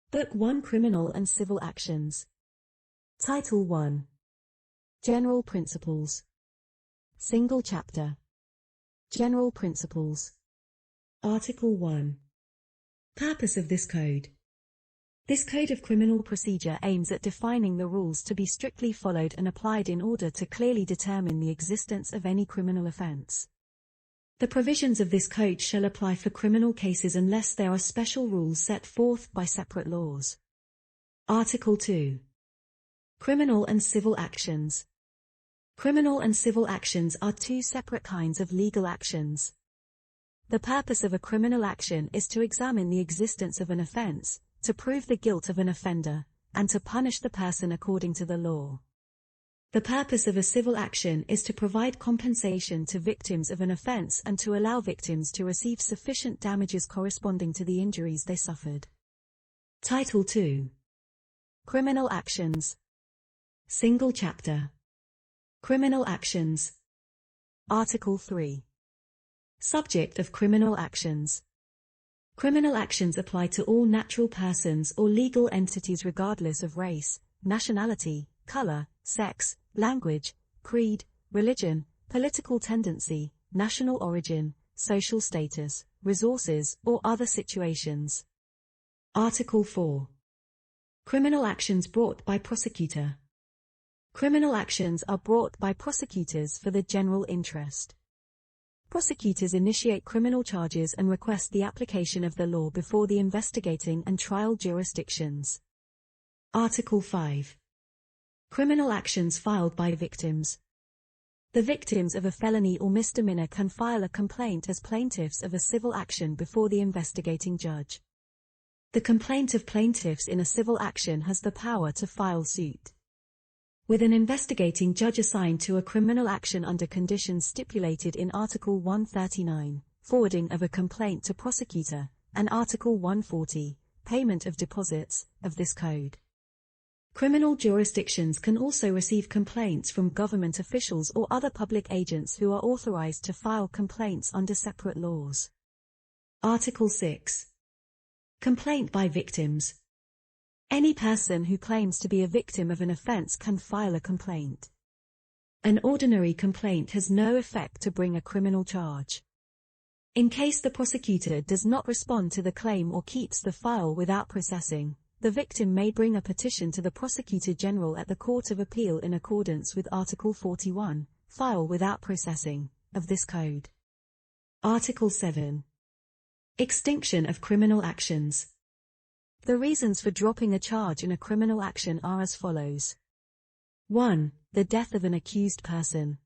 Book 1 Criminal and Civil Actions. Title 1. General Principles. Single Chapter. General Principles. Article 1. Purpose of this code. This code of criminal procedure aims at defining the rules to be strictly followed and applied in order to clearly determine the existence of any criminal offense. The provisions of this code shall apply for criminal cases unless there are special rules set forth by separate laws. Article 2. Criminal and Civil Actions. Criminal and civil actions are two separate kinds of legal actions. The purpose of a criminal action is to examine the existence of an offense, to prove the guilt of an offender, and to punish the person according to the law. The purpose of a civil action is to provide compensation to victims of an offense and to allow victims to receive sufficient damages corresponding to the injuries they suffered. Title 2. Criminal Actions. Single Chapter. Criminal Actions. Article 3. Subject of Criminal Actions. Criminal actions apply to all natural persons or legal entities regardless of race, nationality, color, sex, language, creed, religion, political tendency, national origin, social status, resources, or other situations. Article 4. Criminal actions brought by prosecutor. Criminal actions are brought by prosecutors for the general interest. Prosecutors initiate criminal charges and request the application of the law before the investigating and trial jurisdictions. Article 5. Criminal actions filed by victims. The victims of a felony or misdemeanor can file a complaint as plaintiffs of a civil action before the investigating judge. The complaint of plaintiffs in a civil action has the power to file suit with an investigating judge assigned to a criminal action under conditions stipulated in Article 139, forwarding of a complaint to prosecutor, and Article 140, payment of deposits, of this code. Criminal jurisdictions can also receive complaints from government officials or other public agents who are authorized to file complaints under separate laws. Article 6. Complaint by victims. Any person who claims to be a victim of an offense can file a complaint. An ordinary complaint has no effect to bring a criminal charge. In case the prosecutor does not respond to the claim or keeps the file without processing, the victim may bring a petition to the Prosecutor General at the Court of Appeal in accordance with Article 41, file without processing, of this code. Article 7. Extinction of criminal actions. The reasons for dropping a charge in a criminal action are as follows. 1. The death of an accused person.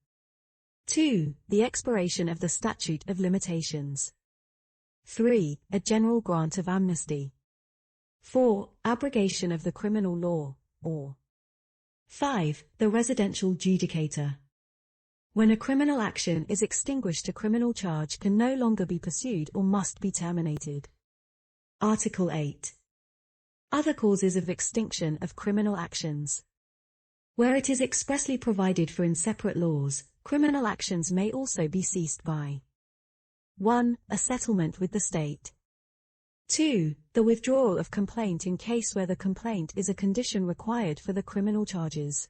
2. The expiration of the statute of limitations. 3. A general grant of amnesty. 4. Abrogation of the criminal law, or 5. The residential judicator. When a criminal action is extinguished, a criminal charge can no longer be pursued or must be terminated. Article 8. Other causes of extinction of criminal actions. Where it is expressly provided for in separate laws, criminal actions may also be ceased by 1. A settlement with the state. 2. The withdrawal of complaint in case where the complaint is a condition required for the criminal charges.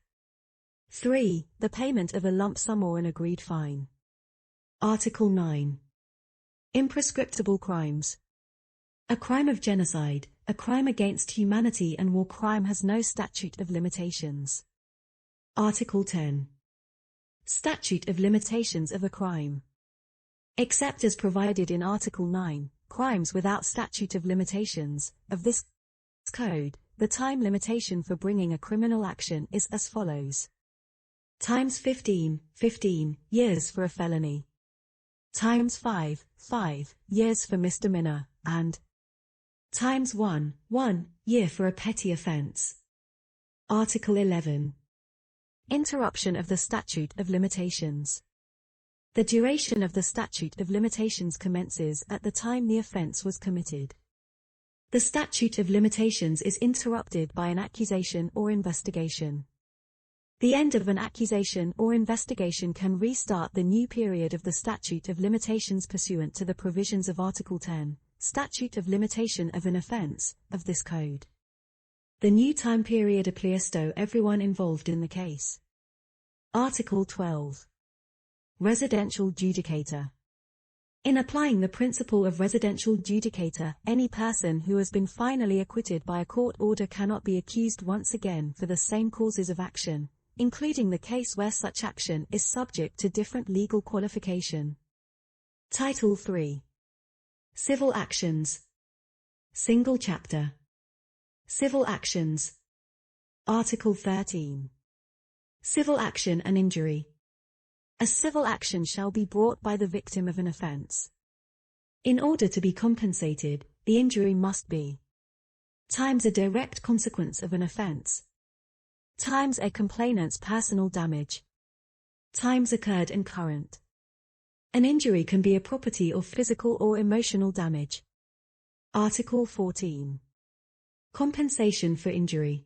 3. The payment of a lump sum or an agreed fine. Article 9. Imprescriptible crimes. A crime of genocide, a crime against humanity and war crime has no statute of limitations. Article 10. Statute of limitations of a crime. Except as provided in Article 9, crimes without statute of limitations, of this code, the time limitation for bringing a criminal action is as follows. Times 15 years for a felony. Times 5 years for misdemeanor, and times 1 year for a petty offense. Article 11. Interruption of the statute of limitations. The duration of the statute of limitations commences at the time the offense was committed. The statute of limitations is interrupted by an accusation or investigation. The end of an accusation or investigation can restart the new period of the statute of limitations pursuant to the provisions of Article 10, Statute of Limitation of an Offense, of this code. The new time period applies to everyone involved in the case. Article 12. Residential judicator. In applying the principle of residential judicator, any person who has been finally acquitted by a court order cannot be accused once again for the same causes of action, including the case where such action is subject to different legal qualification. Title 3. Civil actions. Single chapter. Civil actions. Article 13. Civil action and injury. A civil action shall be brought by the victim of an offence. In order to be compensated, the injury must be times a direct consequence of an offence, times a complainant's personal damage, times occurred and current. An injury can be a property or physical or emotional damage. Article 14. Compensation for injury.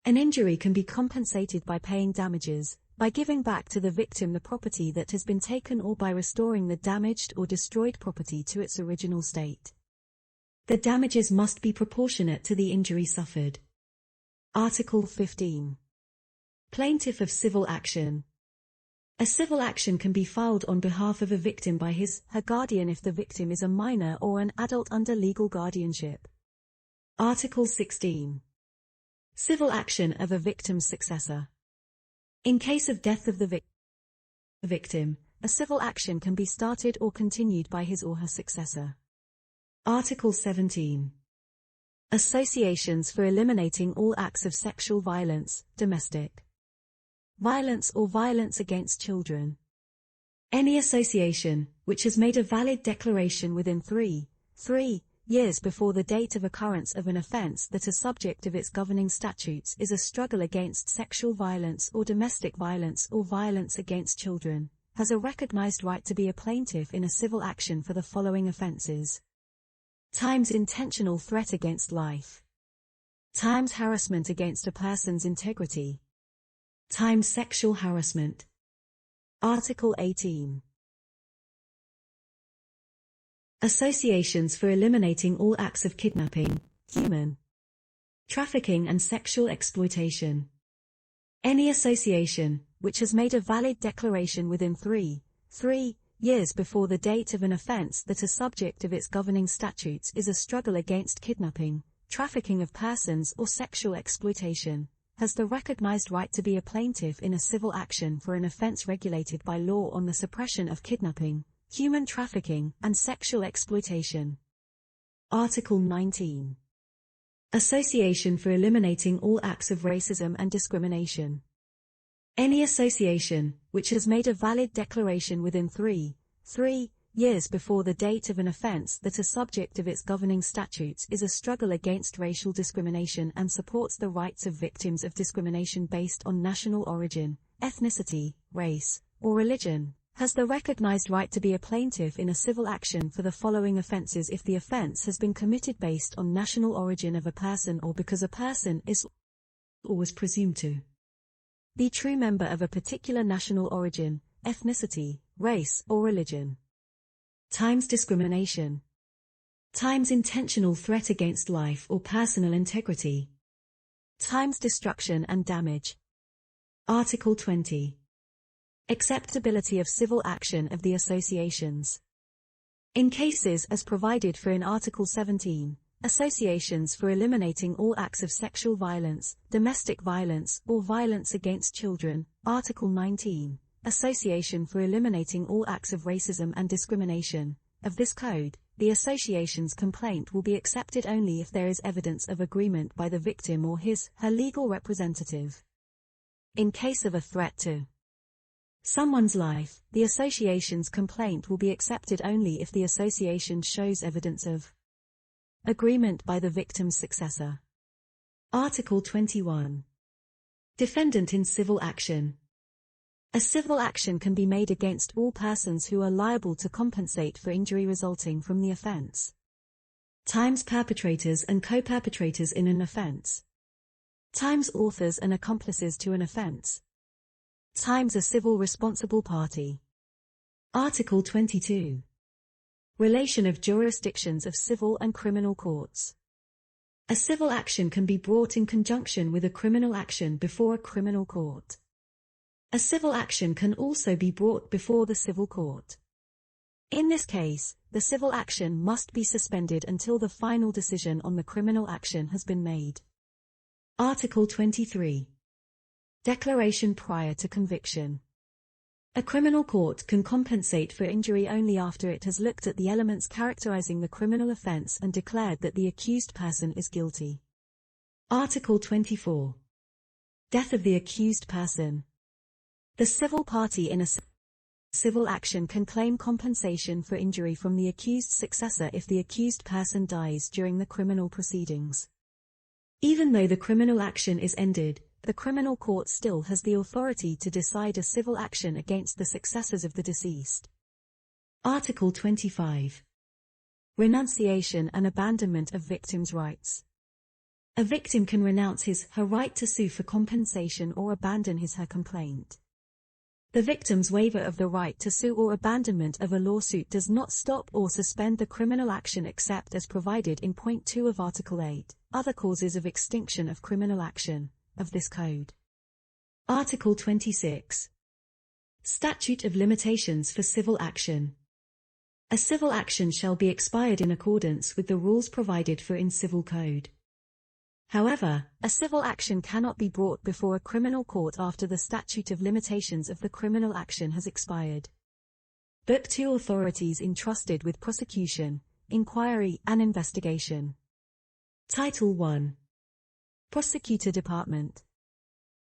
An injury can be compensated by paying damages, by giving back to the victim the property that has been taken, or by restoring the damaged or destroyed property to its original state. The damages must be proportionate to the injury suffered. Article 15. Plaintiff of civil action. A civil action can be filed on behalf of a victim by his/her guardian if the victim is a minor or an adult under legal guardianship. Article 16. Civil action of a victim's successor. In case of death of the victim, a civil action can be started or continued by his or her successor. Article 17. Associations for eliminating all acts of sexual violence, domestic violence or violence against children. Any association, which has made a valid declaration within 3 years before the date of occurrence of an offence that is subject of its governing statutes is a struggle against sexual violence or domestic violence or violence against children, has a recognized right to be a plaintiff in a civil action for the following offences. Times intentional threat against life. Times harassment against a person's integrity. Times sexual harassment. Article 18. Associations for eliminating all acts of kidnapping, human trafficking and sexual exploitation. Any association, which has made a valid declaration within 3 years before the date of an offence that is subject of its governing statutes is a struggle against kidnapping, trafficking of persons or sexual exploitation, has the recognized right to be a plaintiff in a civil action for an offence regulated by law on the suppression of kidnapping, human trafficking, and sexual exploitation. Article 19. Association for eliminating all acts of racism and discrimination. Any association, which has made a valid declaration within 3 years before the date of an offence that is subject of its governing statutes is a struggle against racial discrimination and supports the rights of victims of discrimination based on national origin, ethnicity, race, or religion, has the recognized right to be a plaintiff in a civil action for the following offences if the offence has been committed based on national origin of a person or because a person is or was presumed to be true member of a particular national origin, ethnicity, race, or religion. Times discrimination. Times intentional threat against life or personal integrity. Times destruction and damage. Article 20. Acceptability of civil action of the associations. In cases as provided for in Article 17, associations for eliminating all acts of sexual violence, domestic violence, or violence against children, Article 19, association for eliminating all acts of racism and discrimination, of this code, the association's complaint will be accepted only if there is evidence of agreement by the victim or his/her legal representative. In case of a threat to someone's life, the association's complaint will be accepted only if the association shows evidence of agreement by the victim's successor. Article 21. Defendant in civil action. A civil action can be made against all persons who are liable to compensate for injury resulting from the offence. Times perpetrators and co-perpetrators in an offence. Times authors and accomplices to an offence. Times a civil responsible party. Article 22. Relation of jurisdictions of civil and criminal courts. A civil action can be brought in conjunction with a criminal action before a criminal court. A civil action can also be brought before the civil court. In this case, the civil action must be suspended until the final decision on the criminal action has been made. Article 23. Declaration prior to conviction. A criminal court can compensate for injury only after it has looked at the elements characterizing the criminal offense and declared that the accused person is guilty. Article 24. Death of the accused person. The civil party in a civil action can claim compensation for injury from the accused's successor if the accused person dies during the criminal proceedings. Even though the criminal action is ended, the criminal court still has the authority to decide a civil action against the successors of the deceased. Article 25. Renunciation and abandonment of victims' rights. A victim can renounce his/her right to sue for compensation or abandon his/her complaint. The victim's waiver of the right to sue or abandonment of a lawsuit does not stop or suspend the criminal action except as provided in Point 2 of Article 8, Other Causes of Extinction of Criminal Action, of this Code. Article 26. Statute of Limitations for Civil Action. A civil action shall be expired in accordance with the rules provided for in Civil Code. However, a civil action cannot be brought before a criminal court after the statute of limitations of the criminal action has expired. Book 2 Authorities entrusted with prosecution, inquiry, and investigation. Title 1. Prosecutor Department.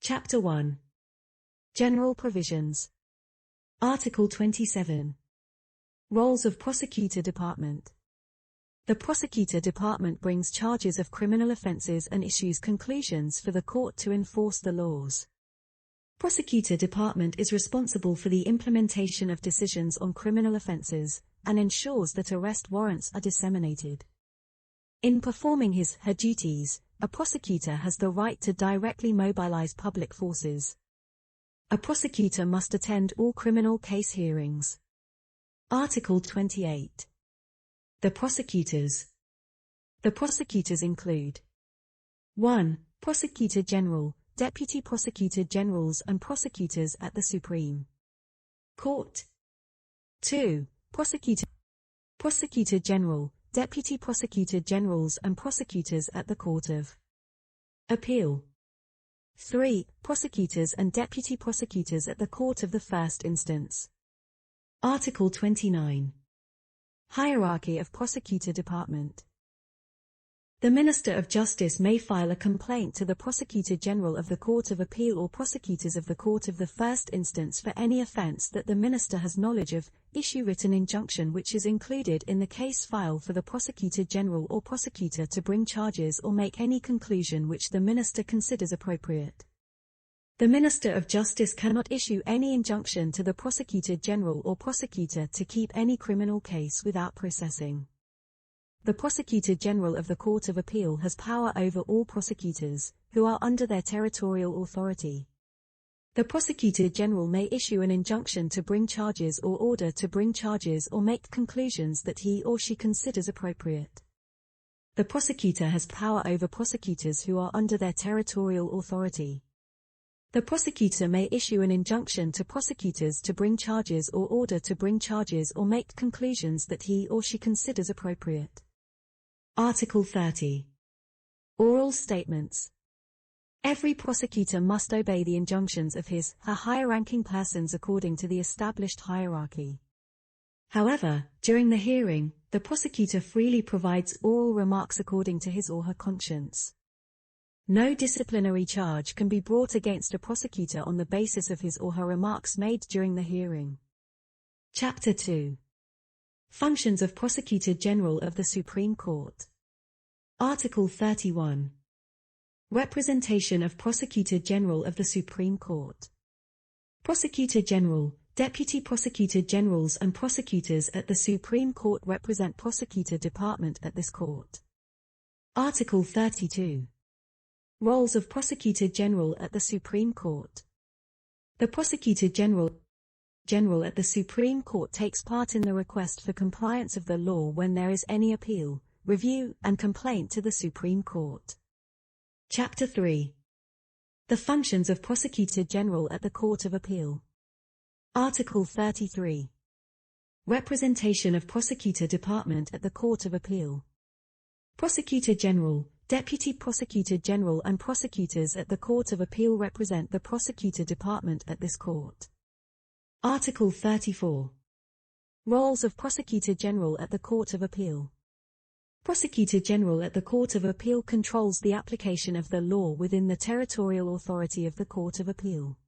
Chapter 1. General Provisions. Article 27. Roles of Prosecutor Department. The Prosecutor Department brings charges of criminal offences and issues conclusions for the court to enforce the laws. Prosecutor Department is responsible for the implementation of decisions on criminal offences, and ensures that arrest warrants are disseminated. In performing his/her duties, a prosecutor has the right to directly mobilize public forces. A prosecutor must attend all criminal case hearings. Article 28. The prosecutors. The prosecutors include 1. Prosecutor General, Deputy Prosecutor Generals and prosecutors at the Supreme Court. 2. Prosecutor General, Deputy Prosecutor Generals and prosecutors at the Court of Appeal. 3. Prosecutors and Deputy Prosecutors at the Court of the First Instance. Article 29. Hierarchy of Prosecutor Department. The Minister of Justice may file a complaint to the Prosecutor General of the Court of Appeal or prosecutors of the Court of the First Instance for any offence that the Minister has knowledge of, issue written injunction which is included in the case file for the Prosecutor General or prosecutor to bring charges or make any conclusion which the Minister considers appropriate. The Minister of Justice cannot issue any injunction to the Prosecutor General or prosecutor to keep any criminal case without processing. The Prosecutor General of the Court of Appeal has power over all prosecutors, who are under their territorial authority. The Prosecutor General may issue an injunction to bring charges or order to bring charges or make conclusions that he or she considers appropriate. The prosecutor has power over prosecutors who are under their territorial authority. The prosecutor may issue an injunction to prosecutors to bring charges or order to bring charges or make conclusions that he or she considers appropriate. Article 30. Oral statements. Every prosecutor must obey the injunctions of his/her higher-ranking persons according to the established hierarchy. However, during the hearing, the prosecutor freely provides oral remarks according to his or her conscience. No disciplinary charge can be brought against a prosecutor on the basis of his or her remarks made during the hearing. Chapter 2. Functions of Prosecutor General of the Supreme Court. Article 31. Representation of Prosecutor General of the Supreme Court. Prosecutor General, Deputy Prosecutor Generals and prosecutors at the Supreme Court represent Prosecutor Department at this court. Article 32. Roles of Prosecutor General at the Supreme Court. The Prosecutor General at the Supreme Court takes part in the request for compliance of the law when there is any appeal, review, and complaint to the Supreme Court. Chapter 3. The functions of Prosecutor General at the Court of Appeal. Article 33. Representation of Prosecutor Department at the Court of Appeal. Prosecutor General, Deputy Prosecutor General and prosecutors at the Court of Appeal represent the Prosecutor Department at this court. Article 34. Roles of Prosecutor General at the Court of Appeal. Prosecutor General at the Court of Appeal controls the application of the law within the territorial authority of the Court of Appeal.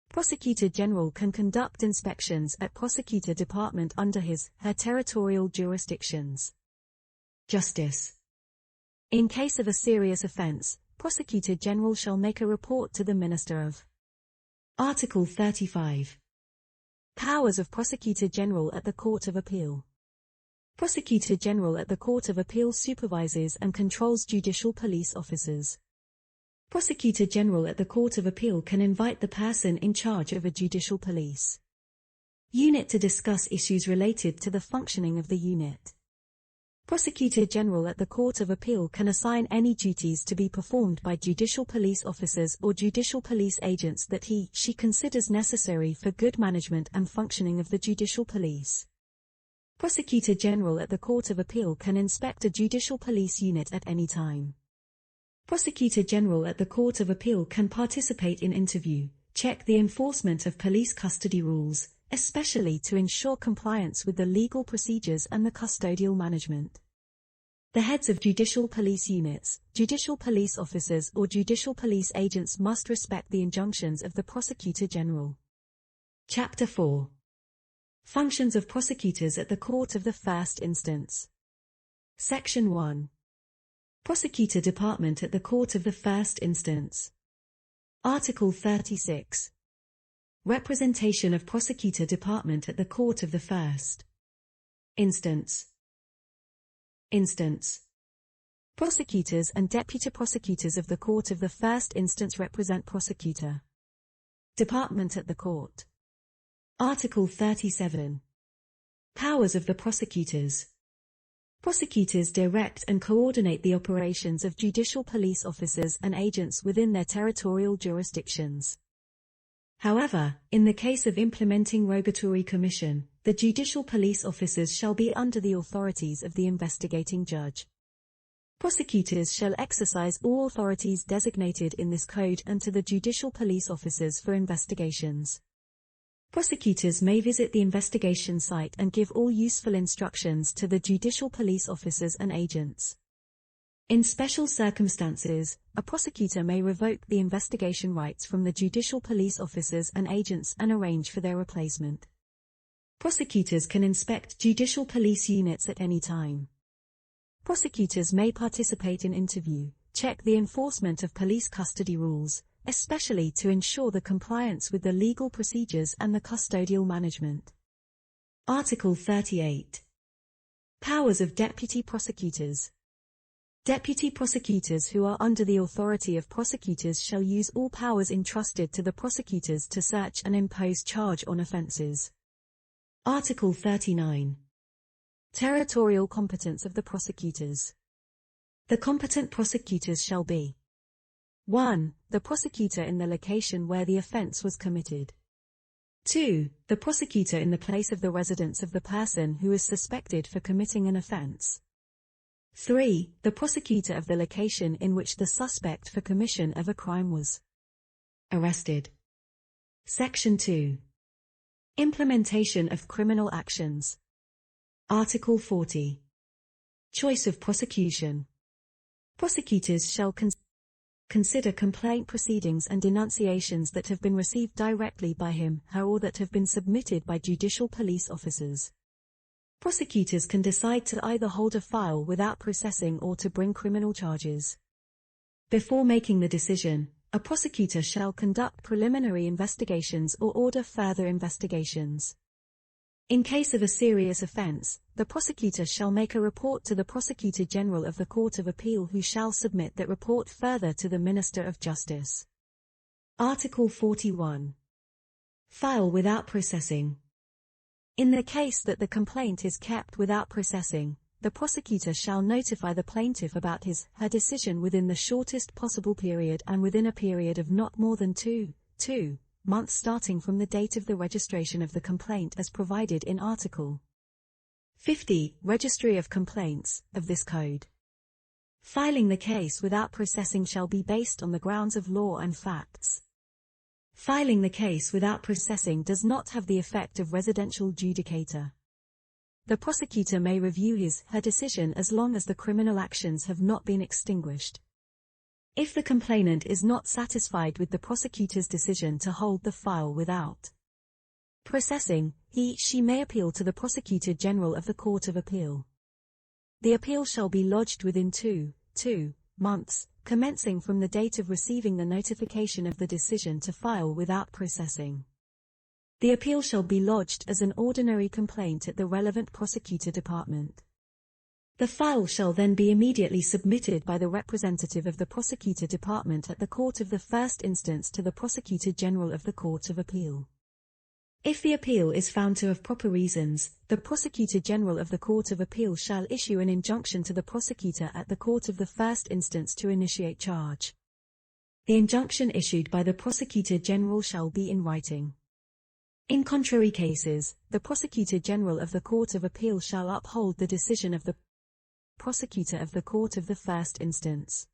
Prosecutor General can conduct inspections at Prosecutor Department under his/her territorial jurisdictions. Justice. In case of a serious offense, Prosecutor General shall make a report to the Minister of. Article 35. Powers of Prosecutor General at the Court of Appeal. Prosecutor General at the Court of Appeal supervises and controls judicial police officers. Prosecutor General at the Court of Appeal can invite the person in charge of a judicial police unit to discuss issues related to the functioning of the unit. Prosecutor General at the Court of Appeal can assign any duties to be performed by judicial police officers or judicial police agents that he/she considers necessary for good management and functioning of the judicial police. Prosecutor General at the Court of Appeal can inspect a judicial police unit at any time. Prosecutor General at the Court of Appeal can participate in interview, check the enforcement of police custody rules, especially to ensure compliance with the legal procedures and the custodial management. The heads of judicial police units, judicial police officers or judicial police agents must respect the injunctions of the Prosecutor General. Chapter 4. Functions of prosecutors at the Court of the First Instance. Section 1. Prosecutor Department at the Court of the First Instance. Article 36. Representation of Prosecutor Department at the Court of the First Instance. Prosecutors and deputy prosecutors of the Court of the First Instance represent Prosecutor Department at the Court. Article 37. Powers of the prosecutors. Prosecutors direct and coordinate the operations of judicial police officers and agents within their territorial jurisdictions. However, in the case of implementing rogatory commission, the judicial police officers shall be under the authorities of the investigating judge. Prosecutors shall exercise all authorities designated in this code and to the judicial police officers for investigations. Prosecutors may visit the investigation site and give all useful instructions to the judicial police officers and agents. In special circumstances, a prosecutor may revoke the investigation rights from the judicial police officers and agents and arrange for their replacement. Prosecutors can inspect judicial police units at any time. Prosecutors may participate in interview, check the enforcement of police custody rules, especially to ensure the compliance with the legal procedures and the custodial management. Article 38. Powers of deputy prosecutors. Deputy prosecutors who are under the authority of prosecutors shall use all powers entrusted to the prosecutors to search and impose charge on offences. Article 39. Territorial competence of the prosecutors. The competent prosecutors shall be 1. The prosecutor in the location where the offence was committed. 2. The prosecutor in the place of the residence of the person who is suspected for committing an offence. 3. The prosecutor of the location in which the suspect for commission of a crime was arrested. Section 2. Implementation of criminal actions. Article 40. Choice of prosecution. Prosecutors shall consider complaint proceedings and denunciations that have been received directly by him/her or that have been submitted by judicial police officers. Prosecutors can decide to either hold a file without processing or to bring criminal charges. Before making the decision, a prosecutor shall conduct preliminary investigations or order further investigations. In case of a serious offence, the prosecutor shall make a report to the Prosecutor General of the Court of Appeal, who shall submit that report further to the Minister of Justice. Article 41. File without processing. In the case that the complaint is kept without processing, the prosecutor shall notify the plaintiff about his/her decision within the shortest possible period and within a period of not more than 2 months starting from the date of the registration of the complaint as provided in Article 50, Registry of Complaints, of this Code. Filing the case without processing shall be based on the grounds of law and facts. Filing the case without processing does not have the effect of residential judicature. The prosecutor may review his/her decision as long as the criminal actions have not been extinguished. If the complainant is not satisfied with the prosecutor's decision to hold the file without processing, he/she may appeal to the Prosecutor General of the Court of Appeal. The appeal shall be lodged within 2 months, commencing from the date of receiving the notification of the decision to file without processing. The appeal shall be lodged as an ordinary complaint at the relevant prosecutor department. The file shall then be immediately submitted by the representative of the prosecutor department at the court of the first instance to the Prosecutor General of the Court of Appeal. If the appeal is found to have proper reasons, the Prosecutor General of the Court of Appeal shall issue an injunction to the prosecutor at the court of the first instance to initiate charge. The injunction issued by the Prosecutor General shall be in writing. In contrary cases, the Prosecutor General of the Court of Appeal shall uphold the decision of the Prosecutor of the Court of the First Instance.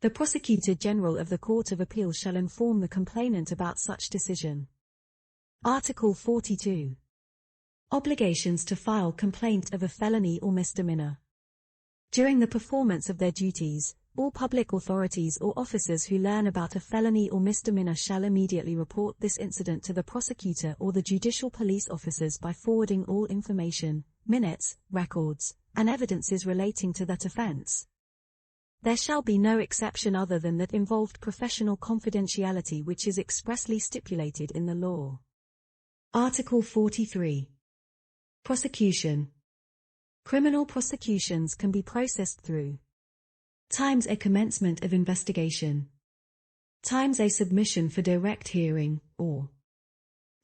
The Prosecutor General of the Court of Appeal shall inform the complainant about such decision. Article 42. Obligations to file complaint of a felony or misdemeanor. During the performance of their duties, all public authorities or officers who learn about a felony or misdemeanor shall immediately report this incident to the prosecutor or the judicial police officers by forwarding all information, minutes, records, and evidences relating to that offense. There shall be no exception other than that involved professional confidentiality which is expressly stipulated in the law. Article 43. Prosecution. Criminal prosecutions can be processed through times a commencement of investigation, times a submission for direct hearing, or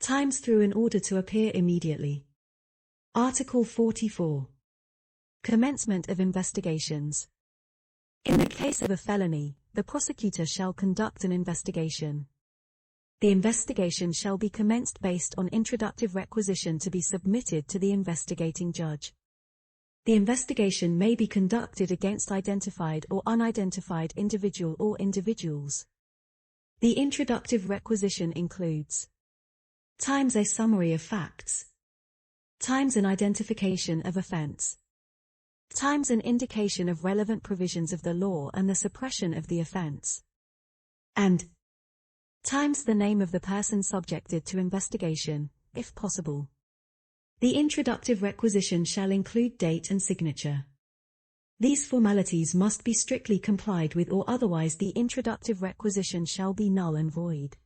times through an order to appear immediately. Article 44. Commencement of investigations. In the case of a felony, the prosecutor shall conduct an investigation. The investigation shall be commenced based on introductive requisition to be submitted to the investigating judge. The investigation may be conducted against identified or unidentified individual or individuals. The introductive requisition includes times a summary of facts, times an identification of offense, times an indication of relevant provisions of the law and the suppression of the offense, and times the name of the person subjected to investigation, if possible. The introductive requisition shall include date and signature. These formalities must be strictly complied with or otherwise the introductive requisition shall be null and void.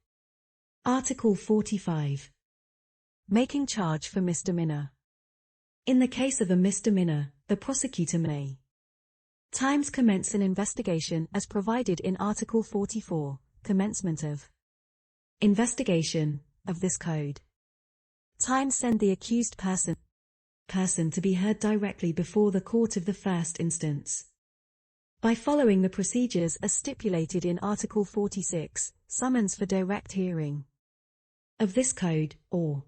Article 45. Making charge for misdemeanor. In the case of a misdemeanor, the prosecutor may times commence an investigation as provided in Article 44, commencement of investigation, of this code. Times send the accused person to be heard directly before the court of the first instance. By following the procedures as stipulated in Article 46, summons for direct hearing of this code, or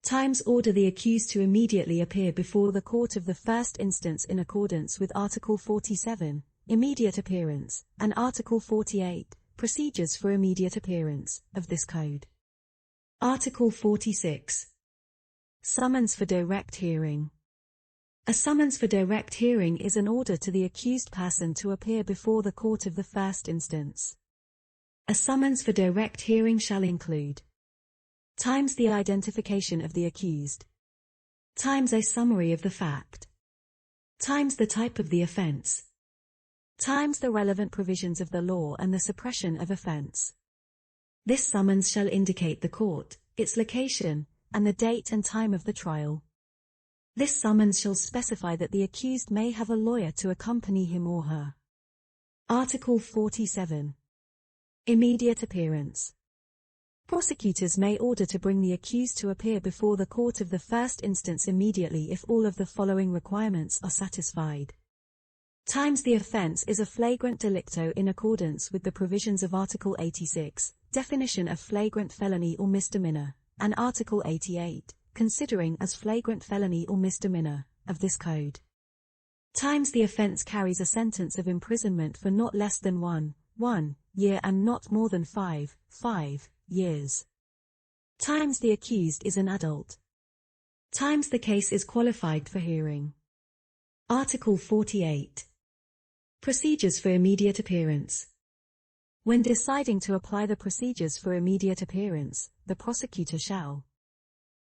times order the accused to immediately appear before the court of the first instance in accordance with Article 47, immediate appearance, and Article 48, procedures for immediate appearance, of this code. Article 46. Summons for direct hearing. A summons for direct hearing is an order to the accused person to appear before the court of the first instance. A summons for direct hearing shall include times the identification of the accused, times a summary of the fact, times the type of the offense, times the relevant provisions of the law and the suppression of offense. This summons shall indicate the court, its location, and the date and time of the trial. This summons shall specify that the accused may have a lawyer to accompany him or her. Article 47. Immediate appearance. Prosecutors may order to bring the accused to appear before the court of the first instance immediately if all of the following requirements are satisfied. Times the offense is a flagrant delicto in accordance with the provisions of Article 86, definition of flagrant felony or misdemeanor, and Article 88, considering as flagrant felony or misdemeanor, of this code. Times the offense carries a sentence of imprisonment for not less than 1 year and not more than 5 years. Times the accused is an adult. Times the case is qualified for hearing. Article 48. Procedures for immediate appearance. When deciding to apply the procedures for immediate appearance, the prosecutor shall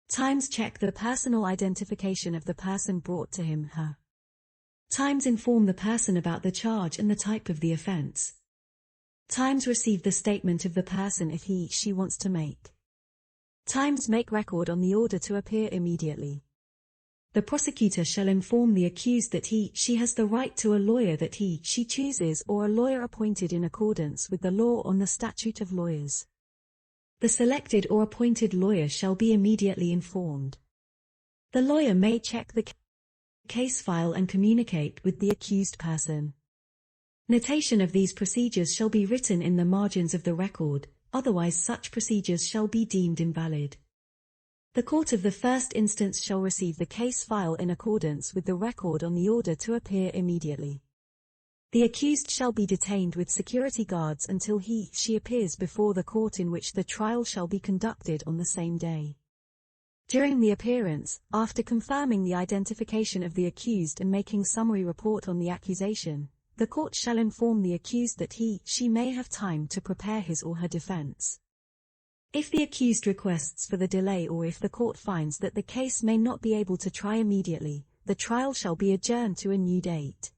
times check the personal identification of the person brought to him/her. Times inform the person about the charge and the type of the offense. Times receive the statement of the person if he/she wants to make. Times make record on the order to appear immediately. The prosecutor shall inform the accused that he/she has the right to a lawyer that he/she chooses or a lawyer appointed in accordance with the law on the statute of lawyers. The selected or appointed lawyer shall be immediately informed. The lawyer may check the case file and communicate with the accused person. Notation of these procedures shall be written in the margins of the record, otherwise such procedures shall be deemed invalid. The court of the first instance shall receive the case file in accordance with the record on the order to appear immediately. The accused shall be detained with security guards until he/she appears before the court in which the trial shall be conducted on the same day. During the appearance, after confirming the identification of the accused and making summary report on the accusation, the court shall inform the accused that he/she may have time to prepare his or her defense. If the accused requests for the delay or if the court finds that the case may not be able to try immediately, the trial shall be adjourned to a new date.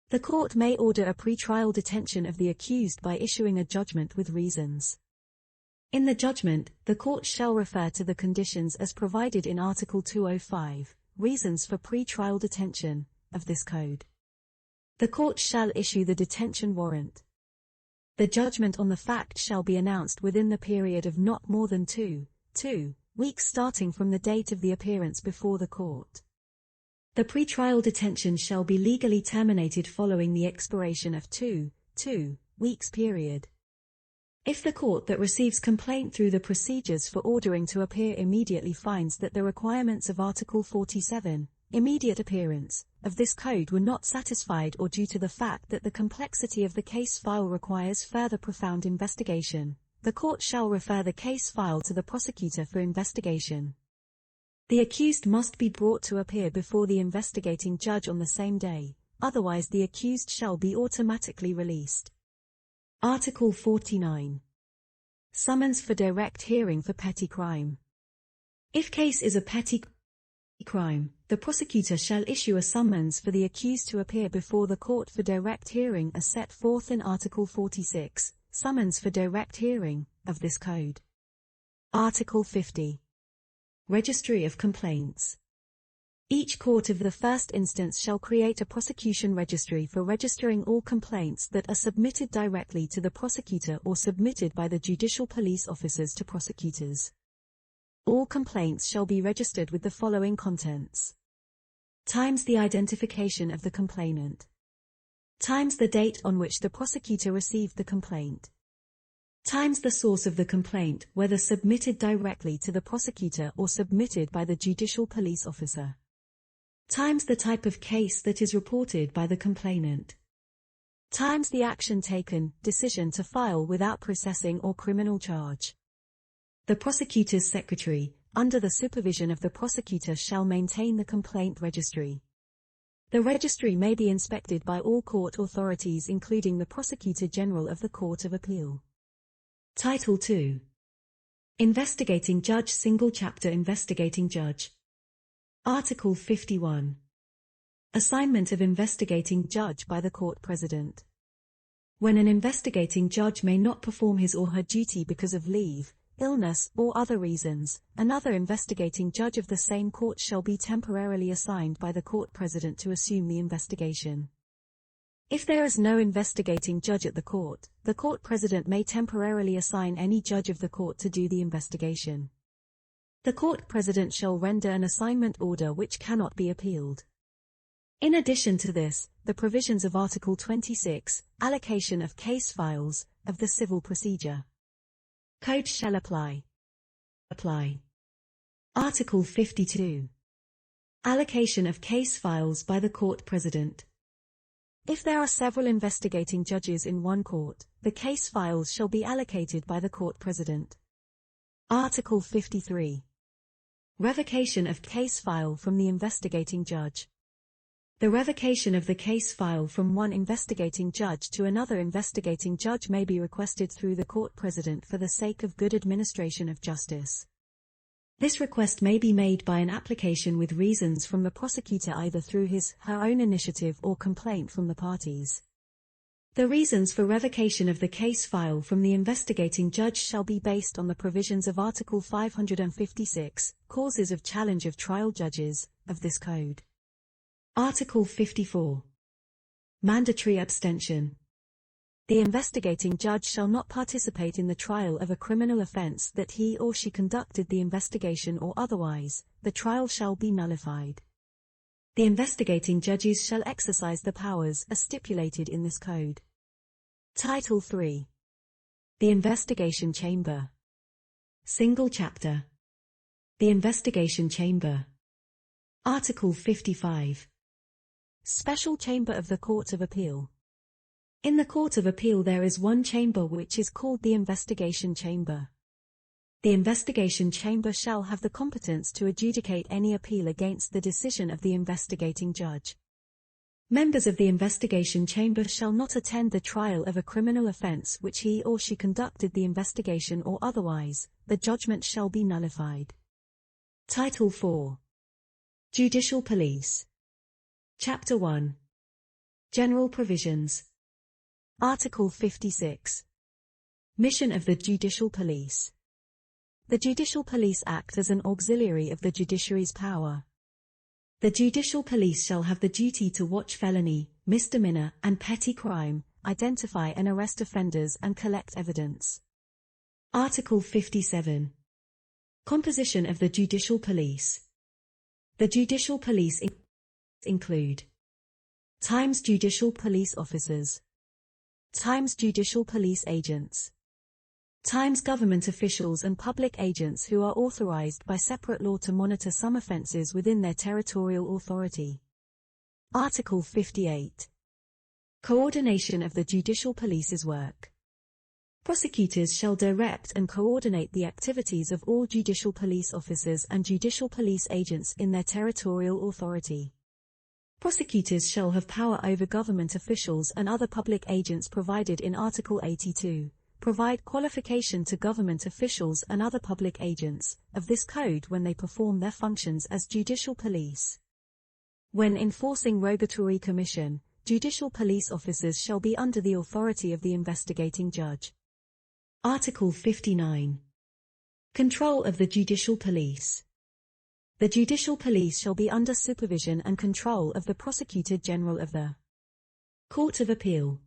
The court may order a pre-trial detention of the accused by issuing a judgment with reasons. In the judgment, the court shall refer to the conditions as provided in Article 205, Reasons for Pre-Trial Detention, of this code. The court shall issue the detention warrant. The judgment on the fact shall be announced within the period of not more than 2 weeks starting from the date of the appearance before the court. The pre-trial detention shall be legally terminated following the expiration of 2 weeks period. If the court that receives complaint through the procedures for ordering to appear immediately finds that the requirements of Article 47, immediate appearance, of this code were not satisfied or due to the fact that the complexity of the case file requires further profound investigation, the court shall refer the case file to the prosecutor for investigation. The accused must be brought to appear before the investigating judge on the same day, otherwise the accused shall be automatically released. Article 49. Summons for direct hearing for petty crime. If case is a petty crime, the prosecutor shall issue a summons for the accused to appear before the court for direct hearing as set forth in Article 46, Summons for Direct Hearing, of this code. Article 50. Registry of Complaints. Each court of the first instance shall create a prosecution registry for registering all complaints that are submitted directly to the prosecutor or submitted by the judicial police officers to prosecutors. All complaints shall be registered with the following contents. Times the identification of the complainant. Times the date on which the prosecutor received the complaint. Times the source of the complaint, whether submitted directly to the prosecutor or submitted by the judicial police officer. Times the type of case that is reported by the complainant. Times the action taken, decision to file without processing or criminal charge. The prosecutor's secretary, under the supervision of the prosecutor, shall maintain the complaint registry. The registry may be inspected by all court authorities including the Prosecutor General of the Court of Appeal. Title II. Investigating Judge. Single Chapter. Investigating Judge. Article 51. Assignment of investigating judge by the court president. When an investigating judge may not perform his or her duty because of leave, illness, or other reasons, another investigating judge of the same court shall be temporarily assigned by the court president to assume the investigation. If there is no investigating judge at the court president may temporarily assign any judge of the court to do the investigation. The court president shall render an assignment order which cannot be appealed. In addition to this, the provisions of Article 26, allocation of case files, of the Civil Procedure Code shall apply. Article 52. Allocation of case files by the court president. If there are several investigating judges in one court, the case files shall be allocated by the court president. Article 53. Revocation of case file from the investigating judge. The revocation of the case file from one investigating judge to another investigating judge may be requested through the court president for the sake of good administration of justice. This request may be made by an application with reasons from the prosecutor either through her own initiative or complaint from the parties. The reasons for revocation of the case file from the investigating judge shall be based on the provisions of Article 556, Causes of Challenge of Trial Judges, of this Code. Article 54. Mandatory abstention. The investigating judge shall not participate in the trial of a criminal offense that he or she conducted the investigation or otherwise, the trial shall be nullified. The investigating judges shall exercise the powers as stipulated in this Code. Title 3. The Investigation Chamber. Single Chapter. The Investigation Chamber. Article 55. Special Chamber of the Court of Appeal. In the Court of Appeal there is one chamber which is called the Investigation Chamber. The Investigation Chamber shall have the competence to adjudicate any appeal against the decision of the investigating judge. Members of the Investigation Chamber shall not attend the trial of a criminal offense which he or she conducted the investigation or otherwise, the judgment shall be nullified. Title 4. Judicial Police. Chapter 1. General Provisions. Article 56. Mission of the Judicial Police. The Judicial Police act as an auxiliary of the judiciary's power. The Judicial Police shall have the duty to watch felony, misdemeanor, and petty crime, identify and arrest offenders and collect evidence. Article 57. Composition of the Judicial Police. The Judicial Police include Times Judicial Police Officers, Times Judicial Police Agents, Times Government officials and public agents who are authorized by separate law to monitor some offences within their territorial authority. Article 58. Coordination of the Judicial Police's work. Prosecutors shall direct and coordinate the activities of all judicial police officers and judicial police agents in their territorial authority. Prosecutors shall have power over government officials and other public agents provided in Article 82, provide qualification to government officials and other public agents, of this Code when they perform their functions as judicial police. When enforcing rogatory commission, judicial police officers shall be under the authority of the investigating judge. Article 59. Control of the Judicial Police. The Judicial Police shall be under supervision and control of the Prosecutor General of the Court of Appeal.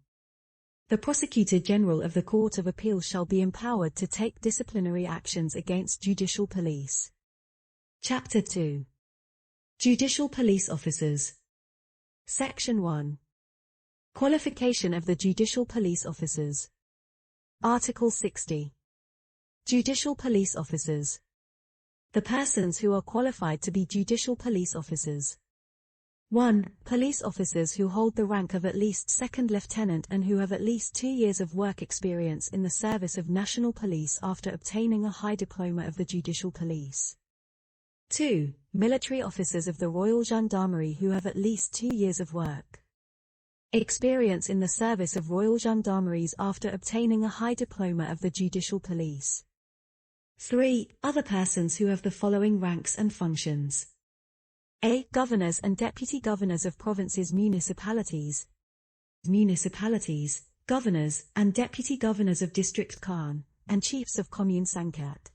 The Prosecutor General of the Court of Appeal shall be empowered to take disciplinary actions against judicial police. Chapter 2. Judicial Police Officers. Section 1. Qualification of the Judicial Police Officers. Article 60. Judicial Police Officers. The persons who are qualified to be judicial police officers. 1. Police officers who hold the rank of at least second lieutenant and who have at least 2 years of work experience in the service of national police after obtaining a high diploma of the judicial police. 2. Military officers of the Royal Gendarmerie who have at least 2 years of work experience in the service of Royal Gendarmeries after obtaining a high diploma of the judicial police. 3. Other persons who have the following ranks and functions. A. Governors and Deputy Governors of Provinces Municipalities, Governors and Deputy Governors of District Khan, and Chiefs of Commune Sankat.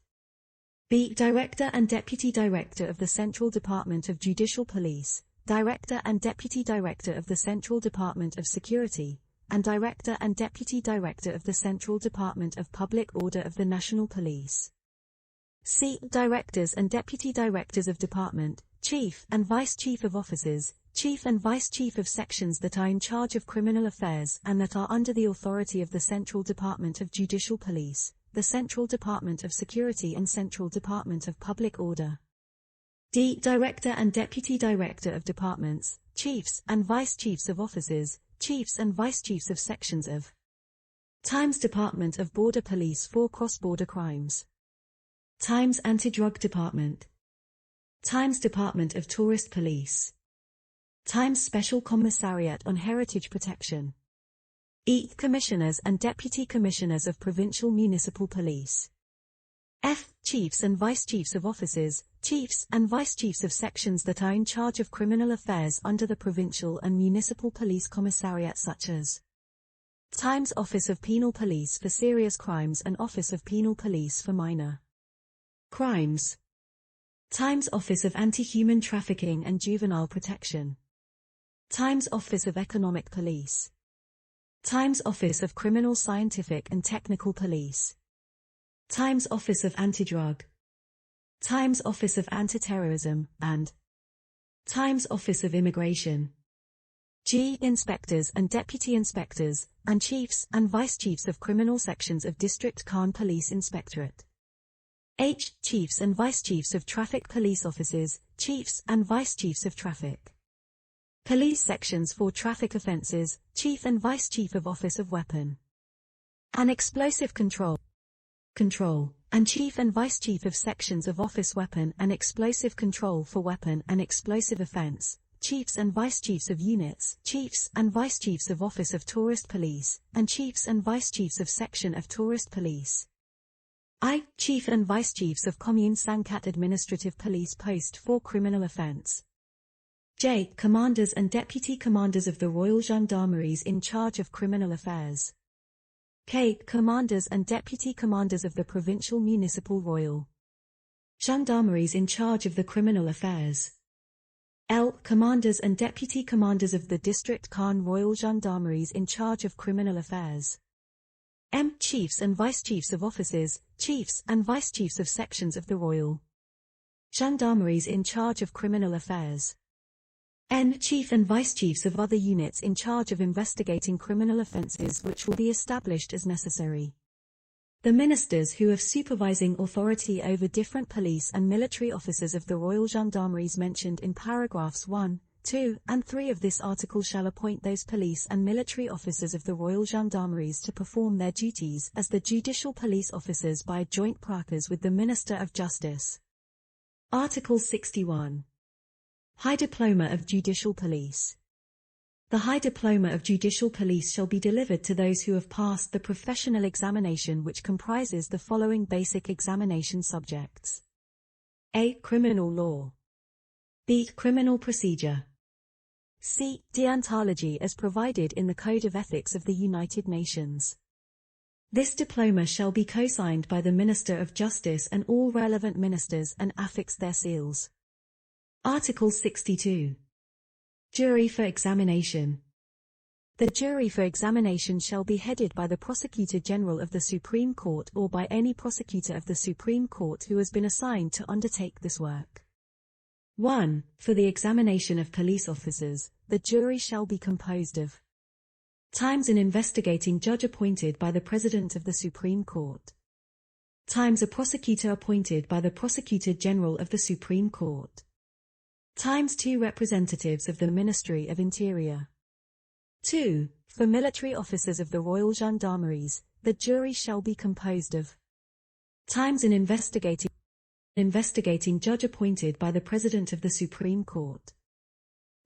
B. Director and Deputy Director of the Central Department of Judicial Police, Director and Deputy Director of the Central Department of Security, and Director and Deputy Director of the Central Department of Public Order of the National Police. C. Directors and Deputy Directors of Department, Chief and Vice Chief of Offices, Chief and Vice Chief of Sections that are in charge of criminal affairs and that are under the authority of the Central Department of Judicial Police, the Central Department of Security and Central Department of Public Order. D. Director and Deputy Director of Departments, Chiefs and Vice Chiefs of Offices, Chiefs and Vice Chiefs of Sections of Times Department of Border Police for Cross-Border Crimes. Times Anti-Drug Department. Times Department of Tourist Police. Times Special Commissariat on Heritage Protection. E. Commissioners and Deputy Commissioners of Provincial Municipal Police. F. Chiefs and Vice Chiefs of Offices, Chiefs and Vice Chiefs of Sections that are in charge of criminal affairs under the Provincial and Municipal Police Commissariat such as Times Office of Penal Police for Serious Crimes and Office of Penal Police for Minor Crimes. Times Office of Anti-Human Trafficking and Juvenile Protection. Times Office of Economic Police. Times Office of Criminal Scientific and Technical Police. Times Office of Anti-Drug. Times Office of Anti-Terrorism, and Times Office of Immigration. G. Inspectors and Deputy Inspectors, and Chiefs and Vice Chiefs of Criminal Sections of District Khan Police Inspectorate. H. Chiefs and Vice Chiefs of Traffic Police Offices, Chiefs and Vice Chiefs of Traffic Police Sections for Traffic Offences, Chief and Vice Chief of Office of Weapon and Explosive Control, and Chief and Vice Chief of Sections of Office Weapon and Explosive Control for Weapon and Explosive Offence, Chiefs and Vice Chiefs of Units, Chiefs and Vice Chiefs of Office of Tourist Police, and Chiefs and Vice Chiefs of Section of Tourist Police. I. Chief and Vice Chiefs of Commune Sankat Administrative Police Post for Criminal Offence. J. Commanders and Deputy Commanders of the Royal Gendarmeries in charge of criminal affairs. K. Commanders and Deputy Commanders of the Provincial Municipal Royal Gendarmeries in charge of the criminal affairs. L. Commanders and Deputy Commanders of the District Khan Royal Gendarmeries in charge of criminal affairs. M. Chiefs and Vice Chiefs of Offices, Chiefs and Vice Chiefs of Sections of the Royal Gendarmeries in charge of criminal affairs. N. Chief and Vice Chiefs of other units in charge of investigating criminal offences which will be established as necessary. The ministers who have supervising authority over different police and military officers of the Royal Gendarmeries mentioned in paragraphs 1, 2, and 3 of this article shall appoint those police and military officers of the Royal Gendarmeries to perform their duties as the judicial police officers by joint prakas with the Minister of Justice. Article 61. High Diploma of Judicial Police. The High Diploma of Judicial Police shall be delivered to those who have passed the professional examination which comprises the following basic examination subjects. A. Criminal law. B. Criminal procedure. C. Deontology as provided in the Code of Ethics of the United Nations. This diploma shall be co-signed by the Minister of Justice and all relevant ministers and affix their seals. Article 62. Jury for examination. The jury for examination shall be headed by the Prosecutor General of the Supreme Court or by any prosecutor of the Supreme Court who has been assigned to undertake this work. 1. For the examination of police officers, the jury shall be composed of times an investigating judge appointed by the President of the Supreme Court, times a prosecutor appointed by the Prosecutor General of the Supreme Court, times 2 representatives of the Ministry of Interior. 2. For military officers of the Royal Gendarmeries, the jury shall be composed of times an investigating judge appointed by the President of the Supreme Court,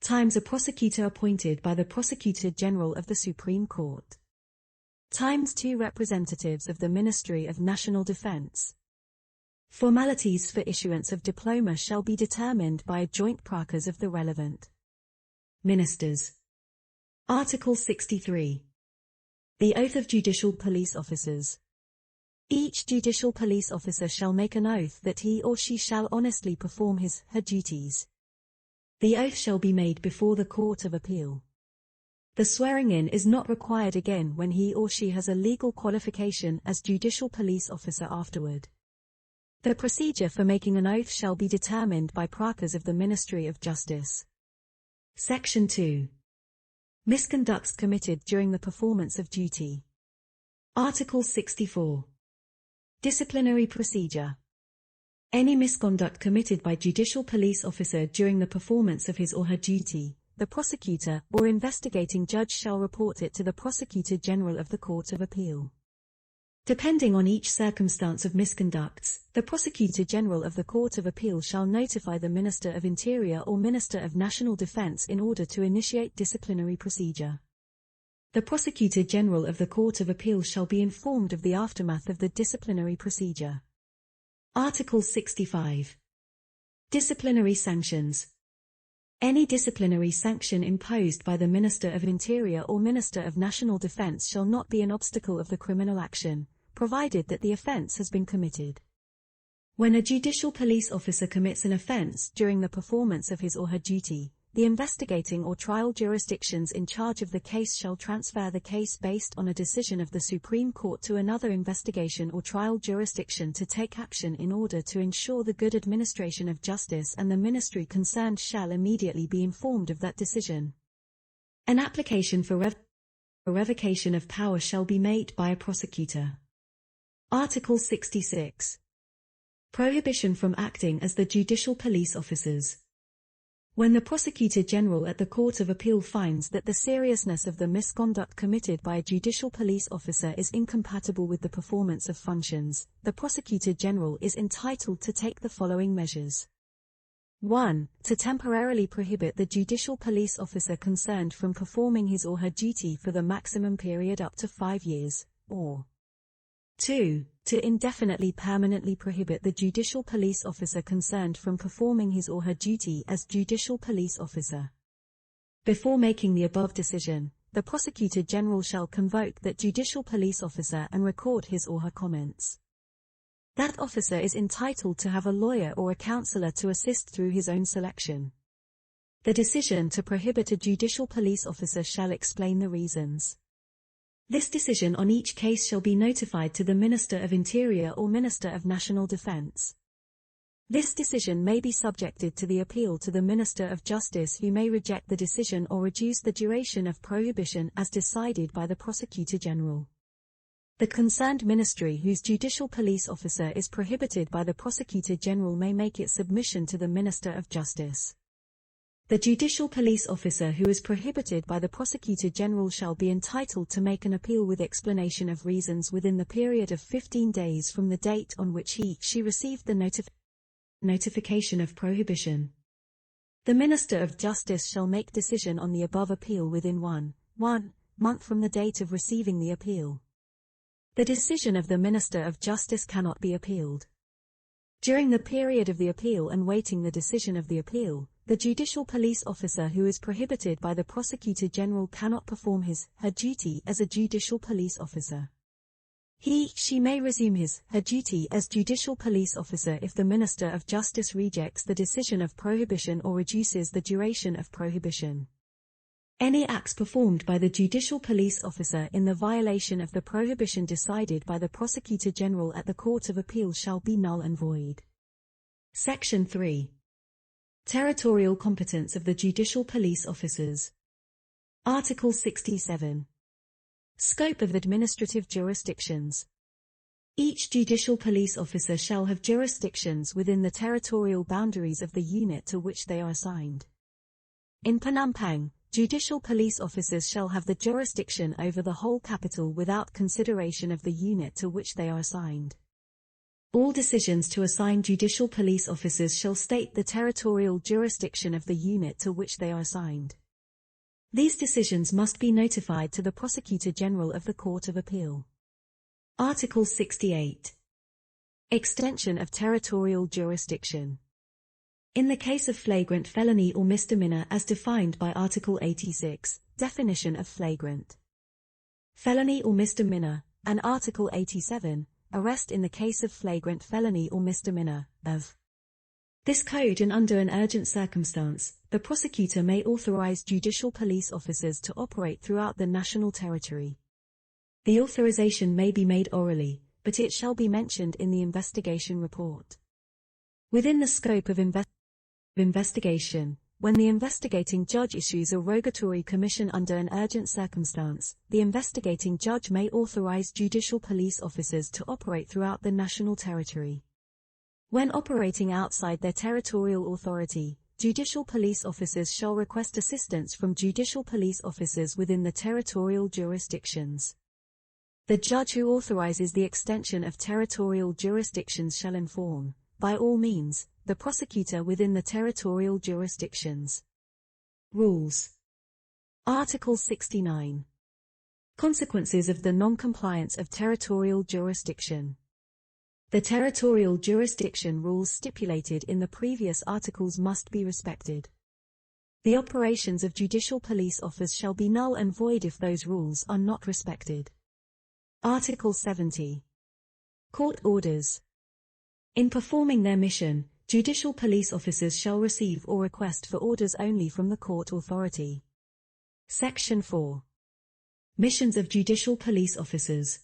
times a prosecutor appointed by the Prosecutor General of the Supreme Court, times 2 representatives of the Ministry of National Defence. Formalities for issuance of diploma shall be determined by joint prakas of the relevant ministers. Article 63. The Oath of Judicial Police Officers. Each judicial police officer shall make an oath that he or she shall honestly perform his/her duties The oath shall be made before the Court of Appeal. The swearing-in is not required again when he or she has a legal qualification as judicial police officer afterward. The procedure for making an oath shall be determined by prakas of the Ministry of Justice. Section 2. Misconducts committed during the performance of duty. Article 64. Disciplinary procedure. Any misconduct committed by judicial police officer during the performance of his or her duty, the prosecutor or investigating judge shall report it to the Prosecutor General of the Court of Appeal. Depending on each circumstance of misconducts, the Prosecutor General of the Court of Appeal shall notify the Minister of Interior or Minister of National Defence in order to initiate disciplinary procedure. The Prosecutor General of the Court of Appeal shall be informed of the aftermath of the disciplinary procedure. Article 65. Disciplinary sanctions. Any disciplinary sanction imposed by the Minister of Interior or Minister of National Defence shall not be an obstacle of the criminal action, provided that the offence has been committed. When a judicial police officer commits an offence during the performance of his or her duty, the investigating or trial jurisdictions in charge of the case shall transfer the case based on a decision of the Supreme Court to another investigation or trial jurisdiction to take action in order to ensure the good administration of justice, and the ministry concerned shall immediately be informed of that decision. An application for revocation of power shall be made by a prosecutor. Article 66. Prohibition from acting as the judicial police officers. When the Prosecutor General at the Court of Appeal finds that the seriousness of the misconduct committed by a judicial police officer is incompatible with the performance of functions, the Prosecutor General is entitled to take the following measures. 1. To temporarily prohibit the judicial police officer concerned from performing his or her duty for the maximum period up to 5 years, or 2. To indefinitely permanently prohibit the judicial police officer concerned from performing his or her duty as judicial police officer. Before making the above decision, the Prosecutor General shall convoke that judicial police officer and record his or her comments. That officer is entitled to have a lawyer or a counsellor to assist through his own selection. The decision to prohibit a judicial police officer shall explain the reasons. This decision on each case shall be notified to the Minister of Interior or Minister of National Defence. This decision may be subjected to the appeal to the Minister of Justice, who may reject the decision or reduce the duration of prohibition as decided by the Prosecutor General. The concerned ministry whose judicial police officer is prohibited by the Prosecutor General may make its submission to the Minister of Justice. The judicial police officer who is prohibited by the Prosecutor General shall be entitled to make an appeal with explanation of reasons within the period of 15 days from the date on which he/she received the notification of prohibition. The Minister of Justice shall make decision on the above appeal within 1 month from the date of receiving the appeal. The decision of the Minister of Justice cannot be appealed. During the period of the appeal and waiting the decision of the appeal, the judicial police officer who is prohibited by the Prosecutor General cannot perform his/her duty as a judicial police officer. He/she may resume his/her duty as judicial police officer if the Minister of Justice rejects the decision of prohibition or reduces the duration of prohibition. Any acts performed by the judicial police officer in the violation of the prohibition decided by the Prosecutor General at the Court of Appeal shall be null and void. Section 3. Territorial competence of the judicial police officers. Article 67. Scope of administrative jurisdictions. Each judicial police officer shall have jurisdictions within the territorial boundaries of the unit to which they are assigned. In Phnom Penh, judicial police officers shall have the jurisdiction over the whole capital without consideration of the unit to which they are assigned. All decisions to assign judicial police officers shall state the territorial jurisdiction of the unit to which they are assigned. These decisions must be notified to the Prosecutor General of the Court of Appeal. Article 68. Extension of territorial jurisdiction. In the case of flagrant felony or misdemeanor as defined by Article 86, definition of flagrant felony or misdemeanor, and Article 87, arrest in the case of flagrant felony or misdemeanor, of This code, and under an urgent circumstance, the prosecutor may authorize judicial police officers to operate throughout the national territory. The authorization may be made orally, but it shall be mentioned in the investigation report. Within the scope of investigation, when the investigating judge issues a rogatory commission under an urgent circumstance, the investigating judge may authorize judicial police officers to operate throughout the national territory. When operating outside their territorial authority, judicial police officers shall request assistance from judicial police officers within the territorial jurisdictions. The judge who authorizes the extension of territorial jurisdictions shall inform, by all means, the prosecutor within the territorial jurisdictions. Rules. Article 69. Consequences of the non-compliance of territorial jurisdiction. The territorial jurisdiction rules stipulated in the previous articles must be respected. The operations of judicial police officers shall be null and void if those rules are not respected. Article 70. Court orders. In performing their mission, judicial police officers shall receive or request for orders only from the court authority. Section 4. Missions of judicial police officers.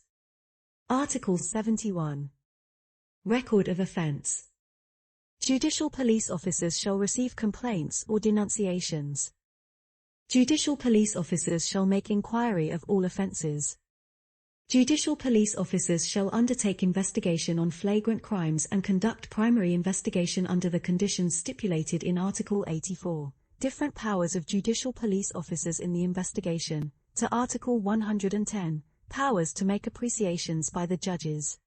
Article 71. Record of offense. Judicial police officers shall receive complaints or denunciations. Judicial police officers shall make inquiry of all offenses. Judicial police officers shall undertake investigation on flagrant crimes and conduct primary investigation under the conditions stipulated in Article 84. Different powers of judicial police officers in the investigation, to Article 110, powers to make appreciations by the judges.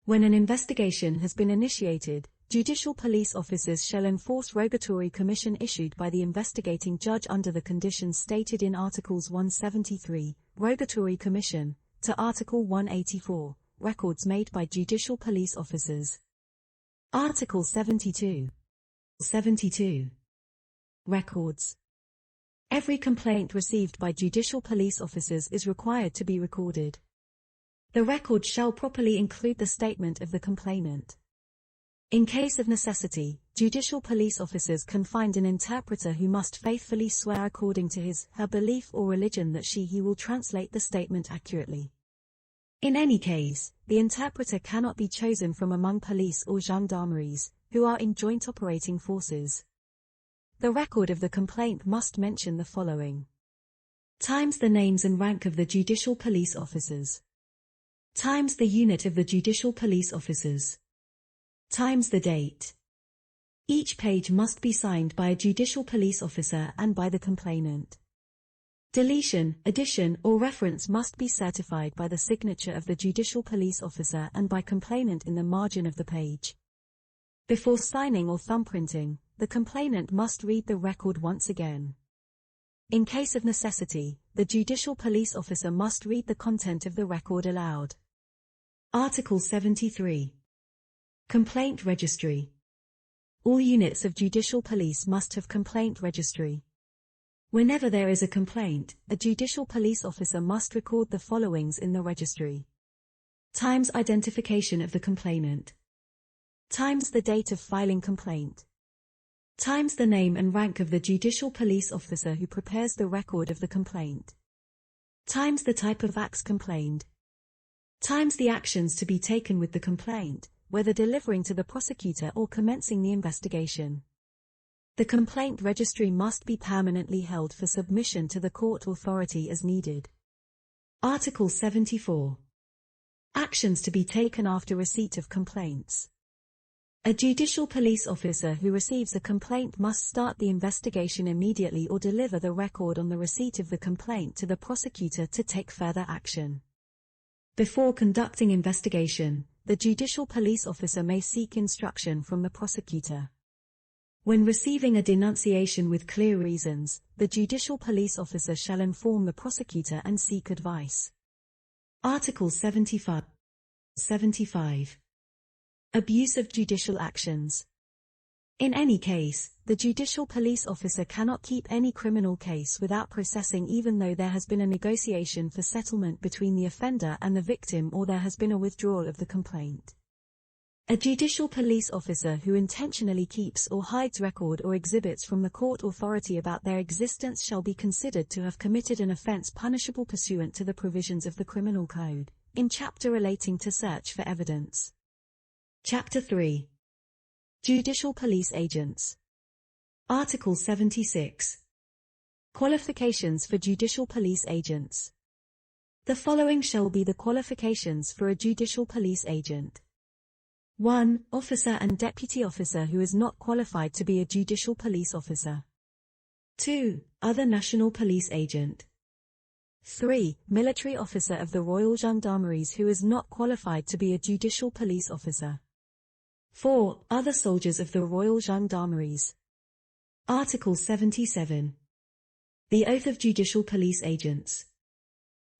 When an investigation has been initiated, judicial police officers shall enforce rogatory commission issued by the investigating judge under the conditions stated in Articles 173, rogatory commission, to Article 184, records made by judicial police officers. Article 72. 72. Records. Every complaint received by judicial police officers is required to be recorded. The record shall properly include the statement of the complainant. In case of necessity, judicial police officers can find an interpreter who must faithfully swear according to his/her belief or religion that he will translate the statement accurately. In any case, the interpreter cannot be chosen from among police or gendarmeries, who are in joint operating forces. The record of the complaint must mention the following: times the names and rank of the judicial police officers, times the unit of the judicial police officers, times the date. Each page must be signed by a judicial police officer and by the complainant. Deletion, addition, or reference must be certified by the signature of the judicial police officer and by complainant in the margin of the page. Before signing or thumbprinting, the complainant must read the record once again. In case of necessity, the judicial police officer must read the content of the record aloud. Article 73. Complaint registry. All units of judicial police must have complaint registry. Whenever there is a complaint, a judicial police officer must record the followings in the registry: times identification of the complainant, times the date of filing complaint, times the name and rank of the judicial police officer who prepares the record of the complaint, times the type of acts complained, times the actions to be taken with the complaint, whether delivering to the prosecutor or commencing the investigation. The complaint registry must be permanently held for submission to the court authority as needed. Article 74. Actions to be taken after receipt of complaints. A judicial police officer who receives a complaint must start the investigation immediately or deliver the record on the receipt of the complaint to the prosecutor to take further action. Before conducting investigation, the judicial police officer may seek instruction from the prosecutor. When receiving a denunciation with clear reasons, the judicial police officer shall inform the prosecutor and seek advice. Article 75. 75. Abuse of judicial actions. In any case, the judicial police officer cannot keep any criminal case without processing even though there has been a negotiation for settlement between the offender and the victim or there has been a withdrawal of the complaint. A judicial police officer who intentionally keeps or hides record or exhibits from the court authority about their existence shall be considered to have committed an offense punishable pursuant to the provisions of the Criminal Code, in chapter relating to search for evidence. Chapter 3. Judicial Police Agents. Article 76. Qualifications for judicial police agents. The following shall be the qualifications for a judicial police agent. 1. Officer and deputy officer who is not qualified to be a judicial police officer. 2. Other national police agent. 3. Military officer of the Royal Gendarmeries who is not qualified to be a judicial police officer. 4. Other soldiers of the Royal Gendarmeries. Article 77. The Oath of Judicial Police Agents.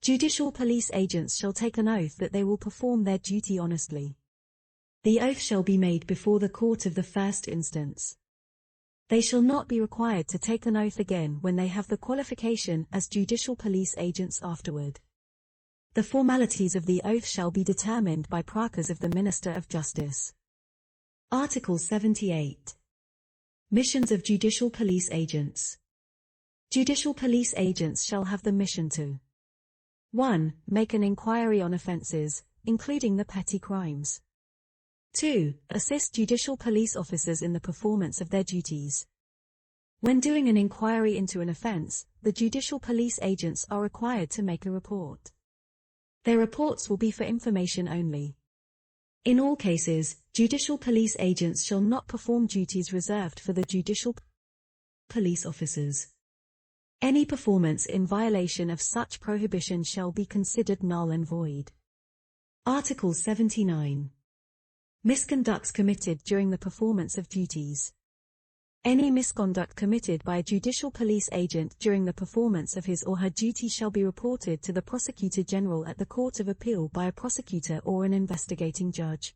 Judicial police agents shall take an oath that they will perform their duty honestly. The oath shall be made before the court of the first instance. They shall not be required to take an oath again when they have the qualification as judicial police agents afterward. The formalities of the oath shall be determined by prakas of the Minister of Justice. Article 78. Missions of judicial police agents. Judicial police agents shall have the mission to 1. Make an inquiry on offences, including the petty crimes. 2. Assist judicial police officers in the performance of their duties. When doing an inquiry into an offence, the judicial police agents are required to make a report. Their reports will be for information only. In all cases, judicial police agents shall not perform duties reserved for the judicial police officers. Any performance in violation of such prohibition shall be considered null and void. Article 79. Misconducts committed during the performance of duties. Any misconduct committed by a judicial police agent during the performance of his or her duty shall be reported to the Prosecutor General at the Court of Appeal by a prosecutor or an investigating judge.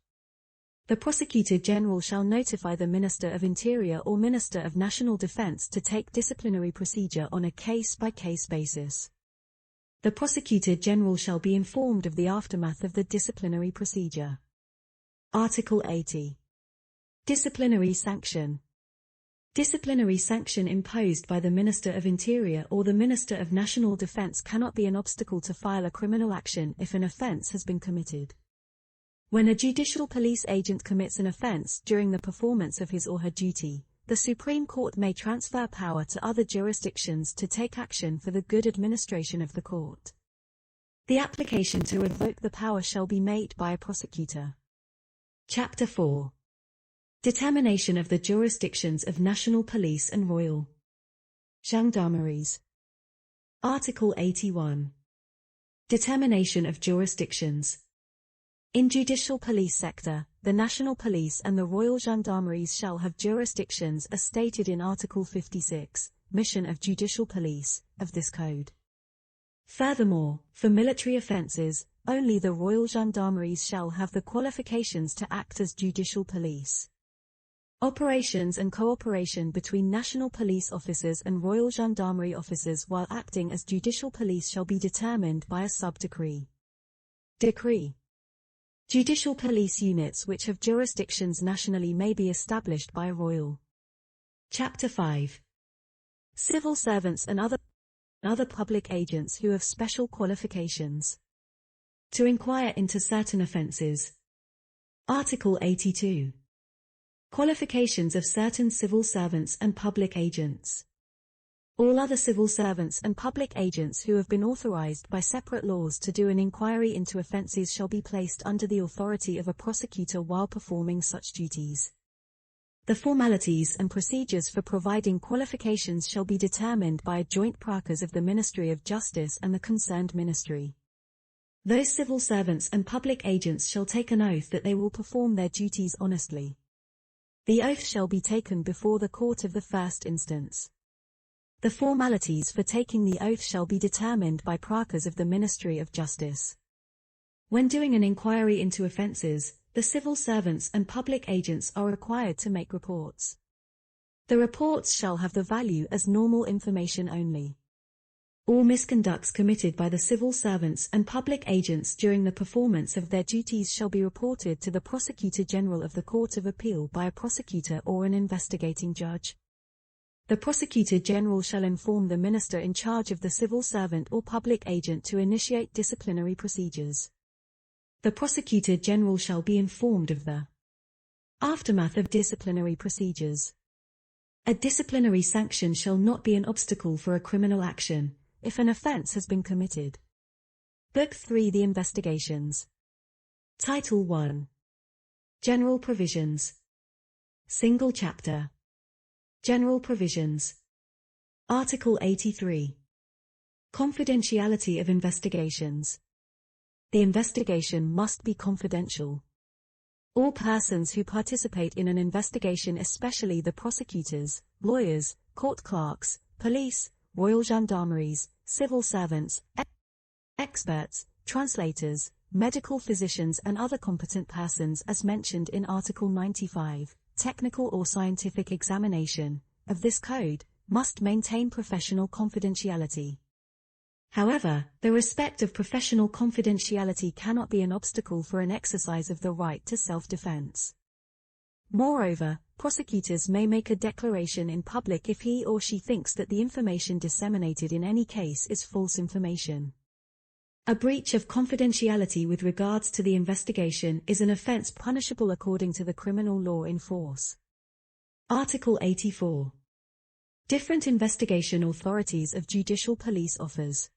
The Prosecutor General shall notify the Minister of Interior or Minister of National Defence to take disciplinary procedure on a case-by-case basis. The Prosecutor General shall be informed of the aftermath of the disciplinary procedure. Article 80. Disciplinary sanction. Disciplinary sanction imposed by the Minister of Interior or the Minister of National Defence cannot be an obstacle to file a criminal action if an offence has been committed. When a judicial police agent commits an offence during the performance of his or her duty, the Supreme Court may transfer power to other jurisdictions to take action for the good administration of the court. The application to revoke the power shall be made by a prosecutor. Chapter 4. Determination of the jurisdictions of national police and royal gendarmeries. Article 81. Determination of jurisdictions. In judicial police sector, the national police and the royal gendarmeries shall have jurisdictions as stated in Article 56, Mission of Judicial Police, of this code. Furthermore, for military offences, only the royal gendarmeries shall have the qualifications to act as judicial police. Operations and cooperation between national police officers and royal gendarmerie officers while acting as judicial police shall be determined by a sub-decree. Decree. Judicial police units which have jurisdictions nationally may be established by a royal. Chapter 5. Civil servants and other public agents who have special qualifications to inquire into certain offences. Article 82. Qualifications of certain civil servants and public agents. All other civil servants and public agents who have been authorized by separate laws to do an inquiry into offences shall be placed under the authority of a prosecutor while performing such duties. The formalities and procedures for providing qualifications shall be determined by joint prakas of the Ministry of Justice and the concerned ministry. Those civil servants and public agents shall take an oath that they will perform their duties honestly. The oath shall be taken before the court of the first instance. The formalities for taking the oath shall be determined by prakas of the Ministry of Justice. When doing an inquiry into offences, the civil servants and public agents are required to make reports. The reports shall have the value as normal information only. All misconducts committed by the civil servants and public agents during the performance of their duties shall be reported to the Prosecutor General of the Court of Appeal by a prosecutor or an investigating judge. The Prosecutor General shall inform the Minister in charge of the civil servant or public agent to initiate disciplinary procedures. The Prosecutor General shall be informed of the aftermath of disciplinary procedures. A disciplinary sanction shall not be an obstacle for a criminal action, if an offence has been committed. Book 3 The Investigations. Title 1. General Provisions. Single Chapter. General Provisions. Article 83. Confidentiality of investigations. The investigation must be confidential. All persons who participate in an investigation, especially the prosecutors, lawyers, court clerks, police, royal gendarmeries, civil servants, experts, translators, medical physicians and other competent persons as mentioned in Article 95, technical or scientific examination, of this code, must maintain professional confidentiality. However, the respect of professional confidentiality cannot be an obstacle for an exercise of the right to self-defense. Moreover, prosecutors may make a declaration in public if he or she thinks that the information disseminated in any case is false information. A breach of confidentiality with regards to the investigation is an offence punishable according to the criminal law in force. Article 84. Different investigation authorities of judicial police offers.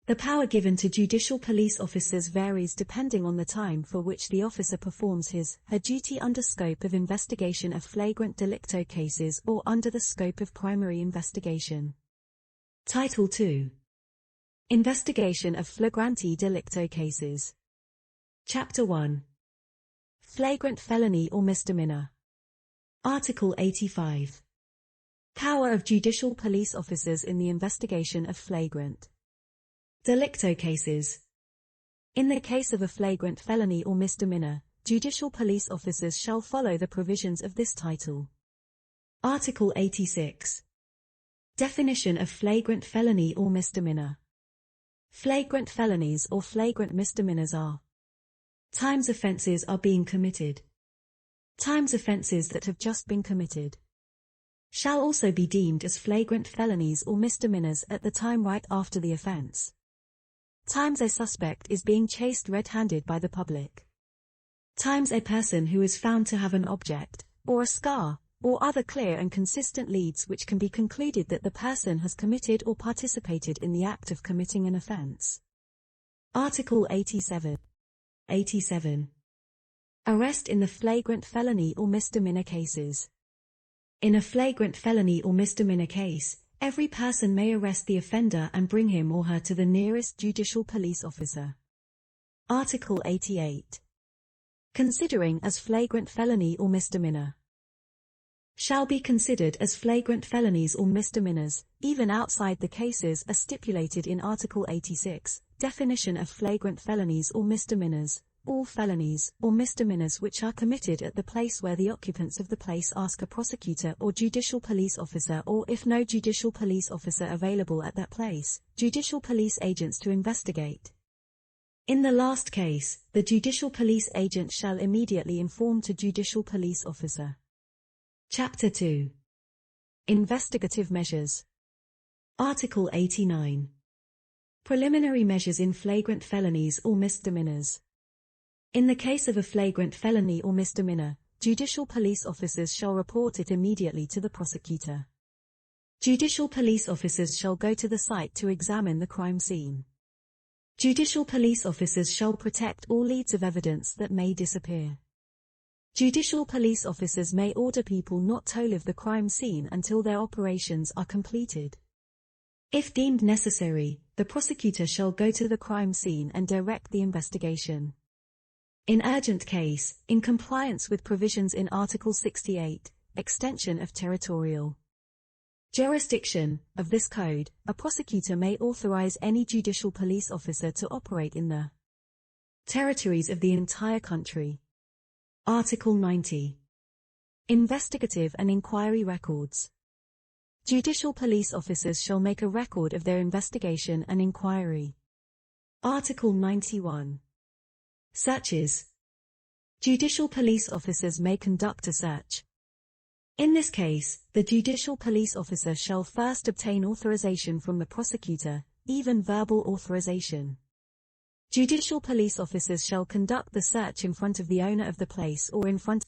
The power given to judicial police officers varies depending on the time for which the officer performs his/her duty under scope of investigation of flagrant delicto cases or under the scope of primary investigation. Title 2. Investigation of flagranti delicto cases. Chapter 1. Flagrant felony or misdemeanor. Article 85. Power of judicial police officers in the investigation of flagrant delicto cases. In the case of a flagrant felony or misdemeanor, judicial police officers shall follow the provisions of this title. Article 86. Definition of flagrant felony or misdemeanor. Flagrant felonies or flagrant misdemeanors are times offences are being committed. Times offences that have just been committed shall also be deemed as flagrant felonies or misdemeanors at the time right after the offence. Times a suspect is being chased red-handed by the public. Times a person who is found to have an object, or a scar, or other clear and consistent leads which can be concluded that the person has committed or participated in the act of committing an offence. Article 87. 87. Arrest in the flagrant felony or misdemeanor cases. In a flagrant felony or misdemeanor case, every person may arrest the offender and bring him or her to the nearest judicial police officer. Article 88. Considering as flagrant felony or misdemeanor. Shall be considered as flagrant felonies or misdemeanors, even outside the cases as stipulated in Article 86, definition of flagrant felonies or misdemeanors. All felonies or misdemeanors which are committed at the place where the occupants of the place ask a prosecutor or judicial police officer, or if no judicial police officer available at that place, judicial police agents to investigate. In the last case, the judicial police agent shall immediately inform to judicial police officer. Chapter 2. Investigative measures. Article 89. Preliminary measures in flagrant felonies or misdemeanors. In the case of a flagrant felony or misdemeanor, judicial police officers shall report it immediately to the prosecutor. Judicial police officers shall go to the site to examine the crime scene. Judicial police officers shall protect all leads of evidence that may disappear. Judicial police officers may order people not to leave the crime scene until their operations are completed. If deemed necessary, the prosecutor shall go to the crime scene and direct the investigation. In urgent case, in compliance with provisions in Article 68, extension of territorial jurisdiction, of this code, a prosecutor may authorize any judicial police officer to operate in the territories of the entire country. Article 90. Investigative and inquiry records. Judicial police officers shall make a record of their investigation and inquiry. Article 91. Searches. Judicial police officers may conduct a search. In this case, the judicial police officer shall first obtain authorization from the prosecutor, even verbal authorization. Judicial police officers shall conduct the search in front of the owner of the place or in front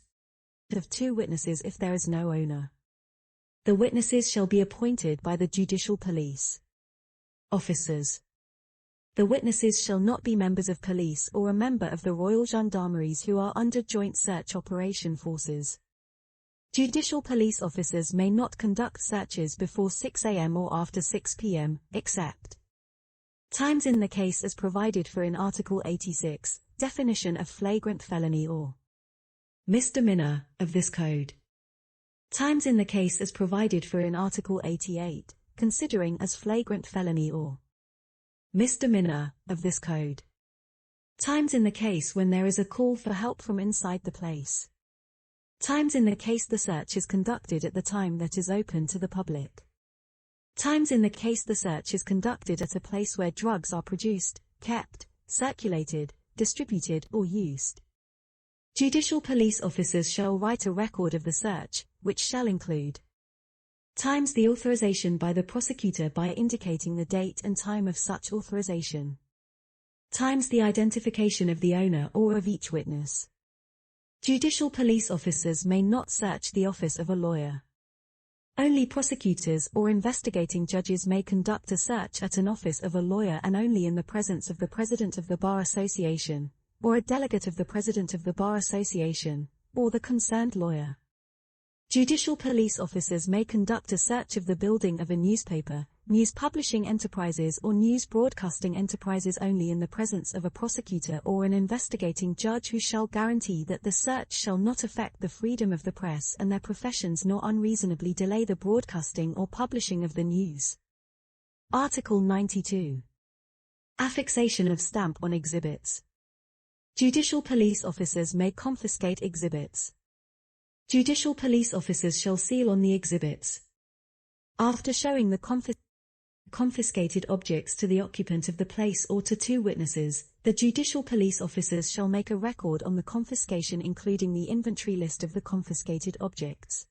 of two witnesses if there is no owner. The witnesses shall be appointed by the judicial police officers. The witnesses shall not be members of police or a member of the Royal Gendarmeries who are under joint search operation forces. Judicial police officers may not conduct searches before 6 a.m. or after 6 p.m., except times in the case as provided for in Article 86, definition of flagrant felony or misdemeanor, of this Code. Times in the case as provided for in Article 88, considering as flagrant felony or misdemeanor, of this Code. Times in the case when there is a call for help from inside the place. Times in the case the search is conducted at the time that is open to the public. Times in the case the search is conducted at a place where drugs are produced, kept, circulated, distributed or used. Judicial police officers shall write a record of the search, which shall include times the authorization by the prosecutor by indicating the date and time of such authorization. Times the identification of the owner or of each witness. Judicial police officers may not search the office of a lawyer. Only prosecutors or investigating judges may conduct a search at an office of a lawyer and only in the presence of the President of the Bar Association, or a delegate of the President of the Bar Association, or the concerned lawyer. Judicial police officers may conduct a search of the building of a newspaper, news publishing enterprises or news broadcasting enterprises only in the presence of a prosecutor or an investigating judge who shall guarantee that the search shall not affect the freedom of the press and their professions nor unreasonably delay the broadcasting or publishing of the news. Article 92. Affixation of stamp on exhibits. Judicial police officers may confiscate exhibits. Judicial police officers shall seal on the exhibits. After showing the confiscated objects to the occupant of the place or to two witnesses, the judicial police officers shall make a record on the confiscation including the inventory list of the confiscated objects.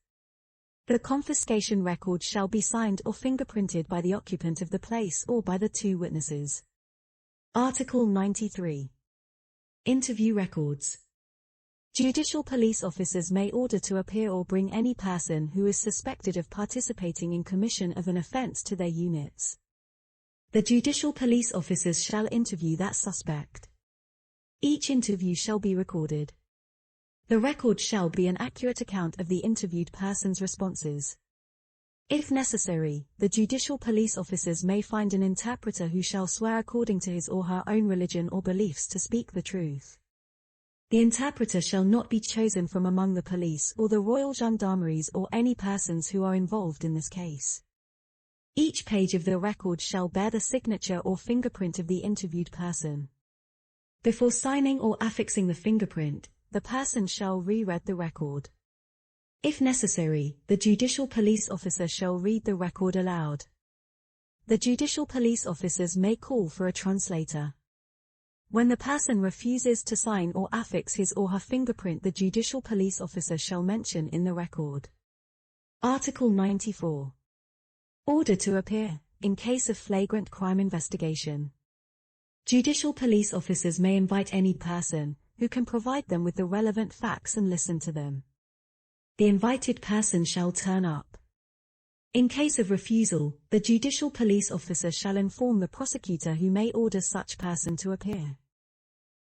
The confiscation record shall be signed or fingerprinted by the occupant of the place or by the two witnesses. Article 93. Interview records. Judicial police officers may order to appear or bring any person who is suspected of participating in commission of an offence to their units. The judicial police officers shall interview that suspect. Each interview shall be recorded. The record shall be an accurate account of the interviewed person's responses. If necessary, the judicial police officers may find an interpreter who shall swear according to his or her own religion or beliefs to speak the truth. The interpreter shall not be chosen from among the police or the Royal Gendarmeries or any persons who are involved in this case. Each page of the record shall bear the signature or fingerprint of the interviewed person. Before signing or affixing the fingerprint, the person shall re-read the record. If necessary, the judicial police officer shall read the record aloud. The judicial police officers may call for a translator. When the person refuses to sign or affix his or her fingerprint, the judicial police officer shall mention in the record. Article 94. Order to appear, in case of flagrant crime investigation. Judicial police officers may invite any person, who can provide them with the relevant facts and listen to them. The invited person shall turn up. In case of refusal, the judicial police officer shall inform the prosecutor who may order such person to appear.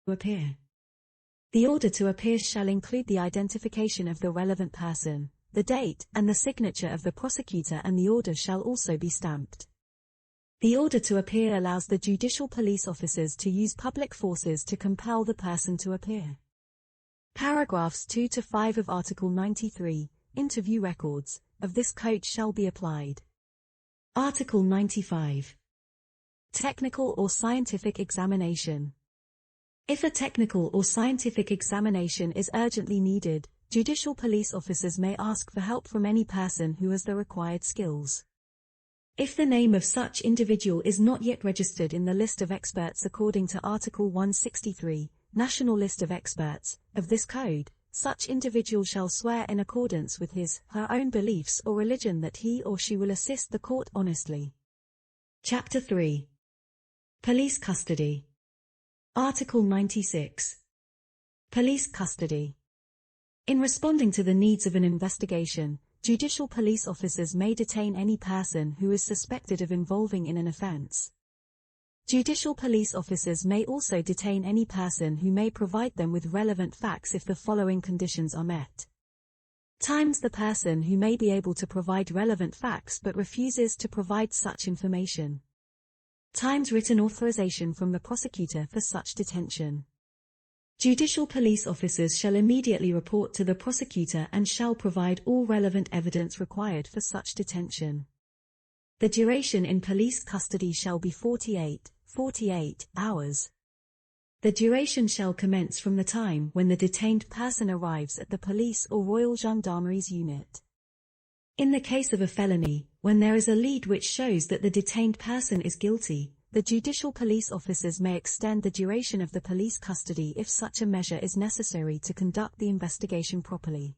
The order to appear shall include the identification of the relevant person, the date, and the signature of the prosecutor, and the order shall also be stamped. The order to appear allows the judicial police officers to use public forces to compel the person to appear. Paragraphs 2 to 5 of Article 93, Interview Records, of this Code shall be applied. Article 95. Technical or scientific examination. If a technical or scientific examination is urgently needed, judicial police officers may ask for help from any person who has the required skills. If the name of such individual is not yet registered in the list of experts according to Article 163, National List of Experts, of this Code, such individual shall swear in accordance with her own beliefs or religion that he or she will assist the court honestly. Chapter 3. Police Custody. Article 96. Police Custody. In responding to the needs of an investigation, judicial police officers may detain any person who is suspected of involving in an offense. Judicial police officers may also detain any person who may provide them with relevant facts if the following conditions are met. Times the person who may be able to provide relevant facts but refuses to provide such information. Times written authorization from the prosecutor for such detention. Judicial police officers shall immediately report to the prosecutor and shall provide all relevant evidence required for such detention. The duration in police custody shall be 48 hours. The duration shall commence from the time when the detained person arrives at the police or Royal Gendarmeries unit. In the case of a felony, when there is a lead which shows that the detained person is guilty, the judicial police officers may extend the duration of the police custody if such a measure is necessary to conduct the investigation properly.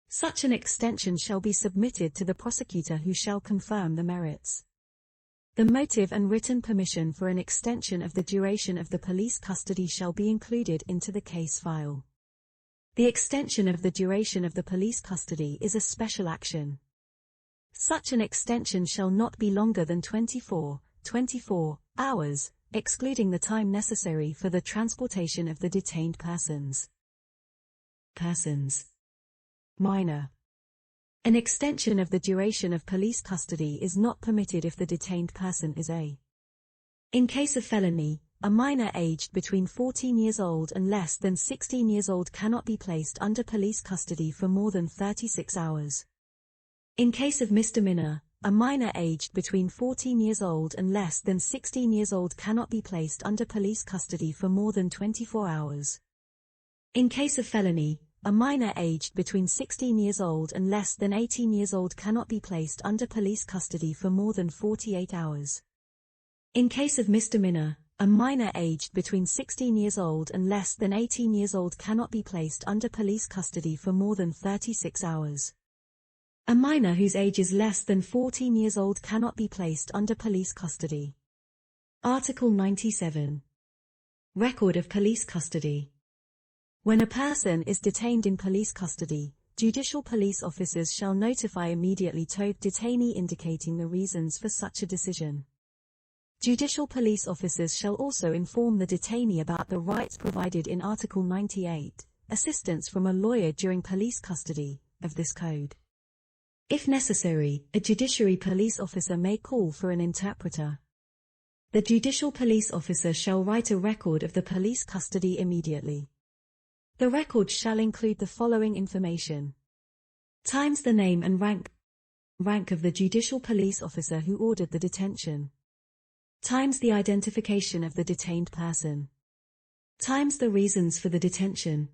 Such an extension shall be submitted to the prosecutor who shall confirm the merits. The motive and written permission for an extension of the duration of the police custody shall be included into the case file. The extension of the duration of the police custody is a special action. Such an extension shall not be longer than 24 hours, excluding the time necessary for the transportation of the detained persons. Minor. An extension of the duration of police custody is not permitted if the detained person is a. In case of felony, a minor aged between 14 years old and less than 16 years old cannot be placed under police custody for more than 36 hours. In case of misdemeanor, a minor aged between 14 years old and less than 16 years old cannot be placed under police custody for more than 24 hours. In case of felony, a minor aged between 16 years old and less than 18 years old cannot be placed under police custody for more than 48 hours. In case of misdemeanor, a minor aged between 16 years old and less than 18 years old cannot be placed under police custody for more than 36 hours. A minor whose age is less than 14 years old cannot be placed under police custody. Article 97. Record of police custody. When a person is detained in police custody, judicial police officers shall notify immediately to the detainee indicating the reasons for such a decision. Judicial police officers shall also inform the detainee about the rights provided in Article 98, assistance from a lawyer during police custody, of this Code. If necessary, a judiciary police officer may call for an interpreter. The judicial police officer shall write a record of the police custody immediately. The record shall include the following information. Times the name and rank of the judicial police officer who ordered the detention. Times the identification of the detained person. Times the reasons for the detention.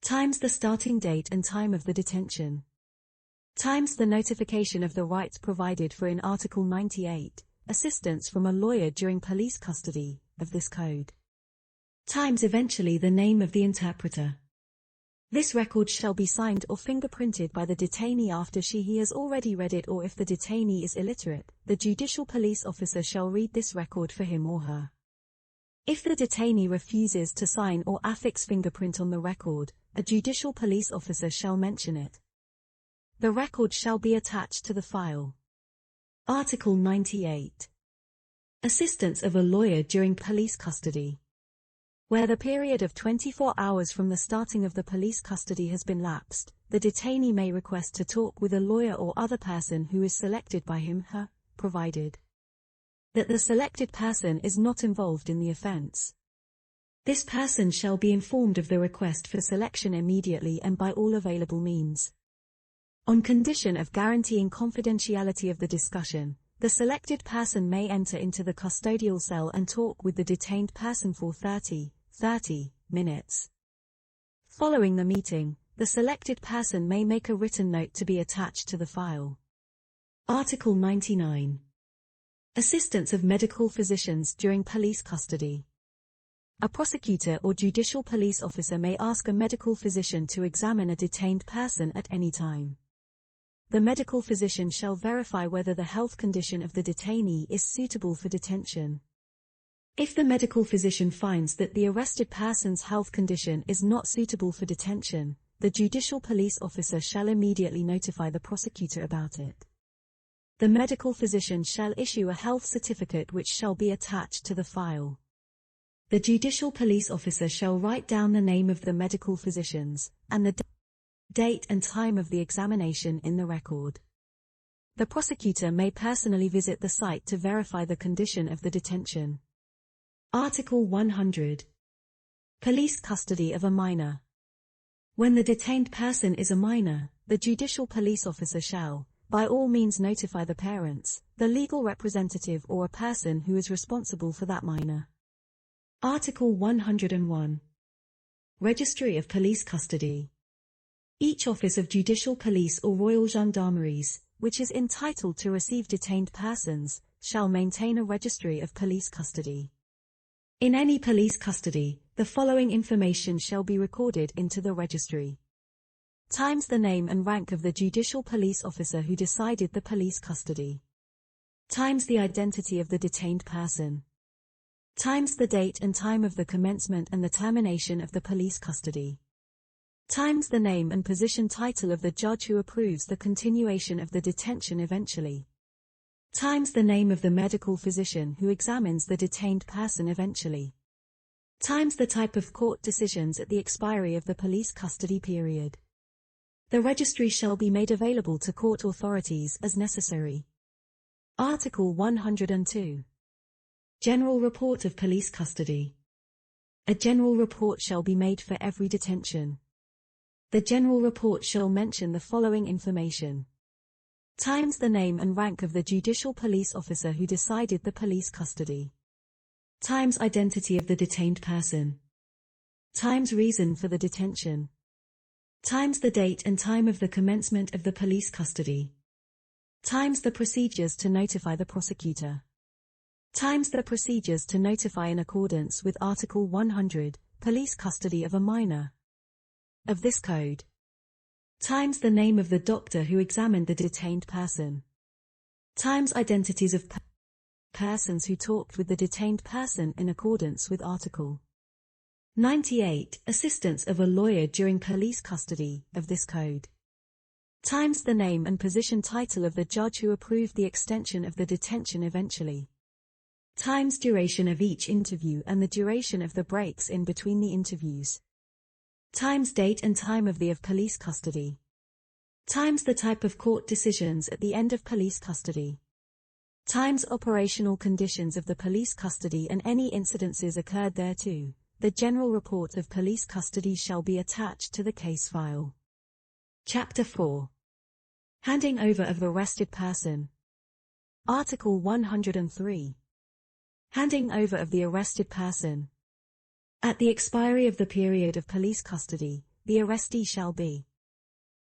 Times the starting date and time of the detention. Times the notification of the rights provided for in Article 98, assistance from a lawyer during police custody, of this Code. Times eventually the name of the interpreter. This record shall be signed or fingerprinted by the detainee after he has already read it, or if the detainee is illiterate, the judicial police officer shall read this record for him or her. If the detainee refuses to sign or affix fingerprint on the record, a judicial police officer shall mention it. The record shall be attached to the file. Article 98. Assistance of a lawyer during police custody. Where the period of 24 hours from the starting of the police custody has been lapsed, the detainee may request to talk with a lawyer or other person who is selected by him/her, provided that the selected person is not involved in the offense. This person shall be informed of the request for selection immediately and by all available means. On condition of guaranteeing confidentiality of the discussion, the selected person may enter into the custodial cell and talk with the detained person for 30 minutes. Following the meeting, the selected person may make a written note to be attached to the file. Article 99. Assistance of medical physicians during police custody. A prosecutor or judicial police officer may ask a medical physician to examine a detained person at any time. The medical physician shall verify whether the health condition of the detainee is suitable for detention. If the medical physician finds that the arrested person's health condition is not suitable for detention, the judicial police officer shall immediately notify the prosecutor about it. The medical physician shall issue a health certificate which shall be attached to the file. The judicial police officer shall write down the name of the medical physicians, and the date and time of the examination in the record. The prosecutor may personally visit the site to verify the condition of the detention. Article 100. Police custody of a minor. When the detained person is a minor, the judicial police officer shall, by all means, notify the parents, the legal representative or a person who is responsible for that minor. Article 101. Registry of police custody. Each office of judicial police or royal gendarmeries, which is entitled to receive detained persons, shall maintain a registry of police custody. In any police custody, the following information shall be recorded into the registry. Times the name and rank of the judicial police officer who decided the police custody. Times the identity of the detained person. Times the date and time of the commencement and the termination of the police custody. Times the name and position title of the judge who approves the continuation of the detention eventually. Times the name of the medical physician who examines the detained person eventually. Times the type of court decisions at the expiry of the police custody period. The registry shall be made available to court authorities as necessary. Article 102. General report of police custody. A general report shall be made for every detention. The general report shall mention the following information. Times the name and rank of the judicial police officer who decided the police custody. Times identity of the detained person. Times reason for the detention. Times the date and time of the commencement of the police custody. Times the procedures to notify the prosecutor. Times the procedures to notify in accordance with Article 100, police custody of a minor, of this code. Times the name of the doctor who examined the detained person. Times identities of persons who talked with the detained person in accordance with Article 98, assistance of a lawyer during police custody, of this code. Times the name and position title of the judge who approved the extension of the detention eventually. Times duration of each interview and the duration of the breaks in between the interviews. Times date and time of the police custody. Times the type of court decisions at the end of police custody. Times operational conditions of the police custody and any incidences occurred thereto. The general report of police custody shall be attached to the case file. Chapter 4. Handing over of arrested person. Article 103. Handing over of the arrested person. At the expiry of the period of police custody, the arrestee shall be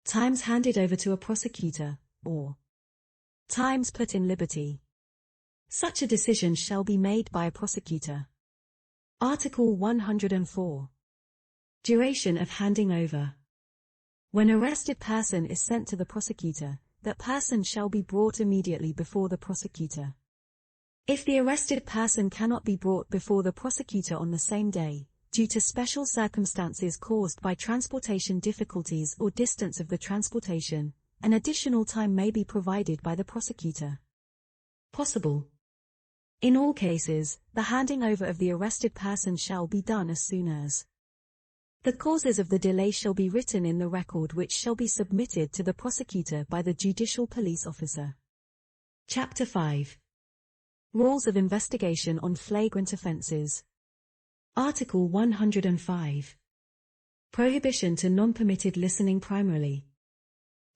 times handed over to a prosecutor, or times put in liberty. Such a decision shall be made by a prosecutor. Article 104. Duration of handing over. When arrested person is sent to the prosecutor, that person shall be brought immediately before the prosecutor. If the arrested person cannot be brought before the prosecutor on the same day, due to special circumstances caused by transportation difficulties or distance of the transportation, an additional time may be provided by the prosecutor. Possible. In all cases, the handing over of the arrested person shall be done as soon as. The causes of the delay shall be written in the record which shall be submitted to the prosecutor by the judicial police officer. Chapter 5. Rules of investigation on flagrant offences. Article 105. Prohibition to non-permitted listening primarily.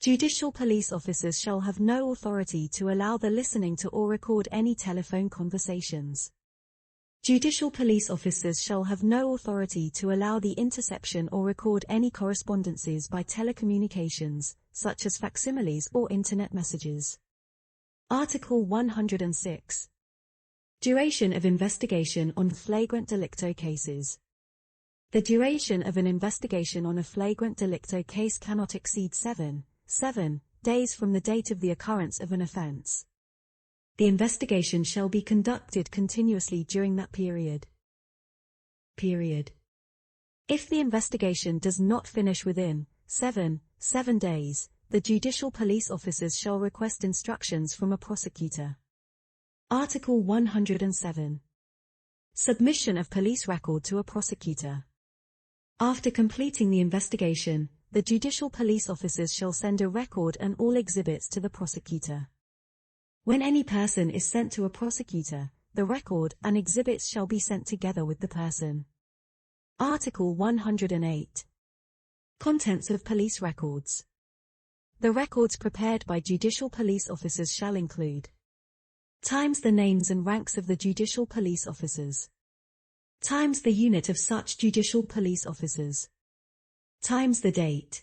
Judicial police officers shall have no authority to allow the listening to or record any telephone conversations. Judicial police officers shall have no authority to allow the interception or record any correspondences by telecommunications, such as facsimiles or internet messages. Article 106. Duration of investigation on flagrant delicto cases. The duration of an investigation on a flagrant delicto case cannot exceed 7 days from the date of the occurrence of an offence. The investigation shall be conducted continuously during that period. If the investigation does not finish within 7 days, the judicial police officers shall request instructions from a prosecutor. Article 107. Submission of police record to a prosecutor. After completing the investigation, the judicial police officers shall send a record and all exhibits to the prosecutor. When any person is sent to a prosecutor, the record and exhibits shall be sent together with the person. Article 108. Contents of police records. The records prepared by judicial police officers shall include times the names and ranks of the judicial police officers, times the unit of such judicial police officers, times the date.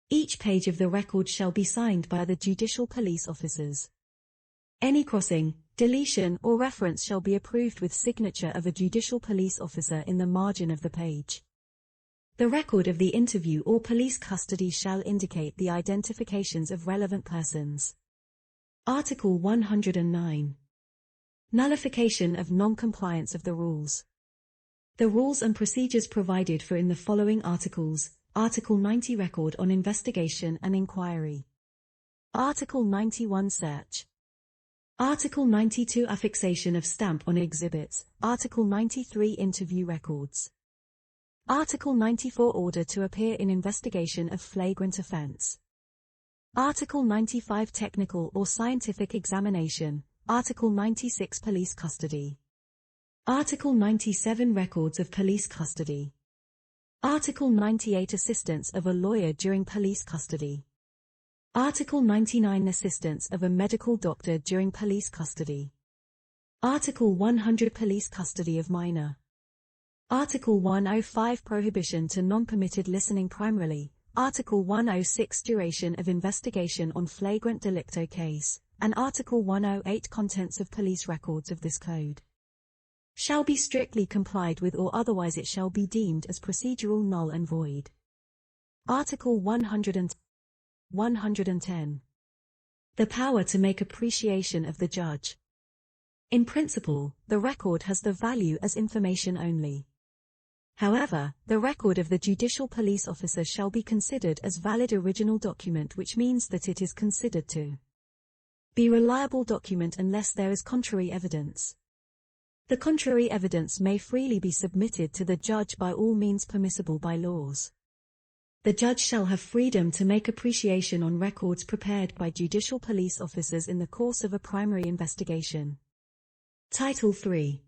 Each page of the record shall be signed by the judicial police officers. Any crossing, deletion or reference shall be approved with signature of a judicial police officer in the margin of the page. The record of the interview or police custody shall indicate the identifications of relevant persons. Article 109. Nullification of non-compliance of the rules. The rules and procedures provided for in the following articles. Article 90 Record on investigation and inquiry. Article 91 Search. Article 92 Affixation of stamp on exhibits. Article 93 Interview records. Article 94 Order to appear in investigation of flagrant offence. Article 95 Technical or scientific examination. Article 96 Police custody. Article 97 Records of police custody. Article 98 Assistance of a lawyer during police custody. Article 99 Assistance of a medical doctor during police custody. Article 100 Police custody of minor. Article 105 Prohibition to non-permitted listening primarily. Article 106 Duration of investigation on flagrant delicto case, and Article 108 Contents of police records of this code shall be strictly complied with, or otherwise it shall be deemed as procedural null and void. Article 110. The power to make appreciation of the judge. In principle, the record has the value as information only. However, the record of the judicial police officer shall be considered as valid original document, which means that it is considered to be reliable document unless there is contrary evidence. The contrary evidence may freely be submitted to the judge by all means permissible by laws. The judge shall have freedom to make appreciation on records prepared by judicial police officers in the course of a primary investigation. Title 3.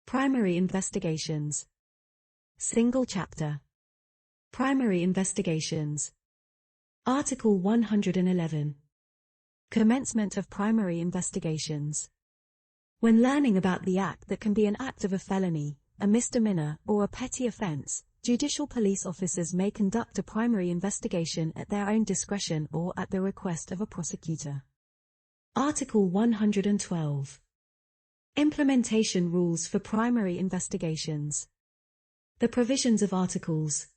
Primary Investigations. Single Chapter. Primary Investigations. Article 111. Commencement of primary investigations. When learning about the act that can be an act of a felony, a misdemeanor, or a petty offense, judicial police officers may conduct a primary investigation at their own discretion or at the request of a prosecutor. Article 112. Implementation rules for primary investigations. The provisions of Articles.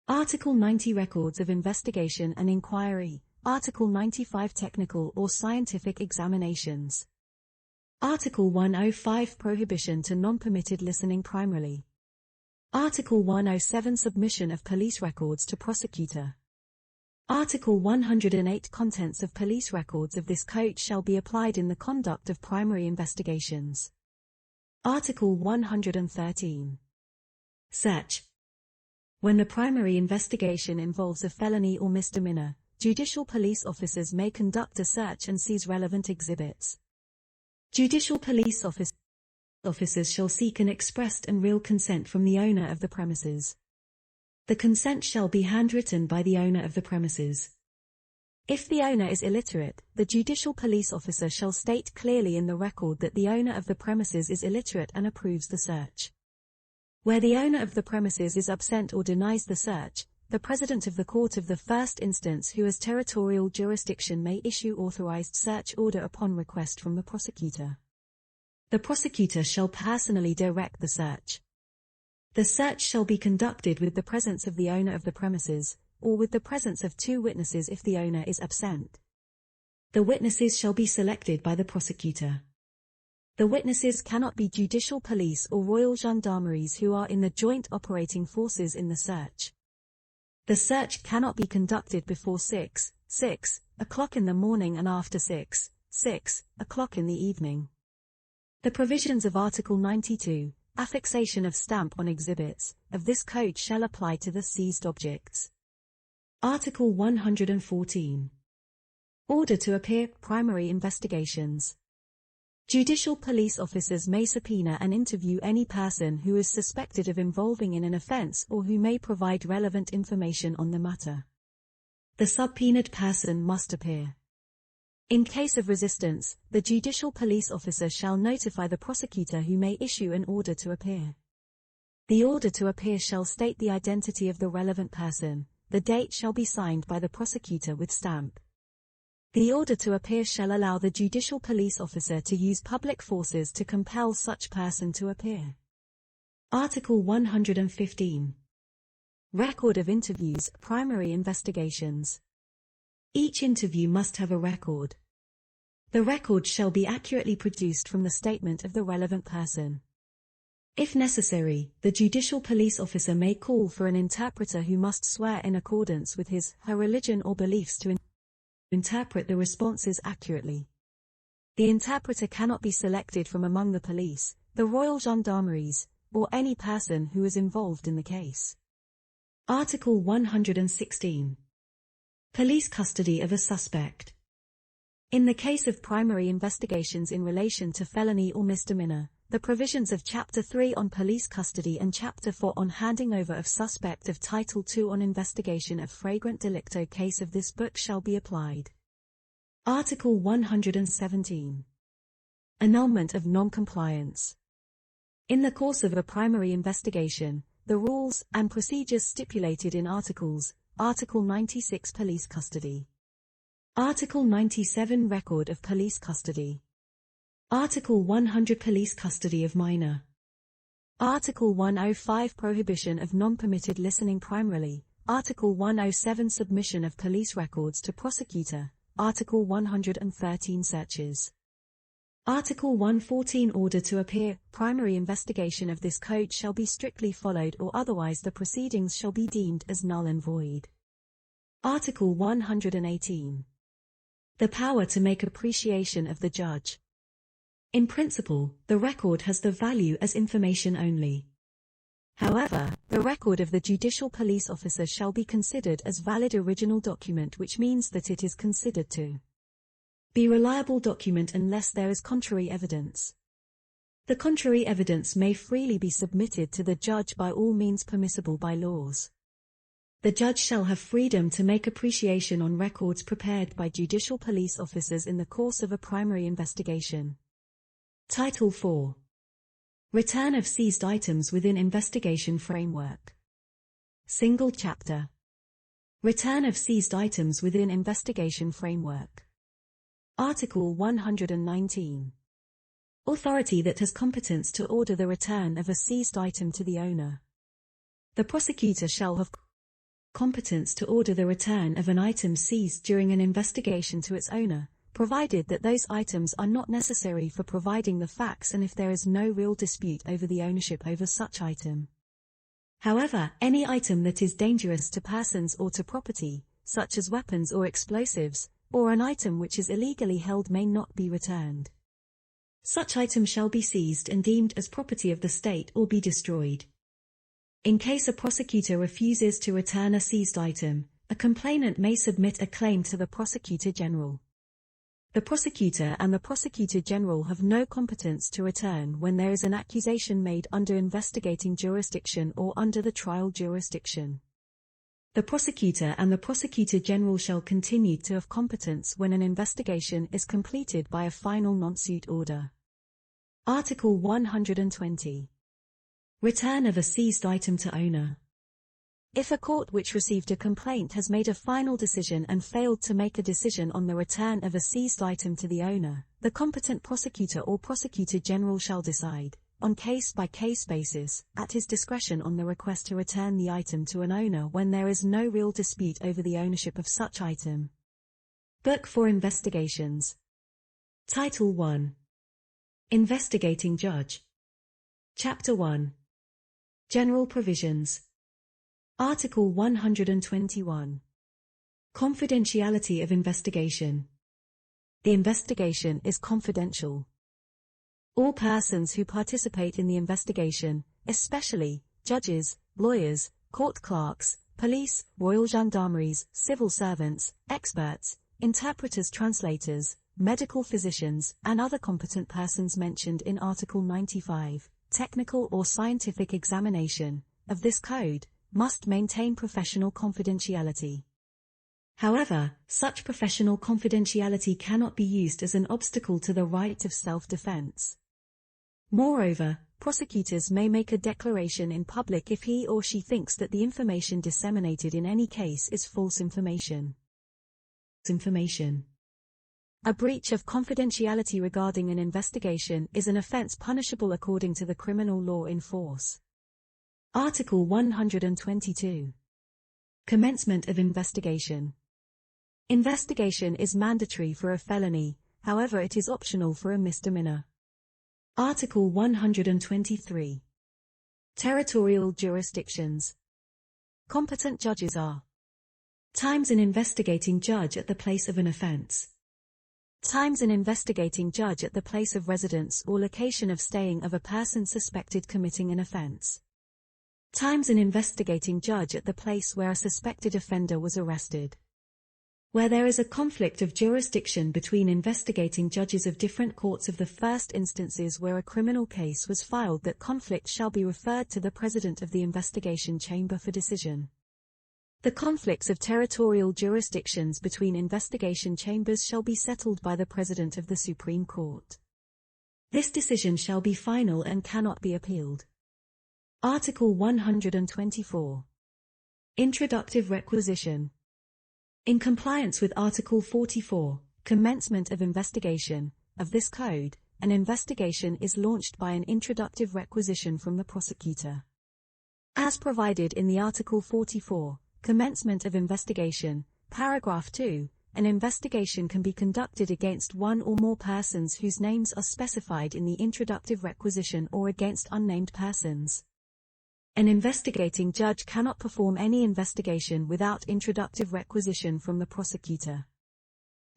Article 90 Records of investigation and inquiry. Article 95 Technical or scientific examinations. Article 105 Prohibition to non-permitted listening primarily. Article 107 Submission of police records to prosecutor. Article 108 Contents of police records of this code shall be applied in the conduct of primary investigations. Article 113. Search. When the primary investigation involves a felony or misdemeanor, judicial police officers may conduct a search and seize relevant exhibits. Judicial police officers shall seek an expressed and real consent from the owner of the premises. The consent shall be handwritten by the owner of the premises. If the owner is illiterate, the judicial police officer shall state clearly in the record that the owner of the premises is illiterate and approves the search. Where the owner of the premises is absent or denies the search, the President of the Court of the First Instance, who has territorial jurisdiction, may issue authorized search order upon request from the prosecutor. The prosecutor shall personally direct the search. The search shall be conducted with the presence of the owner of the premises, or with the presence of 2 witnesses if the owner is absent. The witnesses shall be selected by the prosecutor. The witnesses cannot be judicial police or royal gendarmeries who are in the joint operating forces in the search. The search cannot be conducted before 6 o'clock in the morning and after 6 o'clock in the evening. The provisions of Article 92, affixation of stamp on exhibits, of this code shall apply to the seized objects. Article 114. Order to appear, primary investigations. Judicial police officers may subpoena and interview any person who is suspected of involving in an offense or who may provide relevant information on the matter. The subpoenaed person must appear. In case of resistance, the judicial police officer shall notify the prosecutor, who may issue an order to appear. The order to appear shall state the identity of the relevant person. The date shall be signed by the prosecutor with stamp. The order to appear shall allow the judicial police officer to use public forces to compel such person to appear. Article 115. Record of interviews, primary investigations. Each interview must have a record. The record shall be accurately produced from the statement of the relevant person. If necessary, the judicial police officer may call for an interpreter who must swear in accordance with her religion or beliefs to interpret the responses accurately. The interpreter cannot be selected from among the police, the royal gendarmeries, or any person who is involved in the case. Article 116. Police custody of a suspect. In the case of primary investigations in relation to felony or misdemeanor, the provisions of Chapter 3 on police custody and Chapter 4 on handing over of suspect of Title 2 on investigation of flagrant delicto case of this book shall be applied. Article 117. Annulment of non-compliance. In the course of a primary investigation, the rules and procedures stipulated in Article 96 Police custody. Article 97 Record of police custody. Article 100 Police custody of minor. Article 105 Prohibition of non-permitted listening primarily. Article 107 Submission of police records to prosecutor. Article 113 Searches. Article 114 Order to appear, primary investigation of this code shall be strictly followed or otherwise the proceedings shall be deemed as null and void. Article 118. The power to make appreciation of the judge. In principle, the record has the value as information only. However, the record of the judicial police officer shall be considered as valid original document, which means that it is considered to be reliable document unless there is contrary evidence. The contrary evidence may freely be submitted to the judge by all means permissible by laws. The judge shall have freedom to make appreciation on records prepared by judicial police officers in the course of a primary investigation. Title 4. Return of seized items within investigation framework. Single chapter. Return of seized items within investigation framework. Article 119. Authority that has competence to order the return of a seized item to the owner. The prosecutor shall have competence to order the return of an item seized during an investigation to its owner, provided that those items are not necessary for providing the facts and if there is no real dispute over the ownership over such item. However, any item that is dangerous to persons or to property, such as weapons or explosives, or an item which is illegally held may not be returned. Such item shall be seized and deemed as property of the state or be destroyed. In case a prosecutor refuses to return a seized item, a complainant may submit a claim to the Prosecutor General. The prosecutor and the Prosecutor General have no competence to return when there is an accusation made under investigating jurisdiction or under the trial jurisdiction. The prosecutor and the prosecutor general shall continue to have competence when an investigation is completed by a final non-suit order. Article 120. Return of a seized item to owner. If a court which received a complaint has made a final decision and failed to make a decision on the return of a seized item to the owner, the competent prosecutor or prosecutor general shall decide, on case-by-case basis, at his discretion on the request to return the item to an owner when there is no real dispute over the ownership of such item. Book for Investigations. Title 1. Investigating Judge. Chapter 1. General Provisions. Article 121. Confidentiality of investigation. The investigation is confidential. All persons who participate in the investigation, especially judges, lawyers, court clerks, police, royal gendarmeries, civil servants, experts, interpreters, translators, medical physicians, and other competent persons mentioned in Article 95, technical or scientific examination, of this Code, must maintain professional confidentiality. However, such professional confidentiality cannot be used as an obstacle to the right of self-defense. Moreover, prosecutors may make a declaration in public if he or she thinks that the information disseminated in any case is false information. A breach of confidentiality regarding an investigation is an offense punishable according to the criminal law in force. Article 122. Commencement of investigation. Investigation is mandatory for a felony, however it is optional for a misdemeanor. Article 123. Territorial jurisdictions. Competent judges are: times an investigating judge at the place of an offense. Times an investigating judge at the place of residence or location of staying of a person suspected committing an offense. Times an investigating judge at the place where a suspected offender was arrested. Where there is a conflict of jurisdiction between investigating judges of different courts of the first instances where a criminal case was filed, that conflict shall be referred to the President of the Investigation Chamber for decision. The conflicts of territorial jurisdictions between investigation chambers shall be settled by the President of the Supreme Court. This decision shall be final and cannot be appealed. Article 124. Introductive requisition. In compliance with Article 44, commencement of investigation, of this Code, an investigation is launched by an introductive requisition from the prosecutor. As provided in the Article 44, commencement of investigation, paragraph 2, an investigation can be conducted against one or more persons whose names are specified in the introductive requisition or against unnamed persons. An investigating judge cannot perform any investigation without introductive requisition from the prosecutor.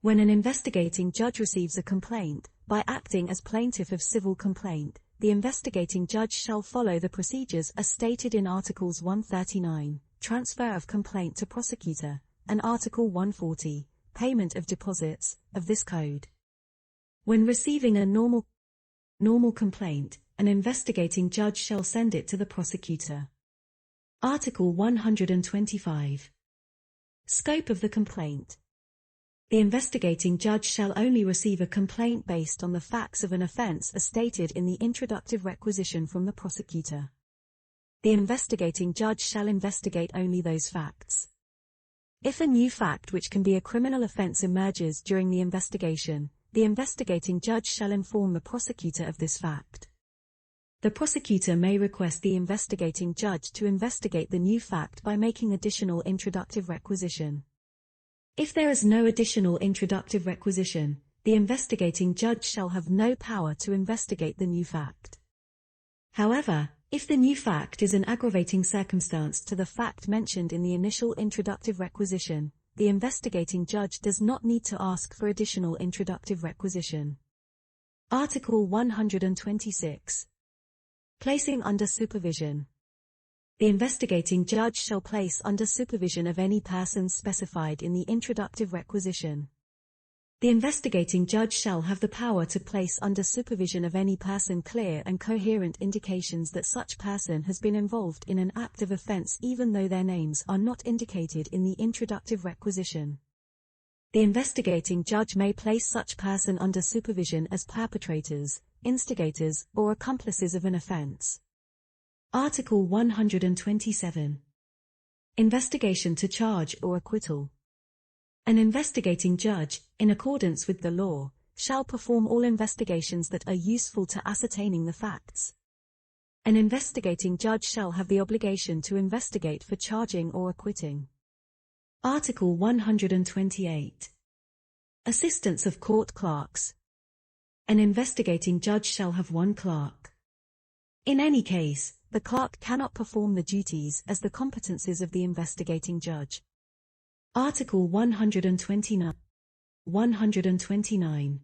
When an investigating judge receives a complaint, by acting as plaintiff of civil complaint, the investigating judge shall follow the procedures as stated in Articles 139, transfer of complaint to prosecutor, and Article 140, payment of deposits, of this Code. When receiving a normal complaint, an investigating judge shall send it to the prosecutor. Article 125. Scope of the complaint. The investigating judge shall only receive a complaint based on the facts of an offense as stated in the introductive requisition from the prosecutor. The investigating judge shall investigate only those facts. If a new fact which can be a criminal offense emerges during the investigation, the investigating judge shall inform the prosecutor of this fact. The prosecutor may request the investigating judge to investigate the new fact by making additional introductive requisition. If there is no additional introductive requisition, the investigating judge shall have no power to investigate the new fact. However, if the new fact is an aggravating circumstance to the fact mentioned in the initial introductive requisition, the investigating judge does not need to ask for additional introductive requisition. Article 126. Placing under supervision. The investigating judge shall place under supervision of any persons specified in the introductive requisition. The investigating judge shall have the power to place under supervision of any person clear and coherent indications that such person has been involved in an act of offense even though their names are not indicated in the introductive requisition. The investigating judge may place such person under supervision as perpetrators, instigators, or accomplices of an offense. Article 127. Investigation to charge or acquittal. An investigating judge, in accordance with the law, shall perform all investigations that are useful to ascertaining the facts. An investigating judge shall have the obligation to investigate for charging or acquitting. Article 128. Assistance of court clerks. An investigating judge shall have one clerk. In any case, the clerk cannot perform the duties as the competencies of the investigating judge. Article 129. 129.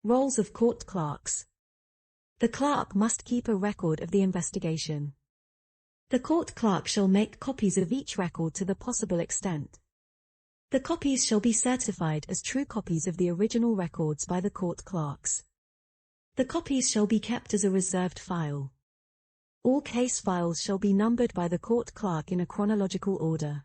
Roles of court clerks. The clerk must keep a record of the investigation. The court clerk shall make copies of each record to the possible extent. The copies shall be certified as true copies of the original records by the court clerks. The copies shall be kept as a reserved file. All case files shall be numbered by the court clerk in a chronological order.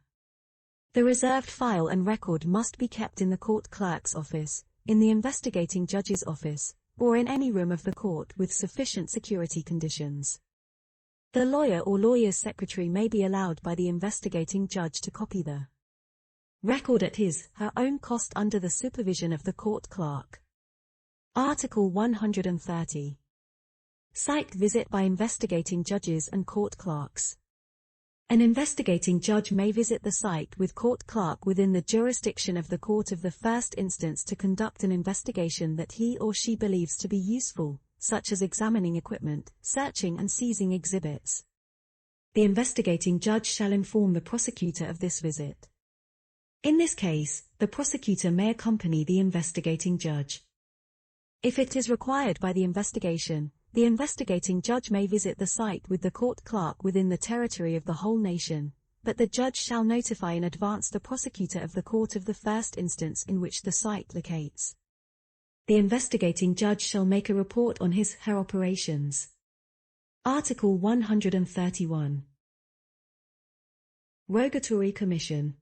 The reserved file and record must be kept in the court clerk's office, in the investigating judge's office, or in any room of the court with sufficient security conditions. The lawyer or lawyer's secretary may be allowed by the investigating judge to copy the record at his/her own cost under the supervision of the court clerk. Article 130. Site visit by investigating judges and court clerks. An investigating judge may visit the site with court clerk within the jurisdiction of the court of the first instance to conduct an investigation that he or she believes to be useful, such as examining equipment, searching and seizing exhibits. The investigating judge shall inform the prosecutor of this visit. In this case, the prosecutor may accompany the investigating judge. If it is required by the investigation, the investigating judge may visit the site with the court clerk within the territory of the whole nation, but the judge shall notify in advance the prosecutor of the court of the first instance in which the site locates. The investigating judge shall make a report on his/her operations. Article 131. Rogatory Commission.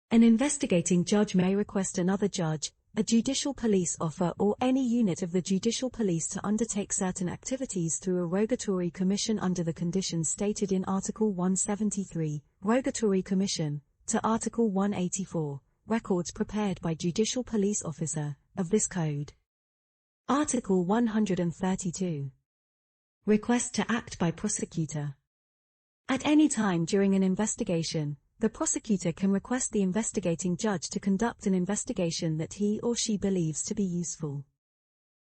An investigating judge may request another judge, a judicial police officer or any unit of the judicial police to undertake certain activities through a rogatory commission under the conditions stated in Article 173, Rogatory Commission, to Article 184, Records prepared by judicial police officer, of this Code. Article 132. Request to act by prosecutor. At any time during an investigation, the prosecutor can request the investigating judge to conduct an investigation that he or she believes to be useful.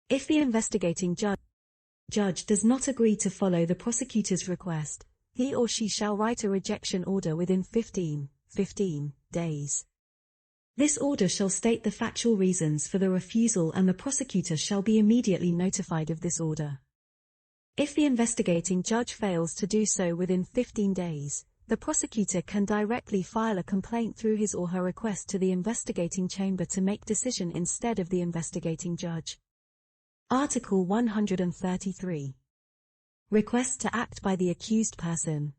If the investigating judge does not agree to follow the prosecutor's request, he or she shall write a rejection order within 15 days. This order shall state the factual reasons for the refusal and the prosecutor shall be immediately notified of this order. If the investigating judge fails to do so within 15 days, the prosecutor can directly file a complaint through his or her request to the investigating chamber to make decision instead of the investigating judge. Article 133. Request to act by the accused person.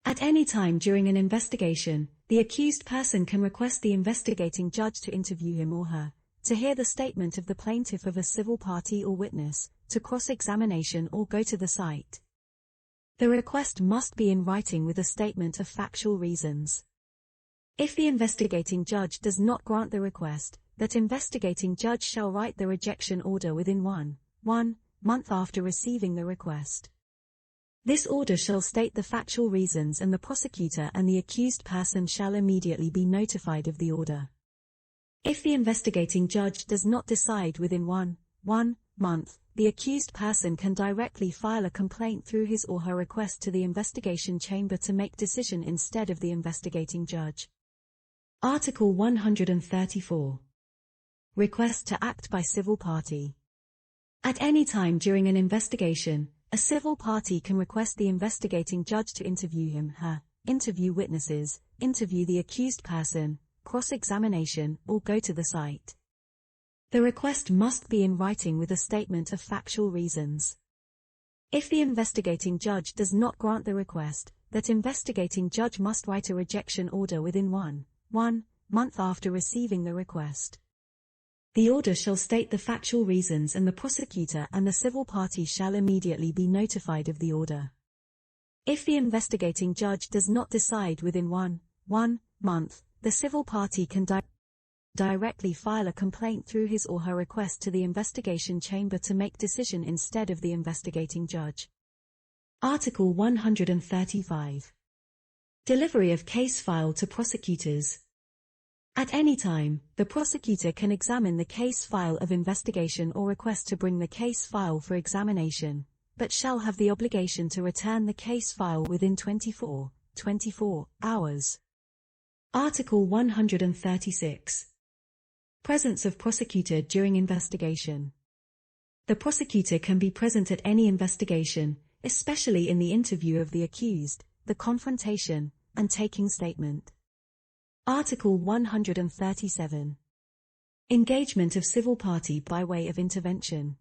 At any time during an investigation, the accused person can request the investigating judge to interview him or her, to hear the statement of the plaintiff of a civil party or witness, to cross-examination or go to the site. The request must be in writing with a statement of factual reasons. If the investigating judge does not grant the request, that investigating judge shall write the rejection order within one month after receiving the request. This order shall state the factual reasons and the prosecutor and the accused person shall immediately be notified of the order. If the investigating judge does not decide within one month, the accused person can directly file a complaint through his or her request to the investigation chamber to make decision instead of the investigating judge. Article 134. Request to act by civil party. At any time during an investigation, a civil party can request the investigating judge to interview him/her, interview witnesses, interview the accused person, cross-examination, or go to the site. The request must be in writing with a statement of factual reasons. If the investigating judge does not grant the request, that investigating judge must write a rejection order within one month after receiving the request. The order shall state the factual reasons, and the prosecutor and the civil party shall immediately be notified of the order. If the investigating judge does not decide within one month, the civil party can directly file a complaint through his or her request to the investigation chamber to make decision instead of the investigating judge. Article 135. Delivery of case file to prosecutors. At any time, the prosecutor can examine the case file of investigation or request to bring the case file for examination, but shall have the obligation to return the case file within 24 hours. Article 136. Presence of prosecutor during investigation. The prosecutor can be present at any investigation, especially in the interview of the accused, the confrontation, and taking statement. Article 137. Engagement of civil party by way of intervention.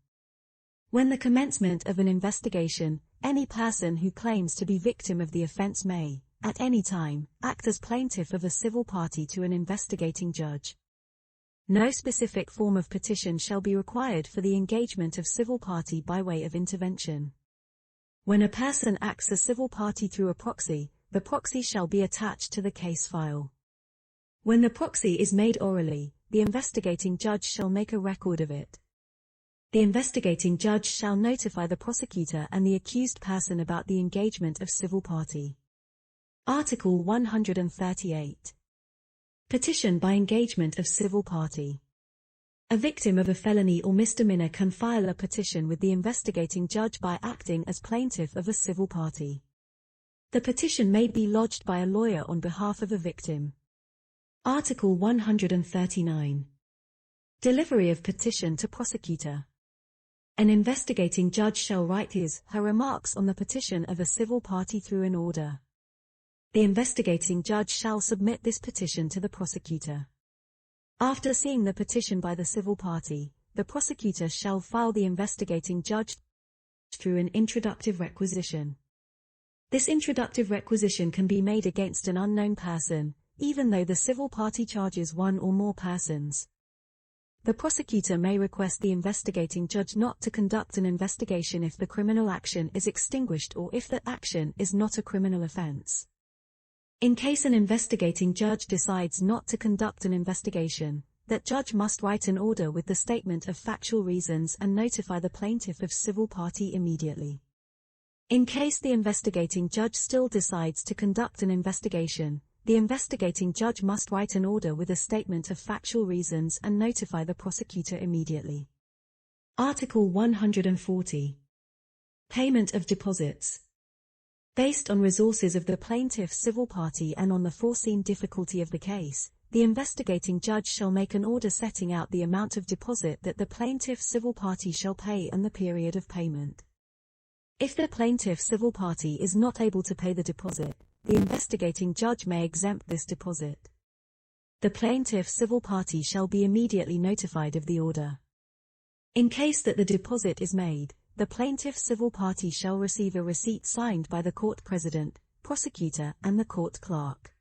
When the commencement of an investigation, any person who claims to be victim of the offense may, at any time, act as plaintiff of a civil party to an investigating judge. No specific form of petition shall be required for the engagement of civil party by way of intervention. When a person acts as civil party through a proxy, the proxy shall be attached to the case file. When the proxy is made orally, the investigating judge shall make a record of it. The investigating judge shall notify the prosecutor and the accused person about the engagement of civil party. Article 138. Petition by engagement of civil party. A victim of a felony or misdemeanor can file a petition with the investigating judge by acting as plaintiff of a civil party. The petition may be lodged by a lawyer on behalf of a victim. Article 139. Delivery of petition to prosecutor. An investigating judge shall write his/her remarks on the petition of a civil party through an order. The investigating judge shall submit this petition to the prosecutor. After seeing the petition by the civil party, the prosecutor shall file the investigating judge through an introductive requisition. This introductive requisition can be made against an unknown person, even though the civil party charges one or more persons. The prosecutor may request the investigating judge not to conduct an investigation if the criminal action is extinguished or if that action is not a criminal offense. In case an investigating judge decides not to conduct an investigation, that judge must write an order with the statement of factual reasons and notify the plaintiff of civil party immediately. In case the investigating judge still decides to conduct an investigation, the investigating judge must write an order with a statement of factual reasons and notify the prosecutor immediately. Article 140. Payment of deposits. Based on resources of the plaintiff civil party and on the foreseen difficulty of the case, the investigating judge shall make an order setting out the amount of deposit that the plaintiff civil party shall pay and the period of payment. If the plaintiff civil party is not able to pay the deposit, the investigating judge may exempt this deposit. The plaintiff civil party shall be immediately notified of the order. In case that the deposit is made, the plaintiff civil party shall receive a receipt signed by the court president, prosecutor, and the court clerk.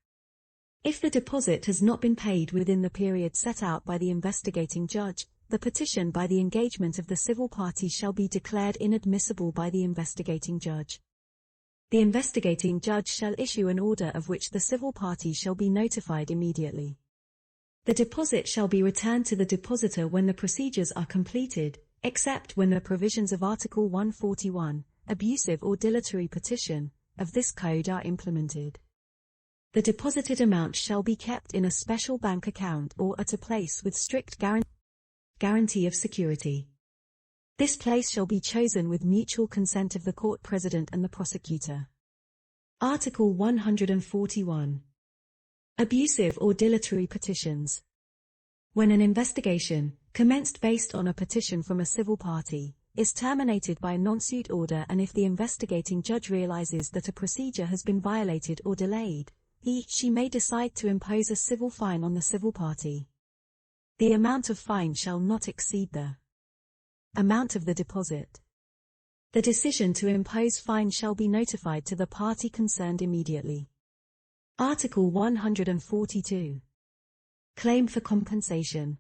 If the deposit has not been paid within the period set out by the investigating judge, the petition by the engagement of the civil party shall be declared inadmissible by the investigating judge. The investigating judge shall issue an order of which the civil party shall be notified immediately. The deposit shall be returned to the depositor when the procedures are completed, except when the provisions of Article 141, abusive or dilatory petition, of this code are implemented. The deposited amount shall be kept in a special bank account or at a place with strict guarantee of security. This place shall be chosen with mutual consent of the court president and the prosecutor. Article 141. Abusive or dilatory petitions. When an investigation, commenced based on a petition from a civil party, is terminated by a non-suit order and if the investigating judge realizes that a procedure has been violated or delayed, he/she may decide to impose a civil fine on the civil party. The amount of fine shall not exceed the amount of the deposit. The decision to impose fine shall be notified to the party concerned immediately. Article 142. Claim for compensation.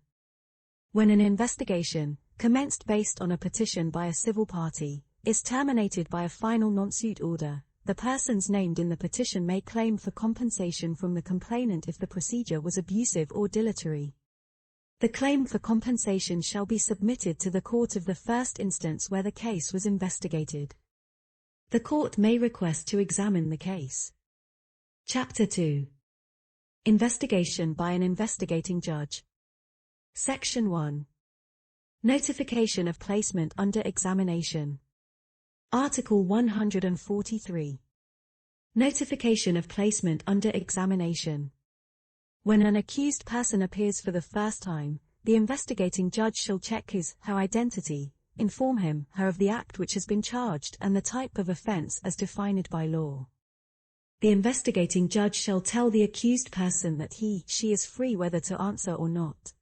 When an investigation, commenced based on a petition by a civil party, is terminated by a final non-suit order, the persons named in the petition may claim for compensation from the complainant if the procedure was abusive or dilatory. The claim for compensation shall be submitted to the court of the first instance where the case was investigated. The court may request to examine the case. Chapter 2. Investigation by an investigating judge. Section 1. Notification of placement under examination. Article 143. Notification of placement under examination. When an accused person appears for the first time, the investigating judge shall check his/her identity, inform him/her of the act which has been charged and the type of offense as defined by law. The investigating judge shall tell the accused person that he/she is free whether to answer or not.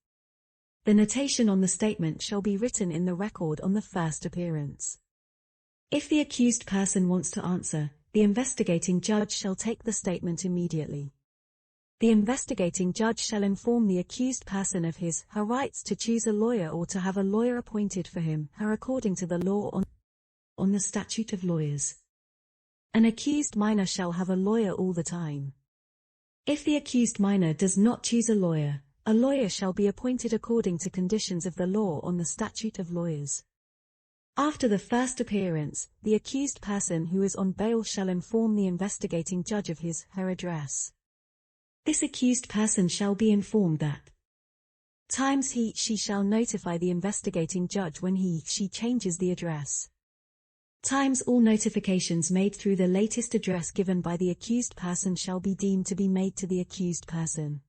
The notation on the statement shall be written in the record on the first appearance. If the accused person wants to answer, the investigating judge shall take the statement immediately. The investigating judge shall inform the accused person of his/her rights to choose a lawyer or to have a lawyer appointed for him/her according to the law on the statute of lawyers. An accused minor shall have a lawyer all the time. If the accused minor does not choose a lawyer shall be appointed according to conditions of the law on the statute of lawyers. After the first appearance, the accused person who is on bail shall inform the investigating judge of his/her address. This accused person shall be informed that times he/she shall notify the investigating judge when he/she changes the address. Times all notifications made through the latest address given by the accused person shall be deemed to be made to the accused person.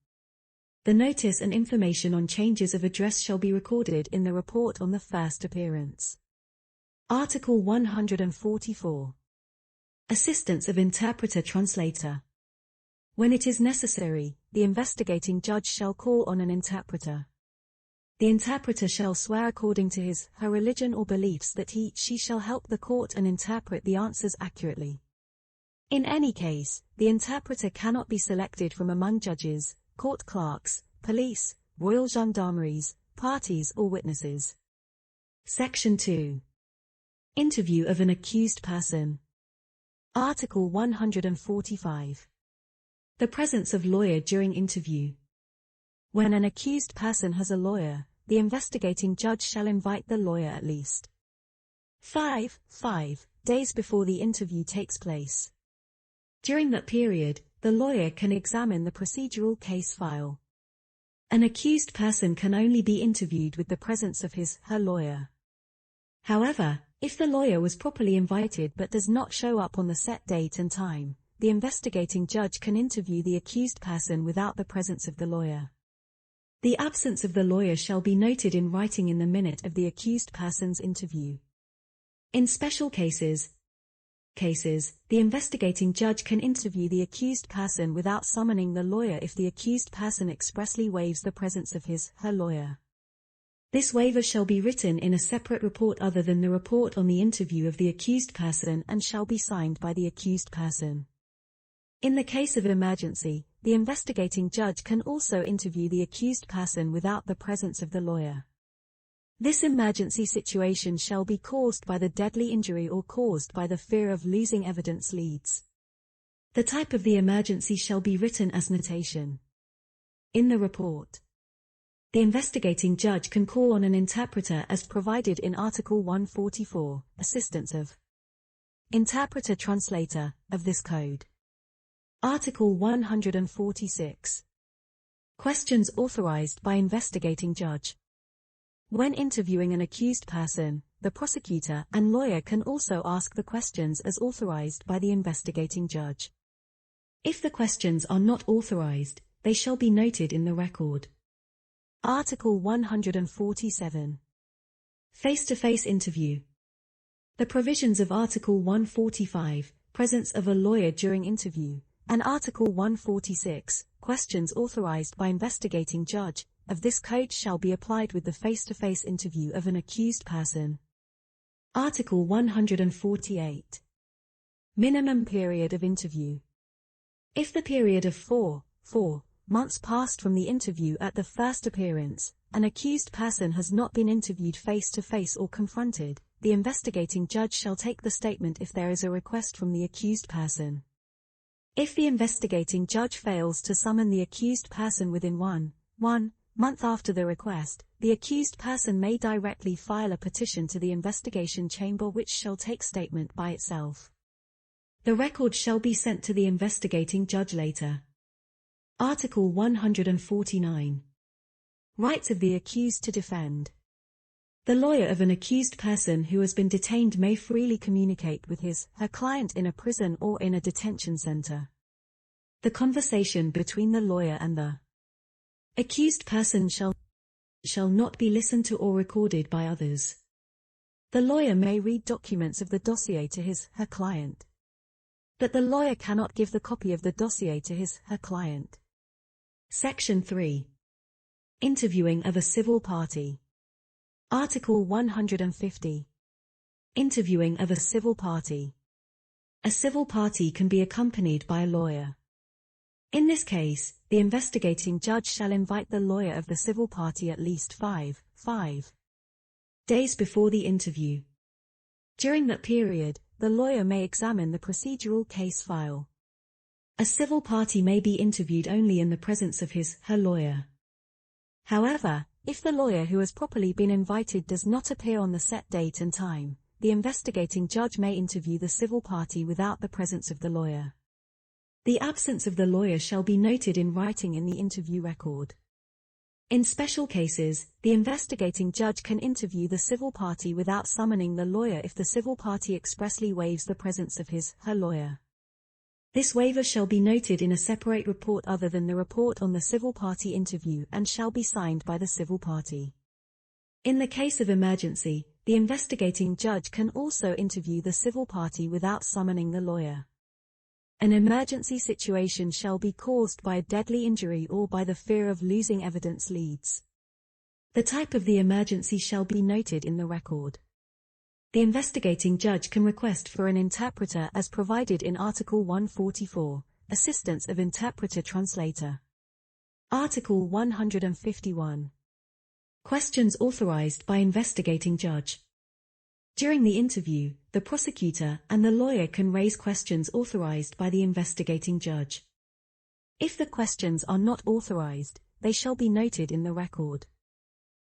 The notice and information on changes of address shall be recorded in the report on the first appearance. Article 144. Assistance of interpreter-translator. When it is necessary, the investigating judge shall call on an interpreter. The interpreter shall swear according to his/her religion or beliefs that he/she shall help the court and interpret the answers accurately. In any case, the interpreter cannot be selected from among judges, court clerks, police, royal gendarmeries, parties or witnesses. Section 2. Interview of an accused person. Article 145. The presence of lawyer during interview. When an accused person has a lawyer, the investigating judge shall invite the lawyer at least 5 days before the interview takes place. During that period, the lawyer can examine the procedural case file. An accused person can only be interviewed with the presence of his/her lawyer. However, if the lawyer was properly invited but does not show up on the set date and time, the investigating judge can interview the accused person without the presence of the lawyer. The absence of the lawyer shall be noted in writing in the minute of the accused person's interview. In special cases, the investigating judge can interview the accused person without summoning the lawyer if the accused person expressly waives the presence of his/her lawyer. This waiver shall be written in a separate report other than the report on the interview of the accused person and shall be signed by the accused person. In the case of emergency, the investigating judge can also interview the accused person without the presence of the lawyer. This emergency situation shall be caused by the deadly injury or caused by the fear of losing evidence leads. The type of the emergency shall be written as notation in the report. The investigating judge can call on an interpreter as provided in Article 144, assistance of interpreter-translator, of this code. Article 146. Questions authorized by investigating judge. When interviewing an accused person, the prosecutor and lawyer can also ask the questions as authorized by the investigating judge. If the questions are not authorized, they shall be noted in the record. Article 147. Face-to-face interview. The provisions of Article 145, presence of a lawyer during interview, and Article 146, questions authorized by investigating judge, of this code shall be applied with the face-to-face interview of an accused person. Article 148. Minimum period of interview. If the period of 4 months passed from the interview at the first appearance, an accused person has not been interviewed face-to-face or confronted, the investigating judge shall take the statement if there is a request from the accused person. If the investigating judge fails to summon the accused person within one month after the request, the accused person may directly file a petition to the investigation chamber which shall take statement by itself. The record shall be sent to the investigating judge later. Article 149. Rights of the accused to defend. The lawyer of an accused person who has been detained may freely communicate with her client in a prison or in a detention center. The conversation between the lawyer and the accused person shall not be listened to or recorded by others. The lawyer may read documents of the dossier to her client, but the lawyer cannot give the copy of the dossier to her client. Section 3. Interviewing of a civil party. Article 150. Interviewing of a civil party. A civil party can be accompanied by a lawyer. In this case, the investigating judge shall invite the lawyer of the civil party at least 5 days before the interview. During that period, the lawyer may examine the procedural case file. A civil party may be interviewed only in the presence of her lawyer. However, if the lawyer who has properly been invited does not appear on the set date and time, the investigating judge may interview the civil party without the presence of the lawyer. The absence of the lawyer shall be noted in writing in the interview record. In special cases, the investigating judge can interview the civil party without summoning the lawyer if the civil party expressly waives the presence of her lawyer. This waiver shall be noted in a separate report other than the report on the civil party interview and shall be signed by the civil party. In the case of emergency, the investigating judge can also interview the civil party without summoning the lawyer. An emergency situation shall be caused by a deadly injury or by the fear of losing evidence leads. The type of the emergency shall be noted in the record. The investigating judge can request for an interpreter as provided in Article 144, assistance of interpreter-translator. Article 151. Questions authorized by investigating judge. During the interview, the prosecutor and the lawyer can raise questions authorized by the investigating judge. If the questions are not authorized, they shall be noted in the record.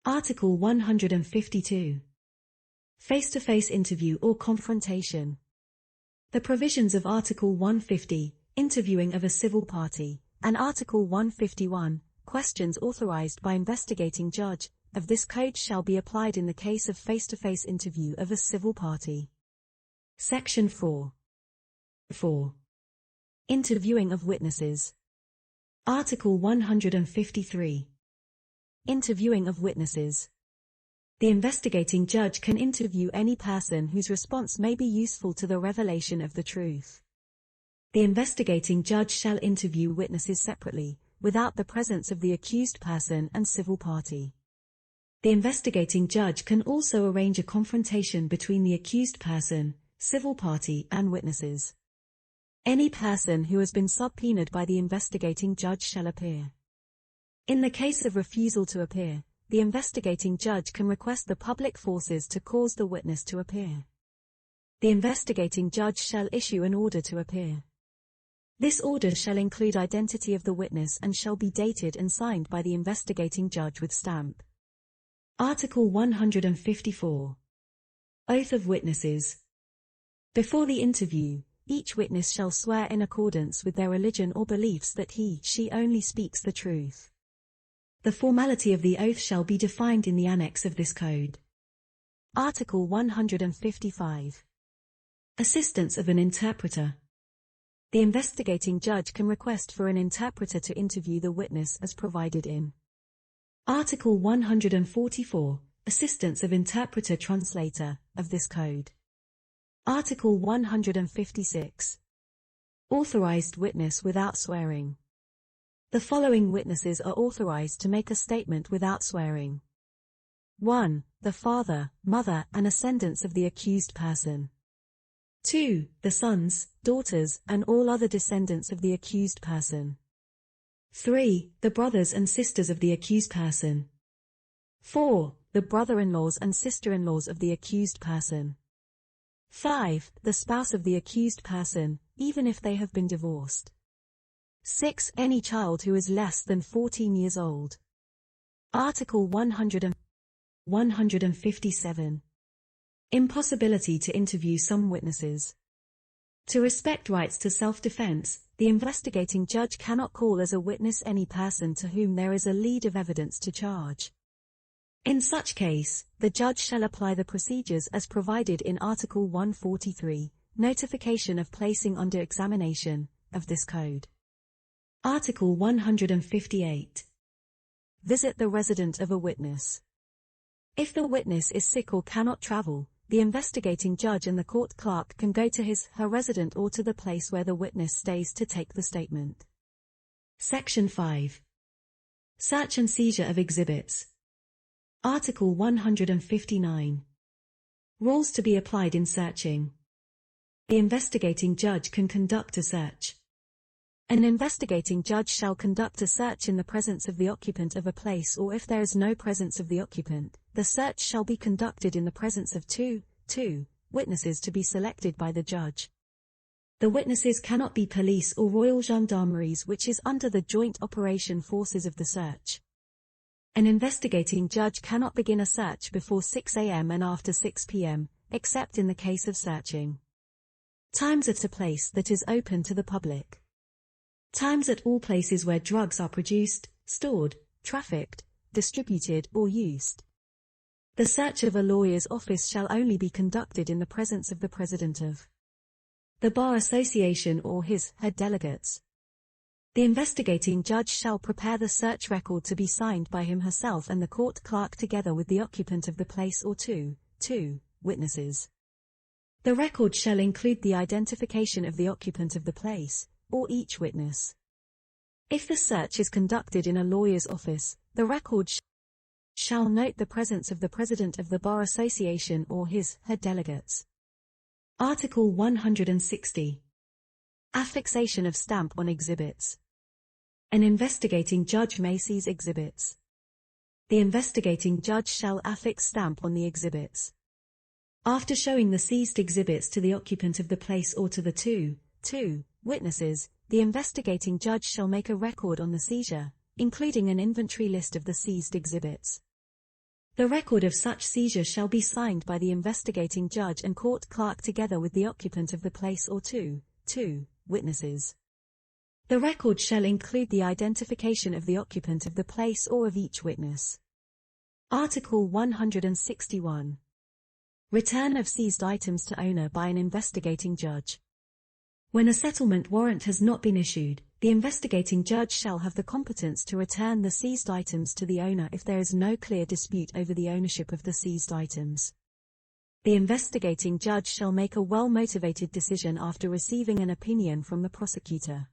Article 152. Face-to-face interview or confrontation. The provisions of Article 150, interviewing of a civil party, and Article 151, questions authorized by investigating judge, of this code shall be applied in the case of face-to-face interview of a civil party. Section 4. 4. Interviewing of witnesses. Article 153. Interviewing of witnesses. The investigating judge can interview any person whose response may be useful to the revelation of the truth. The investigating judge shall interview witnesses separately, without the presence of the accused person and civil party. The investigating judge can also arrange a confrontation between the accused person, civil party, and witnesses. Any person who has been subpoenaed by the investigating judge shall appear. In the case of refusal to appear, the investigating judge can request the public forces to cause the witness to appear. The investigating judge shall issue an order to appear. This order shall include identity of the witness and shall be dated and signed by the investigating judge with stamp. Article 154. Oath of witnesses. Before the interview, each witness shall swear in accordance with their religion or beliefs that she only speaks the truth. The formality of the oath shall be defined in the annex of this code. Article 155. Assistance of an interpreter. The investigating judge can request for an interpreter to interview the witness as provided in Article 144, assistance of interpreter-translator, of this code. Article 156. Authorized witness without swearing. The following witnesses are authorized to make a statement without swearing. 1. The father, mother, and ascendants of the accused person. 2. The sons, daughters, and all other descendants of the accused person. 3. The brothers and sisters of the accused person. 4. The brother-in-laws and sister-in-laws of the accused person. 5. The spouse of the accused person, even if they have been divorced. 6. Any child who is less than 14 years old. Article 157. Impossibility to interview some witnesses. To respect rights to self-defense, the investigating judge cannot call as a witness any person to whom there is a lead of evidence to charge. In such case, the judge shall apply the procedures as provided in Article 143, Notification of Placing under Examination, of this Code. Article 158. Visit the resident of a witness. If the witness is sick or cannot travel, the investigating judge and the court clerk can go to his/her residence or to the place where the witness stays to take the statement. Section 5. Search and seizure of exhibits. Article 159. Rules to be applied in searching. The investigating judge can conduct a search. An investigating judge shall conduct a search in the presence of the occupant of a place, or if there is no presence of the occupant, the search shall be conducted in the presence of two witnesses to be selected by the judge. The witnesses cannot be police or royal gendarmeries, which is under the joint operation forces of the search. An investigating judge cannot begin a search before 6 a.m. and after 6 p.m., except in the case of searching. Times at a place that is open to the public. Times at all places where drugs are produced, stored, trafficked, distributed, or used. The search of a lawyer's office shall only be conducted in the presence of the president of the Bar Association or his/her delegates. The investigating judge shall prepare the search record to be signed by him/herself and the court clerk together with the occupant of the place or two witnesses. The record shall include the identification of the occupant of the place, or each witness. If the search is conducted in a lawyer's office, the record shall note the presence of the president of the Bar Association or his/her delegates. Article 160. Affixation of stamp on exhibits. An investigating judge may seize exhibits. The investigating judge shall affix stamp on the exhibits. After showing the seized exhibits to the occupant of the place or to the two witnesses, the investigating judge shall make a record on the seizure, including an inventory list of the seized exhibits. The record of such seizure shall be signed by the investigating judge and court clerk together with the occupant of the place or two witnesses. The record shall include the identification of the occupant of the place or of each witness. Article 161. Return of seized items to owner by an investigating judge. When a settlement warrant has not been issued, the investigating judge shall have the competence to return the seized items to the owner if there is no clear dispute over the ownership of the seized items. The investigating judge shall make a well-motivated decision after receiving an opinion from the prosecutor.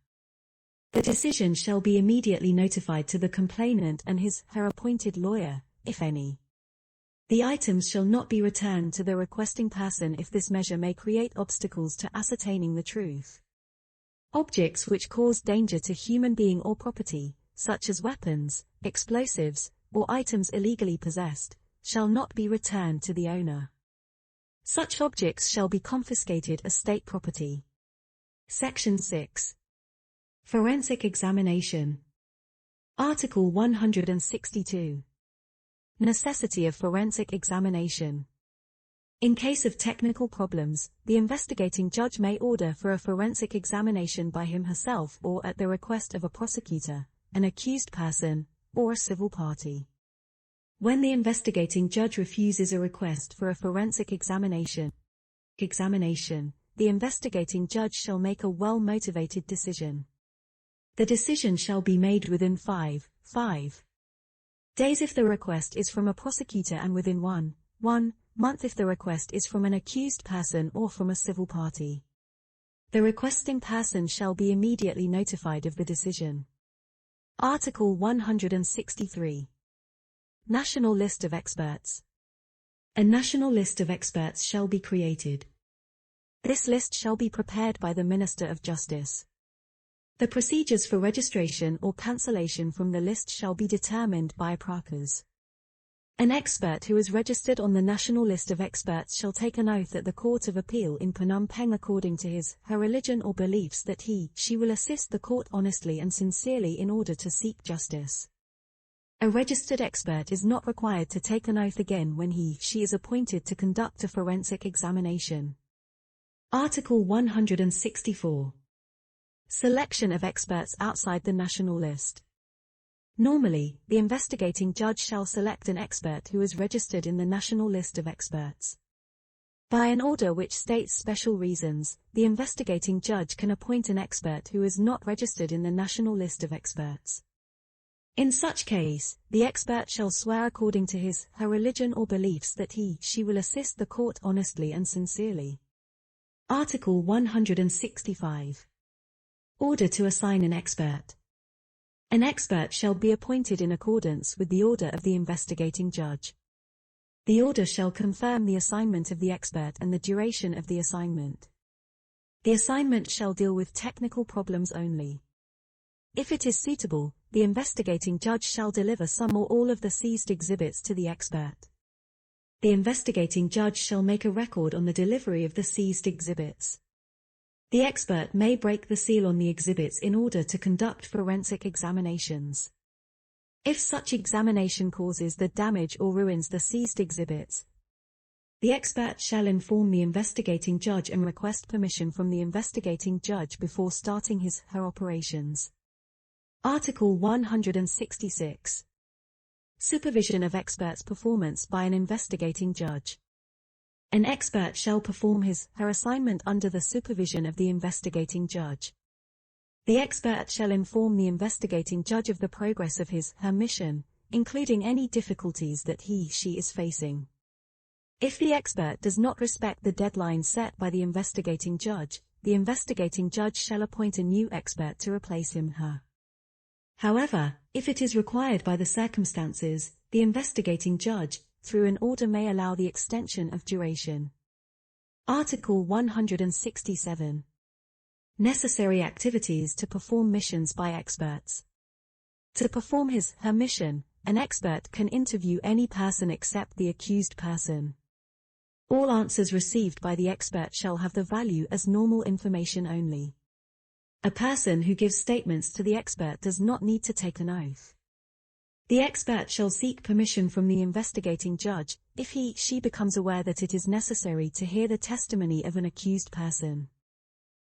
The decision shall be immediately notified to the complainant and his/her appointed lawyer, if any. The items shall not be returned to the requesting person if this measure may create obstacles to ascertaining the truth. Objects which cause danger to human being or property, such as weapons, explosives, or items illegally possessed, shall not be returned to the owner. Such objects shall be confiscated as state property. Section 6. Forensic examination. Article 162. Necessity of forensic examination. In case of technical problems, the investigating judge may order for a forensic examination by him/herself or at the request of a prosecutor, an accused person, or a civil party. When the investigating judge refuses a request for a forensic examination, the investigating judge shall make a well-motivated decision. The decision shall be made within 5 days if the request is from a prosecutor and within 1 month if the request is from an accused person or from a civil party. The requesting person shall be immediately notified of the decision. Article 163. National List of Experts. A national list of experts shall be created. This list shall be prepared by the Minister of Justice. The procedures for registration or cancellation from the list shall be determined by APRACAS. An expert who is registered on the National List of Experts shall take an oath at the Court of Appeal in Phnom Penh according to her religion or beliefs that she will assist the court honestly and sincerely in order to seek justice. A registered expert is not required to take an oath again when she is appointed to conduct a forensic examination. Article 164. Selection of experts outside the national list. Normally, the investigating judge shall select an expert who is registered in the National List of Experts. By an order which states special reasons, the investigating judge can appoint an expert who is not registered in the National List of Experts. In such case, the expert shall swear according to her religion or beliefs that she will assist the court honestly and sincerely. Article 165. Order to assign an expert. An expert shall be appointed in accordance with the order of the investigating judge. The order shall confirm the assignment of the expert and the duration of the assignment. The assignment shall deal with technical problems only. If it is suitable, the investigating judge shall deliver some or all of the seized exhibits to the expert. The investigating judge shall make a record on the delivery of the seized exhibits. The expert may break the seal on the exhibits in order to conduct forensic examinations. If such examination causes the damage or ruins the seized exhibits, the expert shall inform the investigating judge and request permission from the investigating judge before starting her operations. Article 166. Supervision of experts' performance by an investigating judge. An expert shall perform her assignment under the supervision of the investigating judge. The expert shall inform the investigating judge of the progress of her mission, including any difficulties that she is facing. If the expert does not respect the deadline set by the investigating judge shall appoint a new expert to replace her. However, if it is required by the circumstances, the investigating judge, through an order, may allow the extension of duration. Article 167. Necessary activities to perform missions by experts. To perform her mission, an expert can interview any person except the accused person. All answers received by the expert shall have the value as normal information only. A person who gives statements to the expert does not need to take an oath. The expert shall seek permission from the investigating judge, if she becomes aware that it is necessary to hear the testimony of an accused person.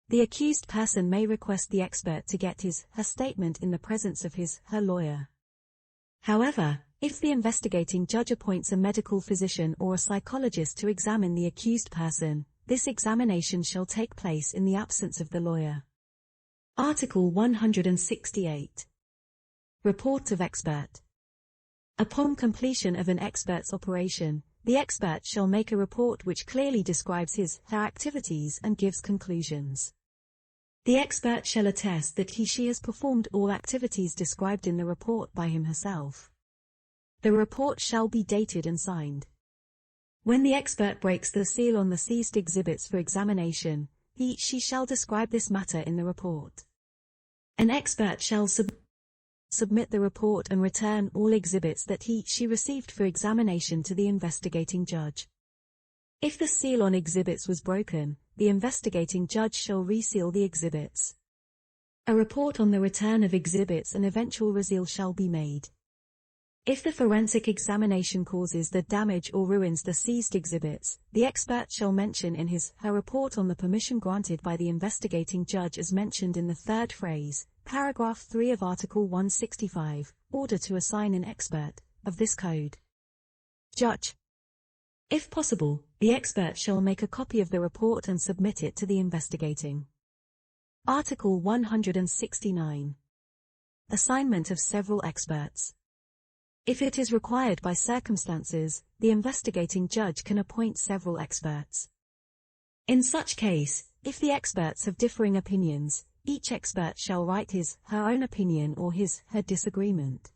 The accused person may request the expert to get her statement in the presence of her lawyer. However, if the investigating judge appoints a medical physician or a psychologist to examine the accused person, this examination shall take place in the absence of the lawyer. Article 168. Report of expert. Upon completion of an expert's operation, the expert shall make a report which clearly describes her activities and gives conclusions. The expert shall attest that she has performed all activities described in the report by herself. The report shall be dated and signed. When the expert breaks the seal on the seized exhibits for examination, she shall describe this matter in the report. An expert shall submit the report and return all exhibits that she received for examination to the investigating judge. If the seal on exhibits was broken, the investigating judge shall reseal the exhibits. A report on the return of exhibits and eventual reseal shall be made. If the forensic examination causes the damage or ruins the seized exhibits, the expert shall mention in her report on the permission granted by the investigating judge as mentioned in the third phrase, paragraph 3 of Article 165, order to assign an expert, of this code. Judge. If possible, the expert shall make a copy of the report and submit it to the investigating. Article 169. Assignment of several experts. If it is required by circumstances, the investigating judge can appoint several experts. In such case, if the experts have differing opinions, Each expert shall write his/her own opinion or his/her disagreement.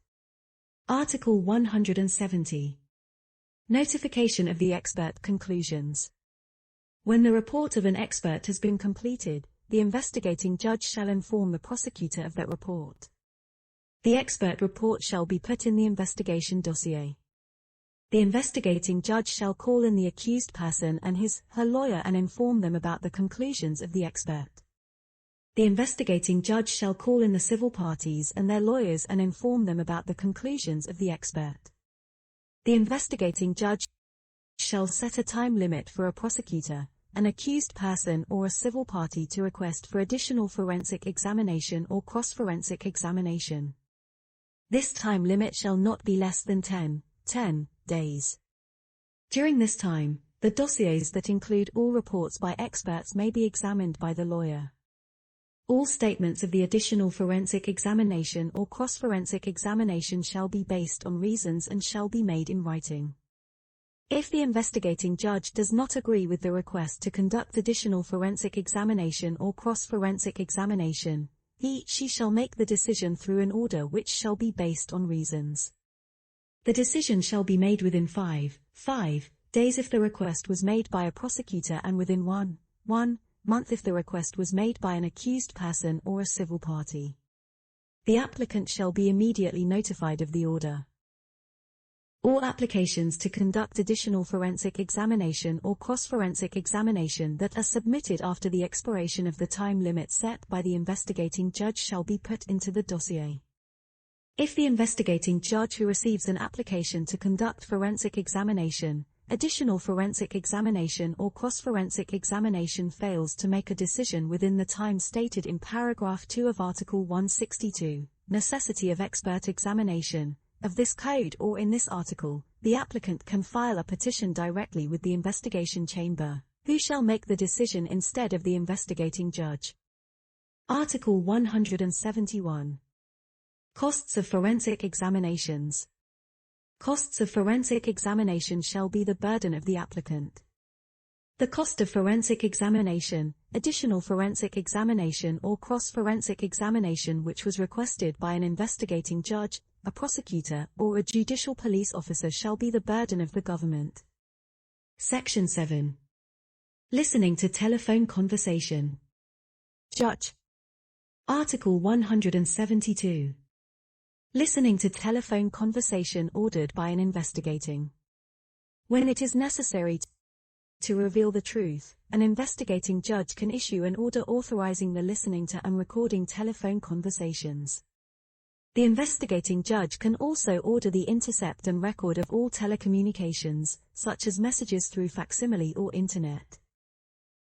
Article 170. Notification of the expert conclusions. When the report of an expert has been completed, the investigating judge shall inform the prosecutor of that report. The expert report shall be put in the investigation dossier. The investigating judge shall call in the accused person and his/her lawyer and inform them about the conclusions of the expert. The investigating judge shall call in the civil parties and their lawyers and inform them about the conclusions of the expert. The investigating judge shall set a time limit for a prosecutor, an accused person or a civil party to request for additional forensic examination or cross-forensic examination. This time limit shall not be less than 10 days. During this time, the dossiers that include all reports by experts may be examined by the lawyer. All statements of the additional forensic examination or cross-forensic examination shall be based on reasons and shall be made in writing. If the investigating judge does not agree with the request to conduct additional forensic examination or cross-forensic examination, he/she shall make the decision through an order which shall be based on reasons. The decision shall be made within 5 days if the request was made by a prosecutor and within 1 month if the request was made by an accused person or a civil party. The applicant shall be immediately notified of the order. All applications to conduct additional forensic examination or cross-forensic examination that are submitted after the expiration of the time limit set by the investigating judge shall be put into the dossier. If the investigating judge who receives an application to conduct forensic examination, additional forensic examination or cross-forensic examination fails to make a decision within the time stated in paragraph 2 of Article 162, necessity of expert examination, of this code or in this article, the applicant can file a petition directly with the investigation chamber, who shall make the decision instead of the investigating judge. Article 171. Costs of forensic examinations. Costs of forensic examination shall be the burden of the applicant. The cost of forensic examination, additional forensic examination or cross-forensic examination which was requested by an investigating judge, a prosecutor, or a judicial police officer shall be the burden of the government. Section 7. Listening to telephone conversation. Judge. Article 172. Listening to telephone conversation ordered by an investigating. When it is necessary to reveal the truth, an investigating judge can issue an order authorizing the listening to and recording telephone conversations. The investigating judge can also order the intercept and record of all telecommunications, such as messages through facsimile or internet.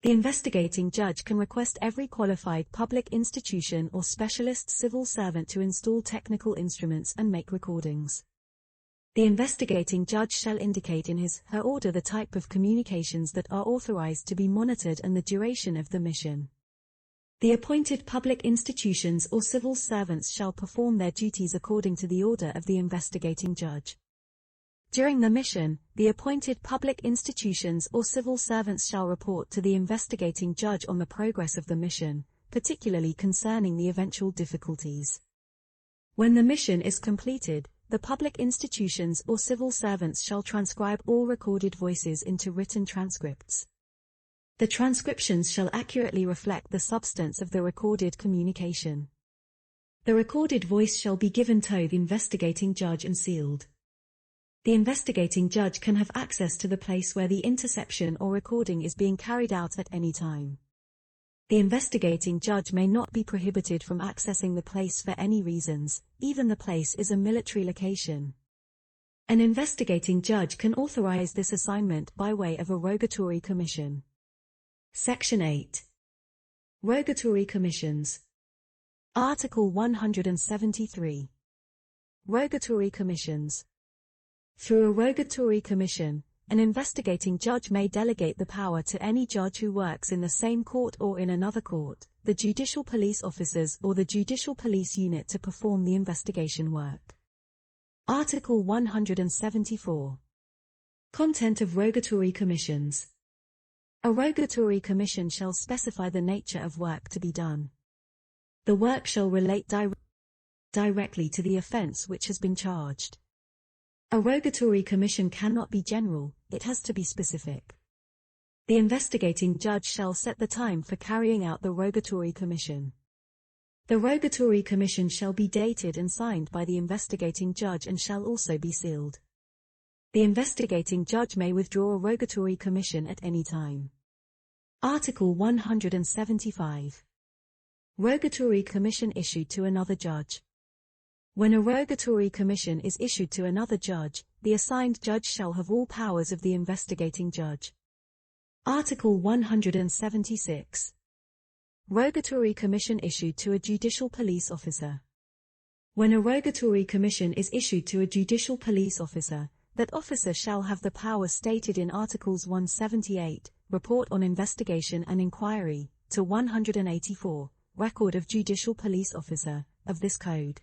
The investigating judge can request every qualified public institution or specialist civil servant to install technical instruments and make recordings. The investigating judge shall indicate in his/her order the type of communications that are authorized to be monitored and the duration of the mission. The appointed public institutions or civil servants shall perform their duties according to the order of the investigating judge. During the mission, the appointed public institutions or civil servants shall report to the investigating judge on the progress of the mission, particularly concerning the eventual difficulties. When the mission is completed, the public institutions or civil servants shall transcribe all recorded voices into written transcripts. The transcriptions shall accurately reflect the substance of the recorded communication. The recorded voice shall be given to the investigating judge and sealed. The investigating judge can have access to the place where the interception or recording is being carried out at any time. The investigating judge may not be prohibited from accessing the place for any reasons, even the place is a military location. An investigating judge can authorize this assignment by way of a rogatory commission. Section 8. Rogatory commissions. Article 173. Rogatory commissions. Through a rogatory commission, an investigating judge may delegate the power to any judge who works in the same court or in another court, the judicial police officers or the judicial police unit to perform the investigation work. Article 174. Content of rogatory commissions. A rogatory commission shall specify the nature of work to be done. The work shall relate directly to the offence which has been charged. A rogatory commission cannot be general, it has to be specific. The investigating judge shall set the time for carrying out the rogatory commission. The rogatory commission shall be dated and signed by the investigating judge and shall also be sealed. The investigating judge may withdraw a rogatory commission at any time. Article 175. Rogatory commission issued to another judge. When a rogatory commission is issued to another judge, the assigned judge shall have all powers of the investigating judge. Article 176. Rogatory commission issued to a judicial police officer. When a rogatory commission is issued to a judicial police officer, that officer shall have the power stated in Articles 178, Report on Investigation and Inquiry, to 184, Record of Judicial Police Officer, of this Code.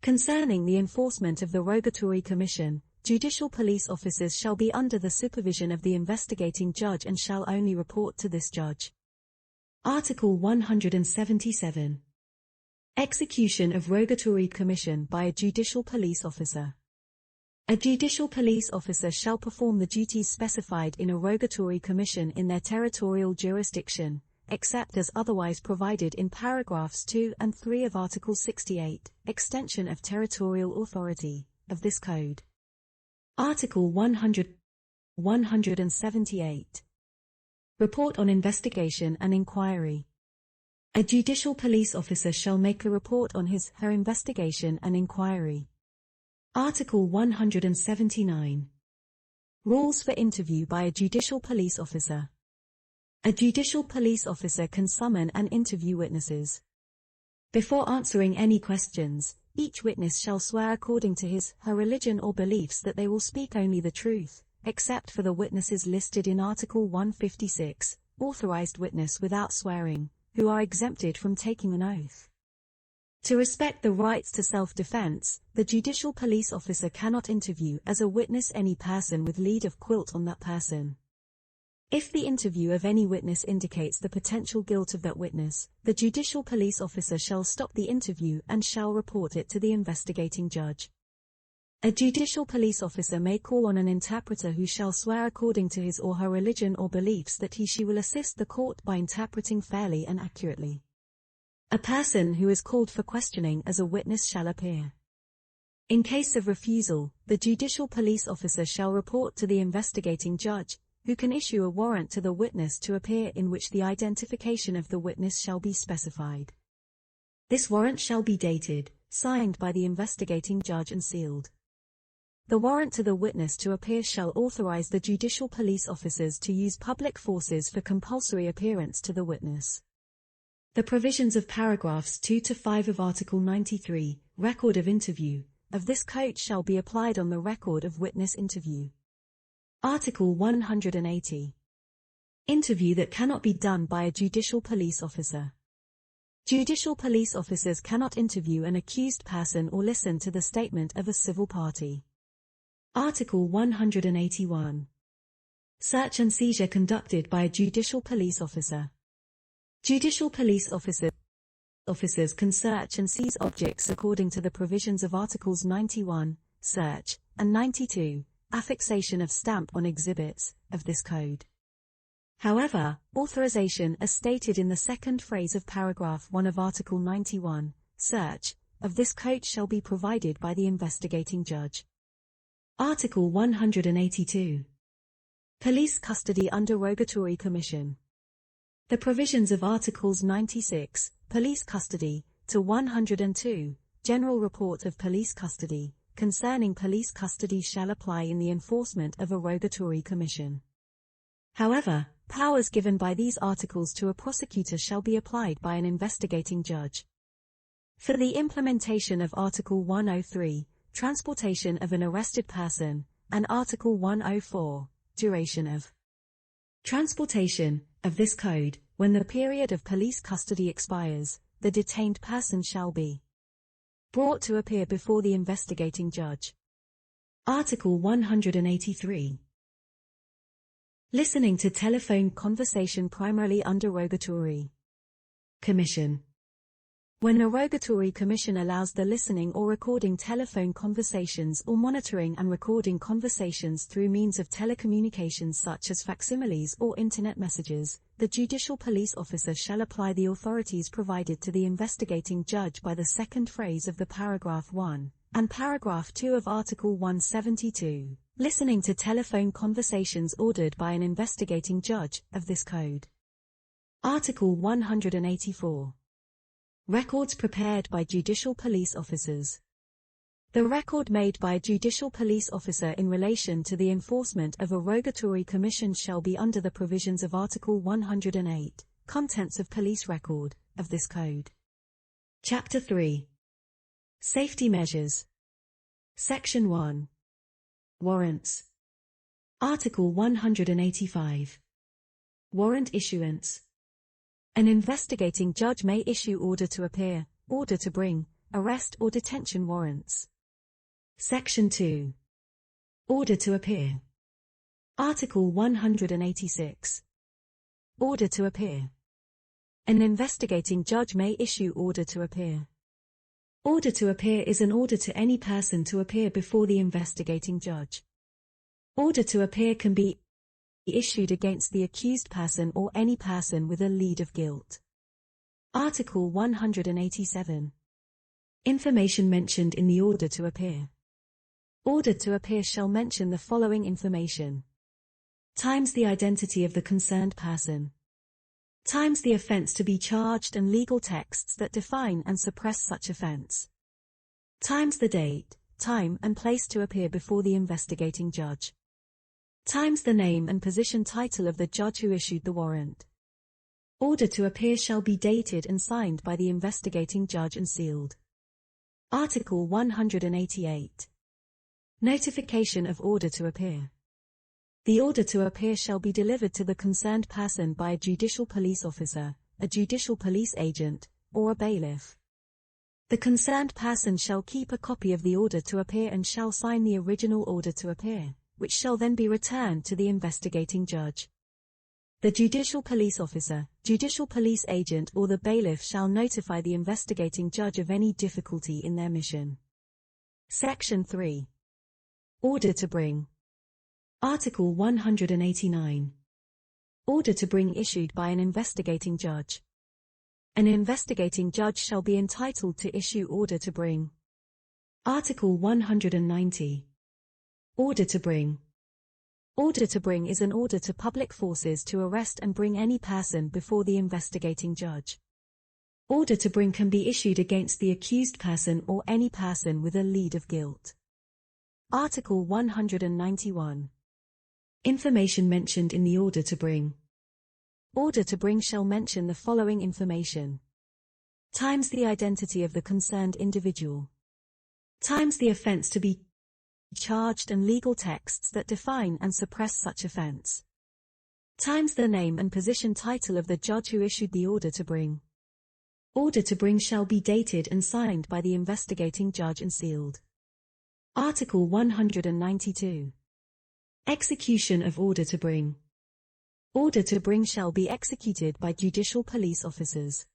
Concerning the enforcement of the rogatory commission, judicial police officers shall be under the supervision of the investigating judge and shall only report to this judge. Article 177. Execution of rogatory commission by a judicial police officer. A judicial police officer shall perform the duties specified in a rogatory commission in their territorial jurisdiction, except as otherwise provided in paragraphs 2 and 3 of Article 68, Extension of Territorial Authority, of this Code. Article 178. Report on Investigation and Inquiry. A judicial police officer shall make a report on his/her investigation and inquiry. Article 179. Rules for interview by a judicial police officer. A judicial police officer can summon and interview witnesses. Before answering any questions, each witness shall swear according to his/her religion or beliefs that they will speak only the truth, except for the witnesses listed in Article 156, authorized witness without swearing, who are exempted from taking an oath. To respect the rights to self-defense, the judicial police officer cannot interview as a witness any person with lead of guilt on that person. If the interview of any witness indicates the potential guilt of that witness, the judicial police officer shall stop the interview and shall report it to the investigating judge. A judicial police officer may call on an interpreter who shall swear according to his or her religion or beliefs that he/she will assist the court by interpreting fairly and accurately. A person who is called for questioning as a witness shall appear. In case of refusal, the judicial police officer shall report to the investigating judge, who can issue a warrant to the witness to appear in which the identification of the witness shall be specified. This warrant shall be dated, signed by the investigating judge and sealed. The warrant to the witness to appear shall authorize the judicial police officers to use public forces for compulsory appearance to the witness. The provisions of paragraphs 2 to 5 of Article 93, Record of Interview, of this Code shall be applied on the record of witness interview. Article 180. Interview that cannot be done by a judicial police officer. Judicial police officers cannot interview an accused person or listen to the statement of a civil party. Article 181. Search and seizure conducted by a judicial police officer. Judicial police officers can search and seize objects according to the provisions of Articles 91, Search, and 92, Affixation of stamp on exhibits, of this Code. However, authorization as stated in the second phrase of paragraph 1 of Article 91, Search, of this Code shall be provided by the investigating judge. Article 182. Police custody under rogatory commission. The provisions of Articles 96, Police Custody, to 102, General Report of Police Custody, concerning police custody shall apply in the enforcement of a rogatory commission. However, powers given by these articles to a prosecutor shall be applied by an investigating judge. For the implementation of Article 103, Transportation of an arrested person, and Article 104, Duration of transportation, of this Code, when the period of police custody expires, the detained person shall be brought to appear before the investigating judge. Article 183. Listening to telephone conversation primarily under rogatory commission. When a rogatory commission allows the listening or recording telephone conversations or monitoring and recording conversations through means of telecommunications such as facsimiles or internet messages, the judicial police officer shall apply the authorities provided to the investigating judge by the second phrase of the paragraph 1 and paragraph 2 of Article 172, listening to telephone conversations ordered by an investigating judge, of this code. Article 184. Records prepared by judicial police officers. The record made by a judicial police officer in relation to the enforcement of a rogatory commission shall be under the provisions of Article 108, Contents of Police Record, of this code. Chapter 3. Safety Measures. Section 1. Warrants. Article 185. Warrant issuance. An investigating judge may issue order to appear, order to bring, arrest or detention warrants. Section 2. Order to appear. Article 186. Order to appear. An investigating judge may issue order to appear. Order to appear is an order to any person to appear before the investigating judge. Order to appear can be issued against the accused person or any person with a lead of guilt. Article 187. Information mentioned in the order to appear. Order to appear shall mention the following information. Times the identity of the concerned person. Times the offense to be charged and legal texts that define and suppress such offense. Times the date, time and place to appear before the investigating judge. Times the name and position title of the judge who issued the warrant. Order to appear shall be dated and signed by the investigating judge and sealed. Article 188. Notification of order to appear. The order to appear shall be delivered to the concerned person by a judicial police officer, a judicial police agent, or a bailiff. The concerned person shall keep a copy of the order to appear and shall sign the original order to appear, which shall then be returned to the investigating judge. The judicial police officer, judicial police agent or the bailiff shall notify the investigating judge of any difficulty in their mission. Section 3. Order to bring. Article 189. Order to bring issued by an investigating judge. An investigating judge shall be entitled to issue order to bring. Article 190. Order to bring. Order to bring is an order to public forces to arrest and bring any person before the investigating judge. Order to bring can be issued against the accused person or any person with a lead of guilt. Article 191. Information mentioned in the order to bring. Order to bring shall mention the following information. Times the identity of the concerned individual. Times the offense to be charged and legal texts that define and suppress such offense. Times the name and position title of the judge who issued the order to bring. Order to bring shall be dated and signed by the investigating judge and sealed. Article 192. Execution of order to bring. Order to bring shall be executed by judicial police officers.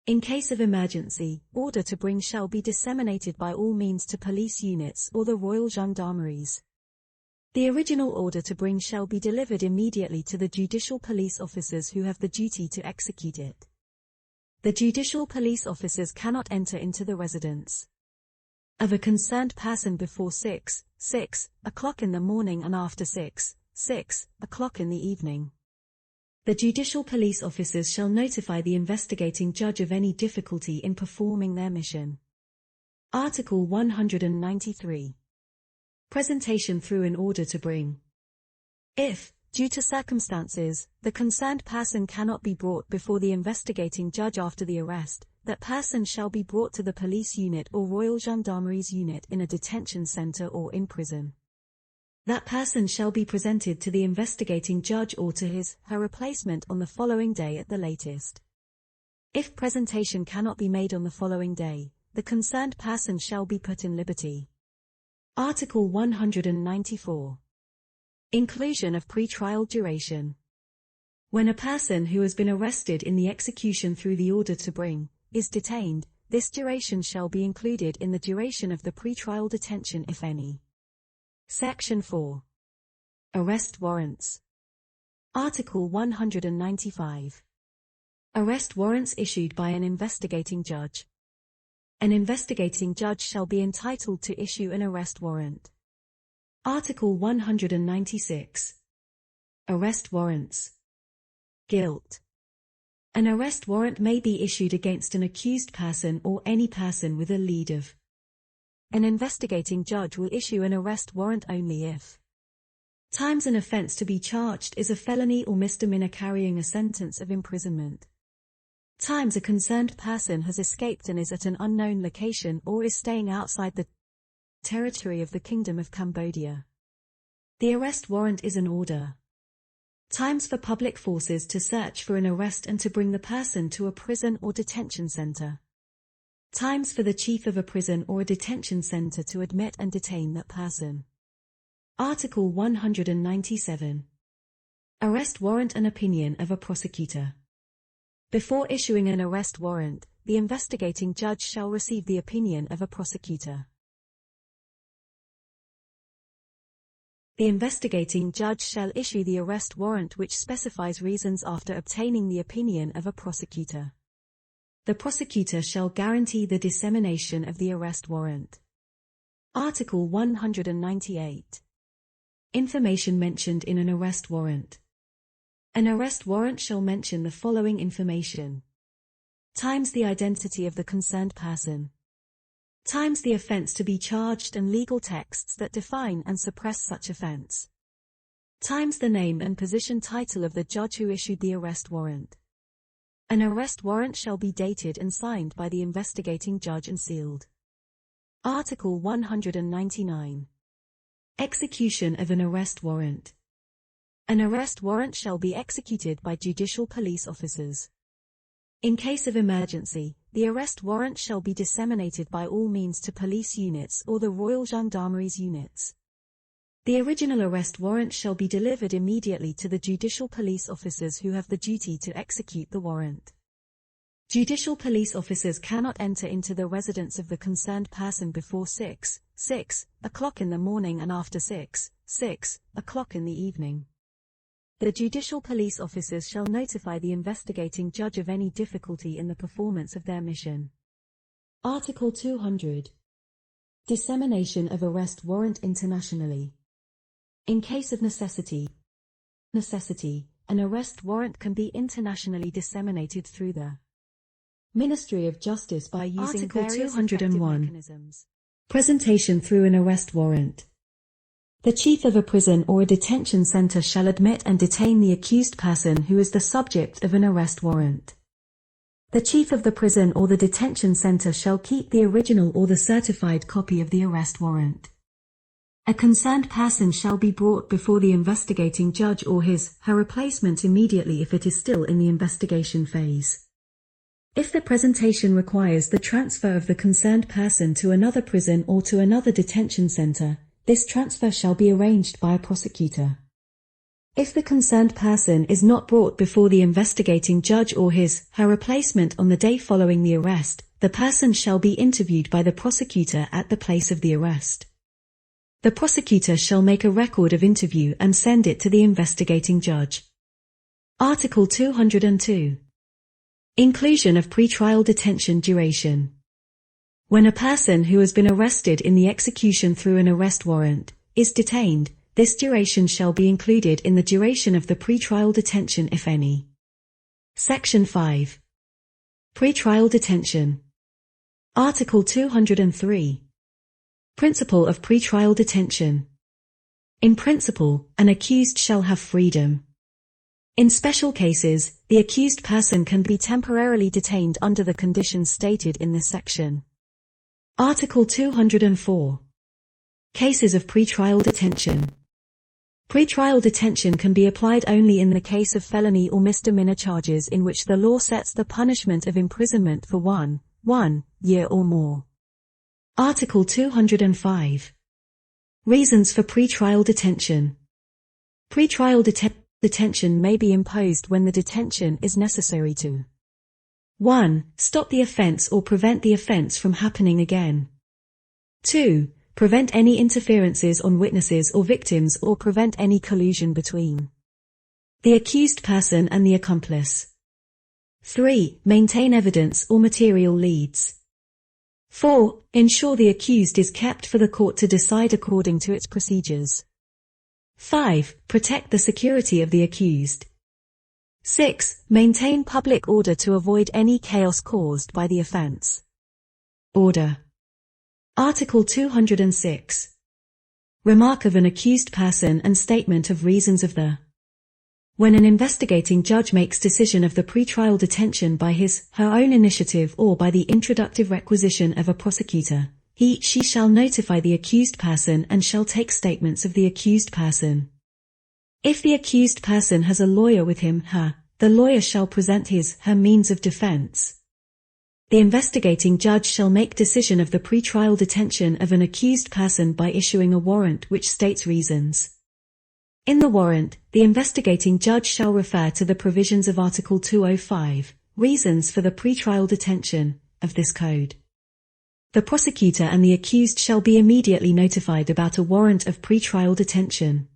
In case of emergency, order to bring shall be disseminated by all means to police units or the royal gendarmeries. The original order to bring shall be delivered immediately to the judicial police officers who have the duty to execute it. The judicial police officers cannot enter into the residence of a concerned person before 6 o'clock in the morning and after 6 o'clock in the evening. The judicial police officers shall notify the investigating judge of any difficulty in performing their mission. Article 193. Presentation through an order to bring. If, due to circumstances, the concerned person cannot be brought before the investigating judge after the arrest, that person shall be brought to the police unit or royal gendarmeries unit in a detention center or in prison. That person shall be presented to the investigating judge or to her replacement on the following day at the latest. If presentation cannot be made on the following day, the concerned person shall be put in liberty. Article 194. Inclusion of pretrial duration. When a person who has been arrested in the execution through the order to bring, is detained, this duration shall be included in the duration of the pretrial detention if any. Section 4. Arrest warrants. Article 195. Arrest warrants issued by an investigating judge. An investigating judge shall be entitled to issue an arrest warrant. Article 196. Arrest warrants. Guilt. An arrest warrant may be issued against an accused person or any person with a lead of. An investigating judge will issue an arrest warrant only if times an offense to be charged is a felony or misdemeanor carrying a sentence of imprisonment. Times a concerned person has escaped and is at an unknown location or is staying outside the territory of the Kingdom of Cambodia. The arrest warrant is an order. Times for public forces to search for an arrest and to bring the person to a prison or detention center. Times for the chief of a prison or a detention center to admit and detain that person. Article 197. Arrest warrant and opinion of a prosecutor. Before issuing an arrest warrant, the investigating judge shall receive the opinion of a prosecutor. The investigating judge shall issue the arrest warrant which specifies reasons after obtaining the opinion of a prosecutor. The prosecutor shall guarantee the dissemination of the arrest warrant. Article 198. Information mentioned in an arrest warrant. An arrest warrant shall mention the following information. Times the identity of the concerned person. Times the offense to be charged and legal texts that define and suppress such offense. Times the name and position title of the judge who issued the arrest warrant. An arrest warrant shall be dated and signed by the investigating judge and sealed. Article 199. Execution of an arrest warrant. An arrest warrant shall be executed by judicial police officers. In case of emergency, the arrest warrant shall be disseminated by all means to police units or the Royal Gendarmeries units. The original arrest warrant shall be delivered immediately to the judicial police officers who have the duty to execute the warrant. Judicial police officers cannot enter into the residence of the concerned person before 6 o'clock in the morning and after 6 o'clock in the evening. The judicial police officers shall notify the investigating judge of any difficulty in the performance of their mission. Article 200. Dissemination of arrest warrant internationally. In case of necessity, an arrest warrant can be internationally disseminated through the Ministry of Justice by using Article various 201. mechanisms. Presentation through an arrest warrant. The chief of a prison or a detention center shall admit and detain the accused person who is the subject of an arrest warrant. The chief of the prison or the detention center shall keep the original or the certified copy of the arrest warrant. A concerned person shall be brought before the investigating judge or his/her replacement immediately if it is still in the investigation phase. If the presentation requires the transfer of the concerned person to another prison or to another detention center, this transfer shall be arranged by a prosecutor. If the concerned person is not brought before the investigating judge or his/her replacement on the day following the arrest, the person shall be interviewed by the prosecutor at the place of the arrest. The prosecutor shall make a record of interview and send it to the investigating judge. Article 202. Inclusion of pretrial detention duration. When a person who has been arrested in the execution through an arrest warrant is detained, this duration shall be included in the duration of the pretrial detention if any. Section 5. Pretrial detention. Article 203. Principle of pretrial detention. In principle, an accused shall have freedom. In special cases, the accused person can be temporarily detained under the conditions stated in this section. Article 204. Cases of pretrial detention. Pretrial detention can be applied only in the case of felony or misdemeanor charges in which the law sets the punishment of imprisonment for 1 year or more. Article 205. Reasons for pretrial detention. Pretrial detention may be imposed when the detention is necessary to 1. Stop the offense or prevent the offense from happening again. 2. Prevent any interferences on witnesses or victims or prevent any collusion between the accused person and the accomplice. 3. Maintain evidence or material leads. 4. Ensure the accused is kept for the court to decide according to its procedures. 5. Protect the security of the accused. 6. Maintain public order to avoid any chaos caused by the offense. Order. Article 206. Remark of an accused person and statement of reasons of the. When an investigating judge makes decision of the pretrial detention by his/her own initiative or by the introductive requisition of a prosecutor, he/she shall notify the accused person and shall take statements of the accused person. If the accused person has a lawyer with him/her, the lawyer shall present his/her means of defense. The investigating judge shall make decision of the pretrial detention of an accused person by issuing a warrant which states reasons. In the warrant, the investigating judge shall refer to the provisions of Article 205, Reasons for the Pretrial Detention, of this Code. The prosecutor and the accused shall be immediately notified about a warrant of pretrial detention.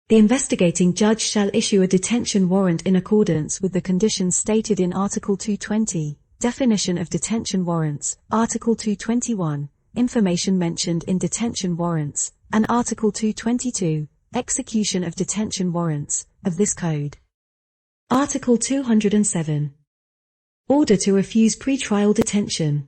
The investigating judge shall issue a detention warrant in accordance with the conditions stated in Article 220, Definition of Detention Warrants, Article 221, Information mentioned in detention warrants, and Article 222, Execution of detention warrants, of this Code. Article 207. Order to refuse pretrial detention.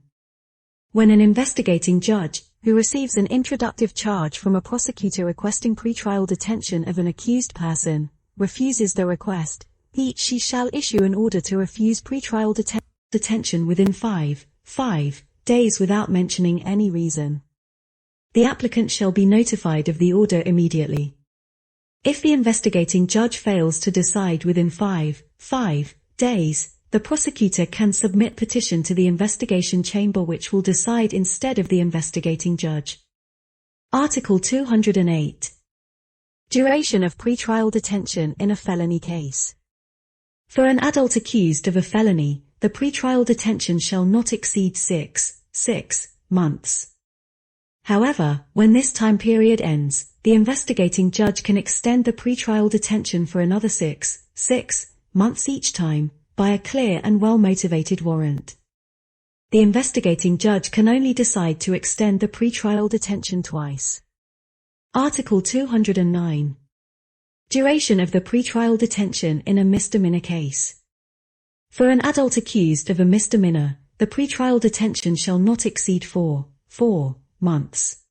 When an investigating judge, who receives an introductive charge from a prosecutor requesting pretrial detention of an accused person, refuses the request, he/she shall issue an order to refuse pretrial detention within 5 days without mentioning any reason. The applicant shall be notified of the order immediately. If the investigating judge fails to decide within 5 days, the prosecutor can submit petition to the investigation chamber which will decide instead of the investigating judge. Article 208. Duration of pretrial detention in a felony case. For an adult accused of a felony, the pretrial detention shall not exceed 6 months. However, when this time period ends, the investigating judge can extend the pretrial detention for another 6 months each time, by a clear and well-motivated warrant. The investigating judge can only decide to extend the pretrial detention twice. Article 209. Duration of the pretrial detention in a misdemeanor case. For an adult accused of a misdemeanor, the pretrial detention shall not exceed 4 months.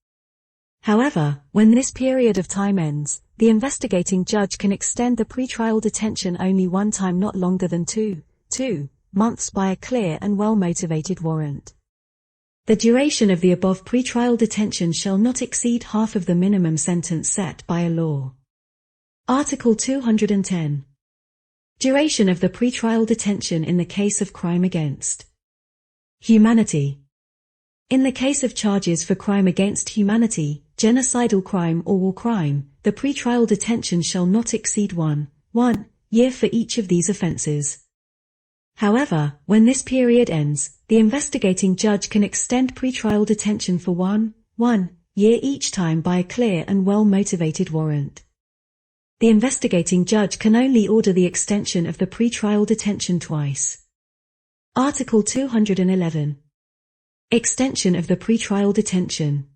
However, when this period of time ends, the investigating judge can extend the pretrial detention only one time not longer than 2 months by a clear and well-motivated warrant. The duration of the above pretrial detention shall not exceed half of the minimum sentence set by a law. Article 210. Duration of the pretrial detention in the case of crime against humanity. In the case of charges for crime against humanity, genocidal crime or war crime, the pretrial detention shall not exceed 1 year for each of these offences. However, when this period ends, the investigating judge can extend pretrial detention for 1 year each time by a clear and well-motivated warrant. The investigating judge can only order the extension of the pretrial detention twice. Article 211. Extension of the pretrial detention.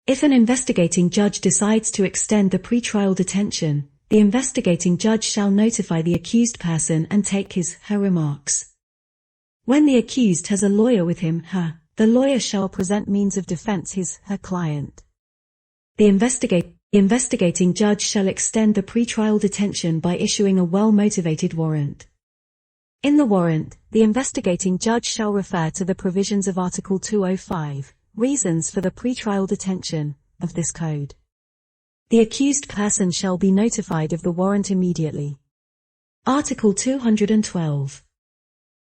If an investigating judge decides to extend the pretrial detention, the investigating judge shall notify the accused person and take his/her remarks. When the accused has a lawyer with him/her, the lawyer shall present means of defense his/her client. The investigating judge shall extend the pretrial detention by issuing a well-motivated warrant. In the warrant, the investigating judge shall refer to the provisions of Article 205, Reasons for the Pretrial Detention, of this Code. The accused person shall be notified of the warrant immediately. Article 212.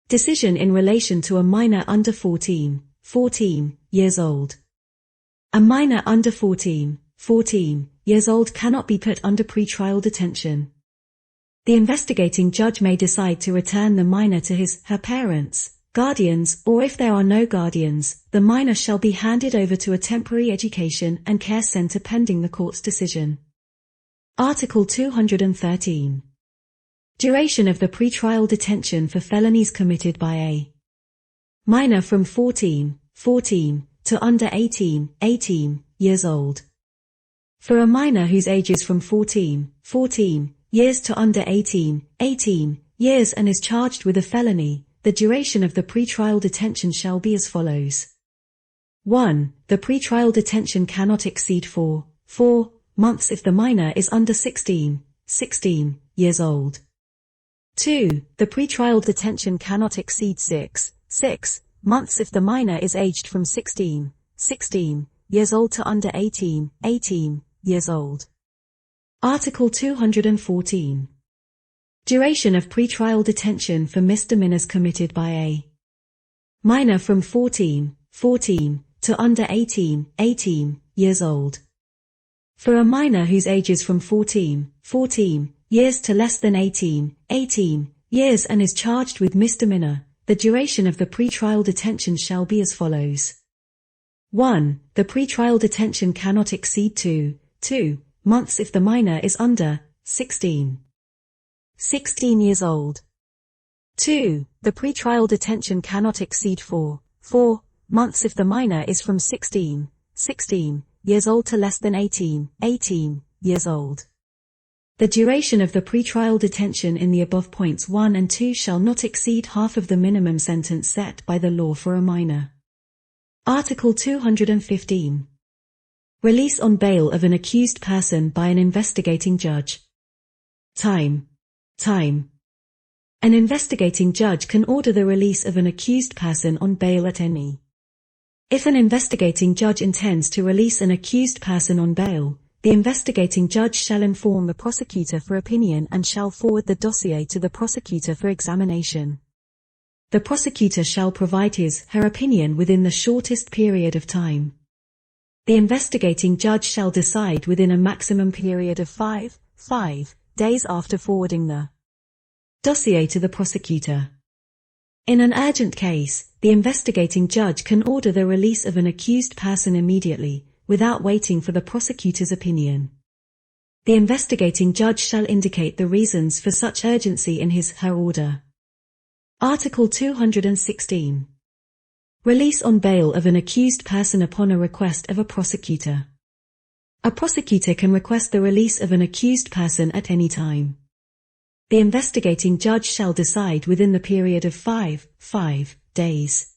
Decision in relation to a minor under 14 years old. A minor under 14 years old cannot be put under pretrial detention. The investigating judge may decide to return the minor to his/her parents, guardians, or if there are no guardians, the minor shall be handed over to a temporary education and care center pending the court's decision. Article 213. Duration of the pretrial detention for felonies committed by a minor from 14 to under 18 years old. For a minor whose age is from 14 years to under 18 years and is charged with a felony, the duration of the pretrial detention shall be as follows. 1. The pretrial detention cannot exceed 4 months if the minor is under 16 years old. 2. The pretrial detention cannot exceed 6 months if the minor is aged from 16 years old to under 18 years old. Article 214. Duration of pretrial detention for misdemeanors committed by a minor from 14 to under 18 years old. For a minor whose age is from 14 years to less than 18 years and is charged with misdemeanor, the duration of the pretrial detention shall be as follows. 1. The pretrial detention cannot exceed 2 months if the minor is under 16 years old. 2. The pretrial detention cannot exceed 4 months if the minor is from 16 years old to less than 18 years old. The duration of the pretrial detention in the above points 1 and 2 shall not exceed half of the minimum sentence set by the law for a minor. Article 215. Release on bail of an accused person by an investigating judge. Time. An investigating judge can order the release of an accused person on bail at any. If an investigating judge intends to release an accused person on bail, the investigating judge shall inform the prosecutor for opinion and shall forward the dossier to the prosecutor for examination. The prosecutor shall provide his/her opinion within the shortest period of time. The investigating judge shall decide within a maximum period of 5 days after forwarding the dossier to the prosecutor. In an urgent case, the investigating judge can order the release of an accused person immediately, without waiting for the prosecutor's opinion. The investigating judge shall indicate the reasons for such urgency in his/her order. Article 216. Release on bail of an accused person upon a request of a prosecutor. A prosecutor can request the release of an accused person at any time. The investigating judge shall decide within the period of 5 days.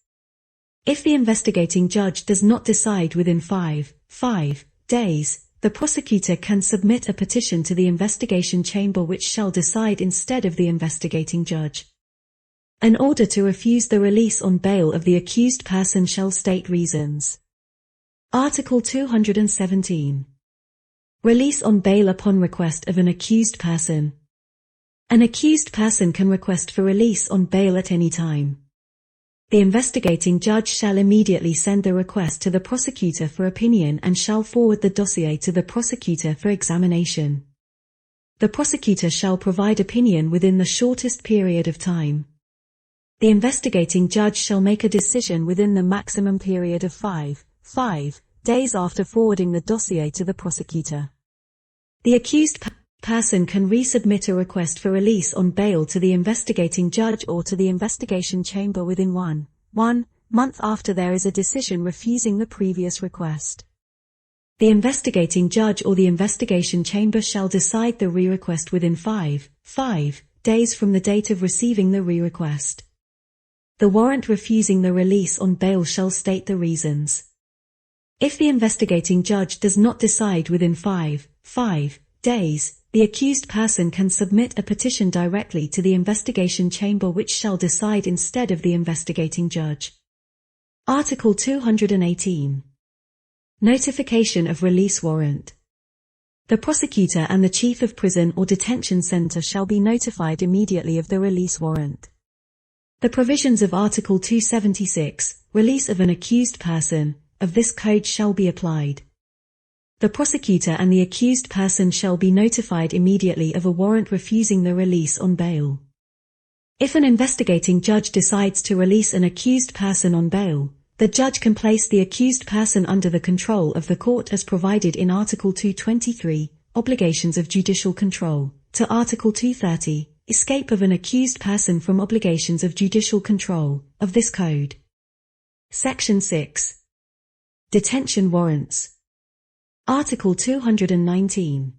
If the investigating judge does not decide within 5 days, the prosecutor can submit a petition to the investigation chamber which shall decide instead of the investigating judge. An order to refuse the release on bail of the accused person shall state reasons. Article 217. Release on bail upon request of an accused person. An accused person can request for release on bail at any time. The investigating judge shall immediately send the request to the prosecutor for opinion and shall forward the dossier to the prosecutor for examination. The prosecutor shall provide opinion within the shortest period of time. The investigating judge shall make a decision within the maximum period of 5 days after forwarding the dossier to the prosecutor. The accused person can resubmit a request for release on bail to the investigating judge or to the investigation chamber within 1 month after there is a decision refusing the previous request. The investigating judge or the investigation chamber shall decide the re-request within 5 days from the date of receiving the re-request. The warrant refusing the release on bail shall state the reasons. If the investigating judge does not decide within 5 days, the accused person can submit a petition directly to the investigation chamber which shall decide instead of the investigating judge. Article 218. Notification of release warrant. The prosecutor and the chief of prison or detention center shall be notified immediately of the release warrant. The provisions of Article 276, release of an accused person, of this code shall be applied. the prosecutor and the accused person shall be notified immediately of a warrant refusing the release on bail. If an investigating judge decides to release an accused person on bail, the judge can place the accused person under the control of the court as provided in Article 223, Obligations of Judicial Control, to Article 230, Escape of an accused person from obligations of judicial control, of this Code. Section 6. Detention warrants. Article 219.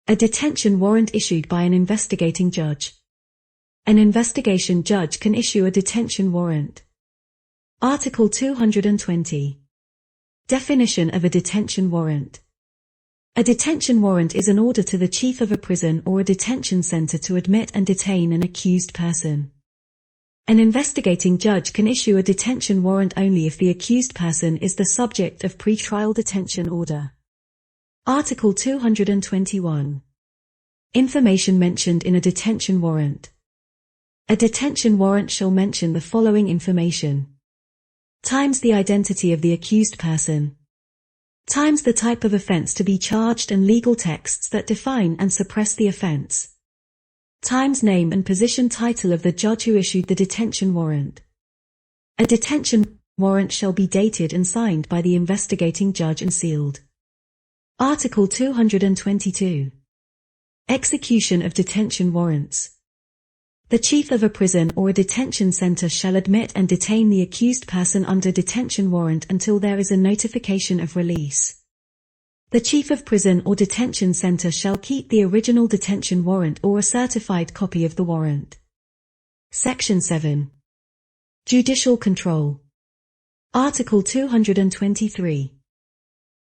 A detention warrant issued by an investigating judge. An investigation judge can issue a detention warrant. Article 220. Definition of a detention warrant. A detention warrant is an order to the chief of a prison or a detention center to admit and detain an accused person. An investigating judge can issue a detention warrant only if the accused person is the subject of pretrial detention order. Article 221. Information mentioned in a detention warrant. A detention warrant shall mention the following information. Times the identity of the accused person. Times the type of offense to be charged and legal texts that define and suppress the offense. Times name and position title of the judge who issued the detention warrant. A detention warrant shall be dated and signed by the investigating judge and sealed. Article 222. Execution of detention warrants. The chief of a prison or a detention center shall admit and detain the accused person under detention warrant until there is a notification of release. The chief of prison or detention center shall keep the original detention warrant or a certified copy of the warrant. Section 7. Judicial control. Article 223.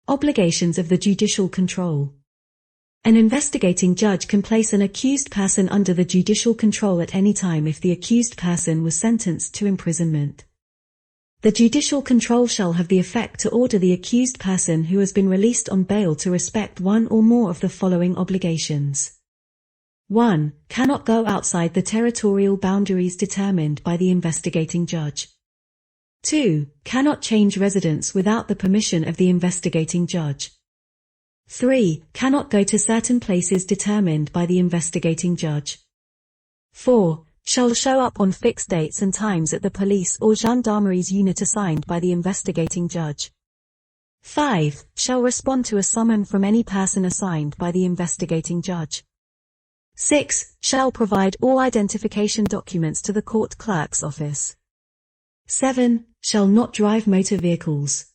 Obligations of the judicial control. An investigating judge can place an accused person under the judicial control at any time if the accused person was sentenced to imprisonment. The judicial control shall have the effect to order the accused person who has been released on bail to respect one or more of the following obligations. 1. Cannot go outside the territorial boundaries determined by the investigating judge. 2. Cannot change residence without the permission of the investigating judge. 3. Cannot go to certain places determined by the investigating judge. 4. Shall show up on fixed dates and times at the police or gendarmerie's unit assigned by the investigating judge. 5. Shall respond to a summon from any person assigned by the investigating judge. 6. Shall provide all identification documents to the court clerk's office. 7. Shall not drive motor vehicles.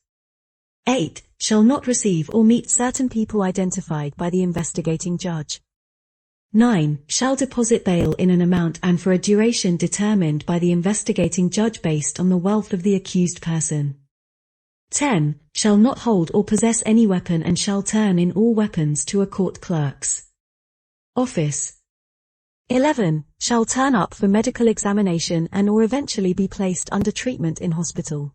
8. Shall not receive or meet certain people identified by the investigating judge. 9. Shall deposit bail in an amount and for a duration determined by the investigating judge based on the wealth of the accused person. 10. Shall not hold or possess any weapon and shall turn in all weapons to a court clerk's office. 11. Shall turn up for medical examination and or eventually be placed under treatment in hospital.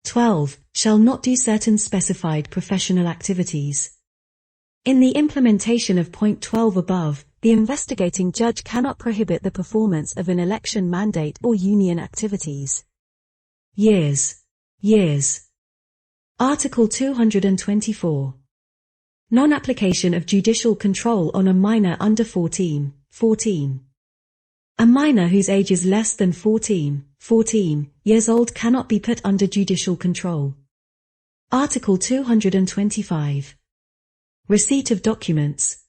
12. Shall not do certain specified professional activities. In the implementation of point 12 above, the investigating judge cannot prohibit the performance of an election mandate or union activities. Years. Article 224. Non-application of judicial control on a minor under 14. A minor whose age is less than 14 years old cannot be put under judicial control. Article 225. Receipt of documents.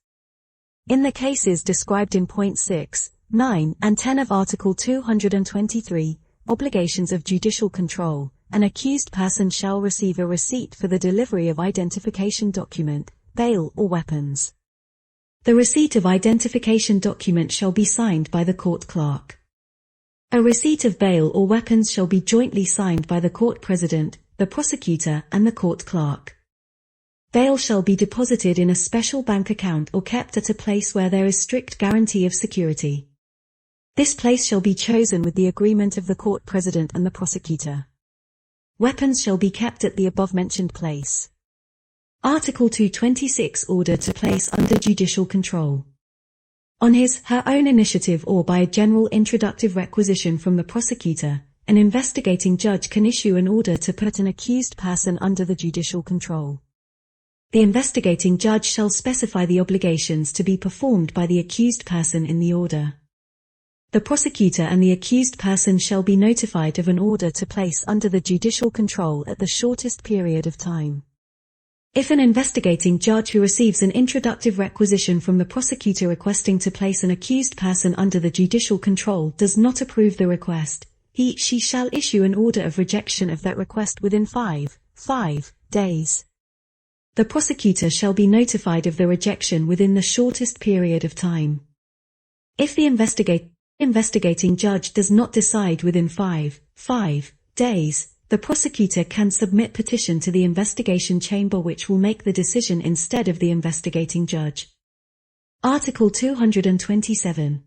In the cases described in point 6, 9, and 10 of Article 223, Obligations of Judicial Control, an accused person shall receive a receipt for the delivery of identification document, bail or weapons. The receipt of identification document shall be signed by the court clerk. A receipt of bail or weapons shall be jointly signed by the court president, the prosecutor, and the court clerk. Bail shall be deposited in a special bank account or kept at a place where there is strict guarantee of security. This place shall be chosen with the agreement of the court president and the prosecutor. Weapons shall be kept at the above-mentioned place. Article 226 Order to place under judicial control. On his/her own initiative or by a general introductive requisition from the prosecutor, an investigating judge can issue an order to put an accused person under the judicial control. The investigating judge shall specify the obligations to be performed by the accused person in the order. The prosecutor and the accused person shall be notified of an order to place under the judicial control at the shortest period of time. If an investigating judge who receives an introductive requisition from the prosecutor requesting to place an accused person under the judicial control does not approve the request, she shall issue an order of rejection of that request within 5 days. The prosecutor shall be notified of the rejection within the shortest period of time. If the investigating judge does not decide within 5 days, the prosecutor can submit petition to the investigation chamber which will make the decision instead of the investigating judge. Article 227.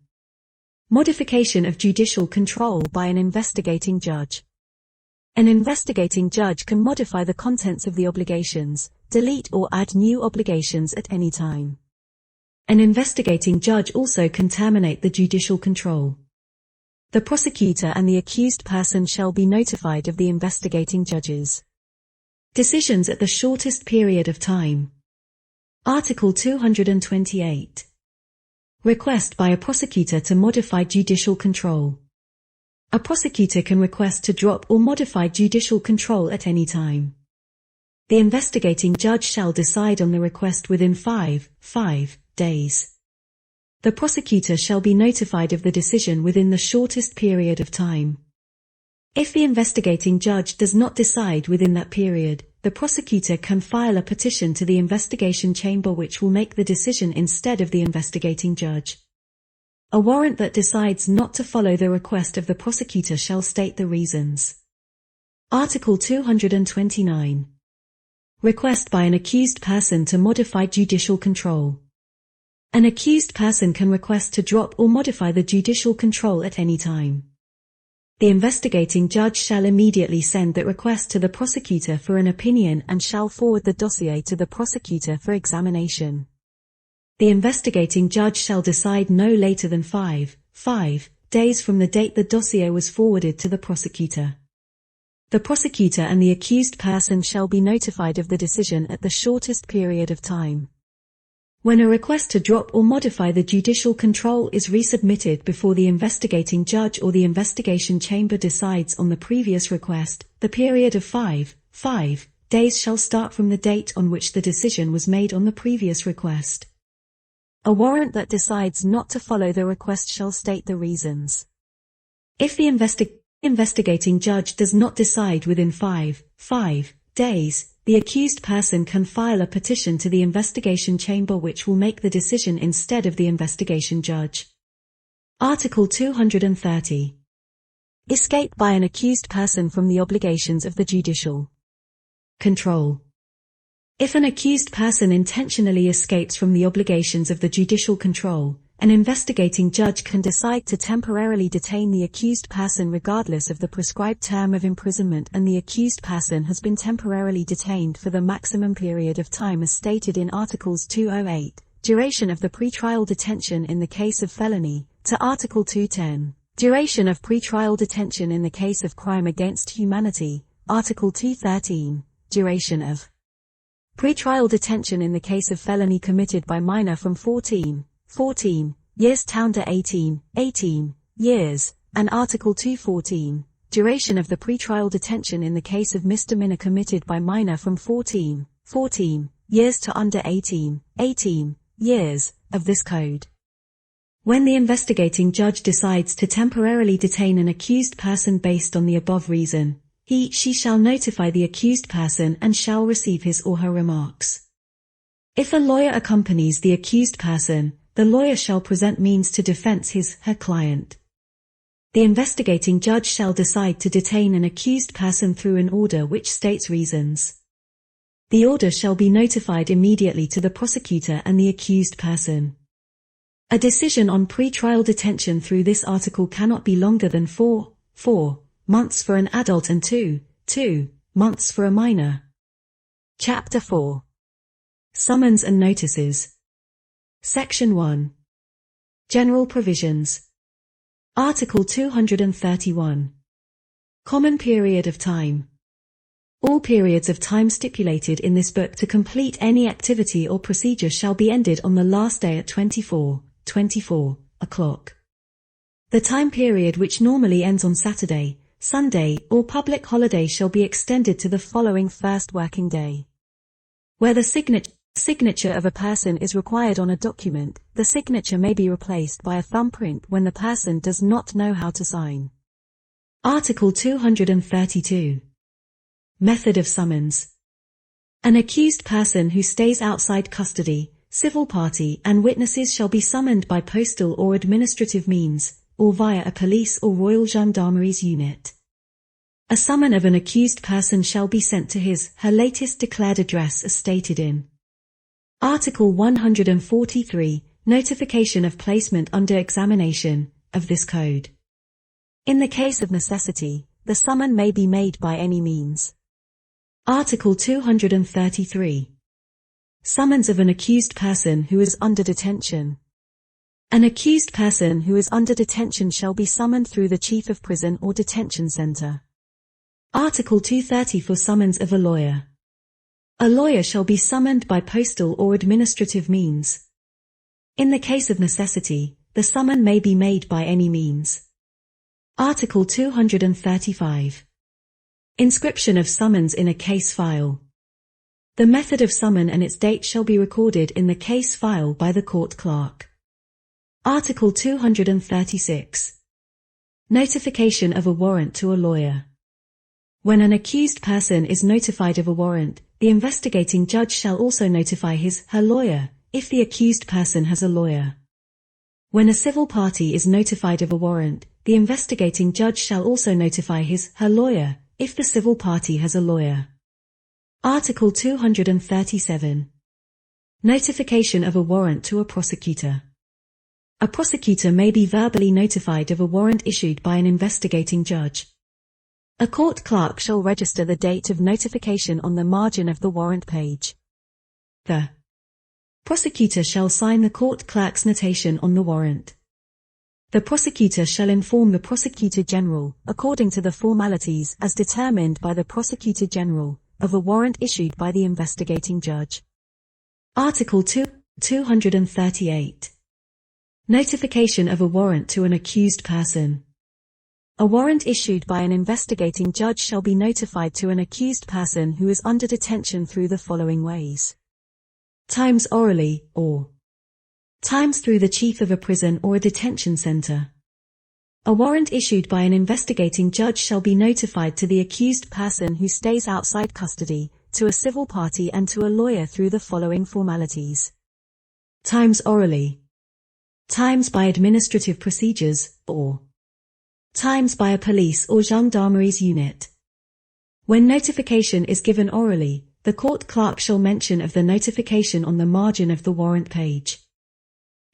Modification of judicial control by an investigating judge. An investigating judge can modify the contents of the obligations, delete or add new obligations at any time. An investigating judge also can terminate the judicial control. The prosecutor and the accused person shall be notified of the investigating judge's decisions at the shortest period of time. Article 228. Request by a prosecutor to modify judicial control. A prosecutor can request to drop or modify judicial control at any time. The investigating judge shall decide on the request within 5 days. The prosecutor shall be notified of the decision within the shortest period of time. If the investigating judge does not decide within that period, the prosecutor can file a petition to the investigation chamber which will make the decision instead of the investigating judge. A warrant that decides not to follow the request of the prosecutor shall state the reasons. Article 229. Request by an accused person to modify judicial control. An accused person can request to drop or modify the judicial control at any time. The investigating judge shall immediately send that request to the prosecutor for an opinion and shall forward the dossier to the prosecutor for examination. The investigating judge shall decide no later than 5 days from the date the dossier was forwarded to the prosecutor. The prosecutor and the accused person shall be notified of the decision at the shortest period of time. When a request to drop or modify the judicial control is resubmitted before the investigating judge or the investigation chamber decides on the previous request, the period of 5 days shall start from the date on which the decision was made on the previous request. A warrant that decides not to follow the request shall state the reasons. If the investigating judge does not decide within 5 days, the accused person can file a petition to the investigation chamber which will make the decision instead of the investigation judge. Article 230. Escape by an accused person from the obligations of the judicial control. If an accused person intentionally escapes from the obligations of the judicial control, an investigating judge can decide to temporarily detain the accused person regardless of the prescribed term of imprisonment, and the accused person has been temporarily detained for the maximum period of time as stated in Articles 208, duration of the pretrial detention in the case of felony, to Article 210, duration of pretrial detention in the case of crime against humanity, Article 213, duration of pretrial detention in the case of felony committed by minor from 14 years down to 18 years, and Article 214, duration of the pretrial detention in the case of misdemeanor committed by minor from 14 years to under 18 years, of this code. When the investigating judge decides to temporarily detain an accused person based on the above reason, she shall notify the accused person and shall receive his or her remarks. If a lawyer accompanies the accused person, the lawyer shall present means to defense her client. The investigating judge shall decide to detain an accused person through an order which states reasons. The order shall be notified immediately to the prosecutor and the accused person. A decision on pre-trial detention through this article cannot be longer than 4 months for an adult and 2 months for a minor. Chapter 4. Summons and Notices. Section 1. General Provisions. Article 231. Common Period of Time. All periods of time stipulated in this book to complete any activity or procedure shall be ended on the last day at 24 o'clock. The time period which normally ends on Saturday, Sunday, or public holiday shall be extended to the following first working day. Where the signature of a person is required on a document, the signature may be replaced by a thumbprint when the person does not know how to sign. Article 232. Method of summons. An accused person who stays outside custody, civil party and witnesses shall be summoned by postal or administrative means, or via a police or Royal Gendarmeries unit. A summon of an accused person shall be sent to his/her latest declared address as stated in Article 143, Notification of Placement under Examination, of this Code. In the case of necessity, the summon may be made by any means. Article 233. Summons of an accused person who is under detention. An accused person who is under detention shall be summoned through the Chief of Prison or Detention Center. Article 230 for summons of a lawyer. A lawyer shall be summoned by postal or administrative means. In the case of necessity, the summon may be made by any means. Article 235. Inscription of summons in a case file. The method of summon and its date shall be recorded in the case file by the court clerk. Article 236. Notification of a warrant to a lawyer. When an accused person is notified of a warrant, the investigating judge shall also notify his/her lawyer, if the accused person has a lawyer. When a civil party is notified of a warrant, the investigating judge shall also notify his/her lawyer, if the civil party has a lawyer. Article 237. Notification of a warrant to a prosecutor. A prosecutor may be verbally notified of a warrant issued by an investigating judge. A court clerk shall register the date of notification on the margin of the warrant page. The prosecutor shall sign the court clerk's notation on the warrant. The prosecutor shall inform the Prosecutor General, according to the formalities as determined by the Prosecutor General, of a warrant issued by the investigating judge. Article 238. Notification of a warrant to an accused person. A warrant issued by an investigating judge shall be notified to an accused person who is under detention through the following ways. Times orally, or times through the chief of a prison or a detention center. A warrant issued by an investigating judge shall be notified to the accused person who stays outside custody, to a civil party and to a lawyer through the following formalities. Times orally. Times by administrative procedures, or times by a police or gendarmeries unit. When notification is given orally, the court clerk shall mention of the notification on the margin of the warrant page.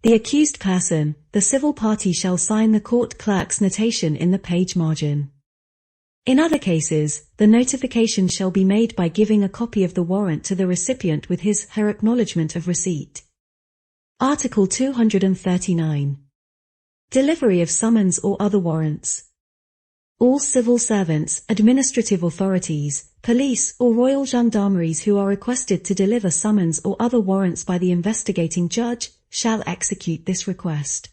The accused person, the civil party shall sign the court clerk's notation in the page margin. In other cases, the notification shall be made by giving a copy of the warrant to the recipient with his/her acknowledgement of receipt. Article 239. Delivery of summons or other warrants. All civil servants, administrative authorities, police or royal gendarmeries who are requested to deliver summons or other warrants by the investigating judge, shall execute this request.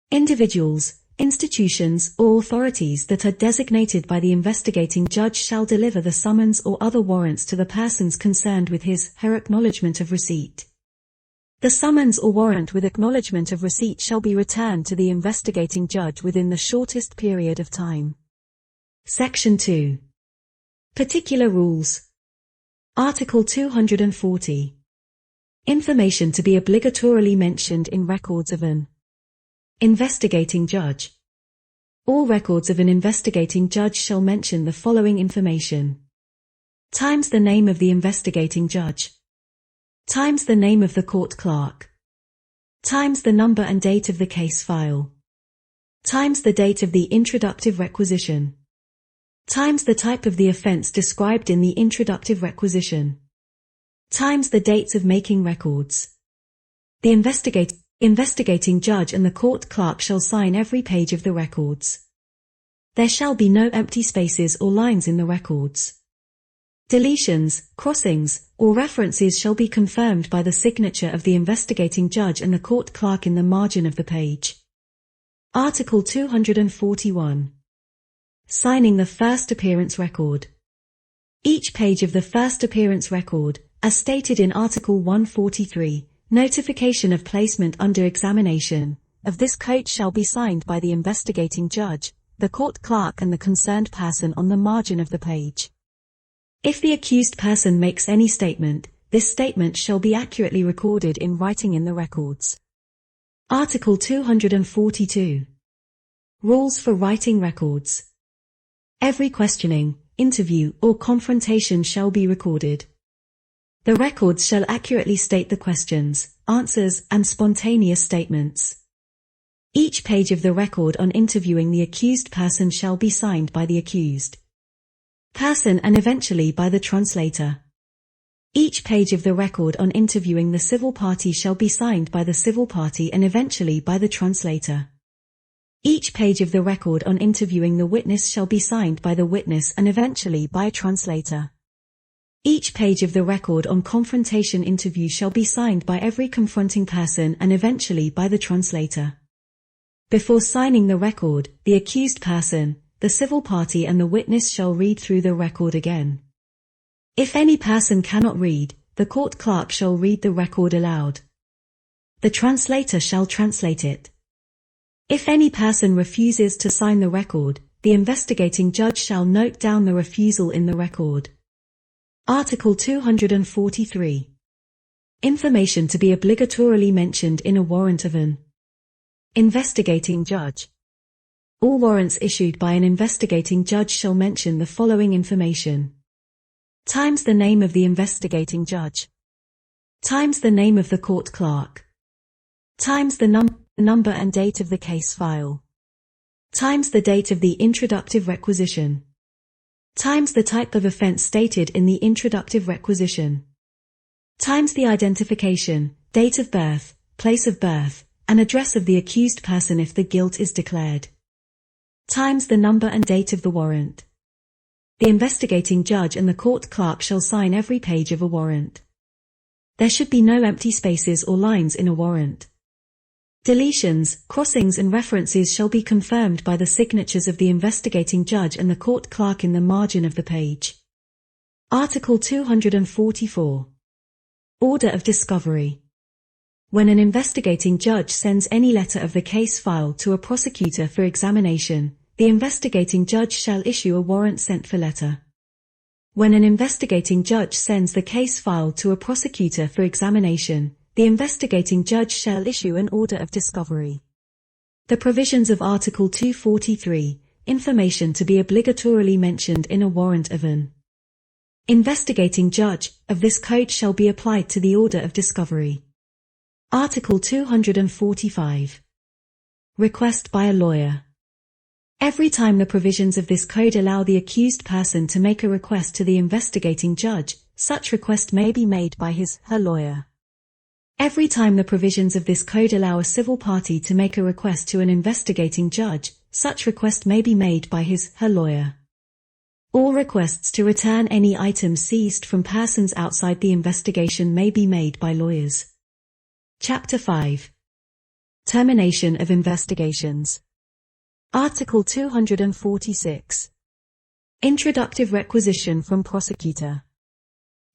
Individuals, institutions or authorities that are designated by the investigating judge shall deliver the summons or other warrants to the persons concerned with his/her acknowledgement of receipt. The summons or warrant with acknowledgement of receipt shall be returned to the investigating judge within the shortest period of time. Section 2. Particular rules. Article 240. Information to be obligatorily mentioned in records of an investigating judge. All records of an investigating judge shall mention the following information. Times the name of the investigating judge. Times the name of the court clerk. Times the number and date of the case file. Times the date of the introductive requisition. Times the type of the offense described in the introductive requisition. Times the dates of making records. The investigating judge and the court clerk shall sign every page of the records. There shall be no empty spaces or lines in the records. Deletions, crossings, or references shall be confirmed by the signature of the investigating judge and the court clerk in the margin of the page. Article 241. Signing the first appearance record. Each page of the first appearance record, as stated in Article 143, notification of placement under examination, of this code shall be signed by the investigating judge, the court clerk and the concerned person on the margin of the page. If the accused person makes any statement, this statement shall be accurately recorded in writing in the records. Article 242. Rules for writing records. Every questioning, interview, or confrontation shall be recorded. The records shall accurately state the questions, answers, and spontaneous statements. Each page of the record on interviewing the accused person shall be signed by the accused person and eventually by the translator. Each page of the record on interviewing the civil party shall be signed by the civil party and eventually by the translator. Each page of the record on interviewing the witness shall be signed by the witness and eventually by a translator. Each page of the record on confrontation interview shall be signed by every confronting person and eventually by the translator. Before signing the record, the accused person, the civil party and the witness shall read through the record again. If any person cannot read, the court clerk shall read the record aloud. The translator shall translate it. If any person refuses to sign the record, the investigating judge shall note down the refusal in the record. Article 243. Information to be obligatorily mentioned in a warrant of an investigating judge. All warrants issued by an investigating judge shall mention the following information. Times the name of the investigating judge. Times the name of the court clerk. Times the number and date of the case file. Times the date of the introductive requisition. Times the type of offense stated in the introductive requisition. Times the identification, date of birth, place of birth, and address of the accused person if the guilt is declared. Times the number and date of the warrant. The investigating judge and the court clerk shall sign every page of a warrant. There should be no empty spaces or lines in a warrant. Deletions, crossings and references shall be confirmed by the signatures of the investigating judge and the court clerk in the margin of the page. Article 244. Order of discovery. When an investigating judge sends any letter of the case file to a prosecutor for examination, the investigating judge shall issue a warrant sent for letter. When an investigating judge sends the case file to a prosecutor for examination, the investigating judge shall issue an order of discovery. The provisions of Article 243, information to be obligatorily mentioned in a warrant of an investigating judge, of this code shall be applied to the order of discovery. Article 245. Request by a lawyer. Every time the provisions of this code allow the accused person to make a request to the investigating judge, such request may be made by his/her lawyer. Every time the provisions of this code allow a civil party to make a request to an investigating judge, such request may be made by his/her lawyer. All requests to return any items seized from persons outside the investigation may be made by lawyers. Chapter 5. Termination of investigations. Article 246. Introductive requisition from prosecutor.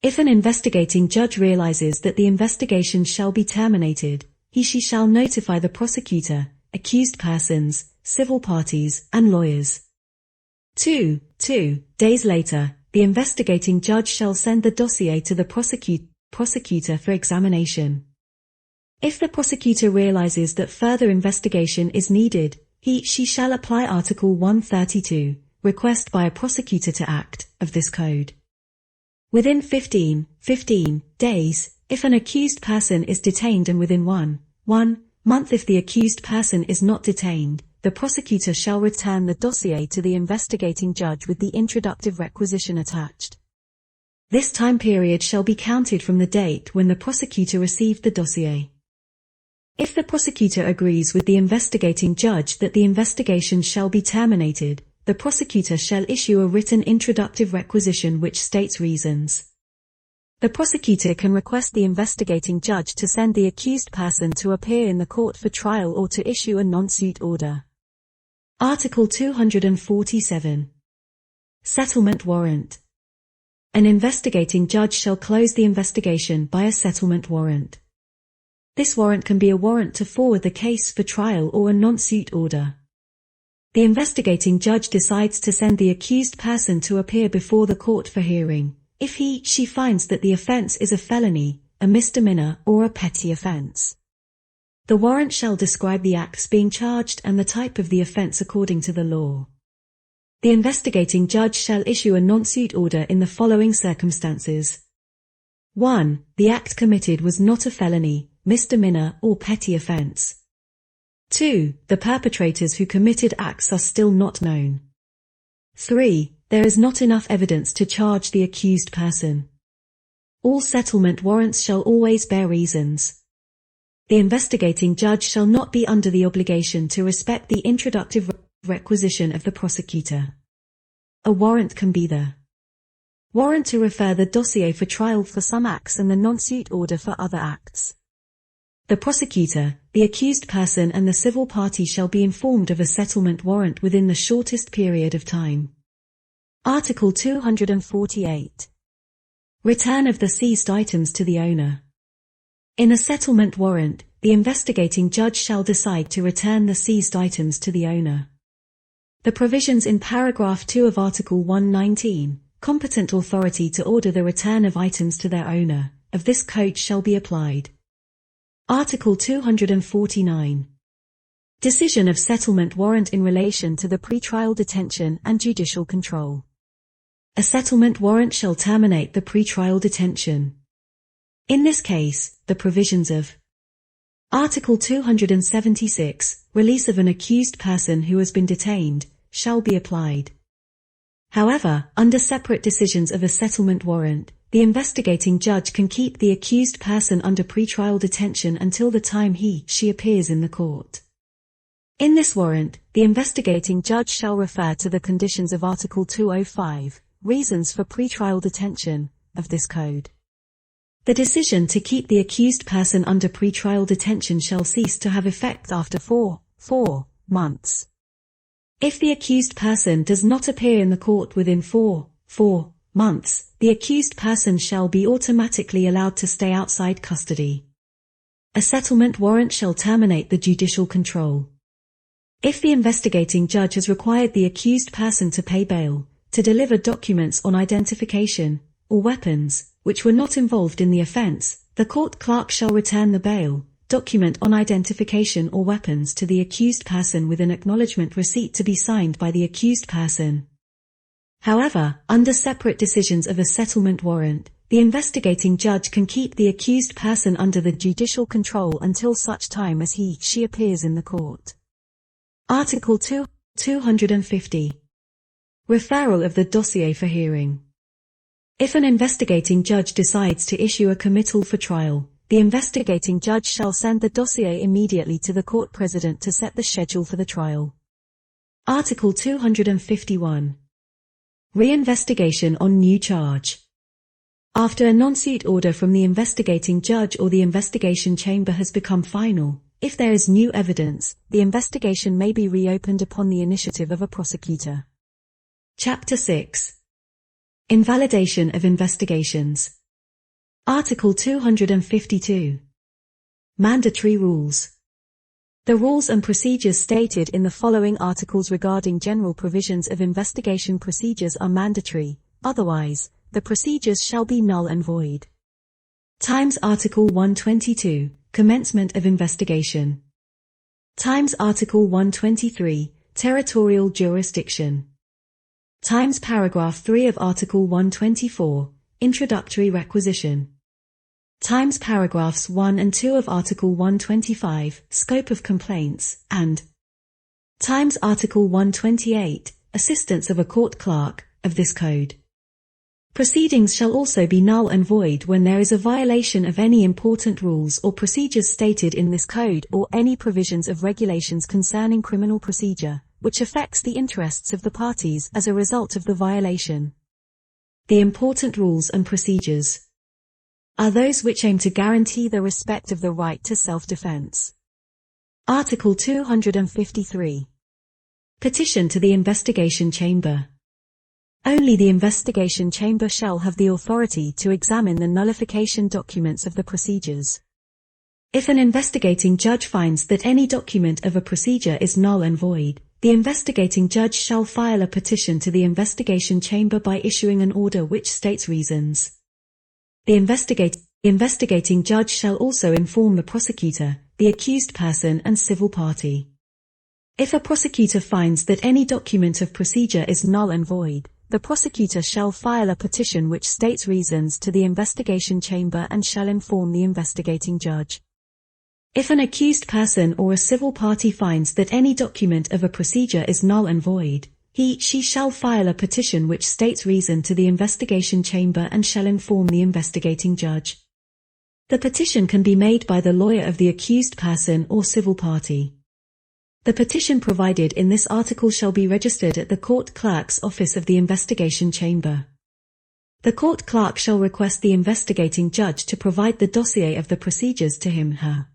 If an investigating judge realizes that the investigation shall be terminated, he/she shall notify the prosecutor, accused persons, civil parties, and lawyers. 2 days later, the investigating judge shall send the dossier to the prosecutor for examination. If the prosecutor realizes that further investigation is needed, he/she shall apply Article 132, request by a prosecutor to act, of this code. Within 15 days, if an accused person is detained, and within one month if the accused person is not detained, the prosecutor shall return the dossier to the investigating judge with the introductive requisition attached. This time period shall be counted from the date when the prosecutor received the dossier. If the prosecutor agrees with the investigating judge that the investigation shall be terminated, the prosecutor shall issue a written introductive requisition which states reasons. The prosecutor can request the investigating judge to send the accused person to appear in the court for trial or to issue a non-suit order. Article 247. Settlement warrant. An investigating judge shall close the investigation by a settlement warrant. This warrant can be a warrant to forward the case for trial or a non-suit order. The investigating judge decides to send the accused person to appear before the court for hearing, if she finds that the offense is a felony, a misdemeanor, or a petty offense. The warrant shall describe the acts being charged and the type of the offense according to the law. The investigating judge shall issue a non-suit order in the following circumstances. 1. The act committed was not a felony, misdemeanor, or petty offense. 2. The perpetrators who committed acts are still not known. 3. There is not enough evidence to charge the accused person. All settlement warrants shall always bear reasons. The investigating judge shall not be under the obligation to respect the introductive requisition of the prosecutor. A warrant can be the warrant to refer the dossier for trial for some acts and the non-suit order for other acts. The prosecutor, the accused person and the civil party shall be informed of a settlement warrant within the shortest period of time. Article 248. Return of the seized items to the owner. In a settlement warrant, the investigating judge shall decide to return the seized items to the owner. The provisions in paragraph 2 of Article 119, competent authority to order the return of items to their owner, of this code shall be applied. Article 249. Decision of settlement warrant in relation to the pretrial detention and judicial control. A settlement warrant shall terminate the pretrial detention. In this case, the provisions of Article 276, release of an accused person who has been detained, shall be applied. However, under separate decisions of a settlement warrant, the investigating judge can keep the accused person under pretrial detention until the time she appears in the court. In this warrant, the investigating judge shall refer to the conditions of Article 205, reasons for pretrial detention, of this code. The decision to keep the accused person under pretrial detention shall cease to have effect after 4 months. If the accused person does not appear in the court within 4 months, the accused person shall be automatically allowed to stay outside custody. A settlement warrant shall terminate the judicial control. If the investigating judge has required the accused person to pay bail, to deliver documents on identification, or weapons, which were not involved in the offense, the court clerk shall return the bail, document on identification or weapons to the accused person with an acknowledgement receipt to be signed by the accused person. However, under separate decisions of a settlement warrant, the investigating judge can keep the accused person under the judicial control until such time as she appears in the court. Article 250. Referral of the dossier for hearing. If an investigating judge decides to issue a committal for trial, the investigating judge shall send the dossier immediately to the court president to set the schedule for the trial. Article 251. Reinvestigation on new charge. After a non-suit order from the investigating judge or the investigation chamber has become final, if there is new evidence, the investigation may be reopened upon the initiative of a prosecutor. Chapter 6. Invalidation of investigations. Article 252. Mandatory rules. The rules and procedures stated in the following articles regarding general provisions of investigation procedures are mandatory, otherwise, the procedures shall be null and void. Times Article 122, Commencement of Investigation. Times Article 123, Territorial Jurisdiction. Times Paragraph 3 of Article 124, Introductory Requisition. Times Paragraphs 1 and 2 of Article 125, Scope of Complaints, and Times Article 128, Assistance of a Court Clerk, of this Code. Proceedings shall also be null and void when there is a violation of any important rules or procedures stated in this Code or any provisions of regulations concerning criminal procedure, which affects the interests of the parties as a result of the violation. The important rules and procedures are those which aim to guarantee the respect of the right to self-defense. Article 253. Petition to the Investigation Chamber. Only the investigation chamber shall have the authority to examine the nullification documents of the procedures. If an investigating judge finds that any document of a procedure is null and void, the investigating judge shall file a petition to the investigation chamber by issuing an order which states reasons. The investigating judge shall also inform the prosecutor, the accused person and civil party. If a prosecutor finds that any document of procedure is null and void, the prosecutor shall file a petition which states reasons to the investigation chamber and shall inform the investigating judge. If an accused person or a civil party finds that any document of a procedure is null and void, she shall file a petition which states reason to the investigation chamber and shall inform the investigating judge. The petition can be made by the lawyer of the accused person or civil party. The petition provided in this article shall be registered at the court clerk's office of the investigation chamber. The court clerk shall request the investigating judge to provide the dossier of the procedures to him/her.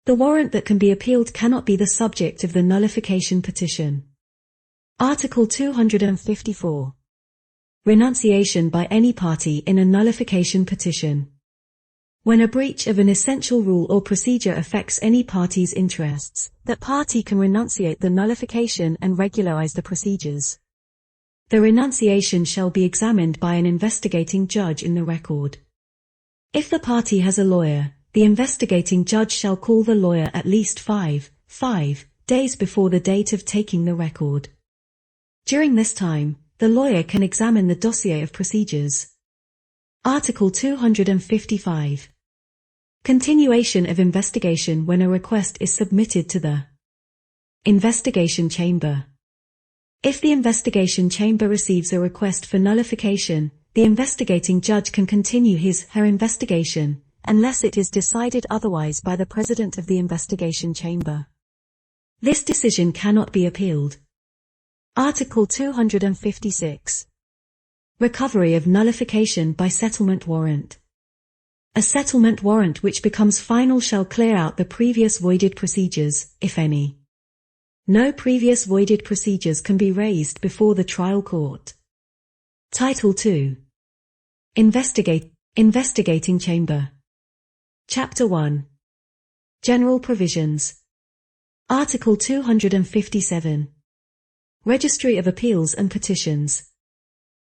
The warrant that can be appealed cannot be the subject of the nullification petition. Article 254. Renunciation by any party in a nullification petition. When a breach of an essential rule or procedure affects any party's interests, that party can renunciate the nullification and regularize the procedures. The renunciation shall be examined by an investigating judge in the record. If the party has a lawyer, the investigating judge shall call the lawyer at least 5 days before the date of taking the record. During this time, the lawyer can examine the dossier of procedures. Article 255. Continuation of investigation when a request is submitted to the investigation chamber. If the investigation chamber receives a request for nullification, the investigating judge can continue his/her investigation, unless it is decided otherwise by the president of the investigation chamber. This decision cannot be appealed. Article 256. Recovery of nullification by settlement warrant. A settlement warrant which becomes final shall clear out the previous voided procedures, if any. No previous voided procedures can be raised before the trial court. Title II. Investigating Chamber. Chapter 1. General Provisions. Article 257. Registry of Appeals and Petitions.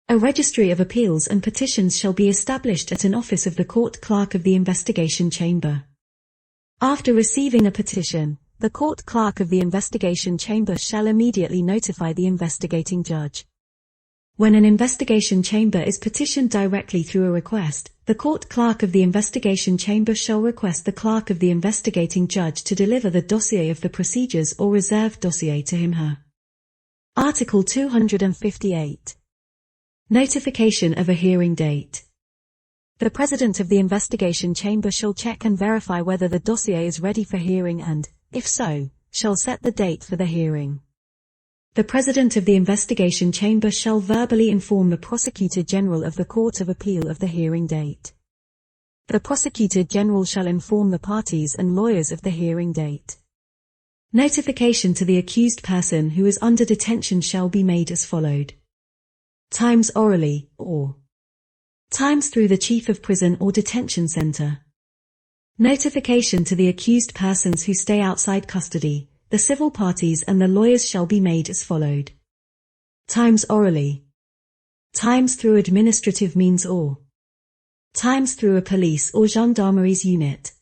A registry of appeals and petitions shall be established at an office of the court clerk of the investigation chamber. After receiving a petition, the court clerk of the investigation chamber shall immediately notify the investigating judge. When an investigation chamber is petitioned directly through a request, the court clerk of the investigation chamber shall request the clerk of the investigating judge to deliver the dossier of the procedures or reserved dossier to him/her. Article 258. Notification of a hearing date. The president of the investigation chamber shall check and verify whether the dossier is ready for hearing and, if so, shall set the date for the hearing. The president of the investigation chamber shall verbally inform the prosecutor general of the Court of Appeal of the hearing date. The prosecutor general shall inform the parties and lawyers of the hearing date. Notification to the accused person who is under detention shall be made as followed. Times orally, or times through the chief of prison or detention center. Notification to the accused persons who stay outside custody, the civil parties and the lawyers shall be made as followed. Times orally. Times through administrative means or times through a police or gendarmeries unit.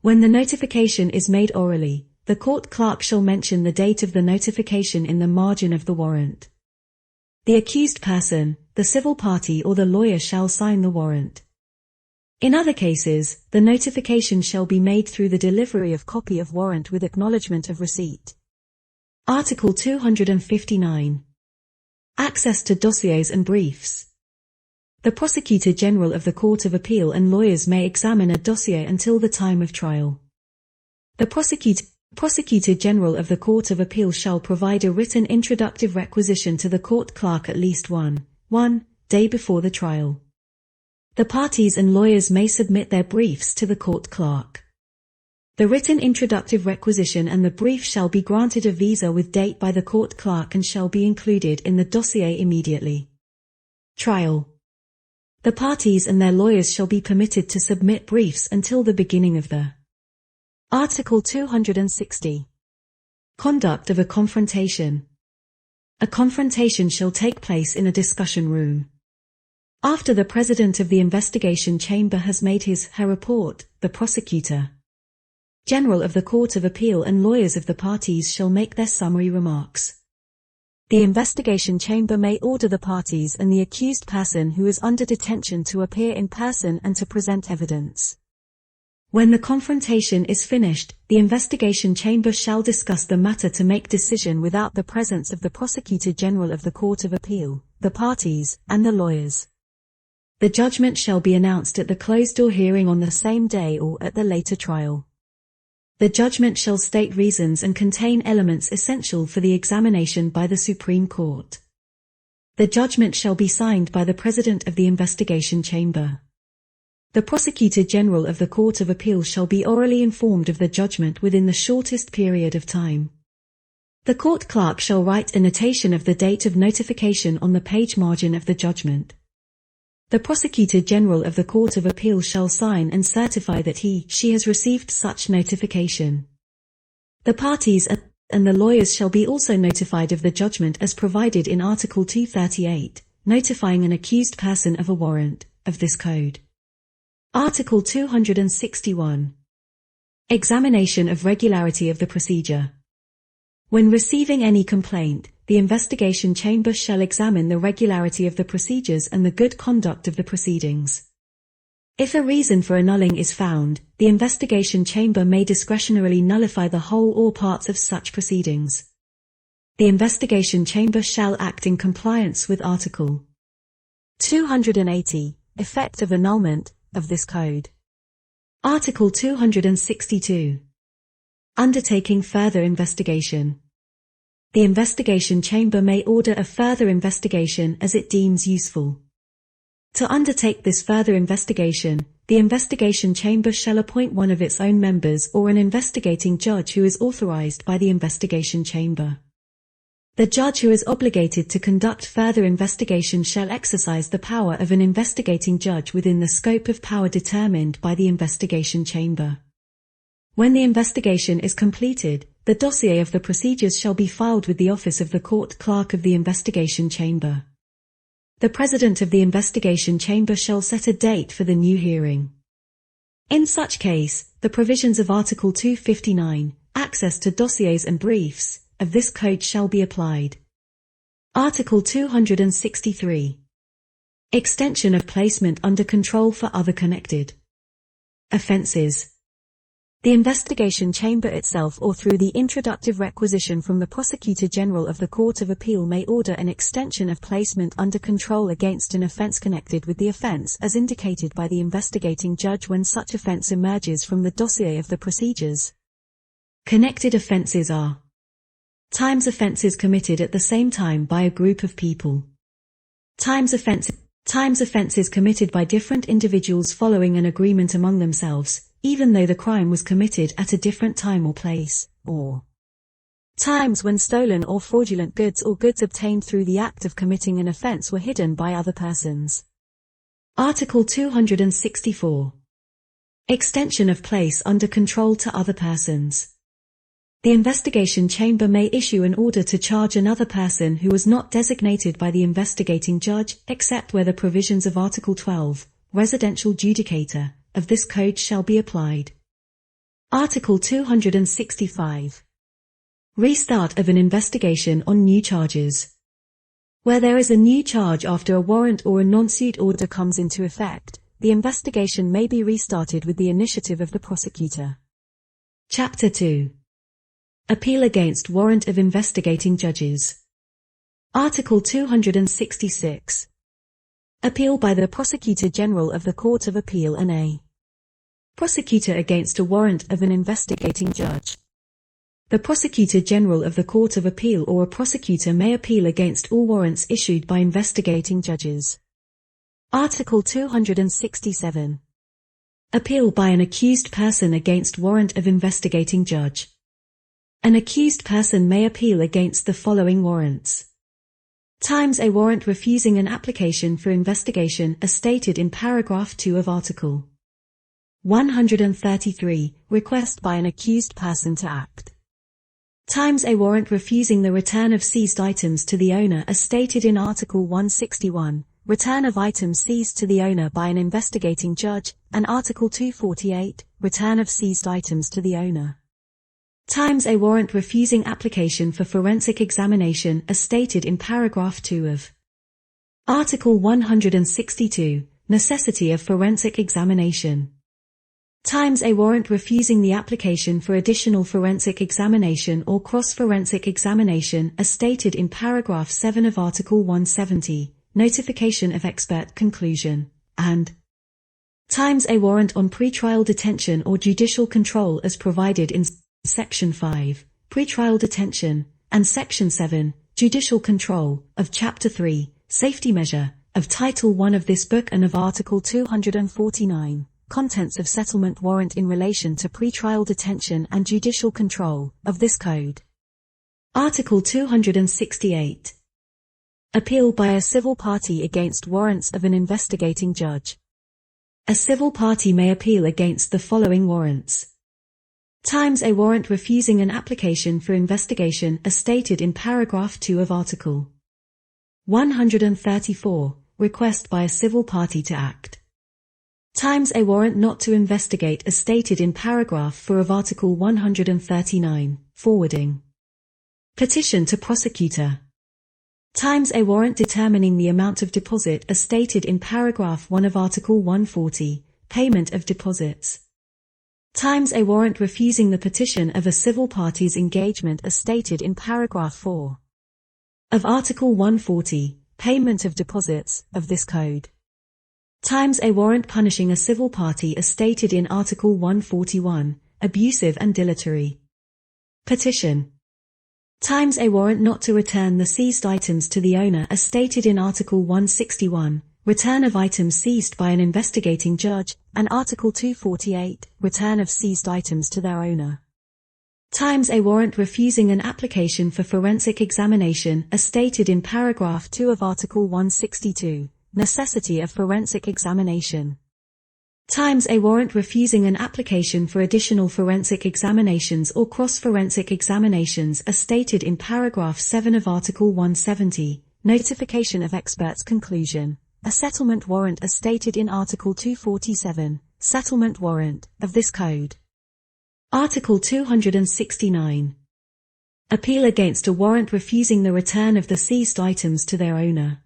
When the notification is made orally, the court clerk shall mention the date of the notification in the margin of the warrant. The accused person, the civil party or the lawyer shall sign the warrant. In other cases, the notification shall be made through the delivery of copy of warrant with acknowledgement of receipt. Article 259. Access to dossiers and briefs. The Prosecutor General of the Court of Appeal and lawyers may examine a dossier until the time of trial. The Prosecutor General of the Court of Appeal shall provide a written introductive requisition to the court clerk at least one day before the trial. The parties and lawyers may submit their briefs to the court clerk. The written introductive requisition and the brief shall be granted a visa with date by the court clerk and shall be included in the dossier immediately. Trial. The parties and their lawyers shall be permitted to submit briefs until the beginning of the Article 260. Conduct of a confrontation. A confrontation shall take place in a discussion room. After the President of the Investigation Chamber has made her report, the Prosecutor General of the Court of Appeal and lawyers of the parties shall make their summary remarks. The Investigation Chamber may order the parties and the accused person who is under detention to appear in person and to present evidence. When the confrontation is finished, the Investigation Chamber shall discuss the matter to make decision without the presence of the Prosecutor General of the Court of Appeal, the parties, and the lawyers. The judgment shall be announced at the closed-door hearing on the same day or at the later trial. The judgment shall state reasons and contain elements essential for the examination by the Supreme Court. The judgment shall be signed by the President of the Investigation Chamber. The Prosecutor General of the Court of Appeal shall be orally informed of the judgment within the shortest period of time. The court clerk shall write a notation of the date of notification on the page margin of the judgment. The Prosecutor General of the Court of Appeal shall sign and certify that she has received such notification. The parties and the lawyers shall be also notified of the judgment as provided in Article 238, notifying an accused person of a warrant, of this code. Article 261. Examination of regularity of the procedure. When receiving any complaint, the Investigation Chamber shall examine the regularity of the procedures and the good conduct of the proceedings. If a reason for annulling is found, the Investigation Chamber may discretionarily nullify the whole or parts of such proceedings. The Investigation Chamber shall act in compliance with Article 280, effect of annulment, of this code. Article 262. Undertaking further investigation. The Investigation Chamber may order a further investigation as it deems useful. To undertake this further investigation, the Investigation Chamber shall appoint one of its own members or an investigating judge who is authorized by the Investigation Chamber. The judge who is obligated to conduct further investigation shall exercise the power of an investigating judge within the scope of power determined by the Investigation Chamber. When the investigation is completed, the dossier of the procedures shall be filed with the office of the court clerk of the Investigation Chamber. The President of the Investigation Chamber shall set a date for the new hearing. In such case, the provisions of Article 259, access to dossiers and briefs, of this code shall be applied. Article 263. Extension of placement under control for other connected offences. The Investigation Chamber itself or through the introductive requisition from the Prosecutor General of the Court of Appeal may order an extension of placement under control against an offence connected with the offence as indicated by the investigating judge when such offence emerges from the dossier of the procedures. Connected offences are times offences committed at the same time by a group of people. Times offences committed by different individuals following an agreement among themselves, even though the crime was committed at a different time or place, or times when stolen or fraudulent goods or goods obtained through the act of committing an offence were hidden by other persons. Article 264. Extension of place under control to other persons. The Investigation Chamber may issue an order to charge another person who was not designated by the investigating judge, except where the provisions of Article 12, Residential Judicator, of this code shall be applied. Article 265. Restart of an investigation on new charges. Where there is a new charge after a warrant or a non-suit order comes into effect, the investigation may be restarted with the initiative of the prosecutor. Chapter 2. Appeal against warrant of investigating judges. Article 266. Appeal by the Prosecutor General of the Court of Appeal and a prosecutor against a warrant of an investigating judge. The Prosecutor General of the Court of Appeal or a prosecutor may appeal against all warrants issued by investigating judges. Article 267. Appeal by an accused person against warrant of investigating judge. An accused person may appeal against the following warrants. Times a warrant refusing an application for investigation as stated in paragraph 2 of Article 133, request by an accused person to act. Times a warrant refusing the return of seized items to the owner as stated in Article 161, return of items seized to the owner by an investigating judge, and Article 248, return of seized items to the owner. Times a warrant refusing application for forensic examination as stated in paragraph 2 of Article 162, necessity of forensic examination. Times a warrant refusing the application for additional forensic examination or cross-forensic examination as stated in paragraph 7 of Article 170, notification of expert conclusion, and times a warrant on pretrial detention or judicial control as provided in Section 5, pretrial detention, and Section 7, judicial control, of Chapter 3, safety measure, of Title 1 of this book and of Article 249. Contents of settlement warrant in relation to pretrial detention and judicial control, of this Code. Article 268. Appeal by a civil party against warrants of an investigating judge. A civil party may appeal against the following warrants. Times a warrant refusing an application for investigation as stated in paragraph 2 of Article 134, request by a civil party to act. Times a warrant not to investigate as stated in paragraph 4 of Article 139, forwarding. Petition to prosecutor. Times a warrant determining the amount of deposit as stated in paragraph 1 of Article 140, payment of deposits. Times a warrant refusing the petition of a civil party's engagement as stated in paragraph 4 of Article 140, payment of deposits, of this Code. Times a warrant punishing a civil party as stated in Article 141, abusive and dilatory. Petition. Times a warrant not to return the seized items to the owner as stated in Article 161, return of items seized by an investigating judge, and Article 248, return of seized items to their owner. Times a warrant refusing an application for forensic examination as stated in paragraph 2 of Article 162. Necessity of forensic examination. Times a warrant refusing an application for additional forensic examinations or cross-forensic examinations as stated in paragraph 7 of Article 170, notification of expert's conclusion. A settlement warrant as stated in Article 247, settlement warrant, of this Code. Article 269. Appeal against a warrant refusing the return of the seized items to their owner.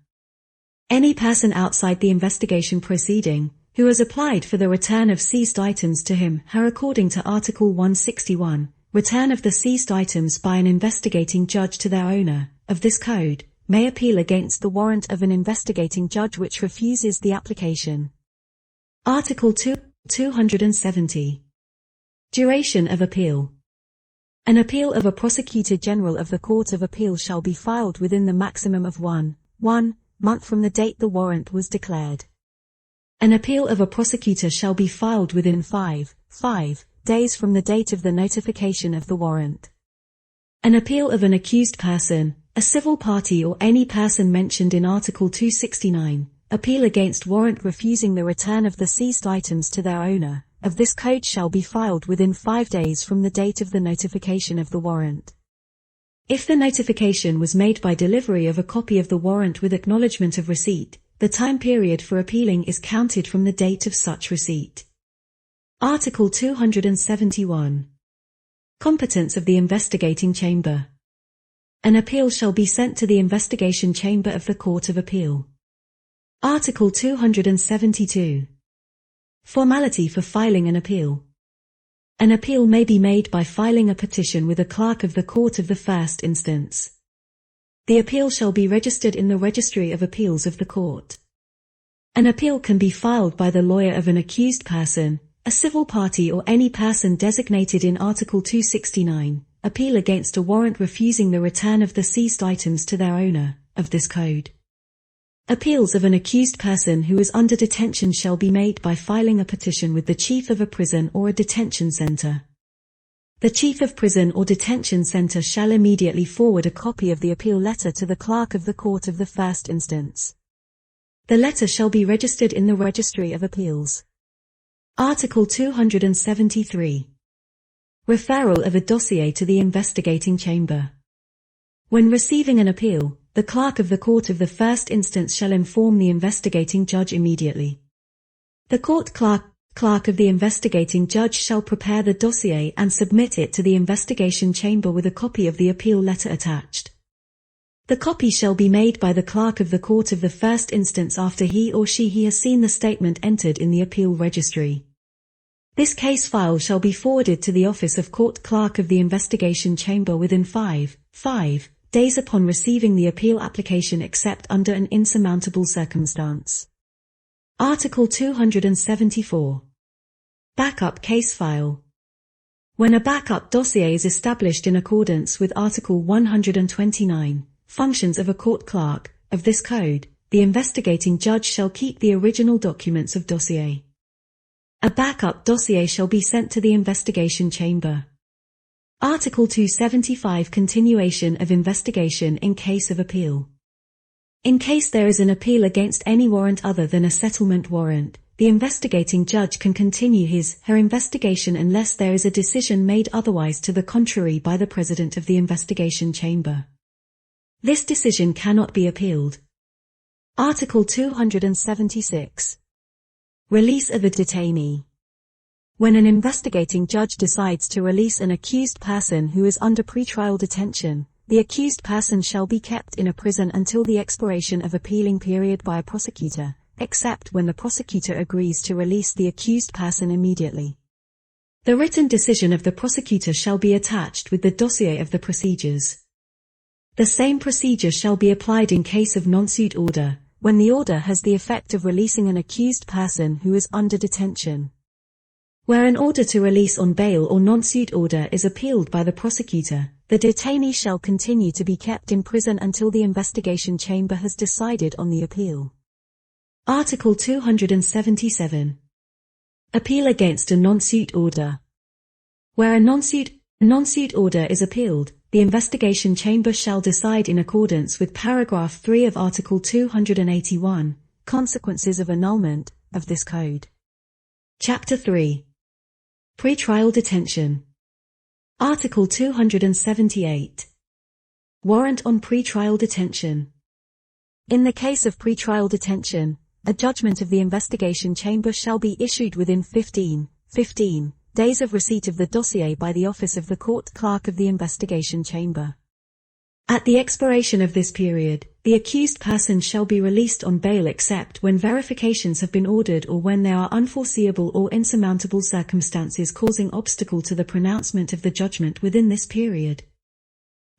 Any person outside the investigation proceeding, who has applied for the return of seized items to him, her according to Article 161, return of the seized items by an investigating judge to their owner, of this Code, may appeal against the warrant of an investigating judge which refuses the application. Article 270. Duration of appeal. An appeal of a Prosecutor General of the Court of Appeal shall be filed within the maximum of 1 month from the date the warrant was declared. An appeal of a prosecutor shall be filed within 5 days from the date of the notification of the warrant. An appeal of an accused person, a civil party or any person mentioned in Article 269, appeal against warrant refusing the return of the seized items to their owner, of this Code shall be filed within 5 days from the date of the notification of the warrant. If the notification was made by delivery of a copy of the warrant with acknowledgement of receipt, the time period for appealing is counted from the date of such receipt. Article 271. Competence of the investigating chamber. An appeal shall be sent to the investigation chamber of the Court of Appeal. Article 272. Formality for filing an appeal. An appeal may be made by filing a petition with a clerk of the court of the first instance. The appeal shall be registered in the Registry of Appeals of the court. An appeal can be filed by the lawyer of an accused person, a civil party or any person designated in Article 269, appeal against a warrant refusing the return of the seized items to their owner, of this code. Appeals of an accused person who is under detention shall be made by filing a petition with the chief of a prison or a detention center. The chief of prison or detention center shall immediately forward a copy of the appeal letter to the clerk of the court of the first instance. The letter shall be registered in the Registry of Appeals. Article 273. Referral of a dossier to the investigating chamber. When receiving an appeal, the clerk of the court of the first instance shall inform the investigating judge immediately. The court clerk of the investigating judge shall prepare the dossier and submit it to the investigation chamber with a copy of the appeal letter attached. The copy shall be made by the clerk of the court of the first instance after he has seen the statement entered in the appeal registry. This case file shall be forwarded to the office of court clerk of the investigation chamber within 5 days upon receiving the appeal application except under an insurmountable circumstance. Article 274. Backup case file. When a backup dossier is established in accordance with Article 129, functions of a court clerk, of this code, the investigating judge shall keep the original documents of dossier. A backup dossier shall be sent to the investigation chamber. Article 275. Continuation of investigation in case of appeal. In case there is an appeal against any warrant other than a settlement warrant, the investigating judge can continue her investigation unless there is a decision made otherwise to the contrary by the president of the investigation chamber. This decision cannot be appealed. Article 276. Release of a detainee. When an investigating judge decides to release an accused person who is under pretrial detention, the accused person shall be kept in a prison until the expiration of appealing period by a prosecutor, except when the prosecutor agrees to release the accused person immediately. The written decision of the prosecutor shall be attached with the dossier of the procedures. The same procedure shall be applied in case of non-suit order, when the order has the effect of releasing an accused person who is under detention. Where an order to release on bail or non-suit order is appealed by the prosecutor, the detainee shall continue to be kept in prison until the investigation chamber has decided on the appeal. Article 277. Appeal against a non-suit order. Where a non-suit order is appealed, the investigation chamber shall decide in accordance with paragraph 3 of Article 281, consequences of annulment, of this code. Chapter 3. Pretrial detention. Article 278. Warrant on pretrial detention. In the case of pretrial detention, a judgment of the investigation chamber shall be issued within 15 days of receipt of the dossier by the office of the court clerk of the investigation chamber. At the expiration of this period, the accused person shall be released on bail except when verifications have been ordered or when there are unforeseeable or insurmountable circumstances causing obstacle to the pronouncement of the judgment within this period.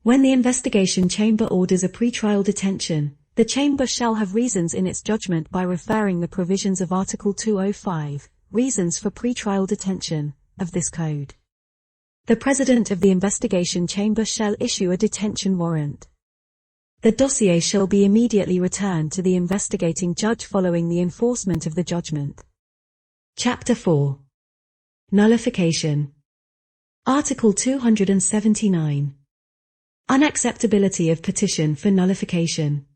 When the investigation chamber orders a pretrial detention, the chamber shall have reasons in its judgment by referring the provisions of Article 205, Reasons for Pretrial Detention, of this code. The president of the investigation chamber shall issue a detention warrant. The dossier shall be immediately returned to the investigating judge following the enforcement of the judgment. Chapter 4. Nullification. Article 279. Unacceptability of petition for nullification.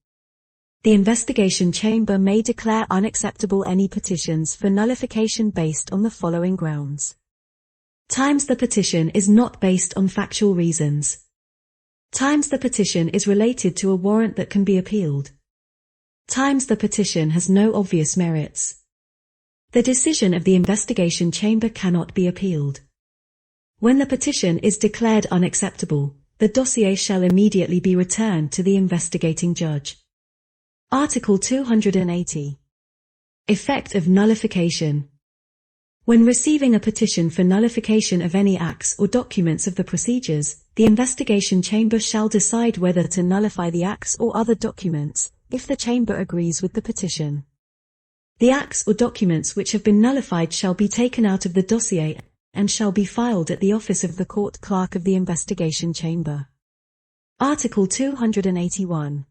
The investigation chamber may declare unacceptable any petitions for nullification based on the following grounds. Times the petition is not based on factual reasons. Times the petition is related to a warrant that can be appealed. Times the petition has no obvious merits. The decision of the investigation chamber cannot be appealed. When the petition is declared unacceptable, the dossier shall immediately be returned to the investigating judge. Article 280. Effect of nullification. When receiving a petition for nullification of any acts or documents of the procedures, the investigation chamber shall decide whether to nullify the acts or other documents, if the chamber agrees with the petition. The acts or documents which have been nullified shall be taken out of the dossier and shall be filed at the office of the court clerk of the investigation chamber. Article 281.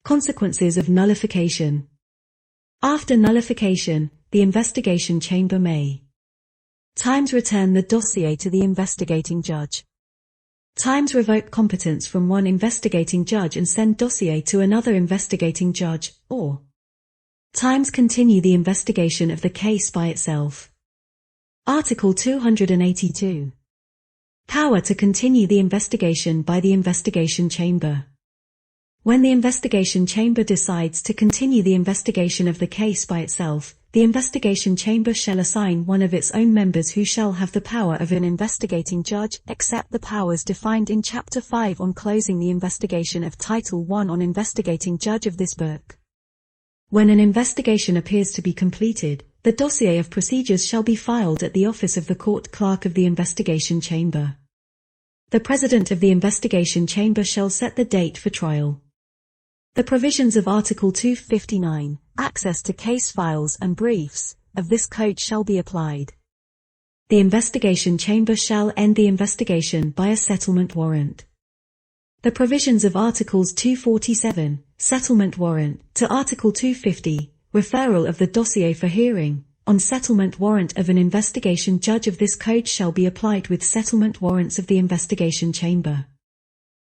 Consequences of nullification. After nullification, the investigation chamber may times return the dossier to the investigating judge, times revoke competence from one investigating judge and send dossier to another investigating judge, or times continue the investigation of the case by itself. Article 282. Power to continue the investigation by the investigation chamber. When the investigation chamber decides to continue the investigation of the case by itself, the investigation chamber shall assign one of its own members who shall have the power of an investigating judge, except the powers defined in Chapter 5 on closing the investigation of Title 1 on investigating judge of this book. When an investigation appears to be completed, the dossier of procedures shall be filed at the office of the court clerk of the investigation chamber. The president of the investigation chamber shall set the date for trial. The provisions of Article 259, access to case files and briefs, of this code shall be applied. The investigation chamber shall end the investigation by a settlement warrant. The provisions of Articles 247, settlement warrant, to Article 250, referral of the dossier for hearing, on settlement warrant of an investigation judge of this code shall be applied with settlement warrants of the investigation chamber.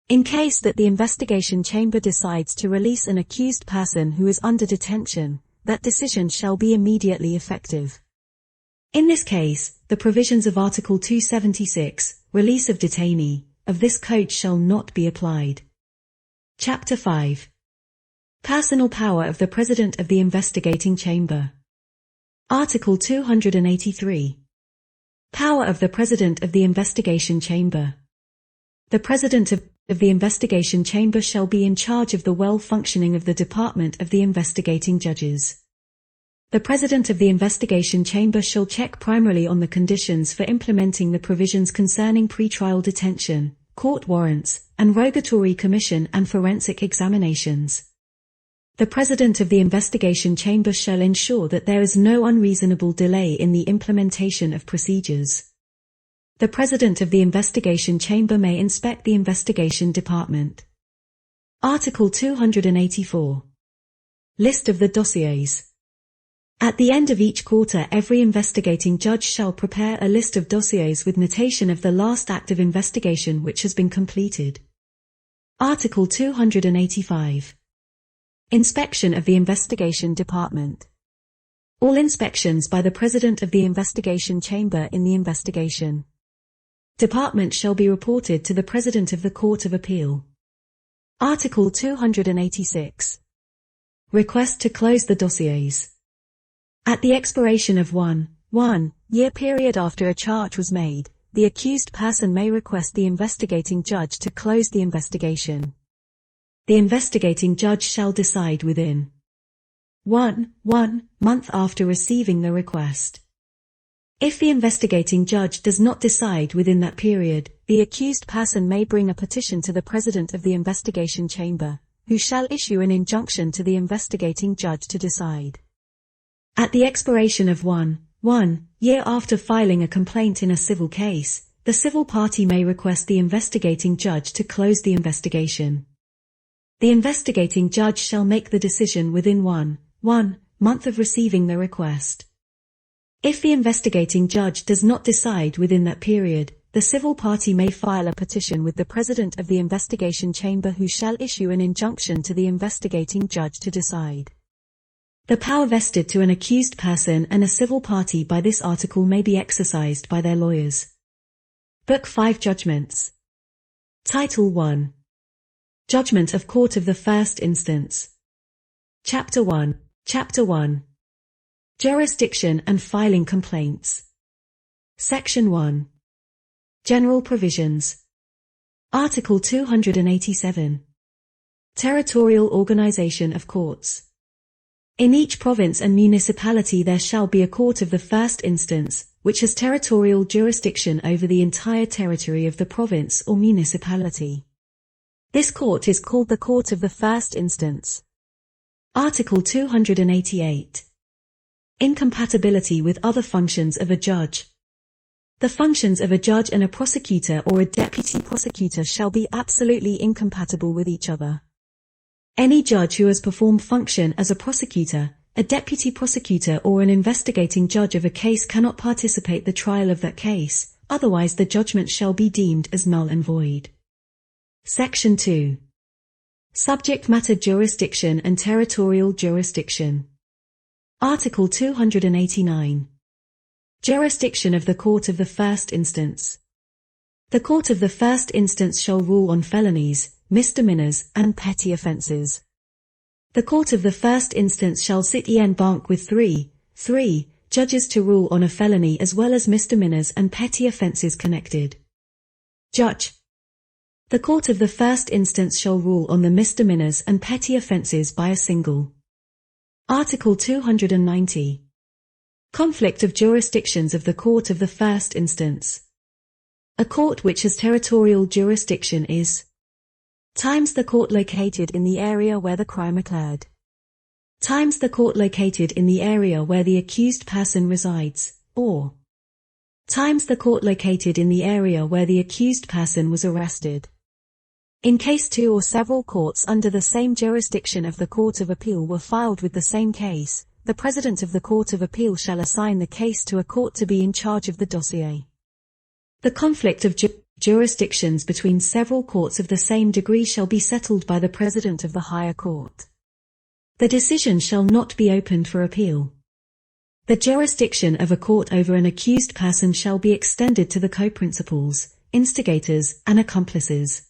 In case that the investigation chamber decides to release an accused person who is under detention, that decision shall be immediately effective. In this case, the provisions of Article 276, release of detainee, of this code shall not be applied. Chapter 5. Personal power of the President of the Investigating Chamber. Article 283. Power of the President of the Investigation Chamber. The President of the Investigation Chamber shall be in charge of the well-functioning of the Department of the Investigating Judges. The President of the Investigation Chamber shall check primarily on the conditions for implementing the provisions concerning pretrial detention, court warrants, and rogatory commission and forensic examinations. The President of the Investigation Chamber shall ensure that there is no unreasonable delay in the implementation of procedures. The President of the Investigation Chamber may inspect the investigation department. Article 284. List of the dossiers. At the end of each quarter, every investigating judge shall prepare a list of dossiers with notation of the last act of investigation which has been completed. Article 285. Inspection of the investigation department. All inspections by the President of the Investigation Chamber in the investigation department shall be reported to the President of the Court of Appeal. Article 286. Request to close the dossiers. At the expiration of one year period after a charge was made, the accused person may request the investigating judge to close the investigation. The investigating judge shall decide within 1 month after receiving the request. If the investigating judge does not decide within that period, the accused person may bring a petition to the President of the Investigation Chamber, who shall issue an injunction to the investigating judge to decide. At the expiration of one year after filing a complaint in a civil case, the civil party may request the investigating judge to close the investigation. The investigating judge shall make the decision within 1 month of receiving the request. If the investigating judge does not decide within that period, the civil party may file a petition with the President of the Investigation Chamber who shall issue an injunction to the investigating judge to decide. The power vested to an accused person and a civil party by this article may be exercised by their lawyers. Book 5 Judgments. Title 1. Judgment of Court of the First Instance. Chapter 1. Chapter 1. Jurisdiction and Filing Complaints. Section 1. General Provisions. Article 287. Territorial Organization of Courts. In each province and municipality there shall be a court of the first instance, which has territorial jurisdiction over the entire territory of the province or municipality. This court is called the Court of the First Instance. Article 288. Incompatibility with other functions of a judge. The functions of a judge and a prosecutor or a deputy prosecutor shall be absolutely incompatible with each other. Any judge who has performed function as a prosecutor, a deputy prosecutor or an investigating judge of a case cannot participate the trial of that case, otherwise the judgment shall be deemed as null and void. Section 2. Subject matter jurisdiction and territorial jurisdiction. Article 289. Jurisdiction of the Court of the First Instance. The Court of the First Instance shall rule on felonies, misdemeanors, and petty offences. The Court of the First Instance shall sit en banc with three judges to rule on a felony as well as misdemeanors and petty offences connected. Judge. The Court of the First Instance shall rule on the misdemeanors and petty offences by a single. Article 290. Conflict of jurisdictions of the Court of the First Instance. A court which has territorial jurisdiction is times the court located in the area where the crime occurred. Times the court located in the area where the accused person resides, or times the court located in the area where the accused person was arrested. In case two or several courts under the same jurisdiction of the Court of Appeal were filed with the same case, the President of the Court of Appeal shall assign the case to a court to be in charge of the dossier. The conflict of jurisdictions between several courts of the same degree shall be settled by the President of the higher court. The decision shall not be opened for appeal. The jurisdiction of a court over an accused person shall be extended to the co-principals, instigators, and accomplices.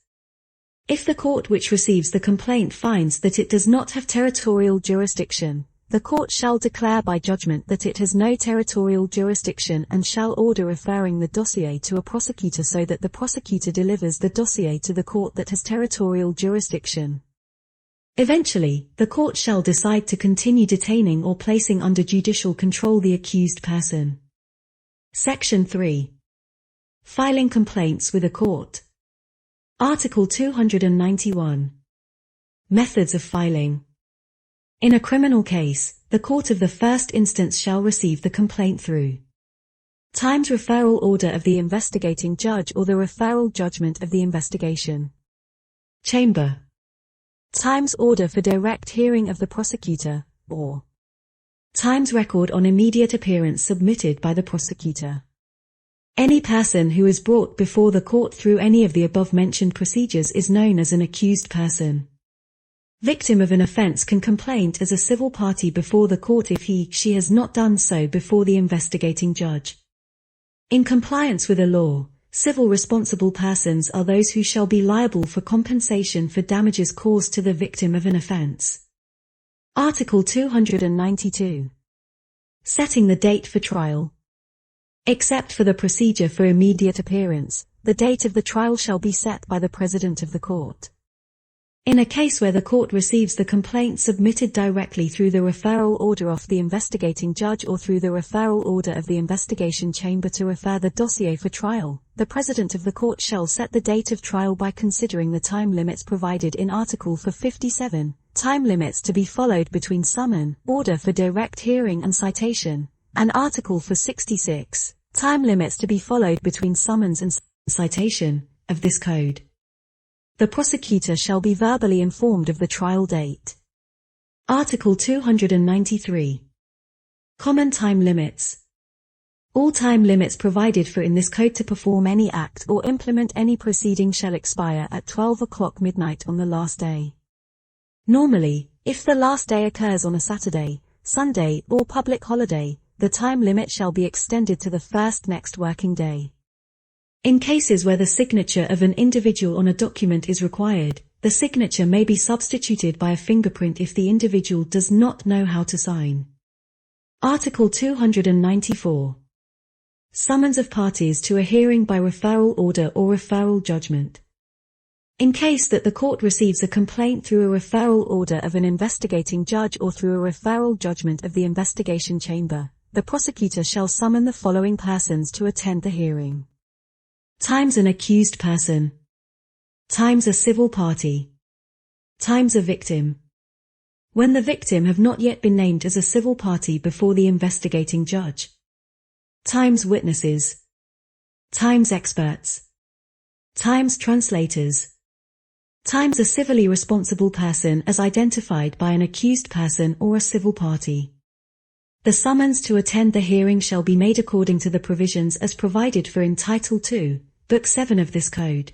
If the court which receives the complaint finds that it does not have territorial jurisdiction, the court shall declare by judgment that it has no territorial jurisdiction and shall order referring the dossier to a prosecutor so that the prosecutor delivers the dossier to the court that has territorial jurisdiction. Eventually, the court shall decide to continue detaining or placing under judicial control the accused person. Section 3. Filing complaints with a court. Article 291. Methods of filing. In a criminal case, the Court of the First Instance shall receive the complaint through times referral order of the investigating judge or the referral judgment of the investigation chamber, times order for direct hearing of the prosecutor, or times record on immediate appearance submitted by the prosecutor. Any person who is brought before the court through any of the above-mentioned procedures is known as an accused person. Victim of an offense can complain as a civil party before the court if she has not done so before the investigating judge. In compliance with a law, civil responsible persons are those who shall be liable for compensation for damages caused to the victim of an offense. Article 292. Setting the date for trial. Except for the procedure for immediate appearance, the date of the trial shall be set by the President of the court. In a case where the court receives the complaint submitted directly through the referral order of the investigating judge or through the referral order of the investigation chamber to refer the dossier for trial, the President of the court shall set the date of trial by considering the time limits provided in Article 57, time limits to be followed between summon, order for direct hearing and citation, and Article 66, time limits to be followed between summons and citation, of this code. The prosecutor shall be verbally informed of the trial date. Article 293. Common time limits. All time limits provided for in this code to perform any act or implement any proceeding shall expire at 12 o'clock midnight on the last day. Normally, if the last day occurs on a Saturday, Sunday, or public holiday, the time limit shall be extended to the first next working day. In cases where the signature of an individual on a document is required, the signature may be substituted by a fingerprint if the individual does not know how to sign. Article 294. Summons of parties to a hearing by referral order or referral judgment. In case that the court receives a complaint through a referral order of an investigating judge or through a referral judgment of the investigation chamber, the prosecutor shall summon the following persons to attend the hearing. Times an accused person. Times a civil party. Times a victim. When the victim have not yet been named as a civil party before the investigating judge. Times witnesses. times experts, times translators, times a civilly responsible person as identified by an accused person or a civil party. The summons to attend the hearing shall be made according to the provisions as provided for in Title II, Book 7 of this Code.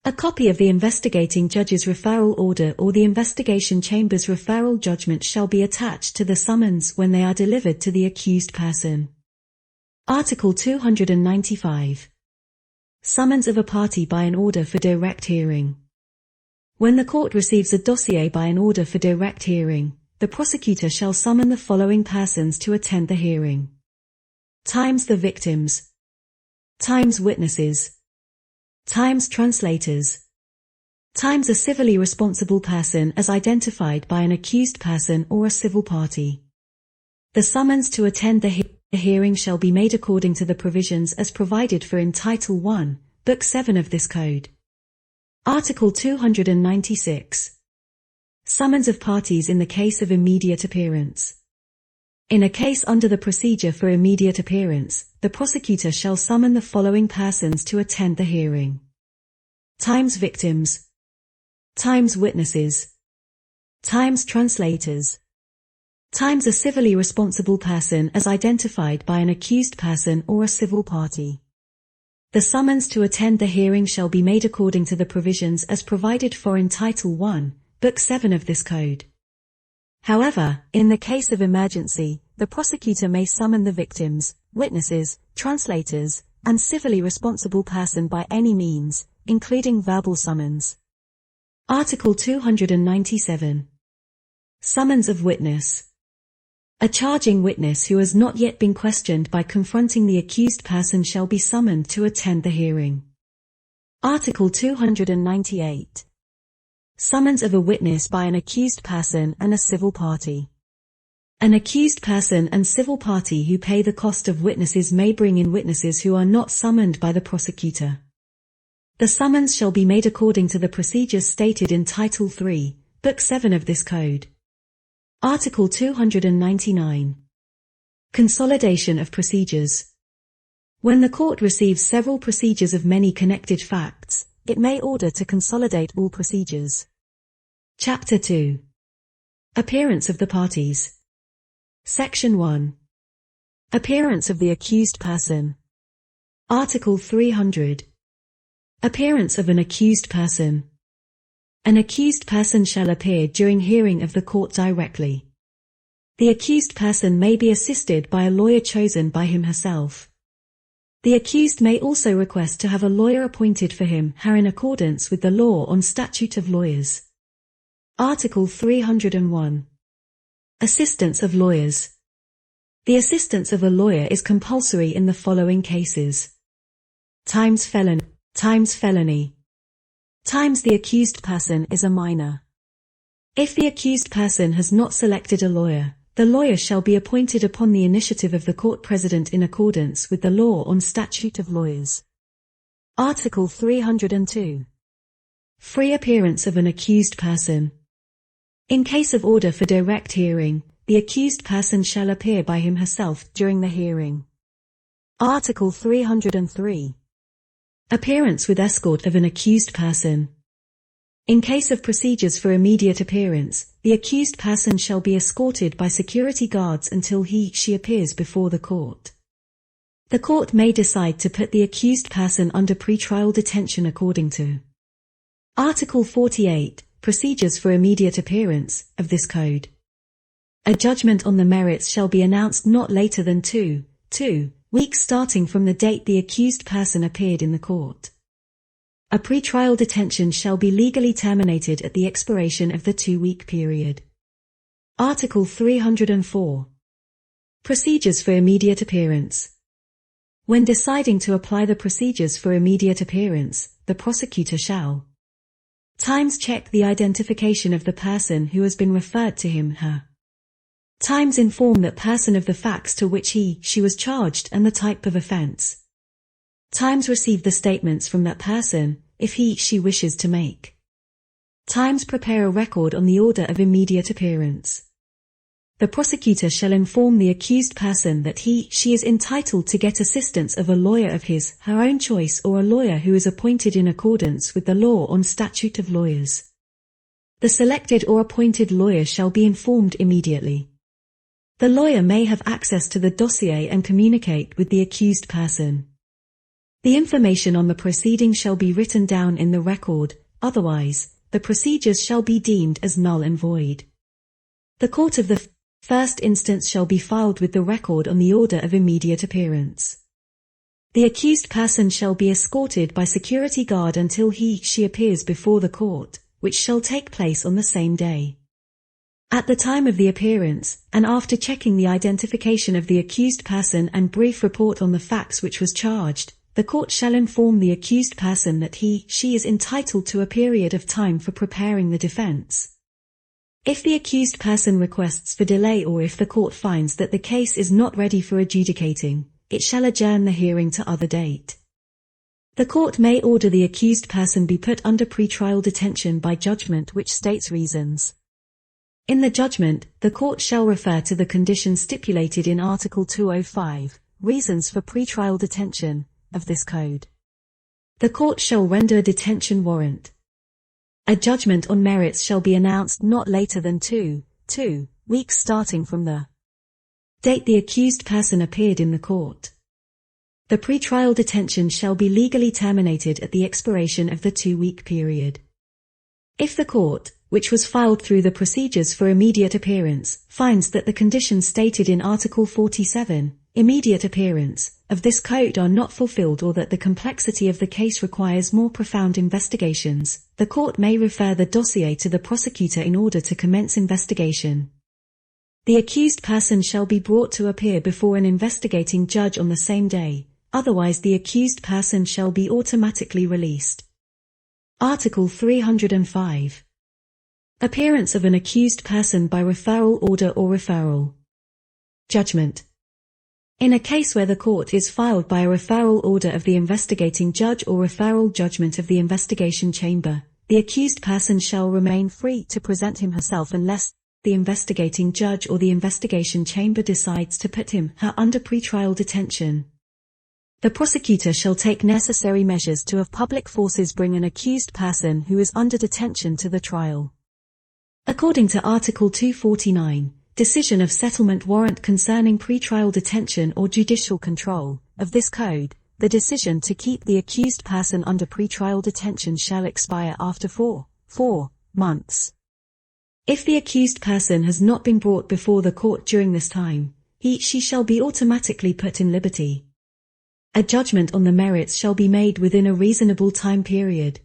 A copy of the investigating judge's referral order or the investigation chamber's referral judgment shall be attached to the summons when they are delivered to the accused person. Article 295. Summons of a party by an order for direct hearing. When the court receives a dossier by an order for direct hearing, the prosecutor shall summon the following persons to attend the hearing. Times the victims, times witnesses, times translators, times a civilly responsible person as identified by an accused person or a civil party. The summons to attend the hearing shall be made according to the provisions as provided for in Title I, Book 7 of this Code. Article 296. Summons of parties in the case of immediate appearance. In a case under the procedure for immediate appearance, the prosecutor shall summon the following persons to attend the hearing. Times victims, times witnesses, times translators, times a civilly responsible person as identified by an accused person or a civil party. The summons to attend the hearing shall be made according to the provisions as provided for in Title I, Book 7 of this Code. However, in the case of emergency, the prosecutor may summon the victims, witnesses, translators, and civilly responsible person by any means, including verbal summons. Article 297. Summons of witness. A charging witness who has not yet been questioned by confronting the accused person shall be summoned to attend the hearing. Article 298. Summons of a witness by an accused person and a civil party. An accused person and civil party who pay the cost of witnesses may bring in witnesses who are not summoned by the prosecutor. The summons shall be made according to the procedures stated in Title III, Book 7 of this Code. Article 299. Consolidation of procedures. When the court receives several procedures of many connected facts, it may order to consolidate all procedures. Chapter 2. Appearance of the parties. Section 1. Appearance of the accused person. Article 300. Appearance of an accused person. An accused person shall appear during hearing of the court directly. The accused person may be assisted by a lawyer chosen by him herself. The accused may also request to have a lawyer appointed for him/her in accordance with the law on statute of lawyers. Article 301. Assistance of lawyers. The assistance of a lawyer is compulsory in the following cases. Times felony. Times the accused person is a minor. If the accused person has not selected a lawyer, the lawyer shall be appointed upon the initiative of the court president in accordance with the law on statute of lawyers. Article 302. Free appearance of an accused person. In case of order for direct hearing, the accused person shall appear by him herself during the hearing. Article 303. Appearance with escort of an accused person. In case of procedures for immediate appearance, the accused person shall be escorted by security guards until he/she appears before the court. The court may decide to put the accused person under pretrial detention according to Article 48, Procedures for Immediate Appearance, of this Code. A judgment on the merits shall be announced not later than 2 weeks starting from the date the accused person appeared in the court. A pretrial detention shall be legally terminated at the expiration of the 2-week period. Article 304. Procedures for immediate appearance. When deciding to apply the procedures for immediate appearance, the prosecutor shall times check the identification of the person who has been referred to him/her. Times inform that person of the facts to which he/she was charged and the type of offense. Times receive the statements from that person, if he/she wishes to make. Times prepare a record on the order of immediate appearance. the prosecutor shall inform the accused person that she is entitled to get assistance of a lawyer of her own choice or a lawyer who is appointed in accordance with the law on statute of lawyers. The selected or appointed lawyer shall be informed immediately. The lawyer may have access to the dossier and communicate with the accused person. The information on the proceeding shall be written down in the record, otherwise, the procedures shall be deemed as null and void. The court of the first instance shall be filed with the record on the order of immediate appearance. The accused person shall be escorted by security guard until she appears before the court, which shall take place on the same day. At the time of the appearance, and after checking the identification of the accused person and brief report on the facts which was charged, the court shall inform the accused person that she is entitled to a period of time for preparing the defense. If the accused person requests for delay or if the court finds that the case is not ready for adjudicating, it shall adjourn the hearing to other date. The court may order the accused person be put under pretrial detention by judgment which states reasons. In the judgment, the court shall refer to the conditions stipulated in Article 205, Reasons for Pretrial Detention, of this Code. The court shall render a detention warrant. A judgment on merits shall be announced not later than 2 weeks starting from the date the accused person appeared in the court. The pretrial detention shall be legally terminated at the expiration of the 2-week period. If the court, which was filed through the procedures for immediate appearance, finds that the conditions stated in Article 47, immediate appearance, of this Code are not fulfilled or that the complexity of the case requires more profound investigations, the court may refer the dossier to the prosecutor in order to commence investigation. The accused person shall be brought to appear before an investigating judge on the same day, otherwise the accused person shall be automatically released. Article 305. Appearance of an accused person by referral order or referral. Judgment. In a case where the court is filed by a referral order of the investigating judge or referral judgment of the investigation chamber, the accused person shall remain free to present him herself unless the investigating judge or the investigation chamber decides to put him/her under pretrial detention. The prosecutor shall take necessary measures to have public forces bring an accused person who is under detention to the trial. According to Article 249, Decision of Settlement Warrant concerning pretrial detention or judicial control, of this Code, the decision to keep the accused person under pretrial detention shall expire after 4 months. If the accused person has not been brought before the court during this time, she shall be automatically put in liberty. A judgment on the merits shall be made within a reasonable time period.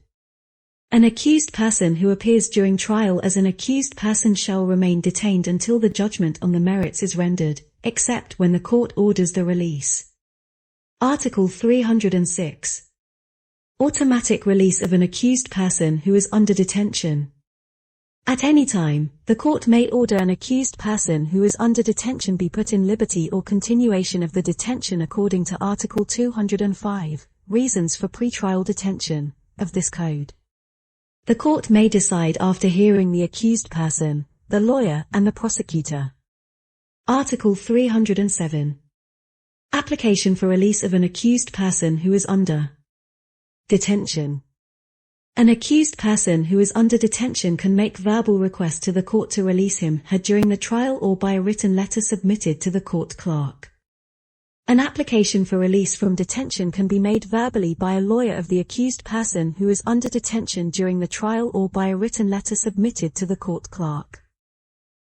An accused person who appears during trial as an accused person shall remain detained until the judgment on the merits is rendered, except when the court orders the release. Article 306. Automatic release of an accused person who is under detention. At any time, the court may order an accused person who is under detention be put in liberty or continuation of the detention according to Article 205, Reasons for Pretrial Detention, of this Code. The court may decide after hearing the accused person, the lawyer and the prosecutor. Article 307. Application for release of an accused person who is under detention. An accused person who is under detention can make verbal request to the court to release him/her during the trial or by a written letter submitted to the court clerk. An application for release from detention can be made verbally by a lawyer of the accused person who is under detention during the trial or by a written letter submitted to the court clerk.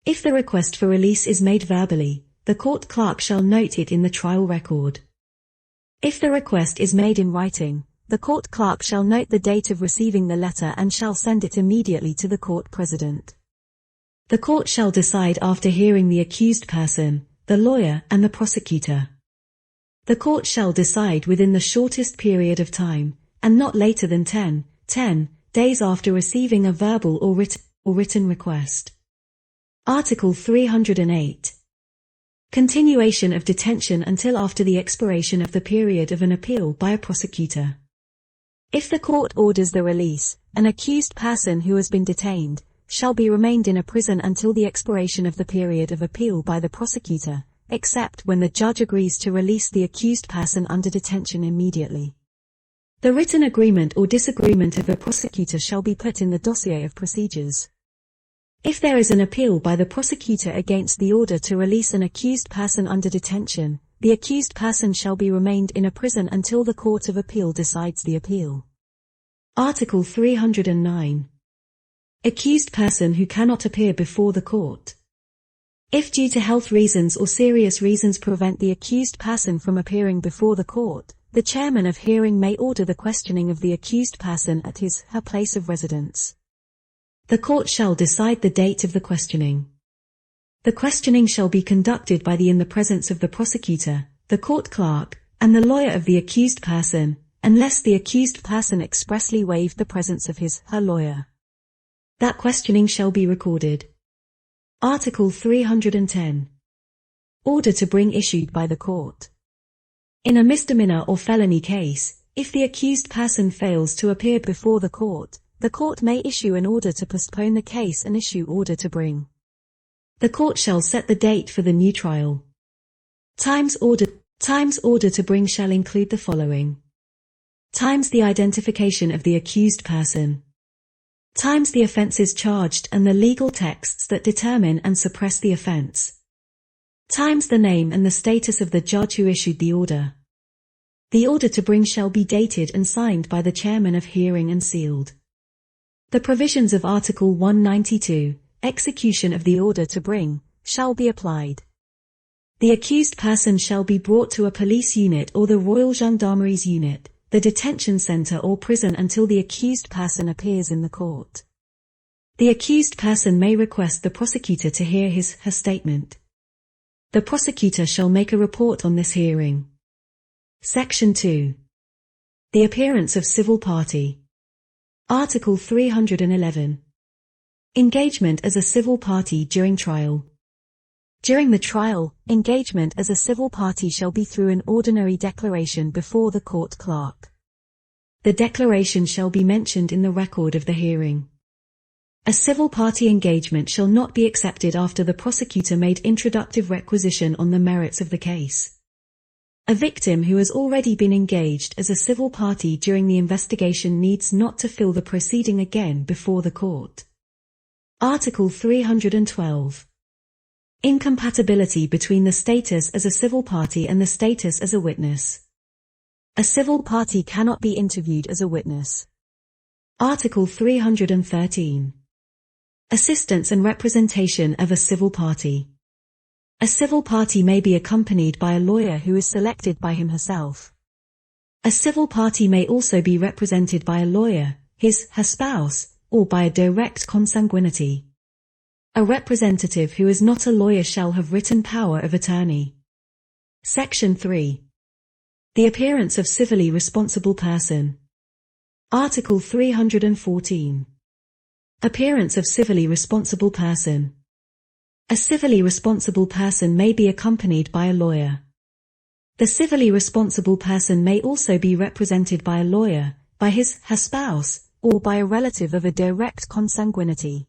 If the request for release is made verbally, the court clerk shall note it in the trial record. If the request is made in writing, the court clerk shall note the date of receiving the letter and shall send it immediately to the court president. The court shall decide after hearing the accused person, the lawyer and the prosecutor. The court shall decide within the shortest period of time, and not later than 10 days after receiving a verbal or written request. Article 308. Continuation of detention until after the expiration of the period of an appeal by a prosecutor. If the court orders the release, an accused person who has been detained, shall be remained in a prison until the expiration of the period of appeal by the prosecutor, except when the judge agrees to release the accused person under detention immediately. The written agreement or disagreement of the prosecutor shall be put in the dossier of procedures. If there is an appeal by the prosecutor against the order to release an accused person under detention, the accused person shall be remained in a prison until the Court of Appeal decides the appeal. Article 309. Accused person who cannot appear before the court. If due to health reasons or serious reasons prevent the accused person from appearing before the court, the chairman of hearing may order the questioning of the accused person at his/her place of residence. The court shall decide the date of the questioning. The questioning shall be conducted by in the presence of the prosecutor, the court clerk, and the lawyer of the accused person, unless the accused person expressly waived the presence of his/her lawyer. That questioning shall be recorded. Article 310. Order to bring issued by the court. In a misdemeanor or felony case, if the accused person fails to appear before the court may issue an order to postpone the case and issue order to bring. The court shall set the date for the new trial. Times order to bring shall include the following. Times the identification of the accused person. Times the offences charged and the legal texts that determine and suppress the offence. Times the name and the status of the judge who issued the order. The order to bring shall be dated and signed by the chairman of hearing and sealed. The provisions of Article 192, execution of the order to bring, shall be applied. The accused person shall be brought to a police unit or the Royal Gendarmeries unit, the detention centre or prison until the accused person appears in the court. The accused person may request the prosecutor to hear his/her statement. The prosecutor shall make a report on this hearing. Section 2. The appearance of civil party. Article 311. Engagement as a civil party during trial. During the trial, engagement as a civil party shall be through an ordinary declaration before the court clerk. The declaration shall be mentioned in the record of the hearing. A civil party engagement shall not be accepted after the prosecutor made introductive requisition on the merits of the case. A victim who has already been engaged as a civil party during the investigation needs not to fill the proceeding again before the court. Article 312. Incompatibility between the status as a civil party and the status as a witness. A civil party cannot be interviewed as a witness. Article 313. Assistance and representation of a civil party. A civil party may be accompanied by a lawyer who is selected by him/herself. A civil party may also be represented by a lawyer, his/her spouse, or by a direct consanguinity. A representative who is not a lawyer shall have written power of attorney. Section 3. The appearance of civilly responsible person. Article 314. Appearance of civilly responsible person. A civilly responsible person may be accompanied by a lawyer. The civilly responsible person may also be represented by a lawyer, by his/her spouse, or by a relative of a direct consanguinity.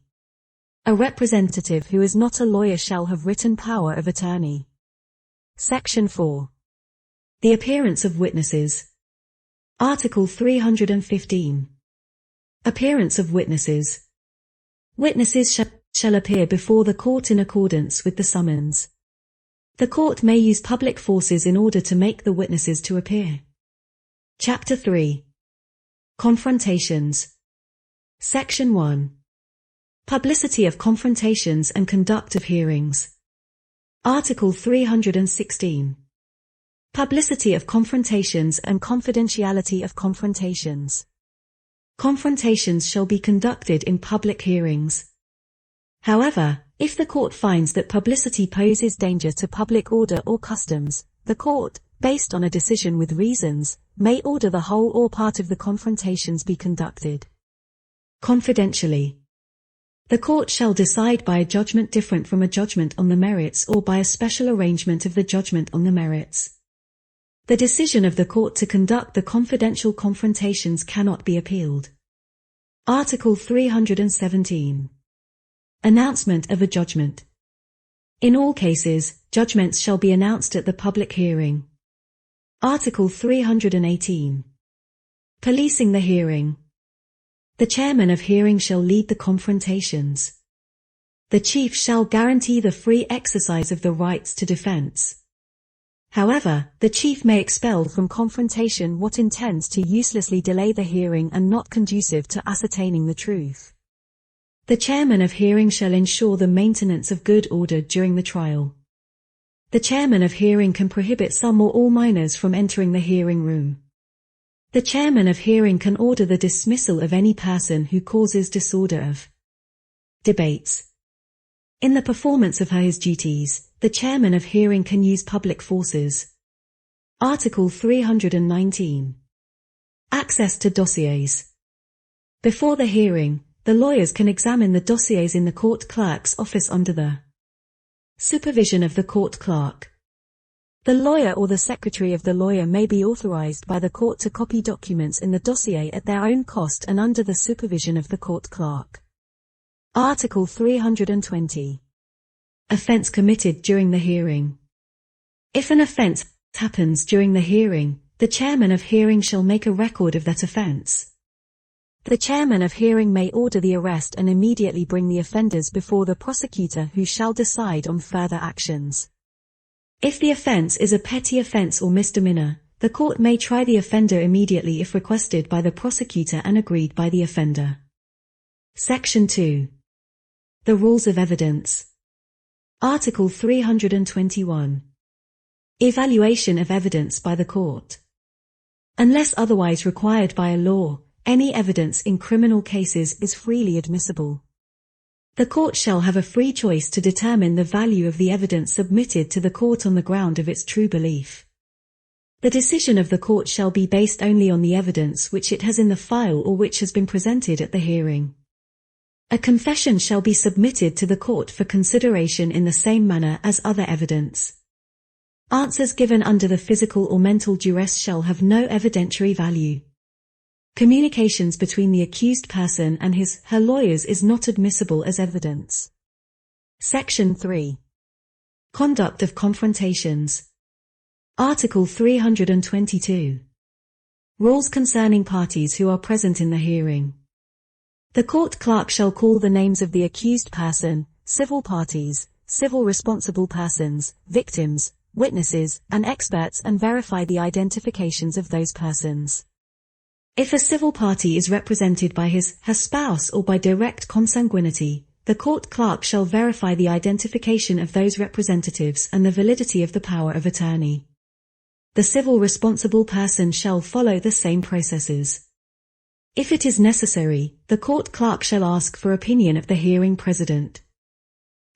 A representative who is not a lawyer shall have written power of attorney. Section 4. The appearance of witnesses. Article 315. Appearance of witnesses. Witnesses shall appear before the court in accordance with the summons. The court may use public forces in order to make the witnesses to appear. Chapter 3. Confrontations. Section 1. Publicity of confrontations and conduct of hearings. Article 316. Publicity of confrontations and confidentiality of confrontations. Confrontations shall be conducted in public hearings. However, if the court finds that publicity poses danger to public order or customs, the court, based on a decision with reasons, may order the whole or part of the confrontations be conducted confidentially. The court shall decide by a judgment different from a judgment on the merits or by a special arrangement of the judgment on the merits. The decision of the court to conduct the confidential confrontations cannot be appealed. Article 317. Announcement of a judgment. In all cases, judgments shall be announced at the public hearing. Article 318. Policing the hearing. The chairman of hearing shall lead the confrontations. The chief shall guarantee the free exercise of the rights to defense. However, the chief may expel from confrontation what intends to uselessly delay the hearing and not conducive to ascertaining the truth. The chairman of hearing shall ensure the maintenance of good order during the trial. The chairman of hearing can prohibit some or all minors from entering the hearing room. The chairman of hearing can order the dismissal of any person who causes disorder of debates. In the performance of his duties, the chairman of hearing can use public forces. Article 319. Access to dossiers. Before the hearing, the lawyers can examine the dossiers in the court clerk's office under the supervision of the court clerk. The lawyer or the secretary of the lawyer may be authorized by the court to copy documents in the dossier at their own cost and under the supervision of the court clerk. Article 320. Offense committed during the hearing. If an offense happens during the hearing, the chairman of hearing shall make a record of that offense. The chairman of hearing may order the arrest and immediately bring the offenders before the prosecutor, who shall decide on further actions. If the offense is a petty offense or misdemeanor, the court may try the offender immediately if requested by the prosecutor and agreed by the offender. Section 2. The rules of evidence. Article 321. Evaluation of evidence by the court. Unless otherwise required by a law, any evidence in criminal cases is freely admissible. The court shall have a free choice to determine the value of the evidence submitted to the court on the ground of its true belief. The decision of the court shall be based only on the evidence which it has in the file or which has been presented at the hearing. A confession shall be submitted to the court for consideration in the same manner as other evidence. Answers given under the physical or mental duress shall have no evidentiary value. Communications between the accused person and her lawyers is not admissible as evidence. Section 3. Conduct of confrontations. Article 322. Rules concerning parties who are present in the hearing. The court clerk shall call the names of the accused person, civil parties, civil responsible persons, victims, witnesses, and experts and verify the identifications of those persons. If a civil party is represented by her spouse or by direct consanguinity, the court clerk shall verify the identification of those representatives and the validity of the power of attorney. The civil responsible person shall follow the same processes. If it is necessary, the court clerk shall ask for opinion of the hearing president.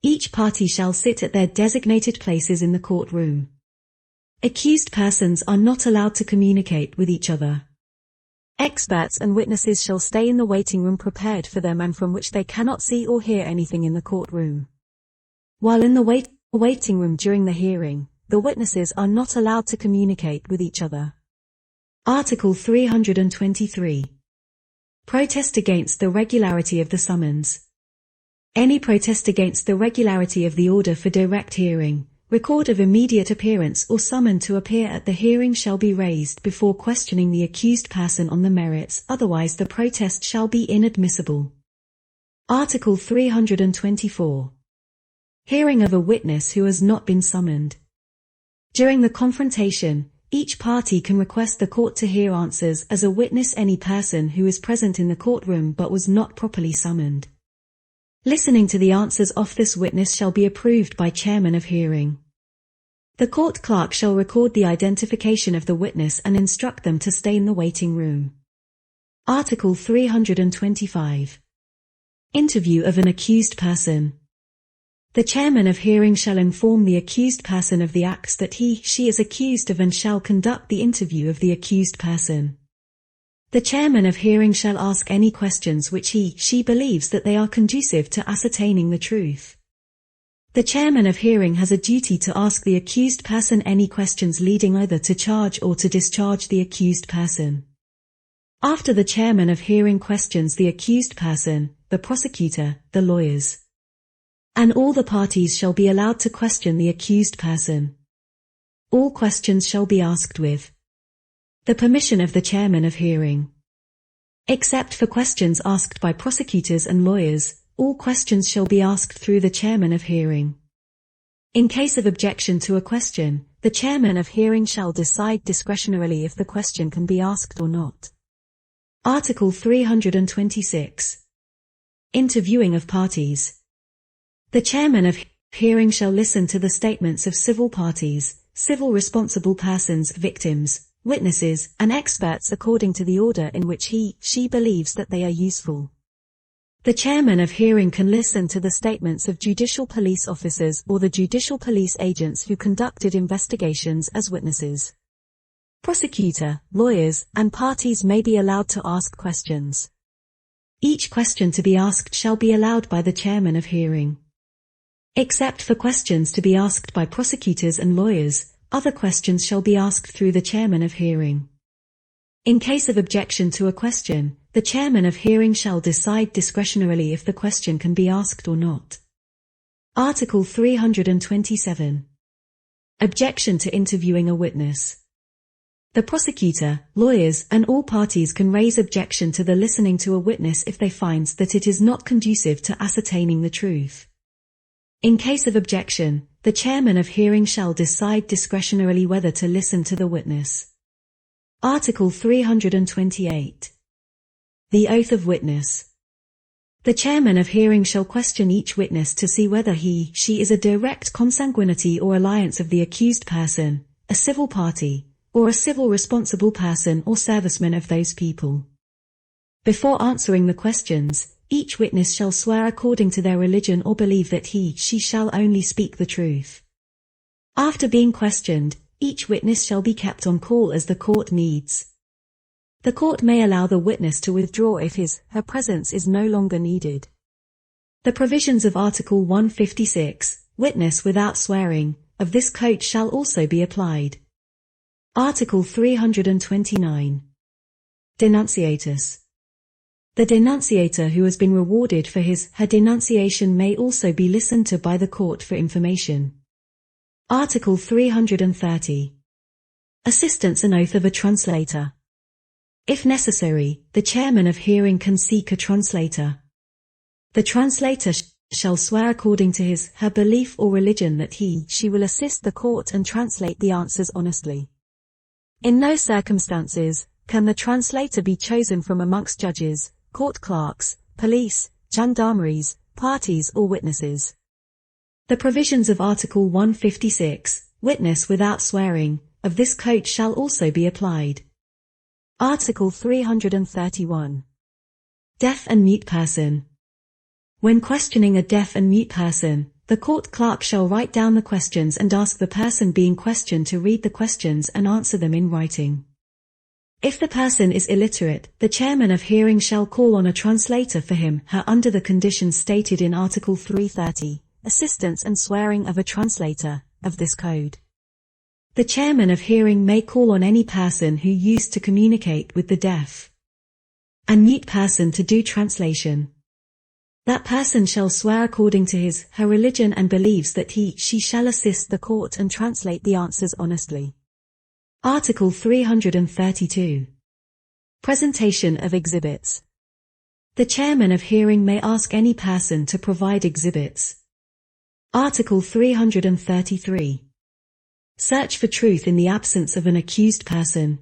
Each party shall sit at their designated places in the courtroom. Accused persons are not allowed to communicate with each other. Experts and witnesses shall stay in the waiting room prepared for them and from which they cannot see or hear anything in the courtroom. While in the waiting room during the hearing, the witnesses are not allowed to communicate with each other. Article 323. Protest against the regularity of the summons. Any protest against the regularity of the order for direct hearing, record of immediate appearance or summon to appear at the hearing shall be raised before questioning the accused person on the merits, otherwise the protest shall be inadmissible. Article 324. Hearing of a witness who has not been summoned. During the confrontation, each party can request the court to hear answers as a witness any person who is present in the courtroom but was not properly summoned. Listening to the answers of this witness shall be approved by chairman of hearing. The court clerk shall record the identification of the witness and instruct them to stay in the waiting room. Article 325. Interview of an accused person. The chairman of hearing shall inform the accused person of the acts that she is accused of and shall conduct the interview of the accused person. The chairman of hearing shall ask any questions which she believes that they are conducive to ascertaining the truth. The chairman of hearing has a duty to ask the accused person any questions leading either to charge or to discharge the accused person. After the chairman of hearing questions the accused person, the prosecutor, the lawyers, and all the parties shall be allowed to question the accused person. All questions shall be asked with the permission of the chairman of hearing. Except for questions asked by prosecutors and lawyers, all questions shall be asked through the chairman of hearing. In case of objection to a question, the chairman of hearing shall decide discretionarily if the question can be asked or not. Article 326. Interviewing of parties. The chairman of hearing shall listen to the statements of civil parties, civil responsible persons, victims, witnesses, and experts according to the order in which she believes that they are useful. The chairman of hearing can listen to the statements of judicial police officers or the judicial police agents who conducted investigations as witnesses. Prosecutor, lawyers, and parties may be allowed to ask questions. Each question to be asked shall be allowed by the chairman of hearing. Except for questions to be asked by prosecutors and lawyers, other questions shall be asked through the chairman of hearing. In case of objection to a question, the chairman of hearing shall decide discretionarily if the question can be asked or not. Article 327. Objection to interviewing a witness. The prosecutor, lawyers, and all parties can raise objection to the listening to a witness if they find that it is not conducive to ascertaining the truth. In case of objection, the chairman of hearing shall decide discretionarily whether to listen to the witness. Article 328. The oath of witness. The chairman of hearing shall question each witness to see whether she is a direct consanguinity or alliance of the accused person, a civil party, or a civil responsible person or serviceman of those people. Before answering the questions, each witness shall swear according to their religion or believe that she shall only speak the truth. After being questioned, each witness shall be kept on call as the court needs. The court may allow the witness to withdraw if her presence is no longer needed. The provisions of Article 156, witness without swearing, of this code shall also be applied. Article 329. Denunciatus. The denunciator who has been rewarded for her denunciation may also be listened to by the court for information. Article 330. Assistance and oath of a translator. If necessary, the chairman of hearing can seek a translator. The translator shall swear according to her belief or religion that she will assist the court and translate the answers honestly. In no circumstances can the translator be chosen from amongst judges, court clerks, police, gendarmeries, parties or witnesses. The provisions of Article 156, witness without swearing, of this code shall also be applied. Article 331. Deaf and mute person. When questioning a deaf and mute person, the court clerk shall write down the questions and ask the person being questioned to read the questions and answer them in writing. If the person is illiterate, the chairman of hearing shall call on a translator for him/her under the conditions stated in Article 330, assistance and swearing of a translator, of this code. The chairman of hearing may call on any person who used to communicate with the deaf and mute person to do translation. That person shall swear according to her religion and believes that she shall assist the court and translate the answers honestly. Article 332. Presentation of exhibits. The chairman of hearing may ask any person to provide exhibits. Article 333. Search for truth in the absence of an accused person.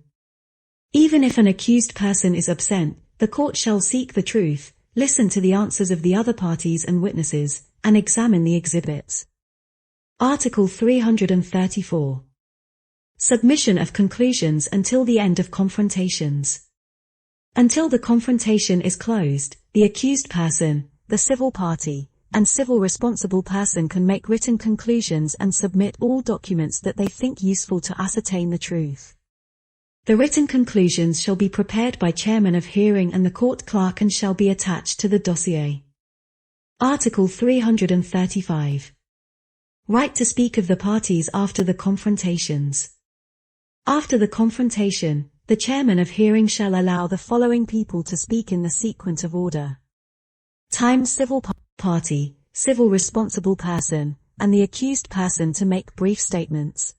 Even if an accused person is absent, the court shall seek the truth, listen to the answers of the other parties and witnesses, and examine the exhibits. Article 334. Submission of conclusions until the end of confrontations. Until the confrontation is closed, the accused person, the civil party, and civil responsible person can make written conclusions and submit all documents that they think useful to ascertain the truth. The written conclusions shall be prepared by chairman of hearing and the court clerk and shall be attached to the dossier. Article 335. Right to speak of the parties after the confrontations. After the confrontation, the chairman of hearing shall allow the following people to speak in the sequence of order. Time: civil party, civil responsible person, and the accused person to make brief statements.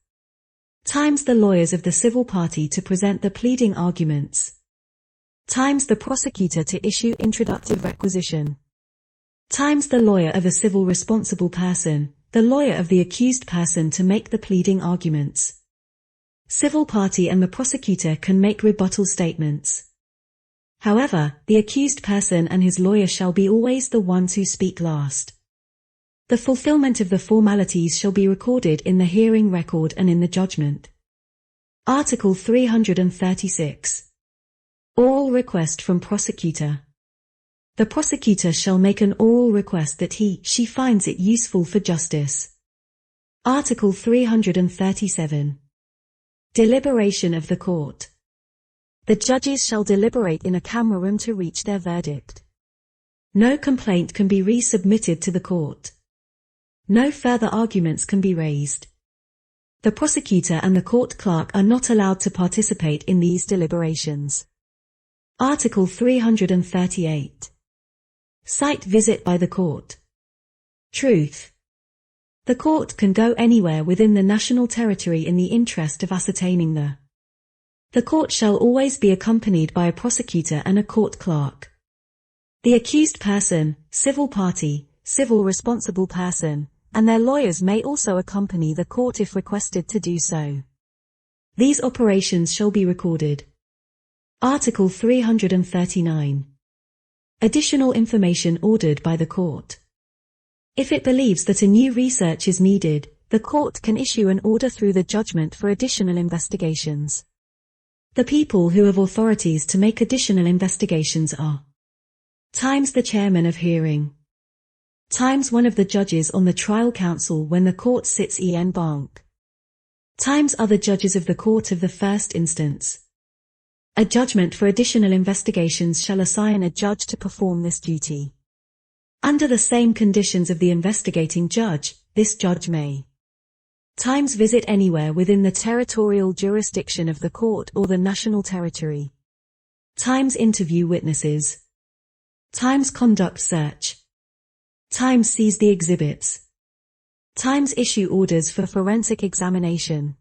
Times the lawyers of the civil party to present the pleading arguments. Times the prosecutor to issue introductive requisition. Times the lawyer of a civil responsible person, the lawyer of the accused person to make the pleading arguments. Civil party and the prosecutor can make rebuttal statements. However, the accused person and his lawyer shall be always the ones who speak last. The fulfillment of the formalities shall be recorded in the hearing record and in the judgment. Article 336. Oral request from prosecutor. The prosecutor shall make an oral request that she finds it useful for justice. Article 337. Deliberation of the court. The judges shall deliberate in a camera room to reach their verdict. No complaint can be resubmitted to the court. No further arguments can be raised. The prosecutor and the court clerk are not allowed to participate in these deliberations. Article 338. Site visit by the court. Truth. The court can go anywhere within the national territory in the interest of ascertaining the court shall always be accompanied by a prosecutor and a court clerk. The accused person, civil party, civil responsible person, and their lawyers may also accompany the court if requested to do so. These operations shall be recorded. Article 339. Additional information ordered by the court. If it believes that a new research is needed, the court can issue an order through the judgment for additional investigations. The people who have authorities to make additional investigations are times the chairman of hearing, times one of the judges on the trial counsel when the court sits en banc, times other judges of the court of the first instance. A judgment for additional investigations shall assign a judge to perform this duty. Under the same conditions of the investigating judge, this judge may times visit anywhere within the territorial jurisdiction of the court or the national territory. Times interview witnesses. Times conduct search. Times seize the exhibits. Times issue orders for forensic examination.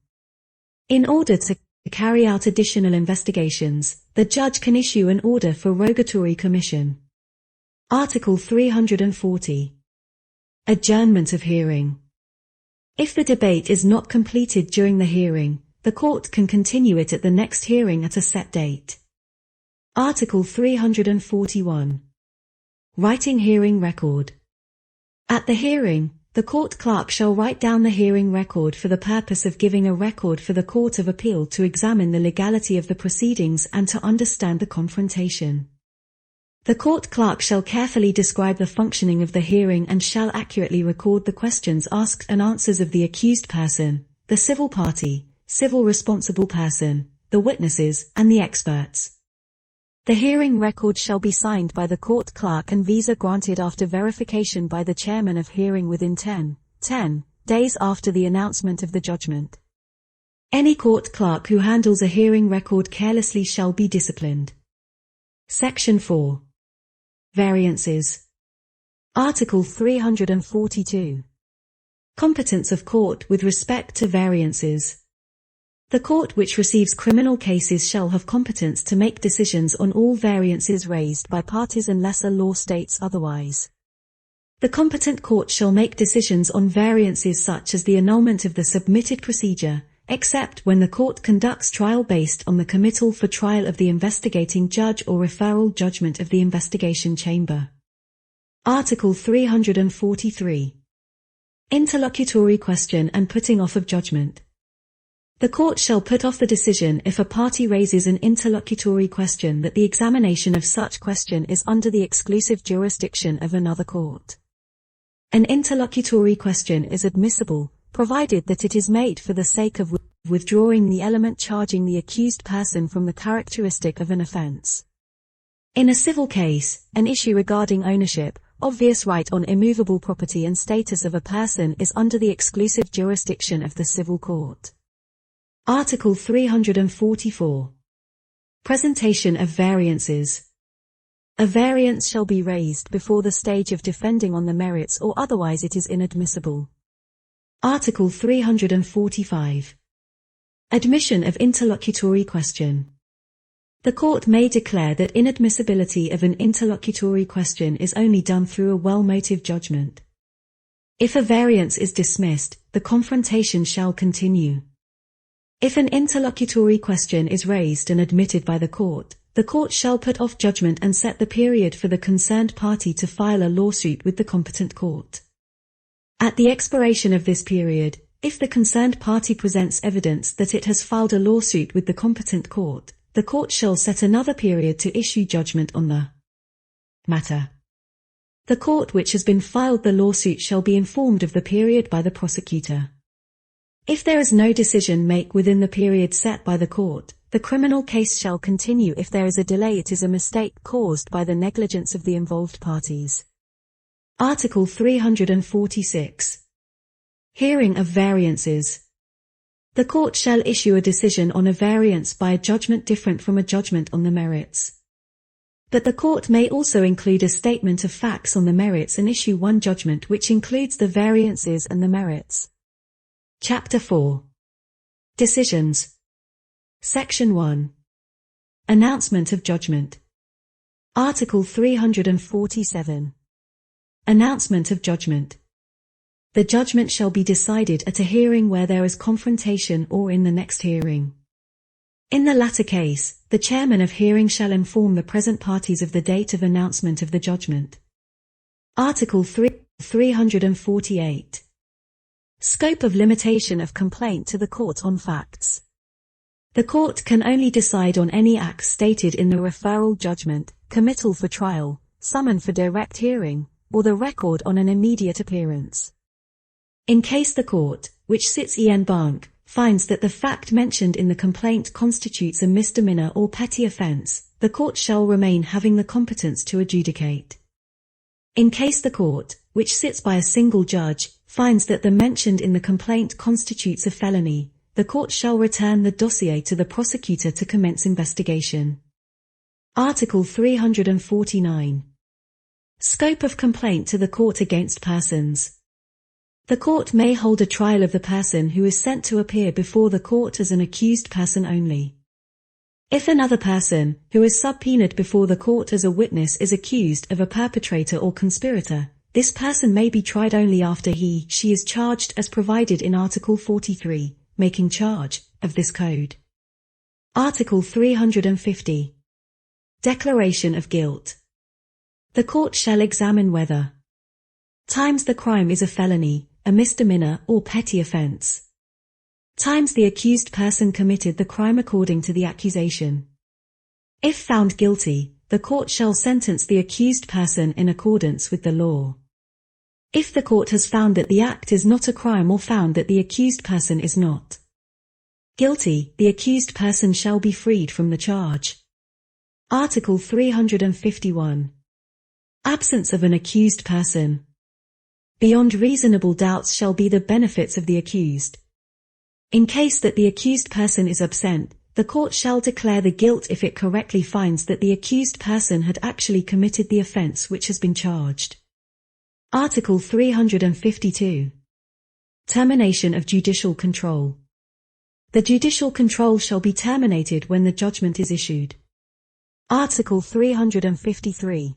In order to carry out additional investigations, the judge can issue an order for rogatory commission. Article 340. Adjournment of hearing. If the debate is not completed during the hearing, the court can continue it at the next hearing at a set date. Article 341. Writing hearing record. At the hearing, the court clerk shall write down the hearing record for the purpose of giving a record for the Court of Appeal to examine the legality of the proceedings and to understand the confrontation. The court clerk shall carefully describe the functioning of the hearing and shall accurately record the questions asked and answers of the accused person, the civil party, civil responsible person, the witnesses, and the experts. The hearing record shall be signed by the court clerk and visa granted after verification by the chairman of hearing within 10 days after the announcement of the judgment. Any court clerk who handles a hearing record carelessly shall be disciplined. Section 4. Variances. Article 342. Competence of court with respect to variances. The court which receives criminal cases shall have competence to make decisions on all variances raised by parties unless a law states otherwise. The competent court shall make decisions on variances such as the annulment of the submitted procedure, except when the court conducts trial based on the committal for trial of the investigating judge or referral judgment of the investigation chamber. Article 343. Interlocutory question and putting off of judgment. The court shall put off the decision if a party raises an interlocutory question that the examination of such question is under the exclusive jurisdiction of another court. An interlocutory question is admissible, provided that it is made for the sake of withdrawing the element charging the accused person from the characteristic of an offense. In a civil case, an issue regarding ownership, obvious right on immovable property and status of a person is under the exclusive jurisdiction of the civil court. Article 344. Presentation of variances. A variance shall be raised before the stage of defending on the merits or otherwise it is inadmissible. Article 345. Admission of interlocutory question. The court may declare that inadmissibility of an interlocutory question is only done through a well-motived judgment. If a variance is dismissed, the confrontation shall continue. If an interlocutory question is raised and admitted by the court shall put off judgment and set the period for the concerned party to file a lawsuit with the competent court. At the expiration of this period, if the concerned party presents evidence that it has filed a lawsuit with the competent court, the court shall set another period to issue judgment on the matter. The court which has been filed the lawsuit shall be informed of the period by the prosecutor. If there is no decision made within the period set by the court, the criminal case shall continue. If there is a delay, it is a mistake caused by the negligence of the involved parties. Article 346. Hearing of variances. The court shall issue a decision on a variance by a judgment different from a judgment on the merits. But the court may also include a statement of facts on the merits and issue one judgment which includes the variances and the merits. Chapter 4. Decisions. Section 1. Announcement of judgment. Article 347. Announcement of judgment. The judgment shall be decided at a hearing where there is confrontation or in the next hearing. In the latter case, the chairman of hearing shall inform the present parties of the date of announcement of the judgment. Article 348. Scope of limitation of complaint to the court on facts. The court can only decide on any acts stated in the referral judgment, committal for trial, summon for direct hearing, or the record on an immediate appearance. In case the court, which sits en banc, finds that the fact mentioned in the complaint constitutes a misdemeanor or petty offense, the court shall remain having the competence to adjudicate. In case the court, which sits by a single judge, finds that the mentioned in the complaint constitutes a felony, the court shall return the dossier to the prosecutor to commence investigation. Article 349. Scope of complaint to the court against persons. The court may hold a trial of the person who is sent to appear before the court as an accused person only. If another person, who is subpoenaed before the court as a witness, is accused of a perpetrator or conspirator, this person may be tried only after she is charged as provided in Article 43, making charge, of this code. Article 350. Declaration of guilt. The court shall examine whether times the crime is a felony, a misdemeanor or petty offense. Times the accused person committed the crime according to the accusation. If found guilty, the court shall sentence the accused person in accordance with the law. If the court has found that the act is not a crime or found that the accused person is not guilty, the accused person shall be freed from the charge. Article 351. Absence of an accused person. Beyond reasonable doubts shall be the benefits of the accused. In case that the accused person is absent, the court shall declare the guilt if it correctly finds that the accused person had actually committed the offense which has been charged. Article 352. Termination of judicial control. The judicial control shall be terminated when the judgment is issued. Article 353.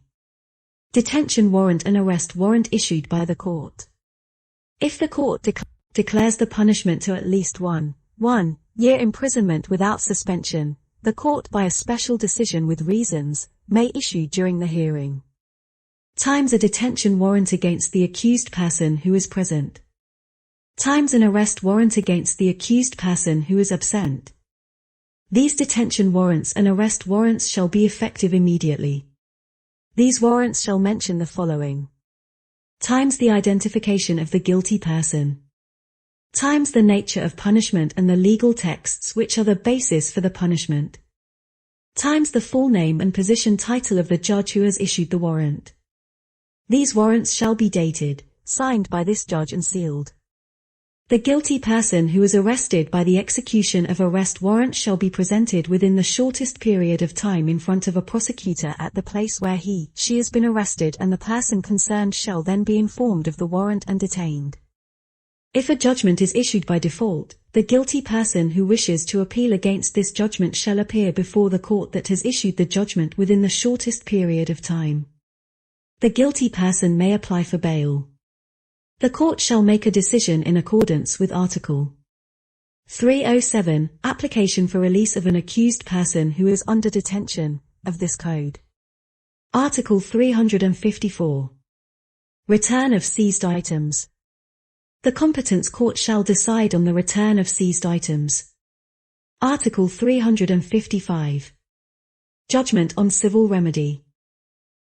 Detention warrant and arrest warrant issued by the court. If the court declares the punishment to at least 1 year imprisonment without suspension, the court by a special decision with reasons, may issue during the hearing. Times a detention warrant against the accused person who is present. Times an arrest warrant against the accused person who is absent. These detention warrants and arrest warrants shall be effective immediately. These warrants shall mention the following. Times the identification of the guilty person. Times the nature of punishment and the legal texts which are the basis for the punishment. Times the full name and position title of the judge who has issued the warrant. These warrants shall be dated, signed by this judge and sealed. The guilty person who is arrested by the execution of arrest warrant shall be presented within the shortest period of time in front of a prosecutor at the place where she has been arrested, and the person concerned shall then be informed of the warrant and detained. If a judgment is issued by default, the guilty person who wishes to appeal against this judgment shall appear before the court that has issued the judgment within the shortest period of time. The guilty person may apply for bail. The court shall make a decision in accordance with Article 307, Application for Release of an Accused Person who is under detention, of this Code. Article 354. Return of seized items. The competent court shall decide on the return of seized items. Article 355. Judgment on civil remedy.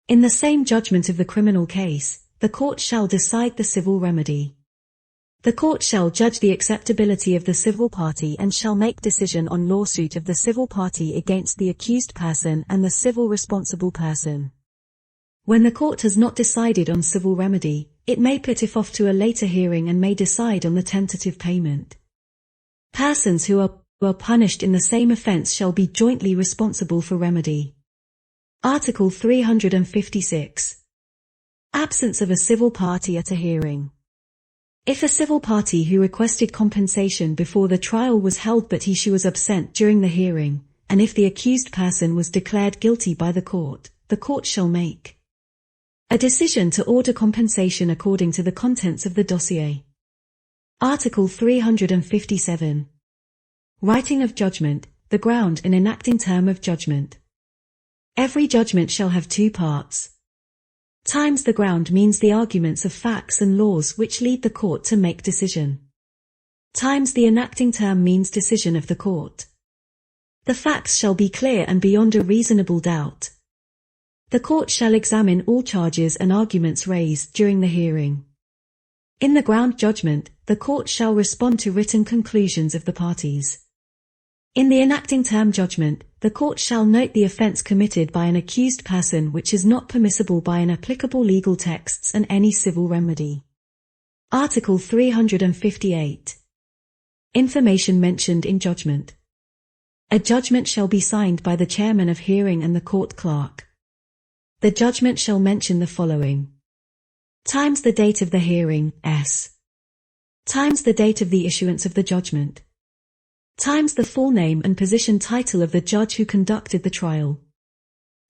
In the same judgment of the criminal case, the court shall decide the civil remedy. The court shall judge the acceptability of the civil party and shall make decision on lawsuit of the civil party against the accused person and the civil responsible person. When the court has not decided on civil remedy, it may put it off to a later hearing and may decide on the tentative payment. Persons who are punished in the same offence shall be jointly responsible for remedy. Article 356. Absence of a civil party at a hearing. If a civil party who requested compensation before the trial was held but she was absent during the hearing, and if the accused person was declared guilty by the court shall make a decision to order compensation according to the contents of the dossier. Article 357. Writing of judgment, the ground and enacting term of judgment. Every judgment shall have two parts. Times the ground means the arguments of facts and laws which lead the court to make decision. Times the enacting term means decision of the court. The facts shall be clear and beyond a reasonable doubt. The court shall examine all charges and arguments raised during the hearing. In the ground judgment, the court shall respond to written conclusions of the parties. In the enacting term judgment, the court shall note the offence committed by an accused person which is not permissible by an applicable legal texts and any civil remedy. Article 358. Information mentioned in judgment. A judgment shall be signed by the chairman of hearing and the court clerk. The judgment shall mention the following. Times the date of the hearing, s. Times the date of the issuance of the judgment. Times the full name and position title of the judge who conducted the trial.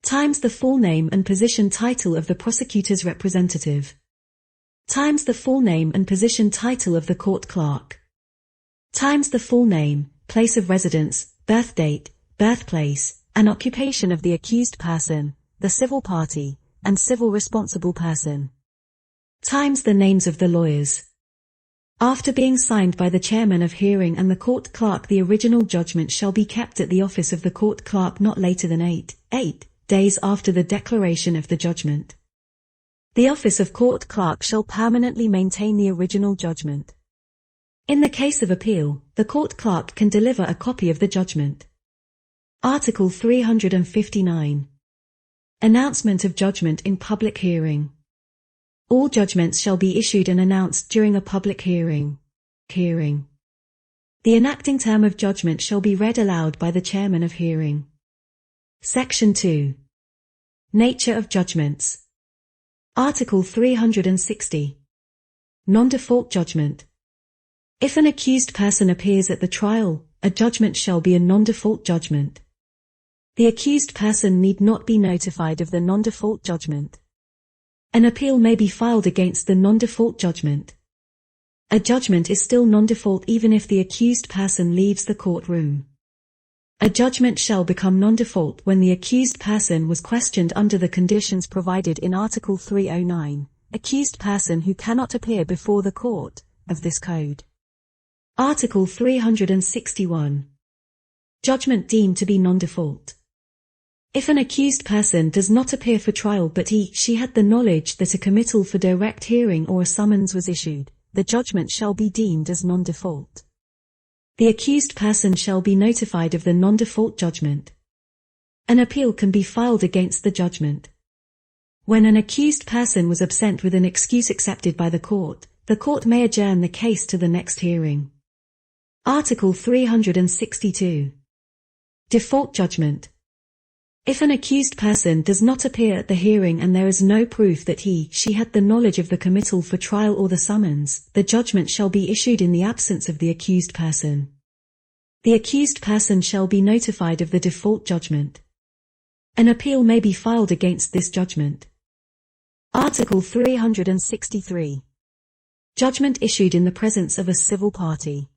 Times the full name and position title of the prosecutor's representative. Times the full name and position title of the court clerk. Times the full name, place of residence, birth date, birthplace, and occupation of the accused person, the civil party, and civil responsible person. Times the names of the lawyers. After being signed by the chairman of hearing and the court clerk, the original judgment shall be kept at the office of the court clerk not later than 8 days after the declaration of the judgment. The office of court clerk shall permanently maintain the original judgment. In the case of appeal, the court clerk can deliver a copy of the judgment. Article 359. Announcement of judgment in public hearing. All judgments shall be issued and announced during a public hearing. The enacting term of judgment shall be read aloud by the chairman of hearing. Section 2. Nature of judgments. Article 360. Non-default judgment. If an accused person appears at the trial, a judgment shall be a non-default judgment. The accused person need not be notified of the non-default judgment. An appeal may be filed against the non-default judgment. A judgment is still non-default even if the accused person leaves the courtroom. A judgment shall become non-default when the accused person was questioned under the conditions provided in Article 309, accused person who cannot appear before the court, of this Code. Article 361. Judgment deemed to be non-default. If an accused person does not appear for trial but she had the knowledge that a committal for direct hearing or a summons was issued, the judgment shall be deemed as non-default. The accused person shall be notified of the non-default judgment. An appeal can be filed against the judgment. When an accused person was absent with an excuse accepted by the court, The court may adjourn the case to the next hearing. Article 362. Default judgment. If an accused person does not appear at the hearing and there is no proof that he/she had the knowledge of the committal for trial or the summons, the judgment shall be issued in the absence of the accused person. The accused person shall be notified of the default judgment. An appeal may be filed against this judgment. Article 363. Judgment issued in the presence of a civil party.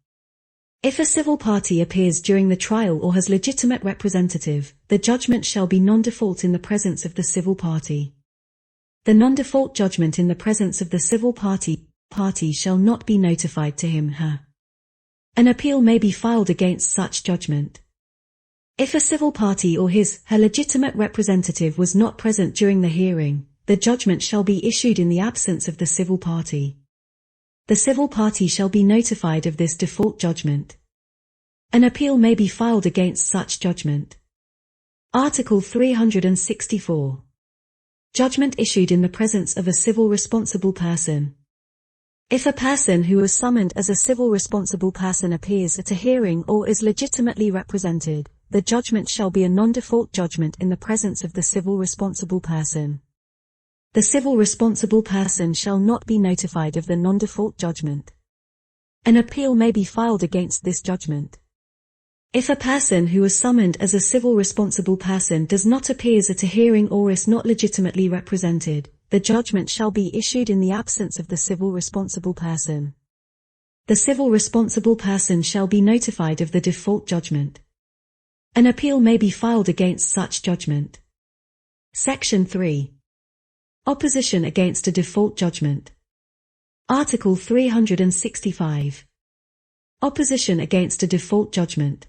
If a civil party appears during the trial or has legitimate representative, the judgment shall be non-default in the presence of the civil party. The non-default judgment in the presence of the civil party shall not be notified to him/her. An appeal may be filed against such judgment. If a civil party or his/her legitimate representative was not present during the hearing, the judgment shall be issued in the absence of the civil party. The civil party shall be notified of this default judgment. An appeal may be filed against such judgment. Article 364. Judgment issued in the presence of a civil responsible person. If a person who was summoned as a civil responsible person appears at a hearing or is legitimately represented, the judgment shall be a non-default judgment in the presence of the civil responsible person. The civil responsible person shall not be notified of the non-default judgment. An appeal may be filed against this judgment. If a person who was summoned as a civil responsible person does not appear at a hearing or is not legitimately represented, the judgment shall be issued in the absence of the civil responsible person. The civil responsible person shall be notified of the default judgment. An appeal may be filed against such judgment. Section 3. Opposition against a default judgment. Article 365. Opposition against a default judgment.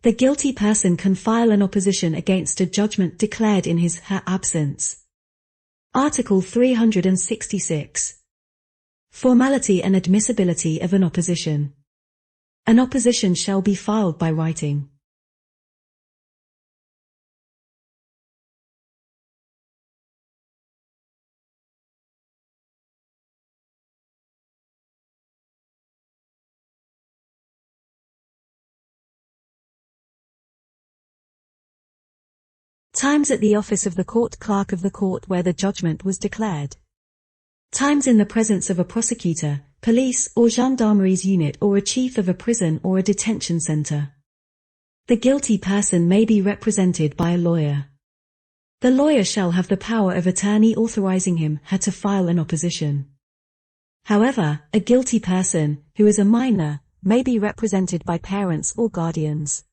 The guilty person can file an opposition against a judgment declared in his/her absence. Article 366. Formality and admissibility of an opposition. An opposition shall be filed by writing. Times at the office of the court clerk of the court where the judgment was declared. Times in the presence of a prosecutor, police or gendarmeries unit or a chief of a prison or a detention center. The guilty person may be represented by a lawyer. The lawyer shall have the power of attorney authorizing him/her to file an opposition. However, a guilty person, who is a minor, may be represented by parents or guardians.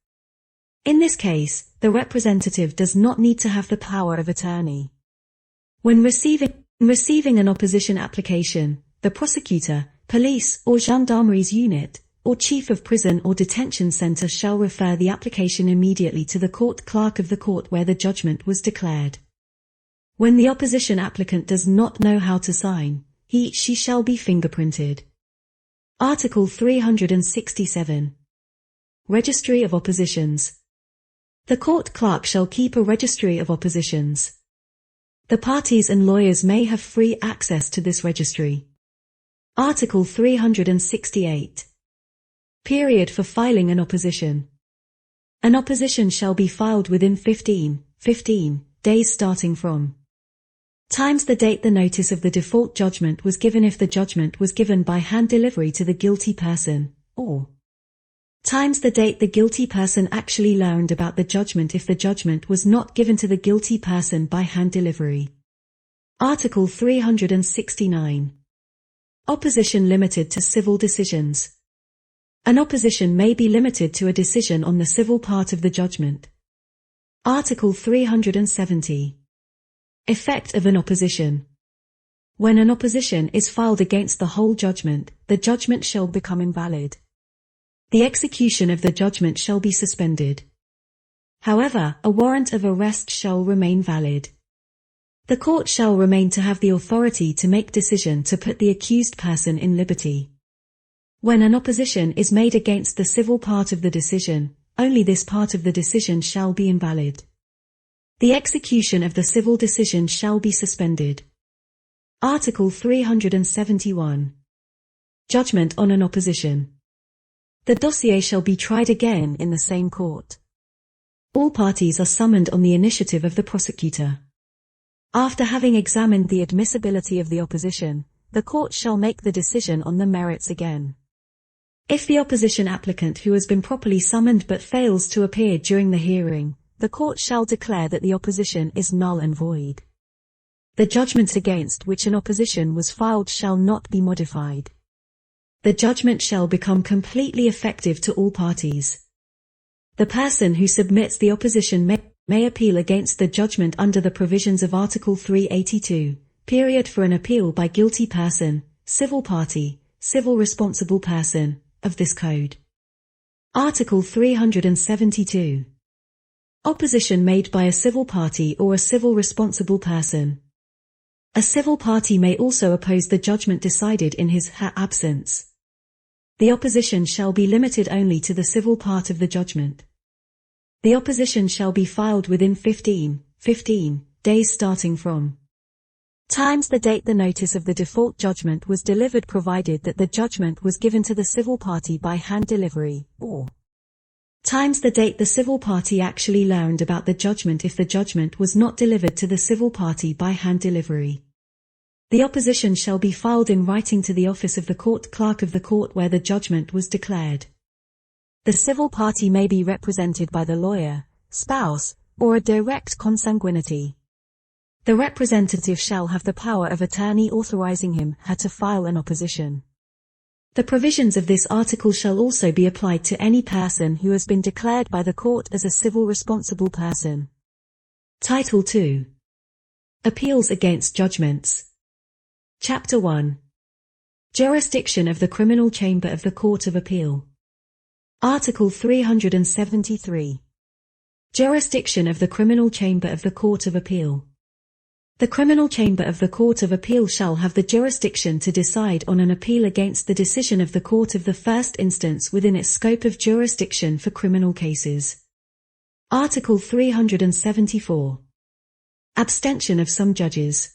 In this case, the representative does not need to have the power of attorney. When receiving an opposition application, the prosecutor, police or gendarmeries unit, or chief of prison or detention center shall refer the application immediately to the court clerk of the court where the judgment was declared. When the opposition applicant does not know how to sign, he/she shall be fingerprinted. Article 367. Registry of oppositions. The court clerk shall keep a registry of oppositions. The parties and lawyers may have free access to this registry. Article 368. Period for filing an opposition. An opposition shall be filed within 15 days starting from times the date the notice of the default judgment was given if the judgment was given by hand delivery to the guilty person, or times the date the guilty person actually learned about the judgment if the judgment was not given to the guilty person by hand delivery. Article 369. Opposition limited to civil decisions. An opposition may be limited to a decision on the civil part of the judgment. Article 370. Effect of an opposition. When an opposition is filed against the whole judgment, the judgment shall become invalid. The execution of the judgment shall be suspended. However, a warrant of arrest shall remain valid. The court shall remain to have the authority to make decision to put the accused person in liberty. When an opposition is made against the civil part of the decision, only this part of the decision shall be invalid. The execution of the civil decision shall be suspended. Article 371. Judgment on an opposition. The dossier shall be tried again in the same court. All parties are summoned on the initiative of the prosecutor. After having examined the admissibility of the opposition, the court shall make the decision on the merits again. If the opposition applicant who has been properly summoned but fails to appear during the hearing, the court shall declare that the opposition is null and void. The judgment against which an opposition was filed shall not be modified. The judgment shall become completely effective to all parties. The person who submits the opposition may appeal against the judgment under the provisions of Article 382, period for an appeal by guilty person, civil party, civil responsible person, of this code. Article 372. Opposition made by a civil party or a civil responsible person. A civil party may also oppose the judgment decided in his/her absence. The opposition shall be limited only to the civil part of the judgment. The opposition shall be filed within 15 days starting from times the date the notice of the default judgment was delivered, provided that the judgment was given to the civil party by hand delivery, or times the date the civil party actually learned about the judgment if the judgment was not delivered to the civil party by hand delivery. The opposition shall be filed in writing to the office of the court clerk of the court where the judgment was declared. The civil party may be represented by the lawyer, spouse, or a direct consanguinity. The representative shall have the power of attorney authorizing him/her to file an opposition. The provisions of this article shall also be applied to any person who has been declared by the court as a civil responsible person. Title II. Appeals against judgments. Chapter 1. Jurisdiction of the Criminal Chamber of the Court of Appeal. Article 373. Jurisdiction of the Criminal Chamber of the Court of Appeal. The Criminal Chamber of the Court of Appeal shall have the jurisdiction to decide on an appeal against the decision of the Court of the First Instance within its scope of jurisdiction for criminal cases. Article 374. Abstention of some judges.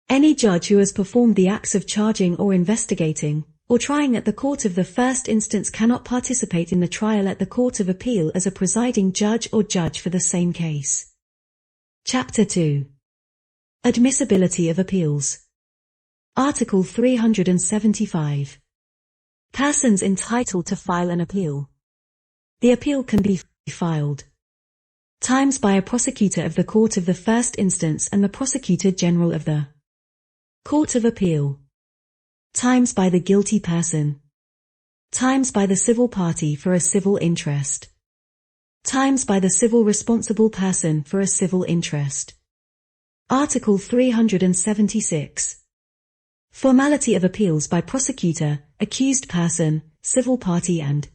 Any judge who has performed the acts of charging or investigating, or trying at the Court of the First Instance cannot participate in the trial at the Court of Appeal as a presiding judge or judge for the same case. Chapter 2. Admissibility of appeals. Article 375. Persons entitled to file an appeal. The appeal can be filed times by a prosecutor of the Court of the First Instance and the Prosecutor General of the Court of Appeal. Times by the guilty person. Times by the civil party for a civil interest. Times by the civil responsible person for a civil interest. Article 376. Formality of appeals by prosecutor, accused person, civil party and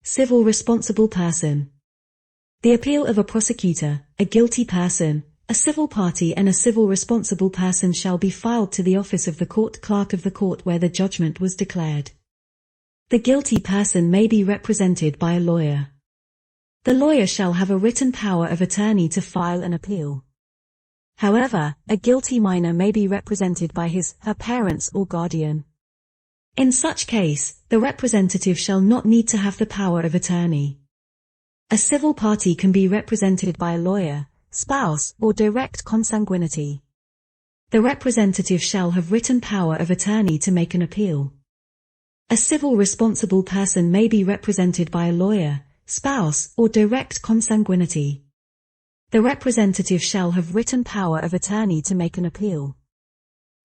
civil responsible person. The appeal of a prosecutor, a guilty person, a civil party and a civil responsible person shall be filed to the office of the court clerk of the court where the judgment was declared. The guilty person may be represented by a lawyer. The lawyer shall have a written power of attorney to file an appeal. However, a guilty minor may be represented by his/her parents or guardian. In such case, the representative shall not need to have the power of attorney. A civil party can be represented by a lawyer, spouse, or direct consanguinity. The representative shall have written power of attorney to make an appeal. A civil responsible person may be represented by a lawyer, spouse, or direct consanguinity. The representative shall have written power of attorney to make an appeal.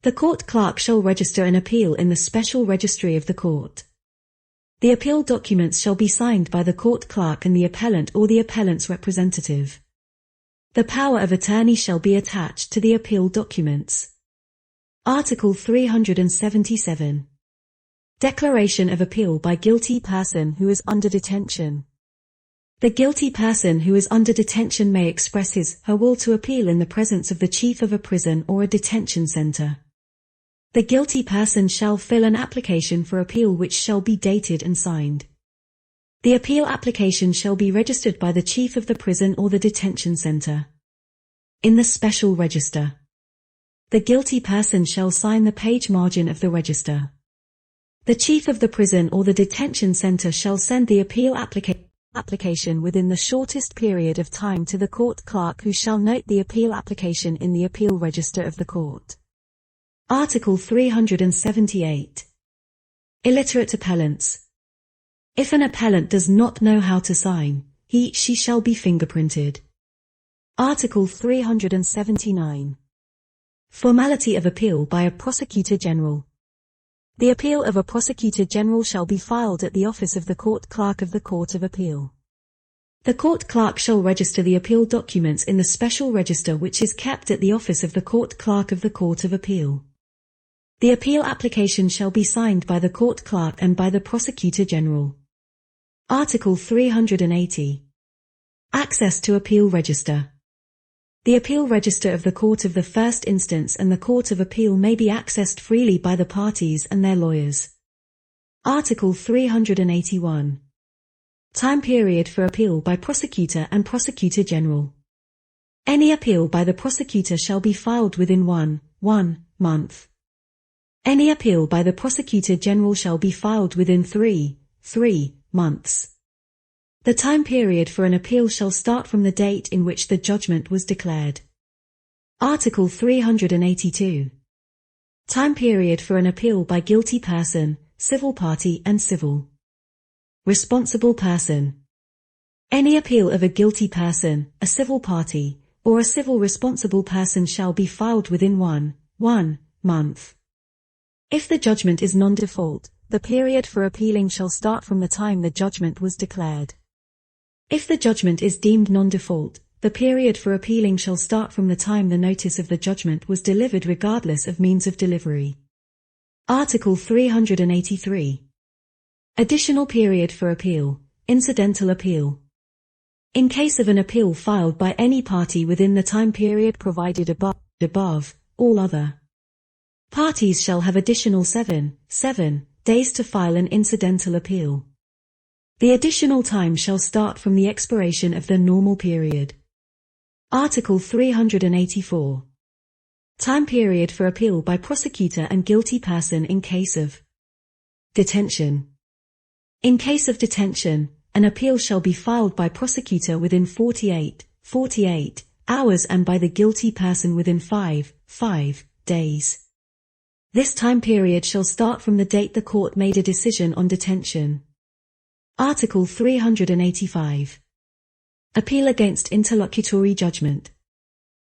The court clerk shall register an appeal in the special registry of the court. The appeal documents shall be signed by the court clerk and the appellant or the appellant's representative. The power of attorney shall be attached to the appeal documents. Article 377. Declaration of appeal by guilty person who is under detention. The guilty person who is under detention may express his/her will to appeal in the presence of the chief of a prison or a detention center. The guilty person shall fill an application for appeal which shall be dated and signed. The appeal application shall be registered by the chief of the prison or the detention center in the special register. The guilty person shall sign the page margin of the register. The chief of the prison or the detention center shall send the appeal application within the shortest period of time to the court clerk, who shall note the appeal application in the appeal register of the court. Article 378. Illiterate appellants. If an appellant does not know how to sign, she shall be fingerprinted. Article 379. Formality of appeal by a prosecutor general. The appeal of a prosecutor general shall be filed at the office of the court clerk of the Court of Appeal. The court clerk shall register the appeal documents in the special register which is kept at the office of the court clerk of the Court of Appeal. The appeal application shall be signed by the court clerk and by the prosecutor general. Article 380. Access to appeal register. The appeal register of the Court of the First Instance and the Court of Appeal may be accessed freely by the parties and their lawyers. Article 381. Time period for appeal by prosecutor and prosecutor general. Any appeal by the prosecutor shall be filed within 1 month. Any appeal by the prosecutor general shall be filed within 3 months. The time period for an appeal shall start from the date in which the judgment was declared. Article 382. Time period for an appeal by guilty person, civil party and civil responsible person. Any appeal of a guilty person, a civil party, or a civil responsible person shall be filed within 1 month. If the judgment is non-default, the period for appealing shall start from the time the judgment was declared. If the judgment is deemed non-default, the period for appealing shall start from the time the notice of the judgment was delivered regardless of means of delivery. Article 383. Additional period for appeal, incidental appeal. In case of an appeal filed by any party within the time period provided above, all other parties shall have additional 7 days to file an incidental appeal. The additional time shall start from the expiration of the normal period. Article 384. Time period for appeal by prosecutor and guilty person in case of detention. In case of detention, an appeal shall be filed by prosecutor within 48 hours and by the guilty person within 5 days. This time period shall start from the date the court made a decision on detention. Article 385. Appeal against interlocutory judgment.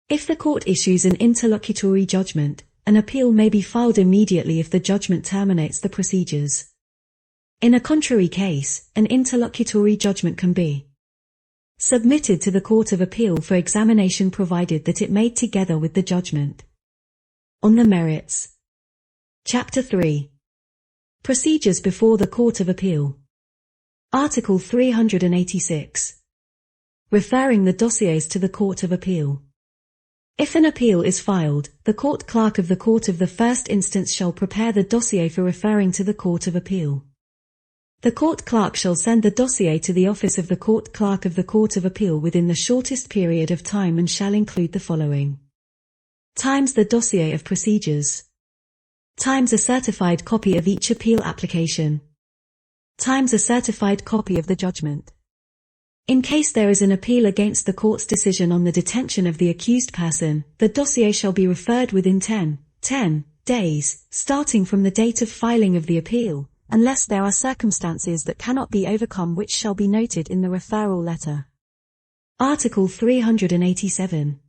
If the court issues an interlocutory judgment, an appeal may be filed immediately if the judgment terminates the procedures. In a contrary case, an interlocutory judgment can be submitted to the Court of Appeal for examination provided that it made together with the judgment. On the merits. Chapter 3. Procedures before the Court of Appeal. Article 386. Referring the dossiers to the Court of Appeal. If an appeal is filed, the court clerk of the Court of the First Instance shall prepare the dossier for referring to the Court of Appeal. The court clerk shall send the dossier to the office of the court clerk of the Court of Appeal within the shortest period of time and shall include the following. Times the dossier of procedures. Times a certified copy of each appeal application. Times a certified copy of the judgment. In case there is an appeal against the court's decision on the detention of the accused person, the dossier shall be referred within 10 days, starting from the date of filing of the appeal, unless there are circumstances that cannot be overcome which shall be noted in the referral letter. Article 387.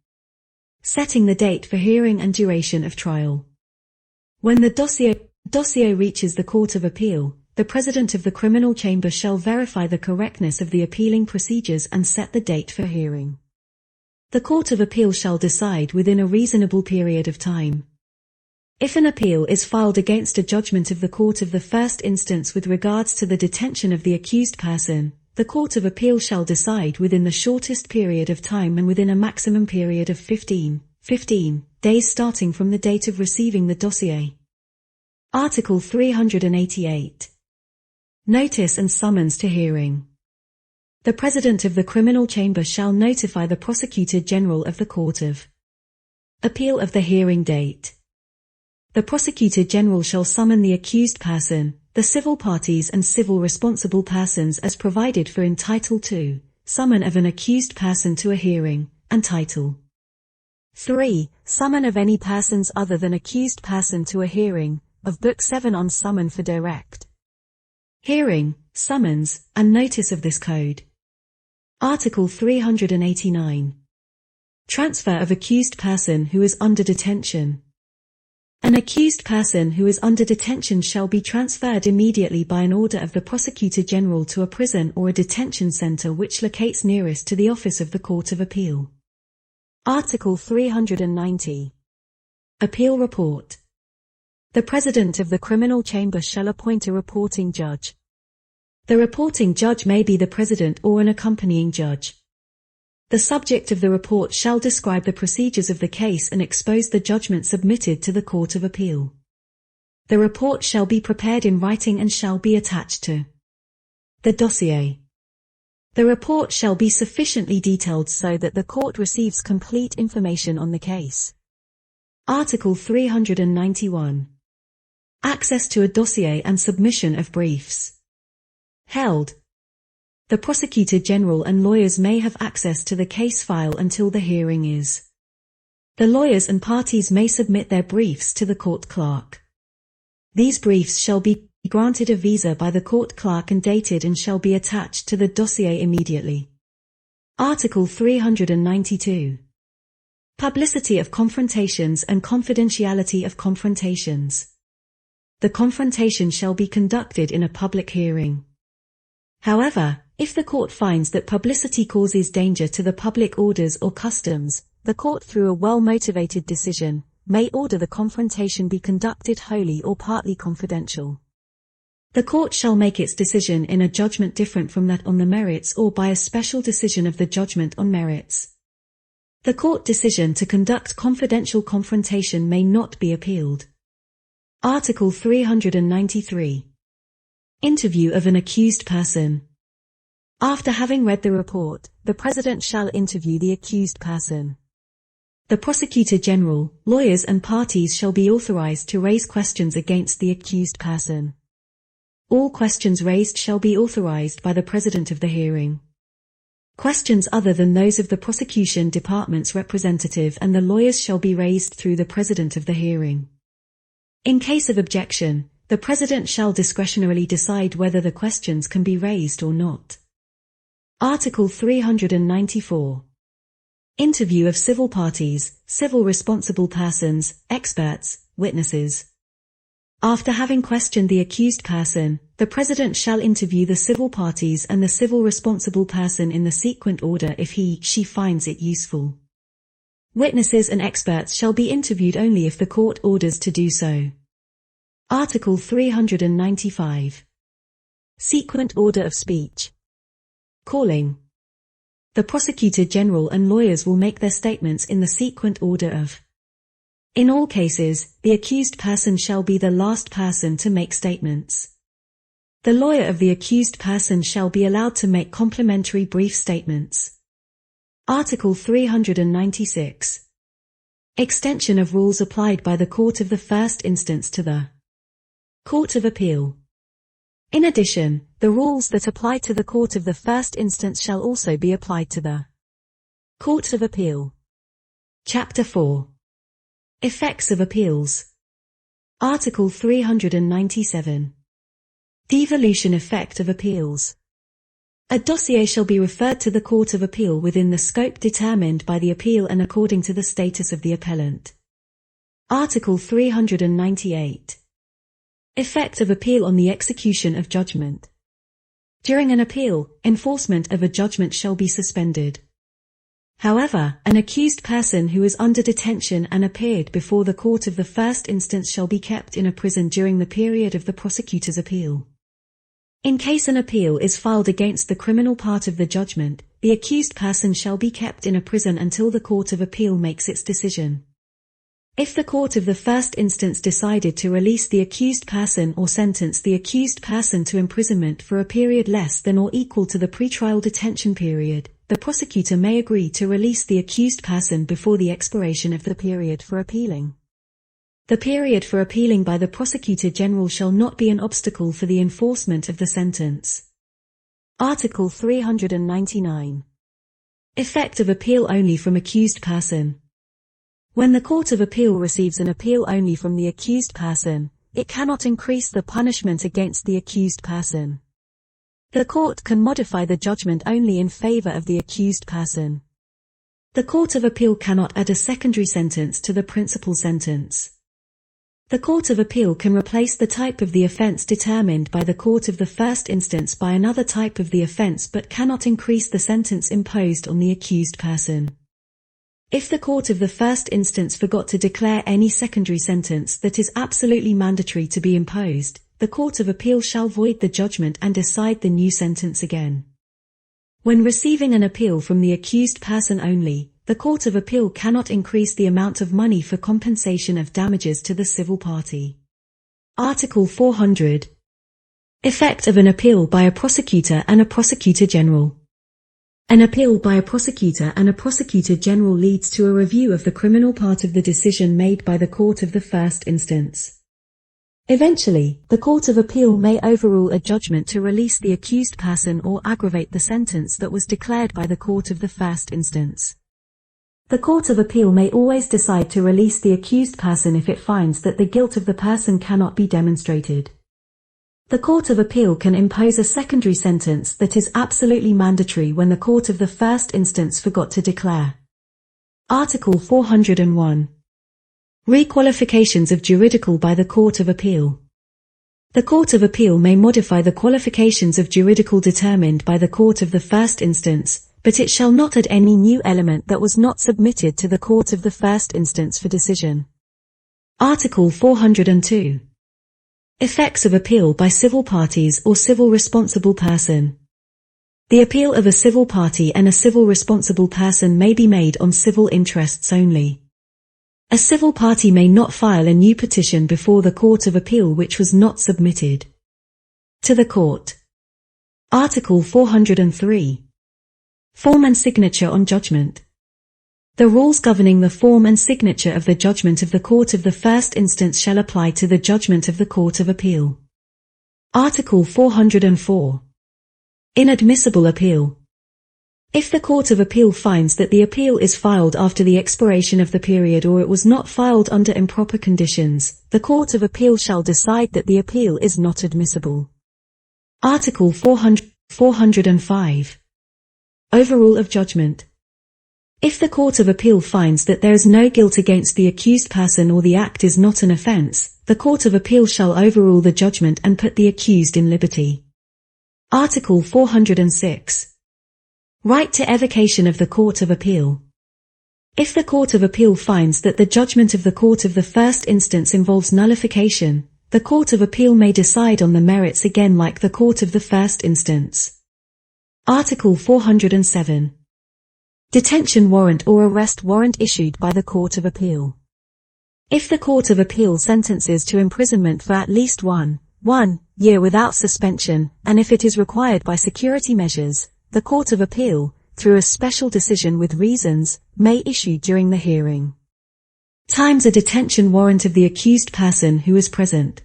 Setting the date for hearing and duration of trial. When the dossier reaches the Court of Appeal, the President of the Criminal Chamber shall verify the correctness of the appealing procedures and set the date for hearing. The Court of Appeal shall decide within a reasonable period of time. If an appeal is filed against a judgment of the Court of the First Instance with regards to the detention of the accused person, the Court of Appeal shall decide within the shortest period of time and within a maximum period of 15 days starting from the date of receiving the dossier. Article 388. Notice and summons to hearing. The President of the Criminal Chamber shall notify the Prosecutor General of the Court of Appeal of the hearing date. The Prosecutor General shall summon the accused person, the civil parties and civil responsible persons as provided for in Title II, Summon of an accused person to a hearing, and Title 3, Summon of any persons other than accused person to a hearing, of Book 7 on Summon for direct hearing, summons, and notice of this code. Article 389. Transfer of accused person who is under detention. An accused person who is under detention shall be transferred immediately by an order of the Prosecutor General to a prison or a detention center which locates nearest to the office of the Court of Appeal. Article 390. Appeal Report. The President of the Criminal Chamber shall appoint a reporting judge. The reporting judge may be the President or an accompanying judge. The subject of the report shall describe the procedures of the case and expose the judgment submitted to the Court of Appeal. The report shall be prepared in writing and shall be attached to the dossier. The report shall be sufficiently detailed so that the court receives complete information on the case. Article 391. Access to a dossier and submission of briefs. Held. The Prosecutor General and lawyers may have access to the case file until the hearing is. The lawyers and parties may submit their briefs to the court clerk. These briefs shall be granted a visa by the court clerk and dated and shall be attached to the dossier immediately. Article 392. Publicity of confrontations and confidentiality of confrontations. The confrontation shall be conducted in a public hearing. However, if the court finds that publicity causes danger to the public orders or customs, the court through a well-motivated decision, may order the confrontation be conducted wholly or partly confidential. The court shall make its decision in a judgment different from that on the merits or by a special decision of the judgment on merits. The court decision to conduct confidential confrontation may not be appealed. Article 393. Interview of an accused person. After having read the report, the President shall interview the accused person. The Prosecutor General, lawyers and parties shall be authorized to raise questions against the accused person. All questions raised shall be authorized by the President of the hearing. Questions other than those of the Prosecution Department's representative and the lawyers shall be raised through the President of the hearing. In case of objection, the President shall discretionarily decide whether the questions can be raised or not. Article 394. Interview of civil parties, civil responsible persons, experts, witnesses. After having questioned the accused person, the President shall interview the civil parties and the civil responsible person in the sequent order if he/she finds it useful. Witnesses and experts shall be interviewed only if the court orders to do so. Article 395. Sequent order of speech. Calling. The Prosecutor General and lawyers will make their statements in the sequent order of. In all cases, the accused person shall be the last person to make statements. The lawyer of the accused person shall be allowed to make complimentary brief statements. Article 396. Extension of rules applied by the Court of the First Instance to the Court of Appeal. In addition, the rules that apply to the Court of the First Instance shall also be applied to the Court of Appeal. Chapter 4. Effects of Appeals. Article 397. Devolution effect of appeals. A dossier shall be referred to the Court of Appeal within the scope determined by the appeal and according to the status of the appellant. Article 398. Effect of appeal on the execution of judgment. During an appeal, enforcement of a judgment shall be suspended. However, an accused person who is under detention and appeared before the Court of the First Instance shall be kept in a prison during the period of the prosecutor's appeal. In case an appeal is filed against the criminal part of the judgment, the accused person shall be kept in a prison until the Court of Appeal makes its decision. If the Court of the First Instance decided to release the accused person or sentence the accused person to imprisonment for a period less than or equal to the pretrial detention period, the prosecutor may agree to release the accused person before the expiration of the period for appealing. The period for appealing by the Prosecutor General shall not be an obstacle for the enforcement of the sentence. Article 399. Effect of appeal only from accused person. When the Court of Appeal receives an appeal only from the accused person, it cannot increase the punishment against the accused person. The court can modify the judgment only in favor of the accused person. The Court of Appeal cannot add a secondary sentence to the principal sentence. The Court of Appeal can replace the type of the offense determined by the Court of the First Instance by another type of the offense but cannot increase the sentence imposed on the accused person. If the Court of the First Instance forgot to declare any secondary sentence that is absolutely mandatory to be imposed, the Court of Appeal shall void the judgment and decide the new sentence again. When receiving an appeal from the accused person only, the Court of Appeal cannot increase the amount of money for compensation of damages to the civil party. Article 400. Effect of an appeal by a prosecutor and a prosecutor general. An appeal by a prosecutor and a prosecutor general leads to a review of the criminal part of the decision made by the Court of the First Instance. Eventually, the Court of Appeal may overrule a judgment to release the accused person or aggravate the sentence that was declared by the Court of the First Instance. The Court of Appeal may always decide to release the accused person if it finds that the guilt of the person cannot be demonstrated. The Court of Appeal can impose a secondary sentence that is absolutely mandatory when the Court of the First Instance forgot to declare. Article 401. Requalifications of juridical by the Court of Appeal. The Court of Appeal may modify the qualifications of juridical determined by the Court of the First Instance, but it shall not add any new element that was not submitted to the Court of the First Instance for decision. Article 402. Effects of appeal by civil parties or civil responsible person. The appeal of a civil party and a civil responsible person may be made on civil interests only. A civil party may not file a new petition before the Court of Appeal which was not submitted to the court. Article 403. Form and signature on judgment. The rules governing the form and signature of the judgment of the Court of the First Instance shall apply to the judgment of the Court of Appeal. Article 404. Inadmissible appeal. If the Court of Appeal finds that the appeal is filed after the expiration of the period or it was not filed under improper conditions, the Court of Appeal shall decide that the appeal is not admissible. Article 405. Overrule of judgment. If the Court of Appeal finds that there is no guilt against the accused person or the act is not an offense, the Court of Appeal shall overrule the judgment and put the accused in liberty. Article 406. Right to evocation of the Court of Appeal. If the Court of Appeal finds that the judgment of the Court of the First Instance involves nullification, the Court of Appeal may decide on the merits again like the Court of the First Instance. Article 407. Detention warrant or arrest warrant issued by the Court of Appeal. If the Court of Appeal sentences to imprisonment for at least 1 year without suspension, and if it is required by security measures, the Court of Appeal, through a special decision with reasons, may issue during the hearing. Times a detention warrant of the accused person who is present.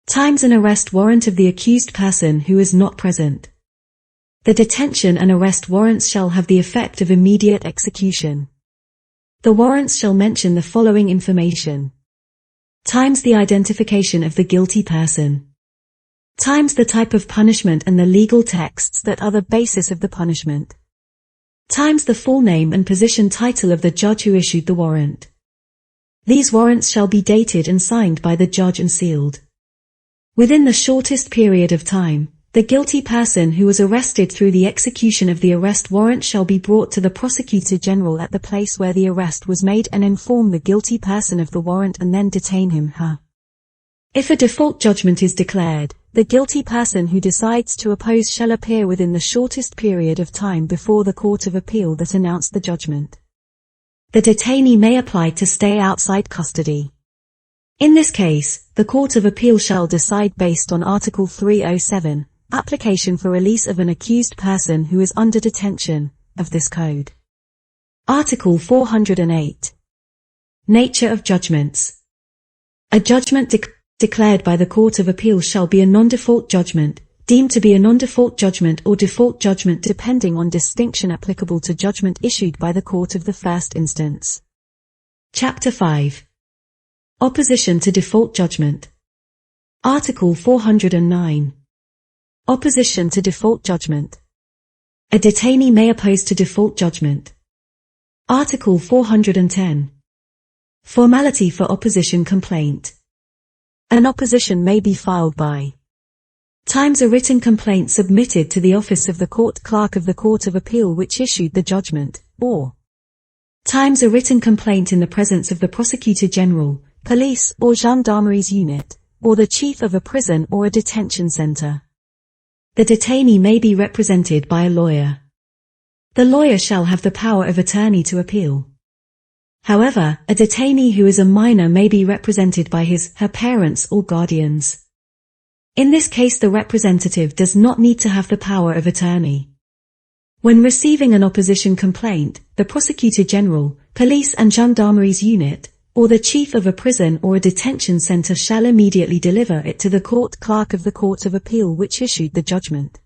Times an arrest warrant of the accused person who is not present. The detention and arrest warrants shall have the effect of immediate execution. The warrants shall mention the following information. Times the identification of the guilty person. Times the type of punishment and the legal texts that are the basis of the punishment. Times the full name and position title of the judge who issued the warrant. These warrants shall be dated and signed by the judge and sealed. Within the shortest period of time, the guilty person who was arrested through the execution of the arrest warrant shall be brought to the Prosecutor General at the place where the arrest was made and inform the guilty person of the warrant and then detain him/her. If a default judgment is declared, the guilty person who decides to oppose shall appear within the shortest period of time before the Court of Appeal that announced the judgment. The detainee may apply to stay outside custody. In this case, the Court of Appeal shall decide based on Article 307, Application for release of an accused person who is under detention, of this Code. Article 408. Nature of judgments. A judgment declared by the Court of Appeal shall be a non-default judgment, deemed to be a non-default judgment or default judgment depending on distinction applicable to judgment issued by the court of the first instance. Chapter 5. Opposition to default judgment. Article 409. Opposition to default judgment. A detainee may oppose to default judgment. Article 410. Formality for opposition complaint. An opposition may be filed by times a written complaint submitted to the office of the court clerk of the Court of Appeal which issued the judgment, or times a written complaint in the presence of the Prosecutor General, Police or Gendarmeries Unit, or the Chief of a prison or a detention center. The detainee may be represented by a lawyer. The lawyer shall have the power of attorney to appeal. However, a detainee who is a minor may be represented by her parents or guardians. In this case the representative does not need to have the power of attorney. When receiving an opposition complaint, the Prosecutor General, Police and Gendarmeries Unit, or the Chief of a prison or a detention center shall immediately deliver it to the court clerk of the Court of Appeal which issued the judgment.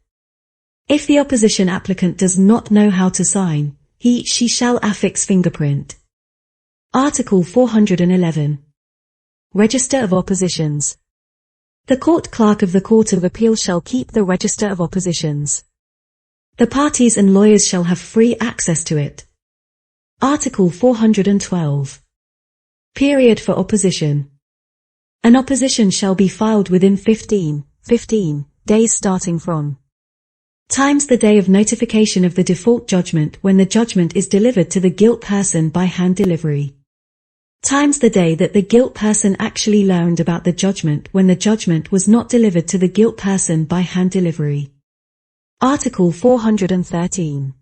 If the opposition applicant does not know how to sign, she shall affix fingerprint. Article 411. Register of Oppositions. The court clerk of the Court of Appeal shall keep the register of oppositions. The parties and lawyers shall have free access to it. Article 412. Period for opposition. An opposition shall be filed within 15 days starting from times the day of notification of the default judgment when the judgment is delivered to the guilt person by hand delivery. Times the day that the guilt person actually learned about the judgment when the judgment was not delivered to the guilt person by hand delivery. Article 413.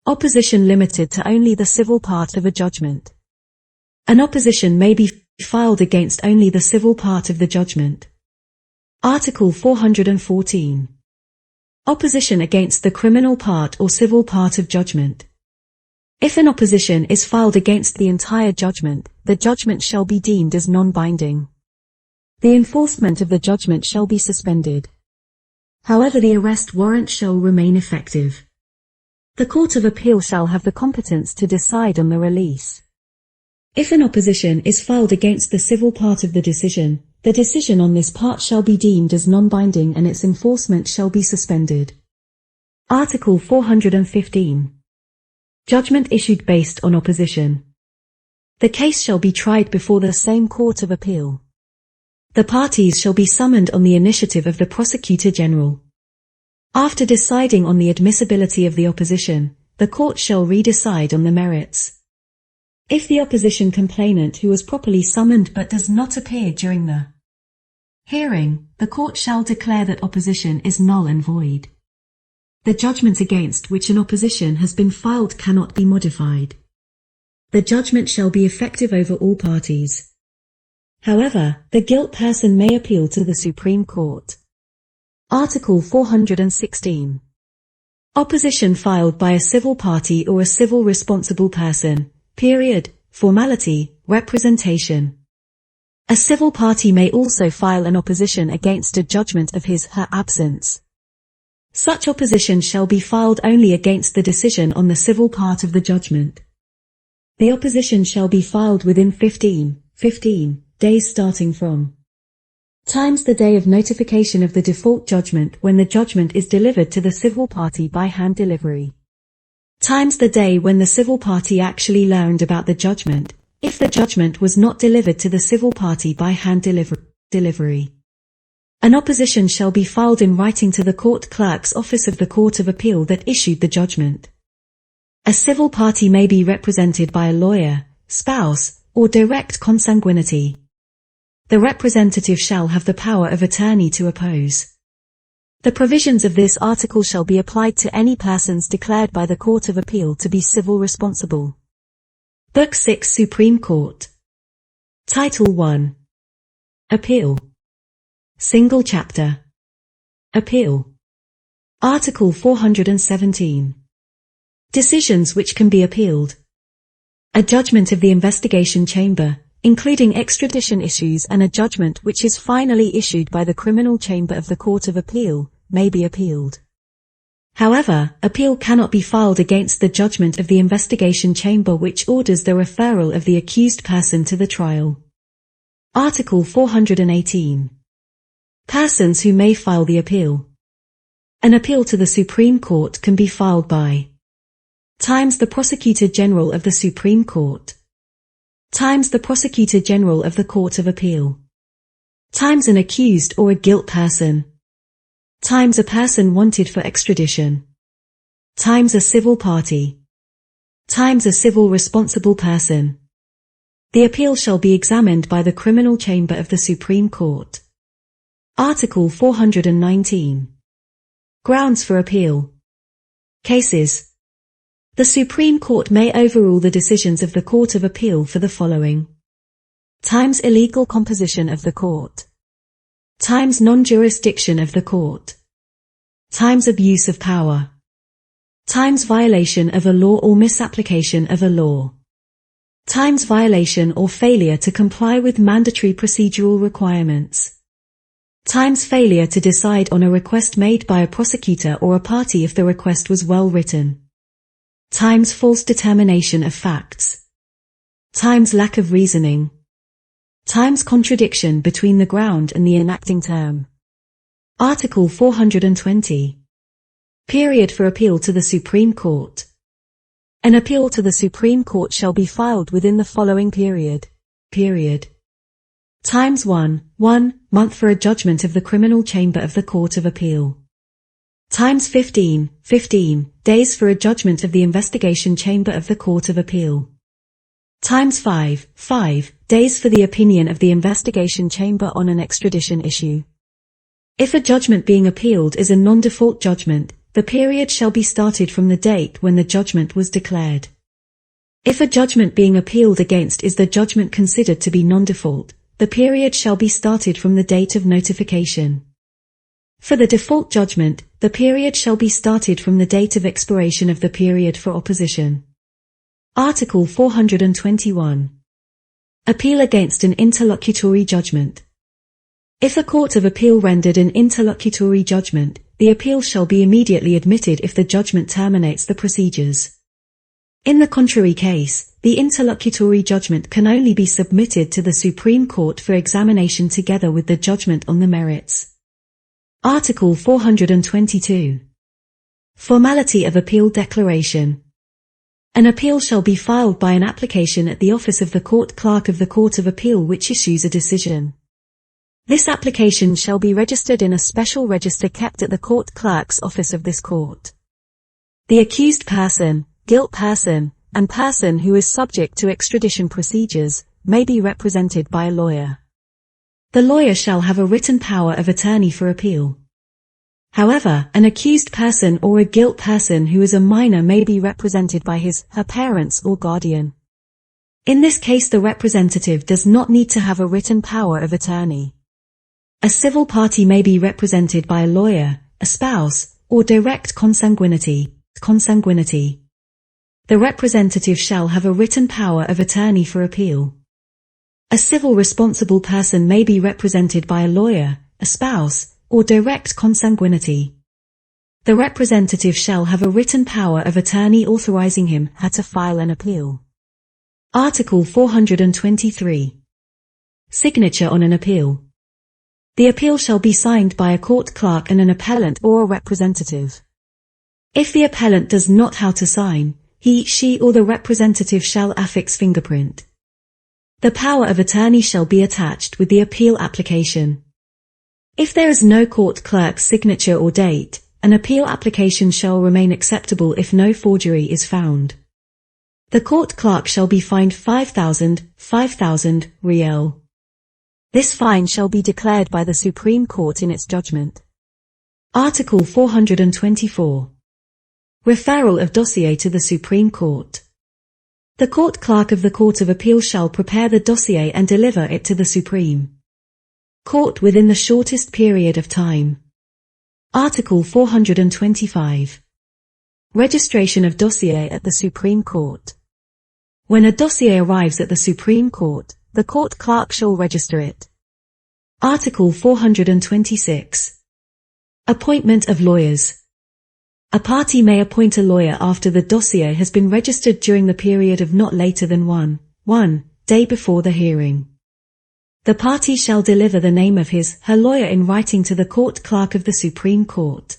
Opposition limited to only the civil part of a judgment. An opposition may be filed against only the civil part of the judgment. Article 414. Opposition against the criminal part or civil part of judgment. If an opposition is filed against the entire judgment, the judgment shall be deemed as non-binding. The enforcement of the judgment shall be suspended. However, the arrest warrant shall remain effective. The Court of Appeal shall have the competence to decide on the release. If an opposition is filed against the civil part of the decision on this part shall be deemed as non-binding and its enforcement shall be suspended. Article 415. Judgment issued based on opposition. The case shall be tried before the same Court of Appeal. The parties shall be summoned on the initiative of the Prosecutor General. After deciding on the admissibility of the opposition, the court shall re-decide on the merits. If the opposition complainant who was properly summoned but does not appear during the hearing, the court shall declare that opposition is null and void. The judgment against which an opposition has been filed cannot be modified. The judgment shall be effective over all parties. However, the guilt person may appeal to the Supreme Court. Article 416. Opposition filed by a civil party or a civil responsible person. Formality, representation. A civil party may also file an opposition against a judgment of her absence. Such opposition shall be filed only against the decision on the civil part of the judgment. The opposition shall be filed within 15 days starting from times the day of notification of the default judgment when the judgment is delivered to the civil party by hand delivery. Times the day when the civil party actually learned about the judgment, if the judgment was not delivered to the civil party by hand delivery. An opposition shall be filed in writing to the court clerk's office of the Court of Appeal that issued the judgment. A civil party may be represented by a lawyer, spouse, or direct consanguinity. The representative shall have the power of attorney to oppose. The provisions of this article shall be applied to any persons declared by the Court of Appeal to be civil responsible. Book 6 Supreme Court. Title 1. Appeal. Single chapter. Appeal. Article 417. Decisions which can be appealed. A judgment of the investigation chamber, including extradition issues and a judgment which is finally issued by the criminal chamber of the Court of Appeal, may be appealed. However, appeal cannot be filed against the judgment of the investigation chamber which orders the referral of the accused person to the trial. Article 418. Persons who may file the appeal. An appeal to the Supreme Court can be filed by times the Prosecutor General of the Supreme Court, times the Prosecutor General of the Court of Appeal, times an accused or a guilt person, times a person wanted for extradition, times a civil party, times a civil responsible person. The appeal shall be examined by the criminal chamber of the Supreme Court. Article 419. Grounds for appeal. Cases. The Supreme Court may overrule the decisions of the Court of Appeal for the following: times illegal composition of the court, times non-jurisdiction of the court, times abuse of power, times violation of a law or misapplication of a law, times violation or failure to comply with mandatory procedural requirements, times failure to decide on a request made by a prosecutor or a party if the request was well written, times false determination of facts, times lack of reasoning, times contradiction between the ground and the enacting term. Article 420. Period for appeal to the Supreme Court. An appeal to the Supreme Court shall be filed within the following period. Times 1 month for a judgment of the Criminal Chamber of the Court of Appeal. Times 15 days for a judgment of the Investigation Chamber of the Court of Appeal. Times 5 days for the opinion of the Investigation Chamber on an extradition issue. If a judgment being appealed is a non-default judgment, the period shall be started from the date when the judgment was declared. If a judgment being appealed against is the judgment considered to be non-default, the period shall be started from the date of notification. For the default judgment, the period shall be started from the date of expiration of the period for opposition. Article 421. Appeal against an interlocutory judgment. If a court of appeal rendered an interlocutory judgment, the appeal shall be immediately admitted if the judgment terminates the procedures. In the contrary case, the interlocutory judgment can only be submitted to the Supreme Court for examination together with the judgment on the merits. Article 422. Formality of appeal declaration. An appeal shall be filed by an application at the office of the court clerk of the Court of Appeal which issues a decision. This application shall be registered in a special register kept at the court clerk's office of this court. The accused person, guilt person, and person who is subject to extradition procedures, may be represented by a lawyer. The lawyer shall have a written power of attorney for appeal. However, an accused person or a guilt person who is a minor may be represented by her parents or guardian. In this case the representative does not need to have a written power of attorney. A civil party may be represented by a lawyer, a spouse, or direct consanguinity. The representative shall have a written power of attorney for appeal. A civil responsible person may be represented by a lawyer, a spouse, or direct consanguinity. The representative shall have a written power of attorney authorizing him to file an appeal. Article 423. Signature on an appeal. The appeal shall be signed by a court clerk and an appellant or a representative. If the appellant does not how to sign, he, she or the representative shall affix fingerprint. The power of attorney shall be attached with the appeal application. If there is no court clerk's signature or date, an appeal application shall remain acceptable if no forgery is found. The court clerk shall be fined 5,000 riel. This fine shall be declared by the Supreme Court in its judgment. Article 424. Referral of dossier to the Supreme Court. The court clerk of the Court of Appeal shall prepare the dossier and deliver it to the Supreme Court within the shortest period of time. Article 425. Registration of dossier at the Supreme Court. When a dossier arrives at the Supreme Court, the court clerk shall register it. Article 426. Appointment of lawyers. A party may appoint a lawyer after the dossier has been registered during the period of not later than 1 day before the hearing. The party shall deliver the name of her lawyer in writing to the court clerk of the Supreme Court.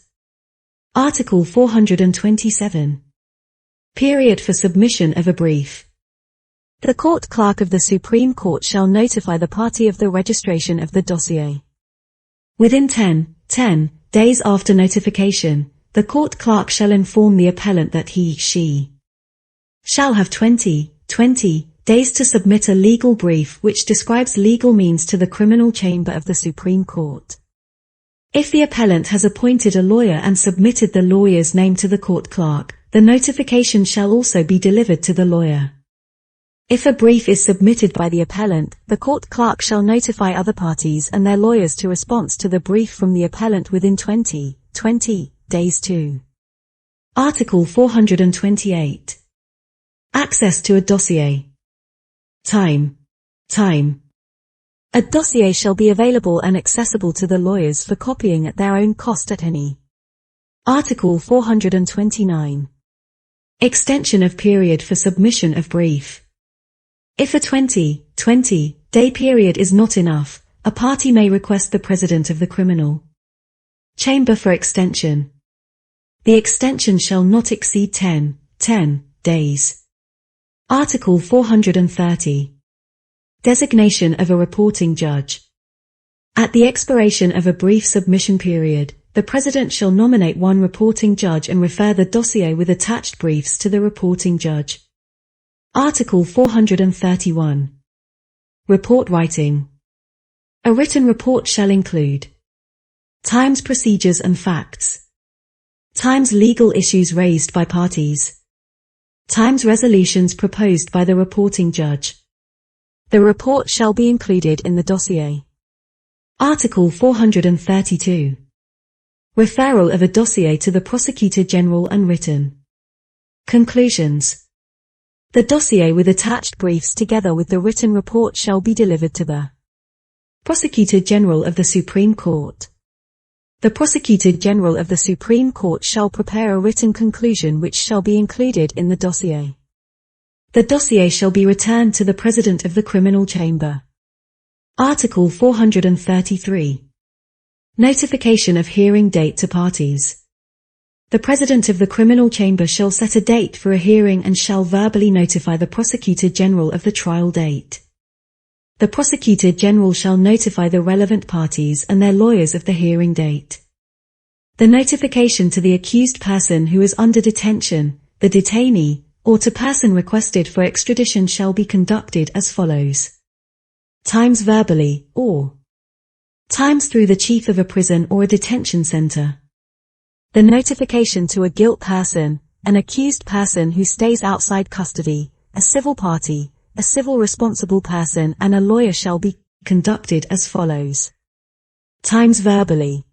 Article 427. Period for submission of a brief. The court clerk of the Supreme Court shall notify the party of the registration of the dossier. Within 10 days after notification, the court clerk shall inform the appellant that she shall have 20 days to submit a legal brief which describes legal means to the criminal chamber of the Supreme Court. If the appellant has appointed a lawyer and submitted the lawyer's name to the court clerk, the notification shall also be delivered to the lawyer. If a brief is submitted by the appellant, the court clerk shall notify other parties and their lawyers to response to the brief from the appellant within 20 days too. Article 428. Access to a dossier. Time. A dossier shall be available and accessible to the lawyers for copying at their own cost at any. Article 429. Extension of period for submission of brief. If a 20-day period is not enough, a party may request the President of the Criminal Chamber for extension. The extension shall not exceed 10 days. Article 430. Designation of a reporting judge. At the expiration of a brief submission period, the President shall nominate one reporting judge and refer the dossier with attached briefs to the reporting judge. Article 431. Report writing. A written report shall include times, procedures and facts, times, legal issues raised by parties, times, resolutions proposed by the reporting judge. The report shall be included in the dossier. Article 432. Referral of a dossier to the Prosecutor General and written conclusions. The dossier with attached briefs together with the written report shall be delivered to the Prosecutor General of the Supreme Court. The Prosecutor General of the Supreme Court shall prepare a written conclusion which shall be included in the dossier. The dossier shall be returned to the President of the Criminal Chamber. Article 433. Notification of hearing date to parties. The President of the Criminal Chamber shall set a date for a hearing and shall verbally notify the Prosecutor General of the trial date. The Prosecutor General shall notify the relevant parties and their lawyers of the hearing date. The notification to the accused person who is under detention, the detainee, or to person requested for extradition shall be conducted as follows. Times verbally, or times through the chief of a prison or a detention center. The notification to a guilt person, an accused person who stays outside custody, a civil party, a civil responsible person and a lawyer shall be conducted as follows. Times verbally.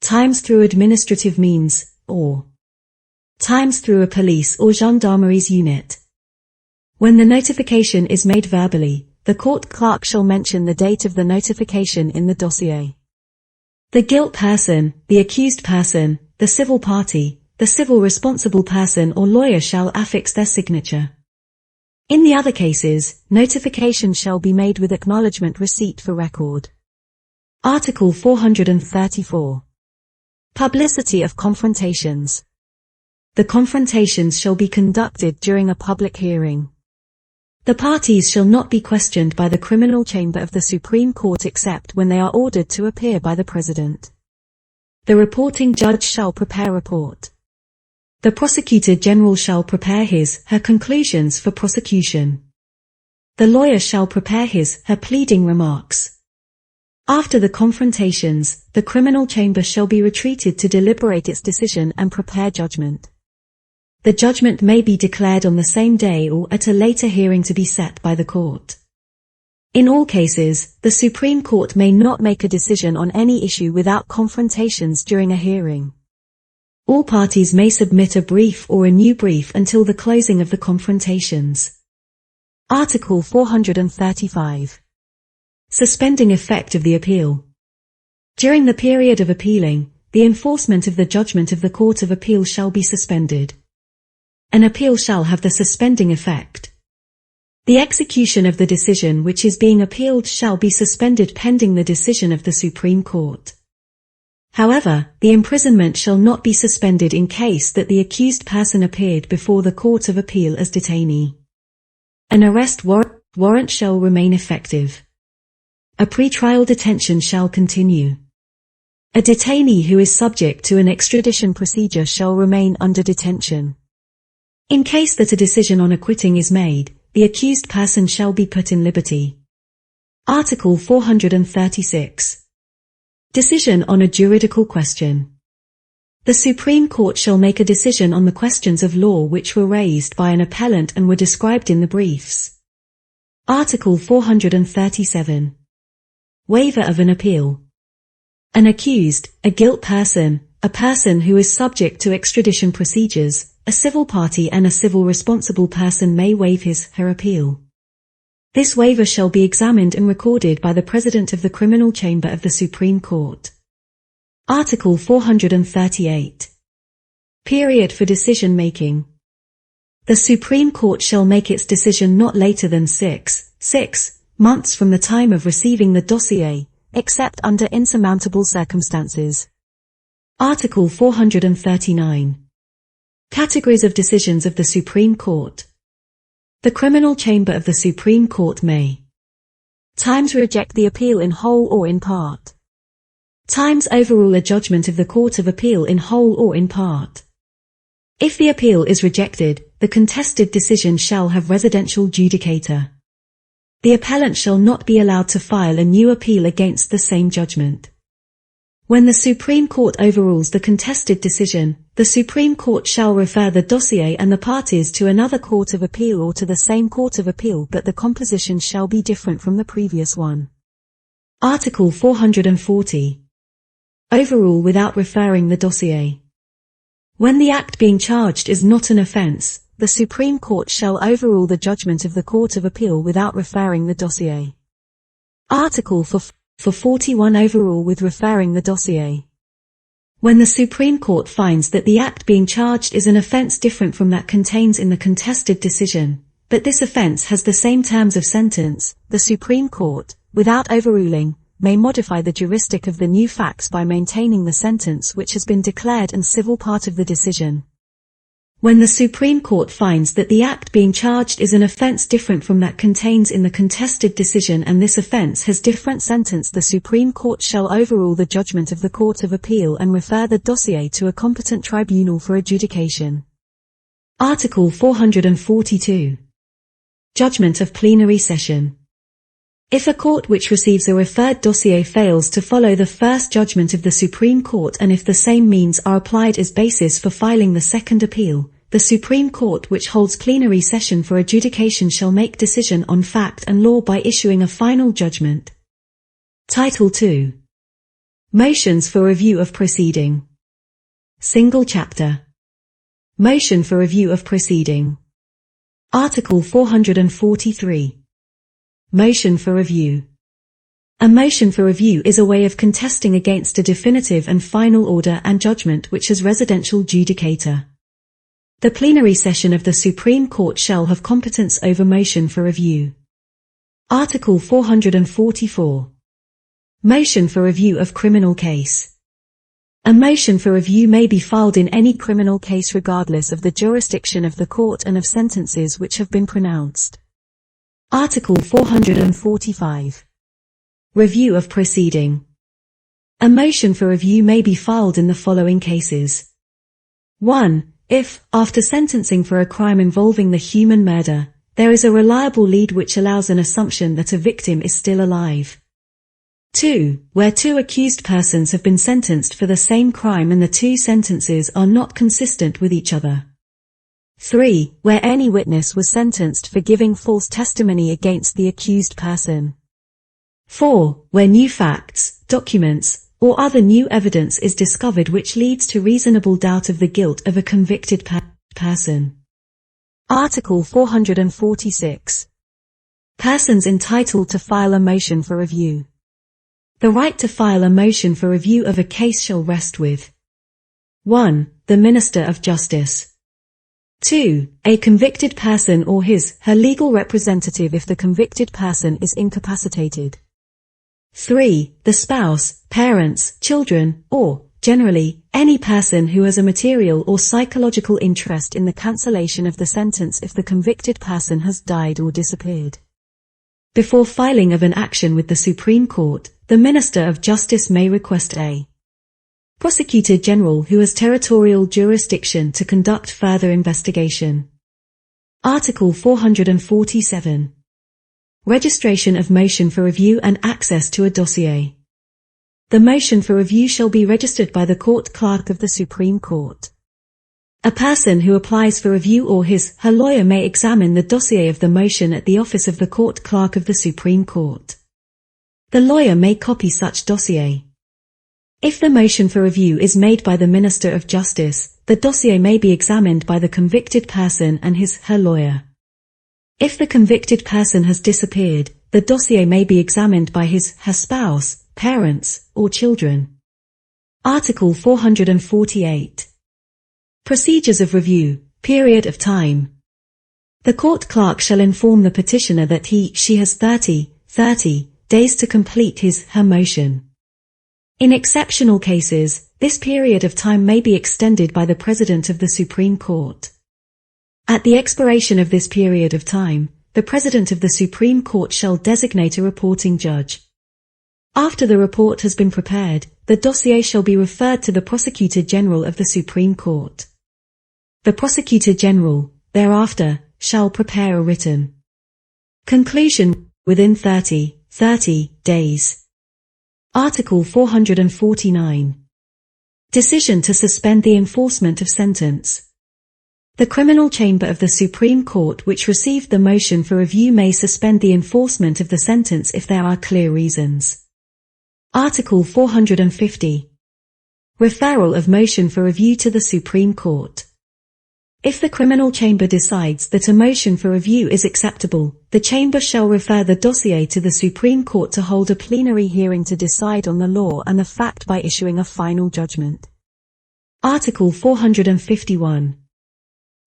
Times through administrative means, or times through a police or gendarmerie's unit. When the notification is made verbally, the court clerk shall mention the date of the notification in the dossier. The guilt person, the accused person, the civil party, the civil responsible person or lawyer shall affix their signature. In the other cases, notification shall be made with acknowledgement receipt for record. Article 434. Publicity of confrontations. The confrontations shall be conducted during a public hearing. The parties shall not be questioned by the Criminal Chamber of the Supreme Court except when they are ordered to appear by the President. The reporting judge shall prepare report. The Prosecutor General shall prepare her conclusions for prosecution. The lawyer shall prepare her pleading remarks. After the confrontations, the Criminal Chamber shall be retreated to deliberate its decision and prepare judgment. The judgment may be declared on the same day or at a later hearing to be set by the court. In all cases, the Supreme Court may not make a decision on any issue without confrontations during a hearing. All parties may submit a brief or a new brief until the closing of the confrontations. Article 435. Suspending effect of the appeal. During the period of appealing, the enforcement of the judgment of the Court of Appeal shall be suspended. An appeal shall have the suspending effect. The execution of the decision which is being appealed shall be suspended pending the decision of the Supreme Court. However, the imprisonment shall not be suspended in case that the accused person appeared before the Court of Appeal as detainee. An arrest warrant shall remain effective. A pre-trial detention shall continue. A detainee who is subject to an extradition procedure shall remain under detention. In case that a decision on acquitting is made, the accused person shall be put in liberty. Article 436. Decision on a juridical question. The Supreme Court shall make a decision on the questions of law which were raised by an appellant and were described in the briefs. Article 437. Waiver of an appeal. An accused, a guilt person, a person who is subject to extradition procedures, a civil party and a civil responsible person may waive his/her appeal. This waiver shall be examined and recorded by the President of the Criminal Chamber of the Supreme Court. Article 438. Period for decision-making. The Supreme Court shall make its decision not later than 6 months from the time of receiving the dossier, except under insurmountable circumstances. Article 439. Categories of decisions of the Supreme Court. The Criminal Chamber of the Supreme Court may times reject the appeal in whole or in part. Times overrule a judgment of the Court of Appeal in whole or in part. If the appeal is rejected, the contested decision shall have residential judicator. The appellant shall not be allowed to file a new appeal against the same judgment. When the Supreme Court overrules the contested decision, the Supreme Court shall refer the dossier and the parties to another Court of Appeal or to the same Court of Appeal, but the composition shall be different from the previous one. Article 440. Overrule without referring the dossier. When the act being charged is not an offence, the Supreme Court shall overrule the judgment of the Court of Appeal without referring the dossier. Article 441. Overrule with referring the dossier. When the Supreme Court finds that the act being charged is an offence different from that contained in the contested decision, but this offence has the same terms of sentence, the Supreme Court, without overruling, may modify the jurisdic of the new facts by maintaining the sentence which has been declared and civil part of the decision. When the Supreme Court finds that the act being charged is an offence different from that contained in the contested decision and this offence has different sentence, the Supreme Court shall overrule the judgment of the Court of Appeal and refer the dossier to a competent tribunal for adjudication. Article 442. Judgment of plenary session. If a court which receives a referred dossier fails to follow the first judgment of the Supreme Court and if the same means are applied as basis for filing the second appeal, the Supreme Court which holds plenary session for adjudication shall make decision on fact and law by issuing a final judgment. Title II. Motions for review of proceeding. Single chapter. Motion for review of proceeding. Article 443. Motion for review. A motion for review is a way of contesting against a definitive and final order and judgment which has residential judicator. The plenary session of the Supreme Court shall have competence over motion for review. Article 444. Motion for review of criminal case. A motion for review may be filed in any criminal case regardless of the jurisdiction of the court and of sentences which have been pronounced. Article 445. Review of proceeding. A motion for review may be filed in the following cases. 1. If, after sentencing for a crime involving the human murder, there is a reliable lead which allows an assumption that a victim is still alive. 2. Where two accused persons have been sentenced for the same crime and the two sentences are not consistent with each other. 3. Where any witness was sentenced for giving false testimony against the accused person. 4. Where new facts, documents, or other new evidence is discovered which leads to reasonable doubt of the guilt of a convicted person. Article 446. Persons entitled to file a motion for review. The right to file a motion for review of a case shall rest with 1. The Minister of Justice. 2. A convicted person or his/her legal representative if the convicted person is incapacitated. 3. The spouse, parents, children, or, generally, any person who has a material or psychological interest in the cancellation of the sentence if the convicted person has died or disappeared. Before filing of an action with the Supreme Court, the Minister of Justice may request a Prosecutor General who has territorial jurisdiction to conduct further investigation. Article 447. Registration of motion for review and access to a dossier. The motion for review shall be registered by the Court Clerk of the Supreme Court. A person who applies for review or his/her lawyer may examine the dossier of the motion at the office of the Court Clerk of the Supreme Court. The lawyer may copy such dossier. If the motion for review is made by the Minister of Justice, the dossier may be examined by the convicted person and his/her lawyer. If the convicted person has disappeared, the dossier may be examined by his/her spouse, parents, or children. Article 448. Procedures of review, period of time. The court clerk shall inform the petitioner that he/she has 30 days to complete his/her motion. In exceptional cases, this period of time may be extended by the President of the Supreme Court. At the expiration of this period of time, the President of the Supreme Court shall designate a reporting judge. After the report has been prepared, the dossier shall be referred to the Prosecutor General of the Supreme Court. The Prosecutor General, thereafter, shall prepare a written conclusion within 30 days. Article 449. Decision to suspend the enforcement of sentence. The Criminal Chamber of the Supreme Court which received the motion for review may suspend the enforcement of the sentence if there are clear reasons. Article 450. Referral of motion for review to the Supreme Court. If the Criminal Chamber decides that a motion for review is acceptable, the Chamber shall refer the dossier to the Supreme Court to hold a plenary hearing to decide on the law and the fact by issuing a final judgment. Article 451.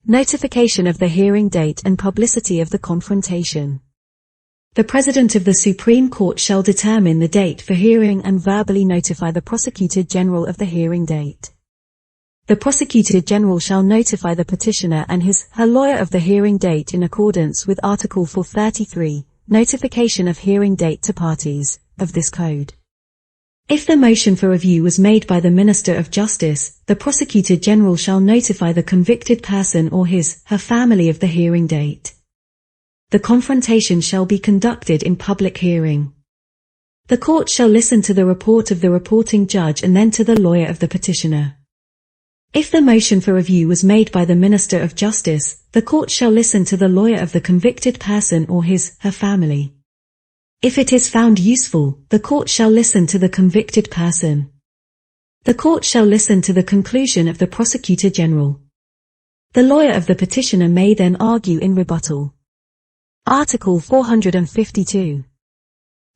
Notification of the hearing date and publicity of the confrontation. The President of the Supreme Court shall determine the date for hearing and verbally notify the Prosecutor General of the hearing date. The Prosecutor General shall notify the petitioner and his/her lawyer of the hearing date in accordance with Article 433, Notification of Hearing Date to Parties, of this Code. If the motion for review was made by the Minister of Justice, the Prosecutor General shall notify the convicted person or his/her family of the hearing date. The confrontation shall be conducted in public hearing. The court shall listen to the report of the reporting judge and then to the lawyer of the petitioner. If the motion for review was made by the Minister of Justice, the court shall listen to the lawyer of the convicted person or his/her family. If it is found useful, the court shall listen to the convicted person. The court shall listen to the conclusion of the Prosecutor General. The lawyer of the petitioner may then argue in rebuttal. Article 452.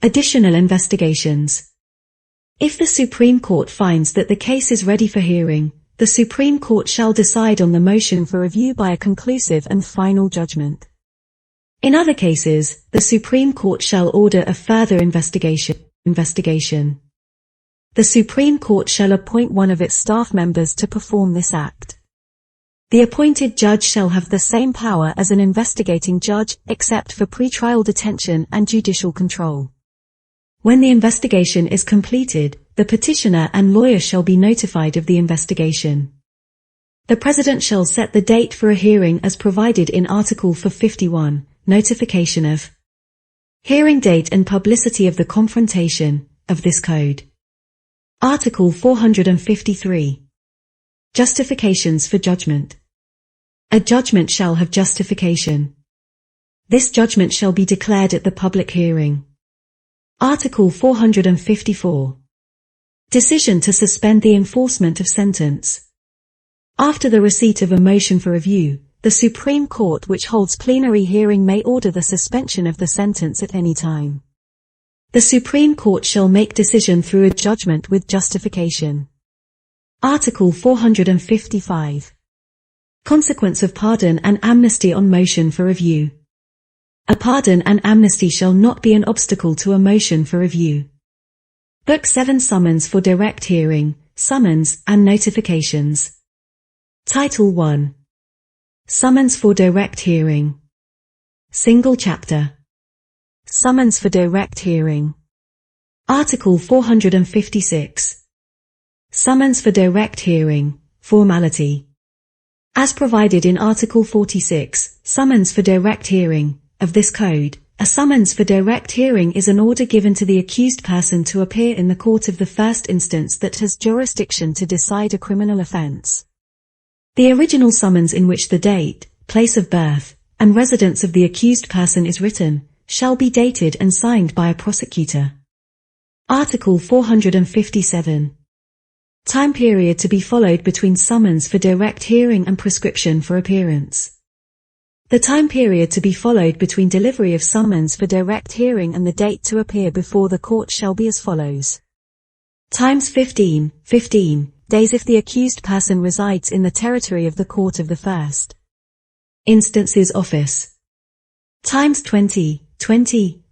Additional investigations. If the Supreme Court finds that the case is ready for hearing, the Supreme Court shall decide on the motion for review by a conclusive and final judgment. In other cases, the Supreme Court shall order a further investigation. The Supreme Court shall appoint one of its staff members to perform this act. The appointed judge shall have the same power as an investigating judge, except for pretrial detention and judicial control. When the investigation is completed, the petitioner and lawyer shall be notified of the investigation. The President shall set the date for a hearing as provided in Article 451, Notification of Hearing Date and Publicity of the Confrontation, of this Code. Article 453. Justifications for judgment. A judgment shall have justification. This judgment shall be declared at the public hearing. Article 454. Decision to suspend the enforcement of sentence. After the receipt of a motion for review, The Supreme Court, which holds plenary hearing, may order the suspension of the sentence at any time. The Supreme Court shall make decision through a judgment with justification. Article 455. Consequence of pardon and amnesty on motion for review. A pardon and amnesty shall not be an obstacle to a motion for review. Book 7 Summons for direct hearing, summons, and notifications. Title 1. Summons for direct hearing. Single chapter. Summons for direct hearing. Article 456. Summons for direct hearing, formality. As provided in Article 46, Summons for direct hearing, of this Code, a summons for direct hearing is an order given to the accused person to appear in the court of the first instance that has jurisdiction to decide a criminal offense. The original summons, in which the date, place of birth, and residence of the accused person is written, shall be dated and signed by a prosecutor. Article 457. Time period to be followed between summons for direct hearing and prescription for appearance. The time period to be followed between delivery of summons for direct hearing and the date to appear before the court shall be as follows. Times 15 days if the accused person resides in the territory of the court of the first instance's office. Times 20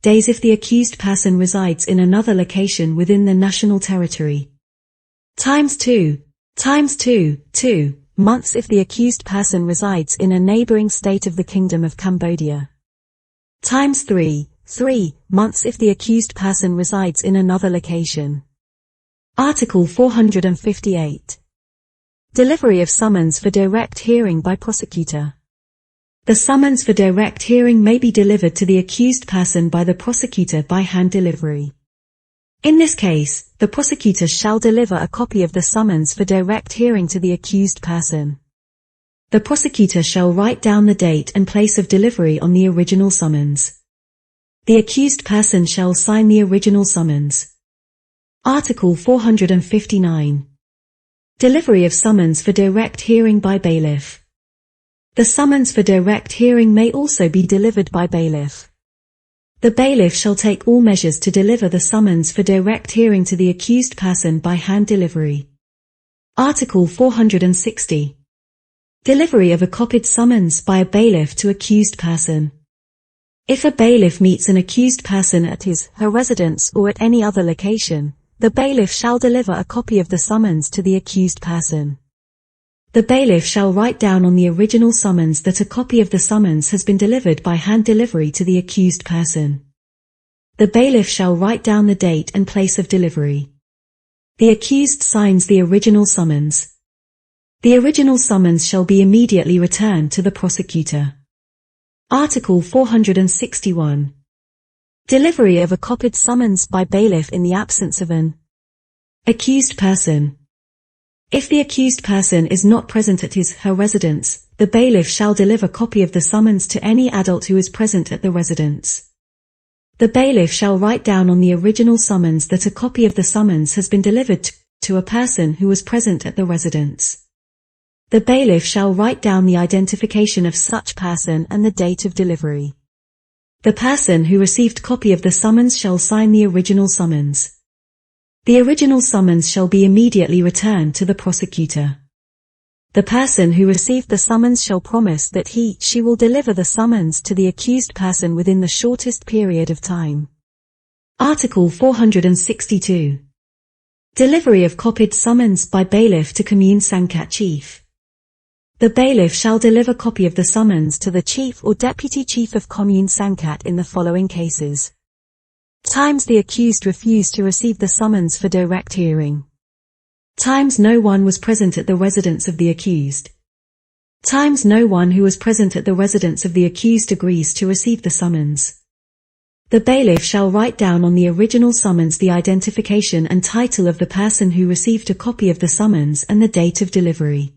days if the accused person resides in another location within the national territory. Times 2 months if the accused person resides in a neighboring state of the Kingdom of Cambodia. Times 3 months if the accused person resides in another location. Article 458. Delivery of summons for direct hearing by prosecutor. The summons for direct hearing may be delivered to the accused person by the prosecutor by hand delivery. In this case, the prosecutor shall deliver a copy of the summons for direct hearing to the accused person. The prosecutor shall write down the date and place of delivery on the original summons. The accused person shall sign the original summons. Article 459. Delivery of summons for direct hearing by bailiff. The summons for direct hearing may also be delivered by bailiff. The bailiff shall take all measures to deliver the summons for direct hearing to the accused person by hand delivery. Article 460. Delivery of a copied summons by a bailiff to accused person. If a bailiff meets an accused person at his/her residence or at any other location, the bailiff shall deliver a copy of the summons to the accused person. The bailiff shall write down on the original summons that a copy of the summons has been delivered by hand delivery to the accused person. The bailiff shall write down the date and place of delivery. The accused signs the original summons. The original summons shall be immediately returned to the prosecutor. Article 461. Delivery of a copied summons by bailiff in the absence of an accused person. If the accused person is not present at his/her residence, the bailiff shall deliver copy of the summons to any adult who is present at the residence. The bailiff shall write down on the original summons that a copy of the summons has been delivered to a person who was present at the residence. The bailiff shall write down the identification of such person and the date of delivery. The person who received copy of the summons shall sign the original summons. The original summons shall be immediately returned to the prosecutor. The person who received the summons shall promise that he/she will deliver the summons to the accused person within the shortest period of time. Article 462. Delivery of copied summons by bailiff to Commune Sankat Chief. The bailiff shall deliver copy of the summons to the chief or deputy chief of Commune Sankat in the following cases. Times the accused refused to receive the summons for direct hearing. Times no one was present at the residence of the accused. Times no one who was present at the residence of the accused agrees to receive the summons. The bailiff shall write down on the original summons the identification and title of the person who received a copy of the summons and the date of delivery.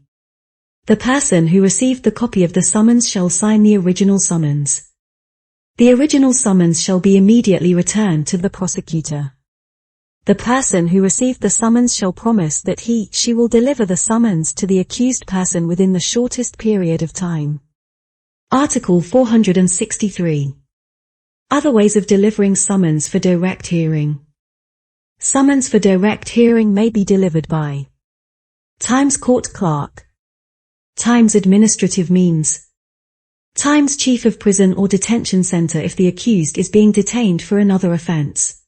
The person who received the copy of the summons shall sign the original summons. The original summons shall be immediately returned to the prosecutor. The person who received the summons shall promise that he/she will deliver the summons to the accused person within the shortest period of time. Article 463. Other ways of delivering summons for direct hearing. Summons for direct hearing may be delivered by times court clerk, times administrative means, times chief of prison or detention center if the accused is being detained for another offense,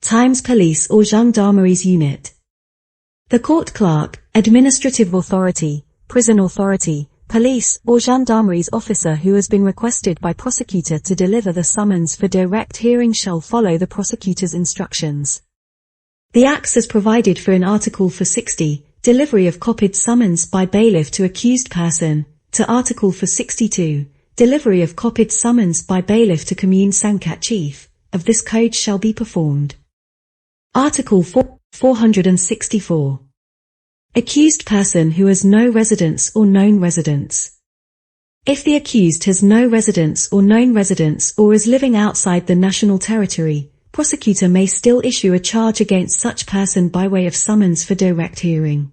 times police or gendarmeries unit. The court clerk, administrative authority, prison authority, police or gendarmeries officer who has been requested by prosecutor to deliver the summons for direct hearing shall follow the prosecutor's instructions. The acts as provided for in Article 460, delivery of copied summons by bailiff to accused person, to Article 462, delivery of copied summons by bailiff to commune Sankat chief, of this code shall be performed. Article 464. Accused person who has no residence or known residence. If the accused has no residence or known residence or is living outside the national territory, prosecutor may still issue a charge against such person by way of summons for direct hearing.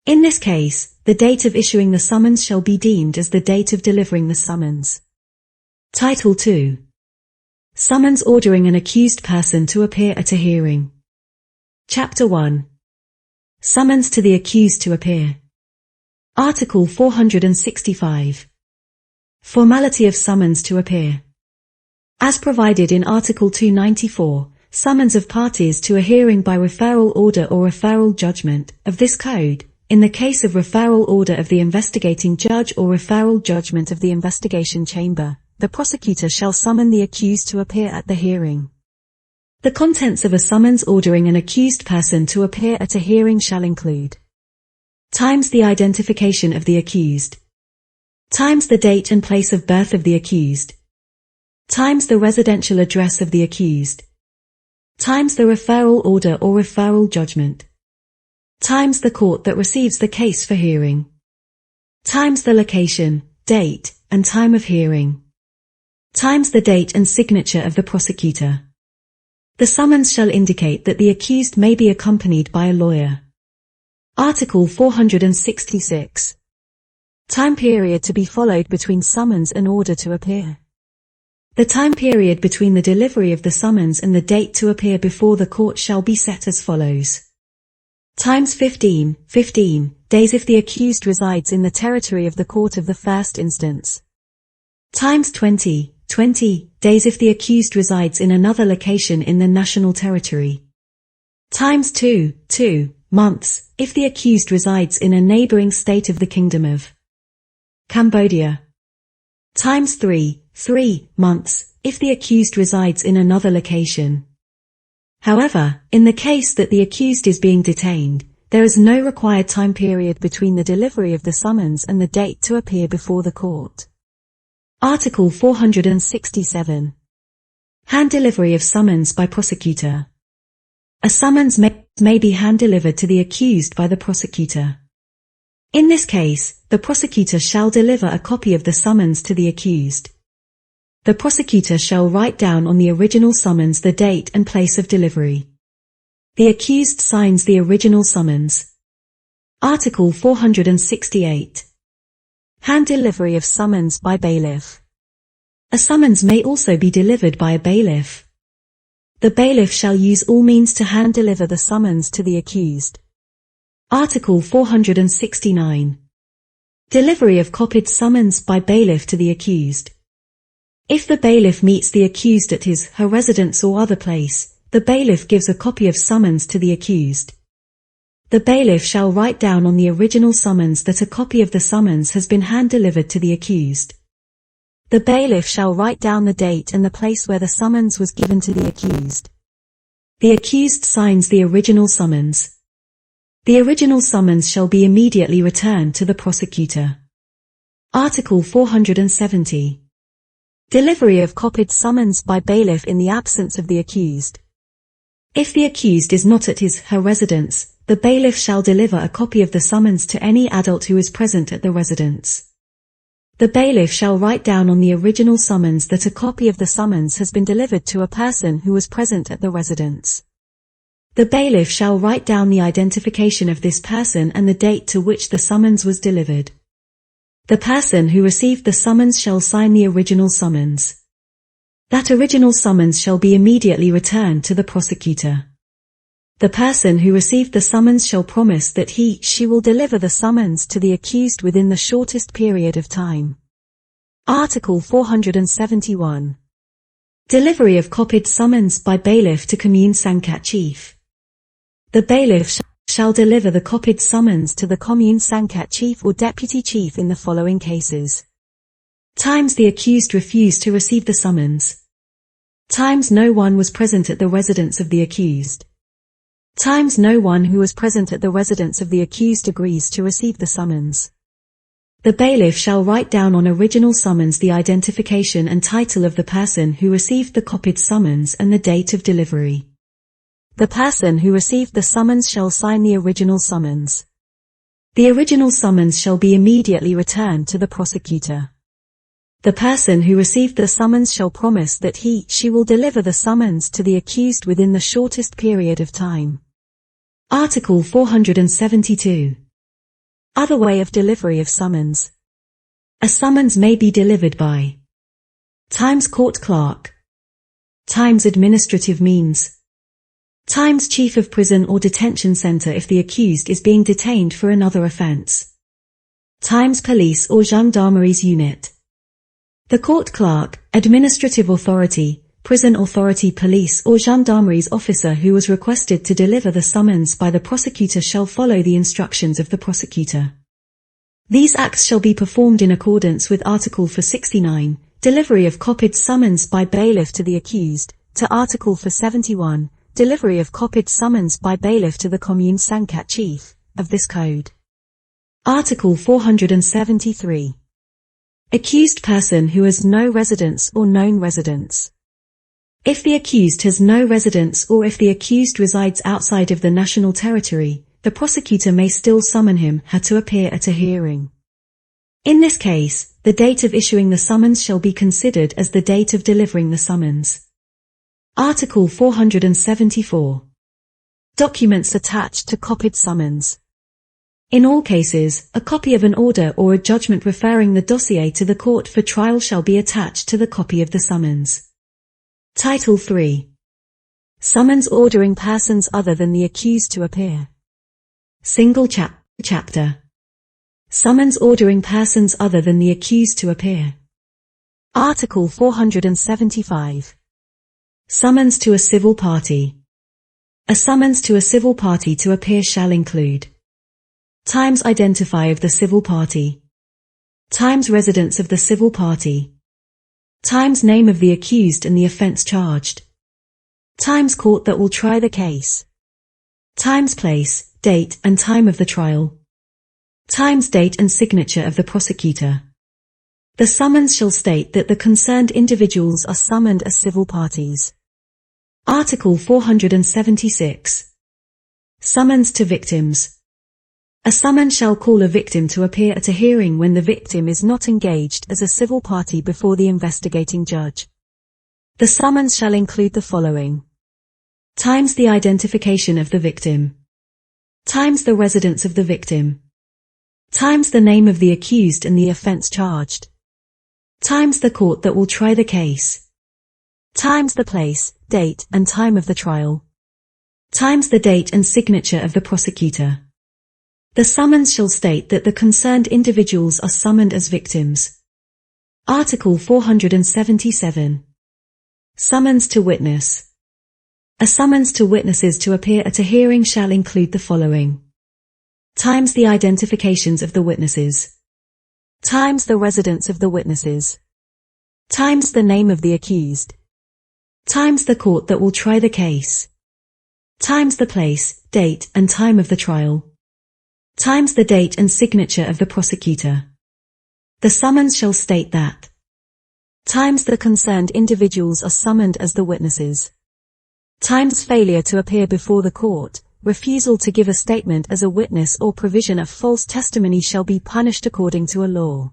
In this case, the date of issuing the summons shall be deemed as the date of delivering the summons. Title 2. Summons ordering an accused person to appear at a hearing. Chapter 1. Summons to the accused to appear. Article 465. Formality of summons to appear. As provided in Article 294, summons of parties to a hearing by referral order or referral judgment, of this code, in the case of referral order of the investigating judge or referral judgment of the investigation chamber, the prosecutor shall summon the accused to appear at the hearing. The contents of a summons ordering an accused person to appear at a hearing shall include times the identification of the accused, times the date and place of birth of the accused, times the residential address of the accused, times the referral order or referral judgment, times the court that receives the case for hearing, times the location, date, and time of hearing, times the date and signature of the prosecutor. The summons shall indicate that the accused may be accompanied by a lawyer. Article 466. Time period to be followed between summons and order to appear. The time period between the delivery of the summons and the date to appear before the court shall be set as follows. Times 15 days if the accused resides in the territory of the court of the first instance. Times 20 days if the accused resides in another location in the national territory. Times 2 months, if the accused resides in a neighboring state of the Kingdom of Cambodia. Times 3 months, if the accused resides in another location. However, in the case that the accused is being detained, there is no required time period between the delivery of the summons and the date to appear before the court. Article 467. Hand delivery of summons by prosecutor. A summons may be hand-delivered to the accused by the prosecutor. In this case, the prosecutor shall deliver a copy of the summons to the accused. The prosecutor shall write down on the original summons the date and place of delivery. The accused signs the original summons. Article 468. Hand delivery of summons by bailiff. A summons may also be delivered by a bailiff. The bailiff shall use all means to hand deliver the summons to the accused. Article 469. Delivery of copied summons by bailiff to the accused. If the bailiff meets the accused at his/her residence or other place, the bailiff gives a copy of summons to the accused. The bailiff shall write down on the original summons that a copy of the summons has been hand-delivered to the accused. The bailiff shall write down the date and the place where the summons was given to the accused. The accused signs the original summons. The original summons shall be immediately returned to the prosecutor. Article 470. Delivery of copied summons by bailiff in the absence of the accused. If the accused is not at his/her residence, the bailiff shall deliver a copy of the summons to any adult who is present at the residence. The bailiff shall write down on the original summons that a copy of the summons has been delivered to a person who was present at the residence. The bailiff shall write down the identification of this person and the date to which the summons was delivered. The person who received the summons shall sign the original summons. That original summons shall be immediately returned to the prosecutor. The person who received the summons shall promise that she will deliver the summons to the accused within the shortest period of time. Article 471. Delivery of copied summons by bailiff to commune Sangkat chief. The bailiff shall deliver the copied summons to the commune Sangkat chief or deputy chief in the following cases. Times the accused refused to receive the summons. Times no one was present at the residence of the accused. Times no one who was present at the residence of the accused agrees to receive the summons. The bailiff shall write down on original summons the identification and title of the person who received the copied summons and the date of delivery. The person who received the summons shall sign the original summons. The original summons shall be immediately returned to the prosecutor. The person who received the summons shall promise that she will deliver the summons to the accused within the shortest period of time. Article 472. Other way of delivery of summons. A summons may be delivered by times court clerk, times administrative means, times chief of prison or detention center if the accused is being detained for another offense, times police or gendarmeries unit. The court clerk, administrative authority, prison authority, police or gendarmeries officer who was requested to deliver the summons by the prosecutor shall follow the instructions of the prosecutor. These acts shall be performed in accordance with Article 469, delivery of copied summons by bailiff to the accused, to Article 471, delivery of copied summons by bailiff to the commune Sangkat chief, of this code. Article 473. Accused person who has no residence or known residence. If the accused has no residence or if the accused resides outside of the national territory, the prosecutor may still summon him to appear at a hearing. In this case, the date of issuing the summons shall be considered as the date of delivering the summons. Article 474. Documents attached to copied summons. In all cases, a copy of an order or a judgment referring the dossier to the court for trial shall be attached to the copy of the summons. Title 3. Summons ordering persons other than the accused to appear. Single chapter. Summons ordering persons other than the accused to appear. Article 475. Summons to a civil party. A summons to a civil party to appear shall include times identifier of the civil party, times residence of the civil party, times name of the accused and the offense charged, times court that will try the case, times place, date and time of the trial, times date and signature of the prosecutor. The summons shall state that the concerned individuals are summoned as civil parties. Article 476. Summons to victims. A summons shall call a victim to appear at a hearing when the victim is not engaged as a civil party before the investigating judge. The summons shall include the following: times the identification of the victim, times the residence of the victim, times the name of the accused and the offense charged, times the court that will try the case, times the place, date and time of the trial, times the date and signature of the prosecutor. The summons shall state that the concerned individuals are summoned as victims. Article 477. Summons to witness. A summons to witnesses to appear at a hearing shall include the following: times the identifications of the witnesses, times the residence of the witnesses, times the name of the accused, times the court that will try the case, times the place, date and time of the trial, times the date and signature of the prosecutor. The summons shall state that times the concerned individuals are summoned as the witnesses, times failure to appear before the court, refusal to give a statement as a witness or provision of false testimony shall be punished according to a law.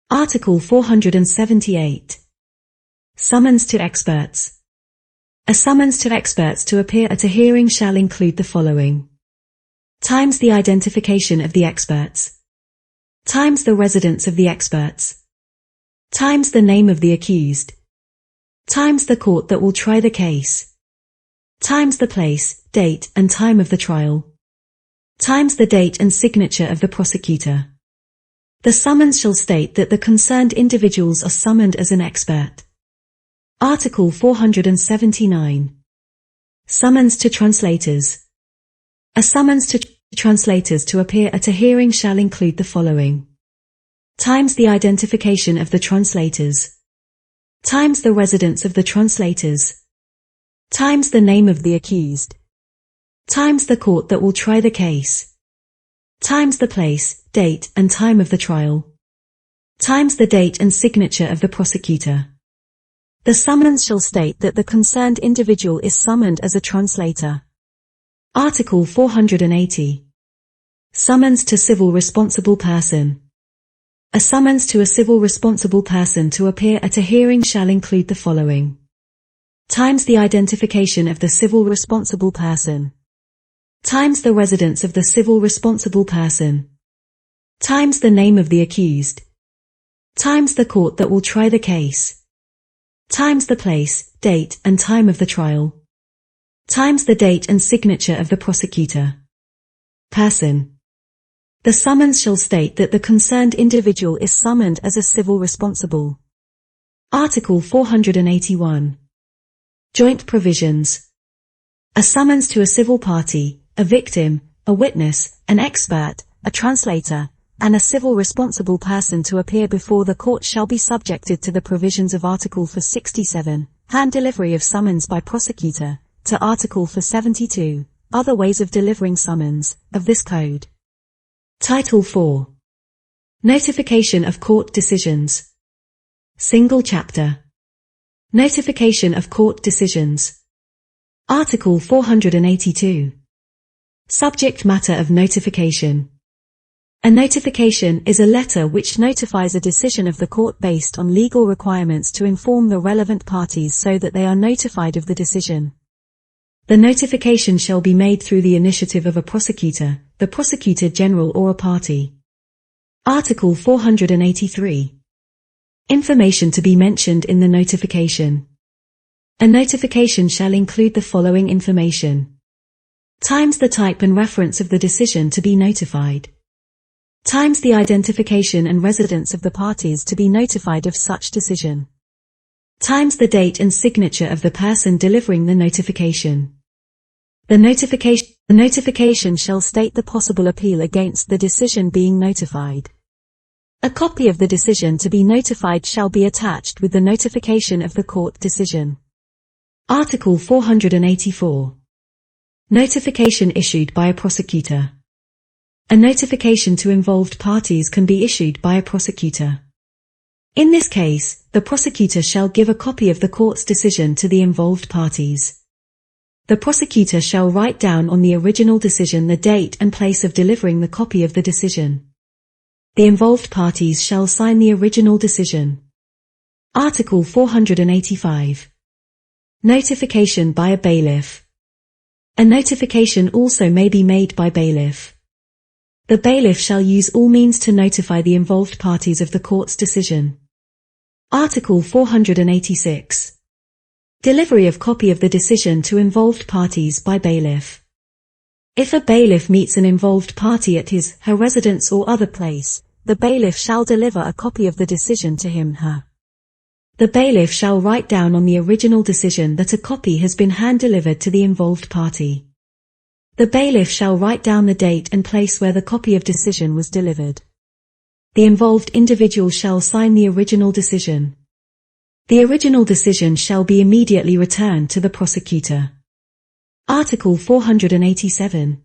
Article 478. Summons to experts. A summons to experts to appear at a hearing shall include the following: times the identification of the experts, times the residence of the experts, times the name of the accused, times the court that will try the case, times the place, date, and time of the trial, times the date and signature of the prosecutor. The summons shall state that the concerned individuals are summoned as an expert. Article 479. Summons to translators. A summons to translators to appear at a hearing shall include the following: times the identification of the translators, times the residence of the translators, times the name of the accused, times the court that will try the case, times the place, date, and time of the trial, times the date and signature of the prosecutor. The summons shall state that the concerned individual is summoned as a translator. Article 480. Summons to civil responsible person. A summons to a civil responsible person to appear at a hearing shall include the following: times the identification of the civil responsible person, times the residence of the civil responsible person, times the name of the accused, times the court that will try the case, times the place, date, and time of the trial, times the date and signature of the prosecutor. Person. The summons shall state that the concerned individual is summoned as a civil responsible. Article 481. Joint provisions. A summons to a civil party, a victim, a witness, an expert, a translator, and a civil responsible person to appear before the court shall be subjected to the provisions of Article 467, hand delivery of summons by prosecutor, to Article 472, other ways of delivering summons, of this Code. Title 4. Notification of court decisions. Single chapter. Notification of court decisions. Article 482. Subject matter of notification. A notification is a letter which notifies a decision of the court based on legal requirements to inform the relevant parties so that they are notified of the decision. The notification shall be made through the initiative of a prosecutor, the Prosecutor General or a party. Article 483. Information to be mentioned in the notification. A notification shall include the following information: times the type and reference of the decision to be notified, times the identification and residence of the parties to be notified of such decision, times the date and signature of the person delivering the notification. The notification shall state the possible appeal against the decision being notified. A copy of the decision to be notified shall be attached with the notification of the court decision. Article 484. Notification issued by a prosecutor. A notification to involved parties can be issued by a prosecutor. In this case, the prosecutor shall give a copy of the court's decision to the involved parties. The prosecutor shall write down on the original decision the date and place of delivering the copy of the decision. The involved parties shall sign the original decision. Article 485. Notification by a bailiff. A notification also may be made by bailiff. The bailiff shall use all means to notify the involved parties of the court's decision. Article 486. Delivery of copy of the decision to involved parties by bailiff. If a bailiff meets an involved party at his/her residence or other place, the bailiff shall deliver a copy of the decision to him/her. The bailiff shall write down on the original decision that a copy has been hand-delivered to the involved party. The bailiff shall write down the date and place where the copy of decision was delivered. The involved individual shall sign the original decision. The original decision shall be immediately returned to the prosecutor. Article 487.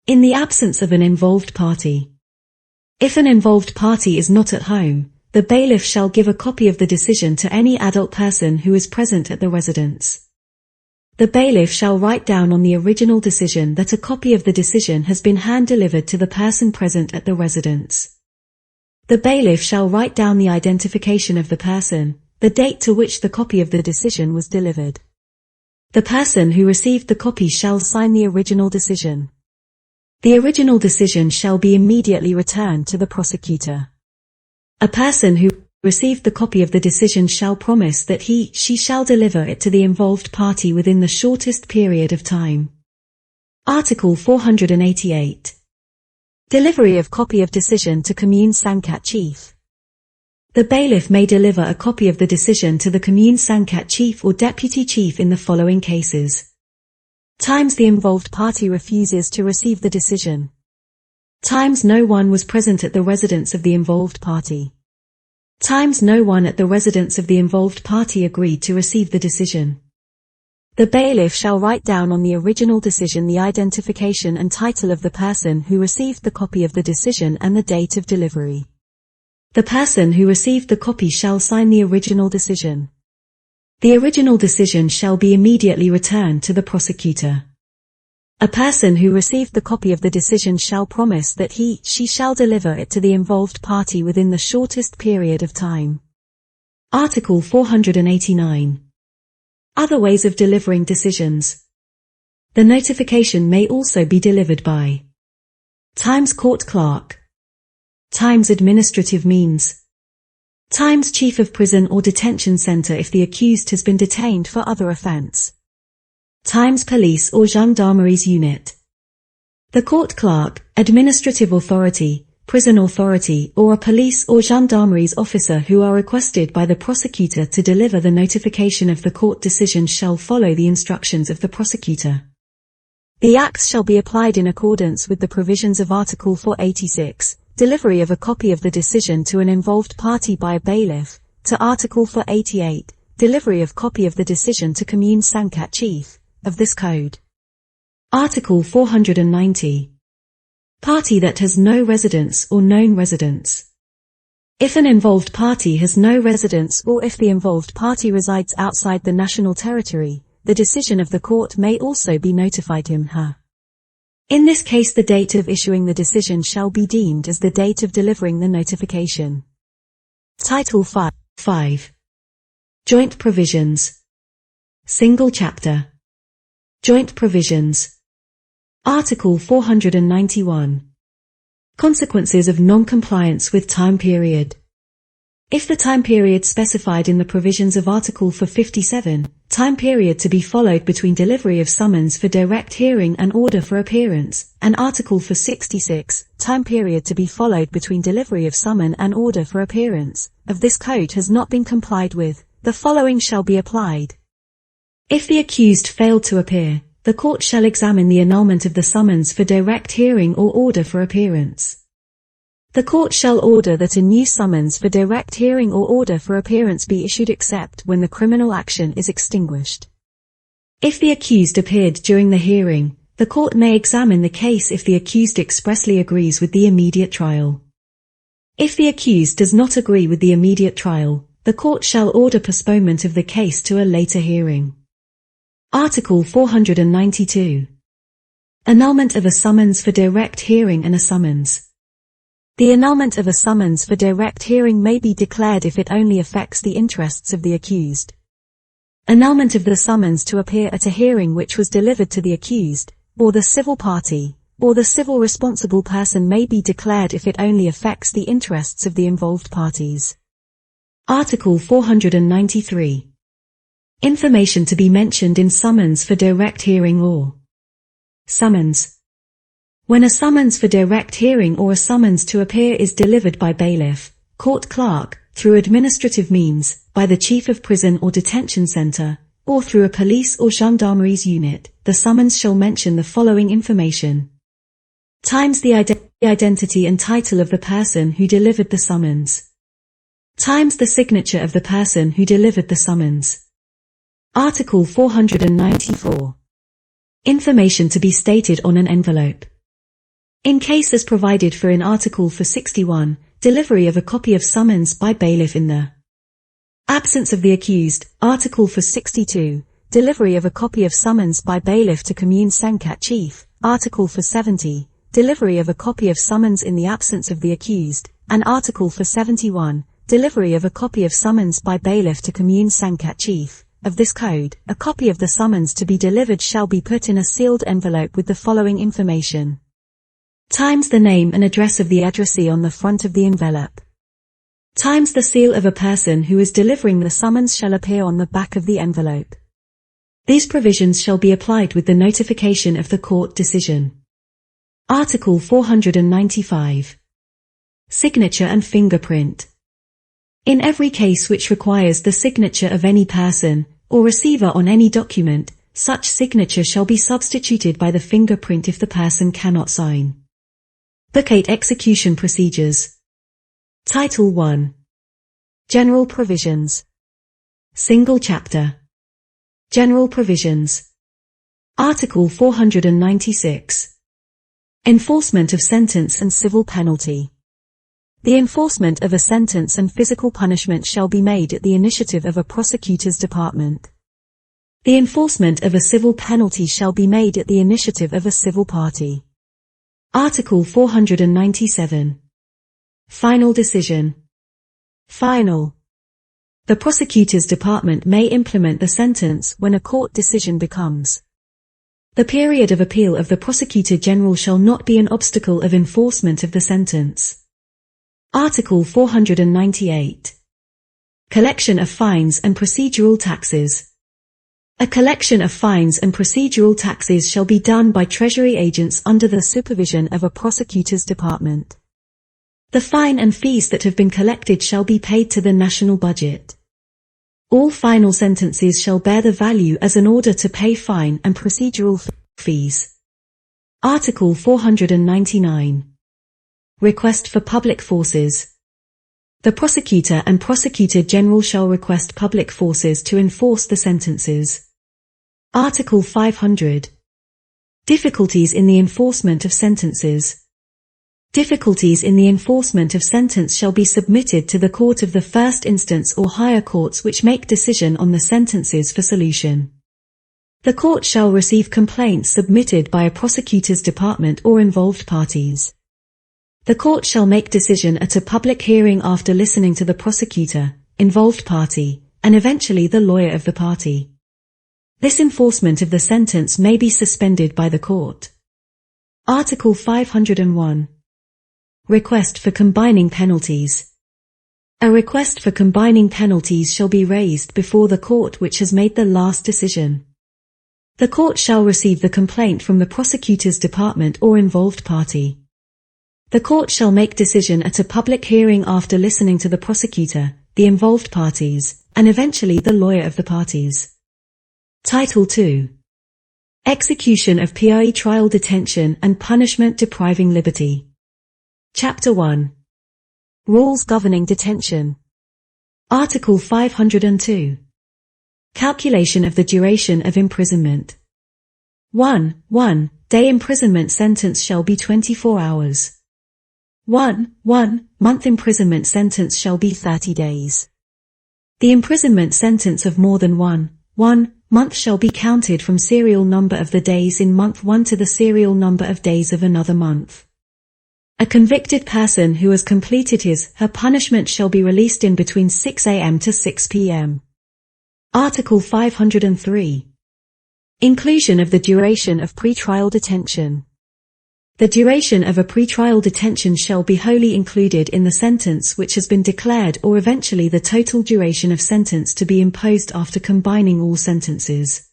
In the absence of an involved party. If an involved party is not at home, the bailiff shall give a copy of the decision to any adult person who is present at the residence. The bailiff shall write down on the original decision that a copy of the decision has been hand-delivered to the person present at the residence. The bailiff shall write down the identification of the person, the date to which the copy of the decision was delivered. The person who received the copy shall sign the original decision. The original decision shall be immediately returned to the prosecutor. A person who received the copy of the decision shall promise that she shall deliver it to the involved party within the shortest period of time. Article 488. Delivery of copy of decision to Commune Sankat Chief. The bailiff may deliver a copy of the decision to the Commune Sankat Chief or Deputy Chief in the following cases. Times the involved party refuses to receive the decision. Times no one was present at the residence of the involved party. Times no one at the residence of the involved party agreed to receive the decision. The bailiff shall write down on the original decision the identification and title of the person who received the copy of the decision and the date of delivery. The person who received the copy shall sign the original decision. The original decision shall be immediately returned to the prosecutor. A person who received the copy of the decision shall promise that she shall deliver it to the involved party within the shortest period of time. Article 489. Other ways of delivering decisions. The notification may also be delivered by Times Court Clerk, Times Administrative Means, Times Chief of Prison or Detention Center if the accused has been detained for other offense. Times Police or Gendarmeries Unit. The court clerk, administrative authority, prison authority or a police or gendarmeries officer who are requested by the prosecutor to deliver the notification of the court decision shall follow the instructions of the prosecutor. The acts shall be applied in accordance with the provisions of Article 486. Delivery of a copy of the decision to an involved party by a bailiff, to Article 488, delivery of copy of the decision to Commune Sankat Chief, of this Code. Article 490. Party that has no residence or known residence. If an involved party has no residence or if the involved party resides outside the national territory, the decision of the court may also be notified him/her. In this case the date of issuing the decision shall be deemed as the date of delivering the notification. Title 5. Joint Provisions. Single Chapter. Joint Provisions. Article 491. Consequences of non-compliance with time period. If the time period specified in the provisions of Article 457, time period to be followed between delivery of summons for direct hearing and order for appearance, and Article 466, time period to be followed between delivery of summon and order for appearance, of this Code has not been complied with, the following shall be applied. If the accused failed to appear, the court shall examine the annulment of the summons for direct hearing or order for appearance. The court shall order that a new summons for direct hearing or order for appearance be issued except when the criminal action is extinguished. If the accused appeared during the hearing, the court may examine the case if the accused expressly agrees with the immediate trial. If the accused does not agree with the immediate trial, the court shall order postponement of the case to a later hearing. Article 492. Annulment of a summons for direct hearing and a summons. The annulment of a summons for direct hearing may be declared if it only affects the interests of the accused. Annulment of the summons to appear at a hearing which was delivered to the accused, or the civil party, or the civil responsible person may be declared if it only affects the interests of the involved parties. Article 493. Information to be mentioned in summons for direct hearing or summons. When a summons for direct hearing or a summons to appear is delivered by bailiff, court clerk, through administrative means, by the chief of prison or detention center, or through a police or gendarmeries unit, the summons shall mention the following information. Times the identity and title of the person who delivered the summons. Times the signature of the person who delivered the summons. Article 494. Information to be stated on an envelope. In cases provided for in Article 461, delivery of a copy of summons by bailiff in the absence of the accused, Article 462, delivery of a copy of summons by bailiff to Commune Sankat Chief, Article 470, delivery of a copy of summons in the absence of the accused, and Article 471, delivery of a copy of summons by bailiff to Commune Sankat Chief. Of this Code, a copy of the summons to be delivered shall be put in a sealed envelope with the following information. times the name and address of the addressee on the front of the envelope, times the seal of a person who is delivering the summons shall appear on the back of the envelope. These provisions shall be applied with the notification of the court decision. Article 495. Signature and fingerprint. In every case which requires the signature of any person, or receiver on any document, such signature shall be substituted by the fingerprint if the person cannot sign. Book 8 Execution Procedures. Title 1. General Provisions. Single Chapter. General Provisions. Article 496. Enforcement of sentence and civil penalty. The enforcement of a sentence and physical punishment shall be made at the initiative of a prosecutor's department. The enforcement of a civil penalty shall be made at the initiative of a civil party. Article 497. Final decision. Final. The prosecutor's department may implement the sentence when a court decision becomes. The period of appeal of the prosecutor general shall not be an obstacle of enforcement of the sentence. Article 498. Collection of fines and procedural taxes. A collection of fines and procedural taxes shall be done by Treasury agents under the supervision of a prosecutor's department. The fine and fees that have been collected shall be paid to the national budget. All final sentences shall bear the value as an order to pay fine and procedural fees. Article 499. Request for public forces. The prosecutor and prosecutor general shall request public forces to enforce the sentences. Article 500. Difficulties in the enforcement of sentences. Difficulties in the enforcement of sentence shall be submitted to the court of the first instance or higher courts which make decision on the sentences for solution. The court shall receive complaints submitted by a prosecutor's department or involved parties. The court shall make decision at a public hearing after listening to the prosecutor, involved party, and eventually the lawyer of the party. This enforcement of the sentence may be suspended by the court. Article 501. Request for combining penalties. A request for combining penalties shall be raised before the court which has made the last decision. The court shall receive the complaint from the prosecutor's department or involved party. The court shall make decision at a public hearing after listening to the prosecutor, the involved parties, and eventually the lawyer of the parties. Title 2. Execution of pre-trial detention and punishment depriving liberty. Chapter 1. Rules governing detention. Article 502. Calculation of the duration of imprisonment. 1. 1 day imprisonment sentence shall be 24 hours. 1 month imprisonment sentence shall be 30 days. The imprisonment sentence of more than 1 month shall be counted from serial number of the days in month 1 to the serial number of days of another month. A convicted person who has completed her punishment shall be released in between 6 a.m. to 6 p.m. Article 503. Inclusion of the duration of pretrial detention. The duration of a pretrial detention shall be wholly included in the sentence which has been declared or eventually the total duration of sentence to be imposed after combining all sentences.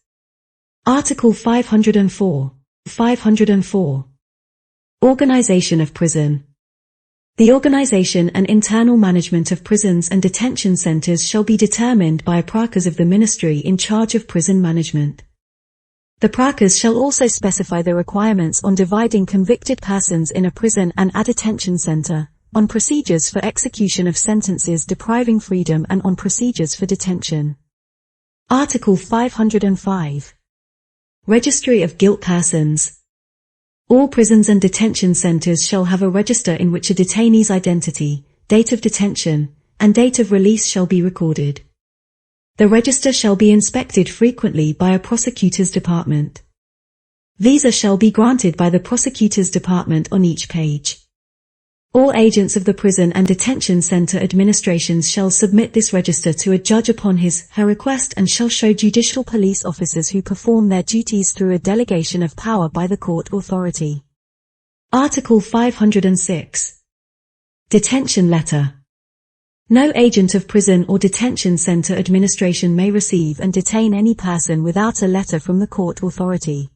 Article 504. 504. Organization of prison. The organization and internal management of prisons and detention centers shall be determined by prakas of the ministry in charge of prison management. The prakas shall also specify the requirements on dividing convicted persons in a prison and a detention center, on procedures for execution of sentences depriving freedom and on procedures for detention. Article 505. Registry of guilt persons. All prisons and detention centers shall have a register in which a detainee's identity, date of detention, and date of release shall be recorded. The register shall be inspected frequently by a prosecutor's department. Visa shall be granted by the prosecutor's department on each page. All agents of the prison and detention center administrations shall submit this register to a judge upon her request and shall show judicial police officers who perform their duties through a delegation of power by the court authority. Article 506. Detention letter. No agent of prison or detention center administration may receive and detain any person without a letter from the court authority.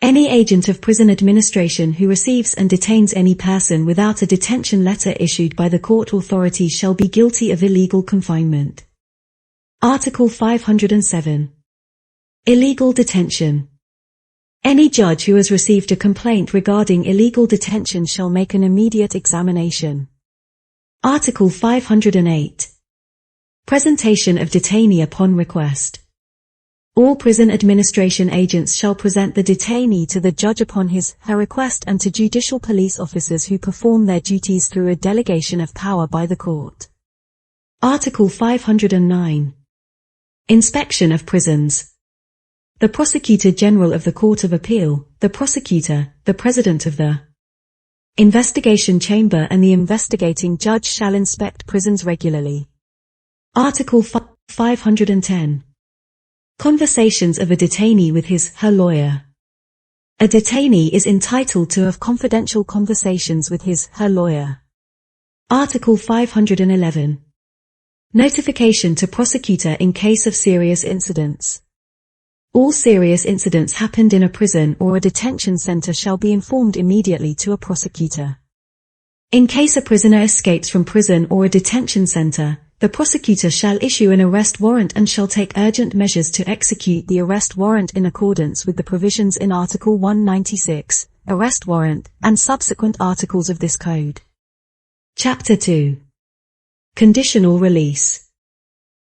Any agent of prison administration who receives and detains any person without a detention letter issued by the court authority shall be guilty of illegal confinement. Article 507. Illegal detention. Any judge who has received a complaint regarding illegal detention shall make an immediate examination. Article 508. Presentation of detainee upon request. All prison administration agents shall present the detainee to the judge upon his/her request and to judicial police officers who perform their duties through a delegation of power by the court. Article 509. Inspection of prisons. The Prosecutor General of the Court of Appeal, the prosecutor, the President of the Investigation Chamber and the investigating judge shall inspect prisons regularly. Article 510. Conversations of a detainee with his/her lawyer. A detainee is entitled to have confidential conversations with his/her lawyer. Article 511. Notification to prosecutor in case of serious incidents. All serious incidents happened in a prison or a detention center shall be informed immediately to a prosecutor. In case a prisoner escapes from prison or a detention center, the prosecutor shall issue an arrest warrant and shall take urgent measures to execute the arrest warrant in accordance with the provisions in Article 196, Arrest Warrant, and subsequent articles of this Code. Chapter 2. Conditional Release.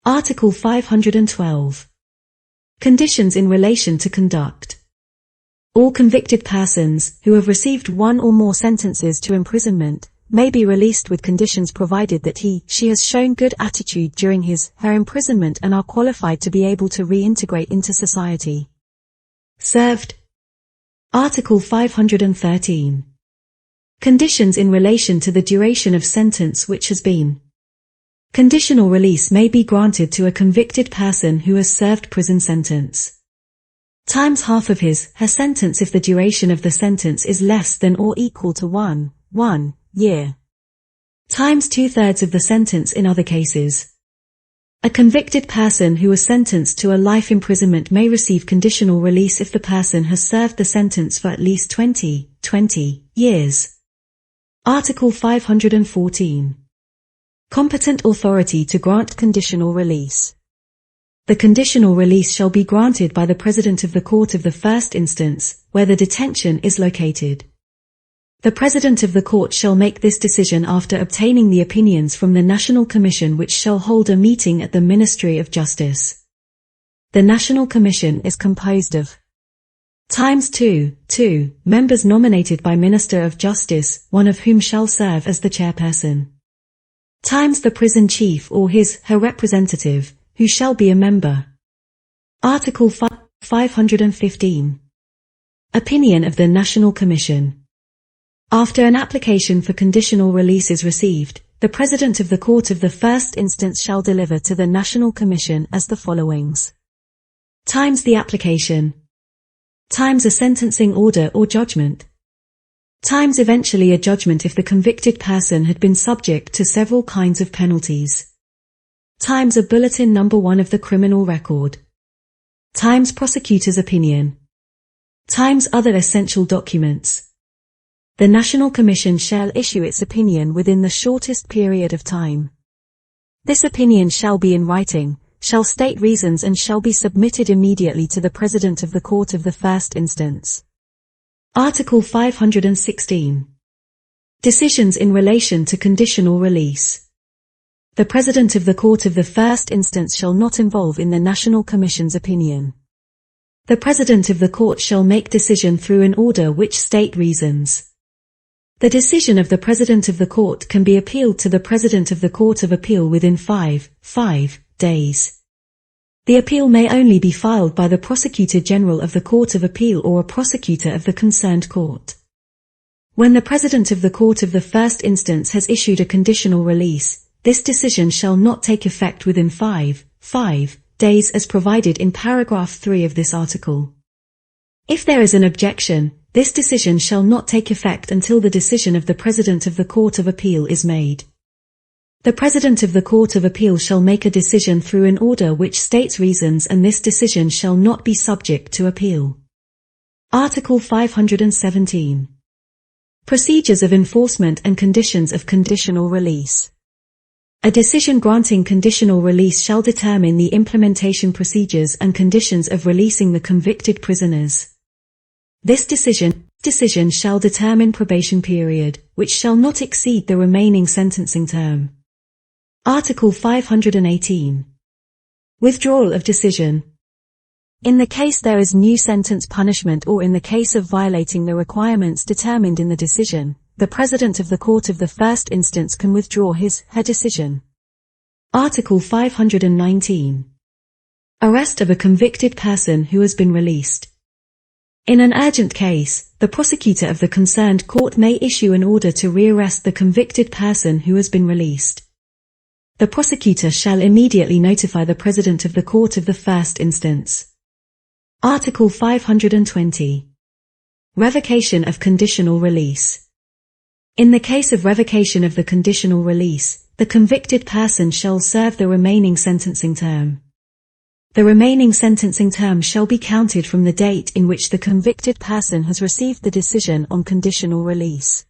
Article 512. Conditions in relation to conduct. All convicted persons, who have received one or more sentences to imprisonment, may be released with conditions provided that he/she has shown good attitude during his/her imprisonment and are qualified to be able to reintegrate into society. Served. Article 513. Conditions in relation to the duration of sentence which has been. Conditional release may be granted to a convicted person who has served prison sentence. Times half of his/her sentence if the duration of the sentence is less than or equal to 1 year. Times 2/3 of the sentence in other cases. A convicted person who was sentenced to a life imprisonment may receive conditional release if the person has served the sentence for at least 20 years. Article 514. Competent authority to grant conditional release. The conditional release shall be granted by the President of the Court of the First Instance, where the detention is located. The President of the Court shall make this decision after obtaining the opinions from the National Commission, which shall hold a meeting at the Ministry of Justice. The National Commission is composed of times 2 members nominated by Minister of Justice, one of whom shall serve as the chairperson. Times the prison chief or his/her representative, who shall be a member. Article 515. Opinion of the National Commission. After an application for conditional release is received, the President of the Court of the First Instance shall deliver to the National Commission as the followings. Times the application. Times a sentencing order or judgment. Times eventually a judgment if the convicted person had been subject to several kinds of penalties. Times a bulletin number 1 of the criminal record. Times prosecutor's opinion. Times other essential documents. The National Commission shall issue its opinion within the shortest period of time. This opinion shall be in writing, shall state reasons and shall be submitted immediately to the President of the Court of the First Instance. Article 516. Decisions in relation to conditional release. The President of the Court of the First Instance shall not involve in the National Commission's opinion. The President of the Court shall make decision through an order which state reasons. The decision of the President of the Court can be appealed to the President of the Court of Appeal within 5 days. The appeal may only be filed by the Prosecutor General of the Court of Appeal or a prosecutor of the concerned court. When the President of the Court of the First Instance has issued a conditional release, this decision shall not take effect within 5 days as provided in paragraph 3 of this article. If there is an objection, This decision shall not take effect until the decision of the President of the Court of Appeal is made. The President of the Court of Appeal shall make a decision through an order which states reasons, and this decision shall not be subject to appeal. Article 517. Procedures of enforcement and conditions of conditional release. A decision granting conditional release shall determine the implementation procedures and conditions of releasing the convicted prisoners. This decision shall determine probation period, which shall not exceed the remaining sentencing term. Article 518. Withdrawal of decision. In the case there is new sentence punishment, or in the case of violating the requirements determined in the decision, the President of the Court of the First Instance can withdraw his/her decision. Article 519. Arrest of a convicted person who has been released. In an urgent case, the prosecutor of the concerned court may issue an order to rearrest the convicted person who has been released. The prosecutor shall immediately notify the President of the Court of the First Instance. Article 520. Revocation of conditional release. In the case of revocation of the conditional release, the convicted person shall serve the remaining sentencing term. The remaining sentencing term shall be counted from the date in which the convicted person has received the decision on conditional release.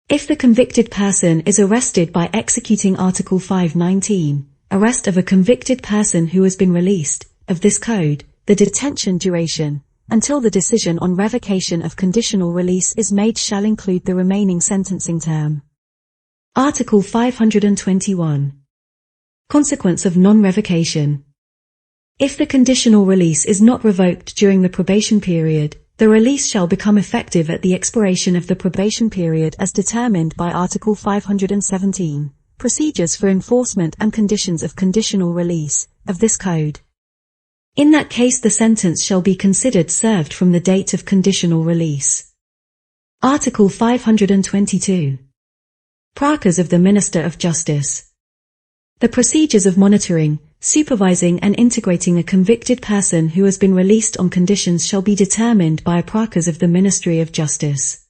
If the convicted person is arrested by executing Article 519, arrest of a convicted person who has been released, of this code, the detention duration, until the decision on revocation of conditional release is made, shall include the remaining sentencing term. Article 521. Consequence of non-revocation. If the conditional release is not revoked during the probation period, the release shall become effective at the expiration of the probation period as determined by Article 517, Procedures for Enforcement and Conditions of Conditional Release, of this Code. In that case the sentence shall be considered served from the date of conditional release. Article 522. Prakas of the Minister of Justice. The procedures of monitoring, supervising and integrating a convicted person who has been released on conditions shall be determined by a prakas of the Ministry of Justice.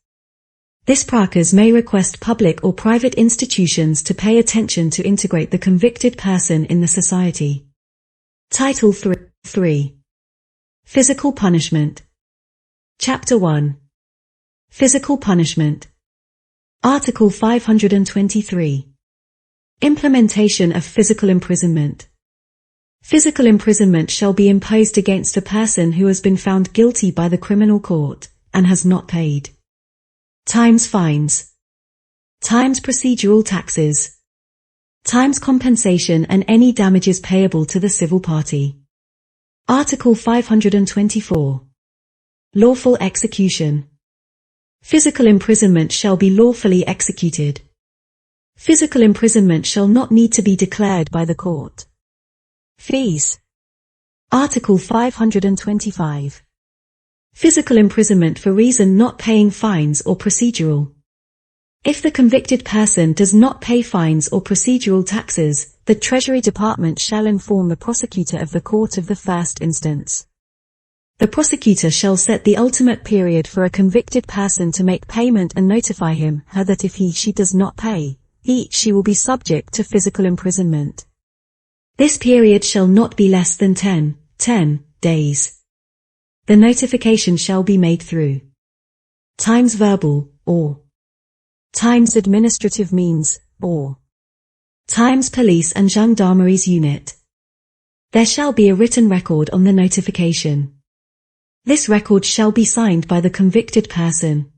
This prakas may request public or private institutions to pay attention to integrate the convicted person in the society. Title 3. Physical punishment. Chapter 1. Physical punishment. Article 523. Implementation of physical imprisonment. Physical imprisonment shall be imposed against a person who has been found guilty by the criminal court, and has not paid times fines, times procedural taxes, times compensation and any damages payable to the civil party. Article 524. Lawful execution. Physical imprisonment shall be lawfully executed. Physical imprisonment shall not need to be declared by the court. Fees. Article 525. Physical imprisonment for reason not paying fines or procedural. If the convicted person does not pay fines or procedural taxes, the Treasury Department shall inform the prosecutor of the Court of the First Instance. The prosecutor shall set the ultimate period for a convicted person to make payment and notify him/her that if he/she does not pay, he/she will be subject to physical imprisonment. This period shall not be less than 10 days. The notification shall be made through times verbal, or times administrative means, or times police and gendarmeries unit. There shall be a written record on the notification. This record shall be signed by the convicted person.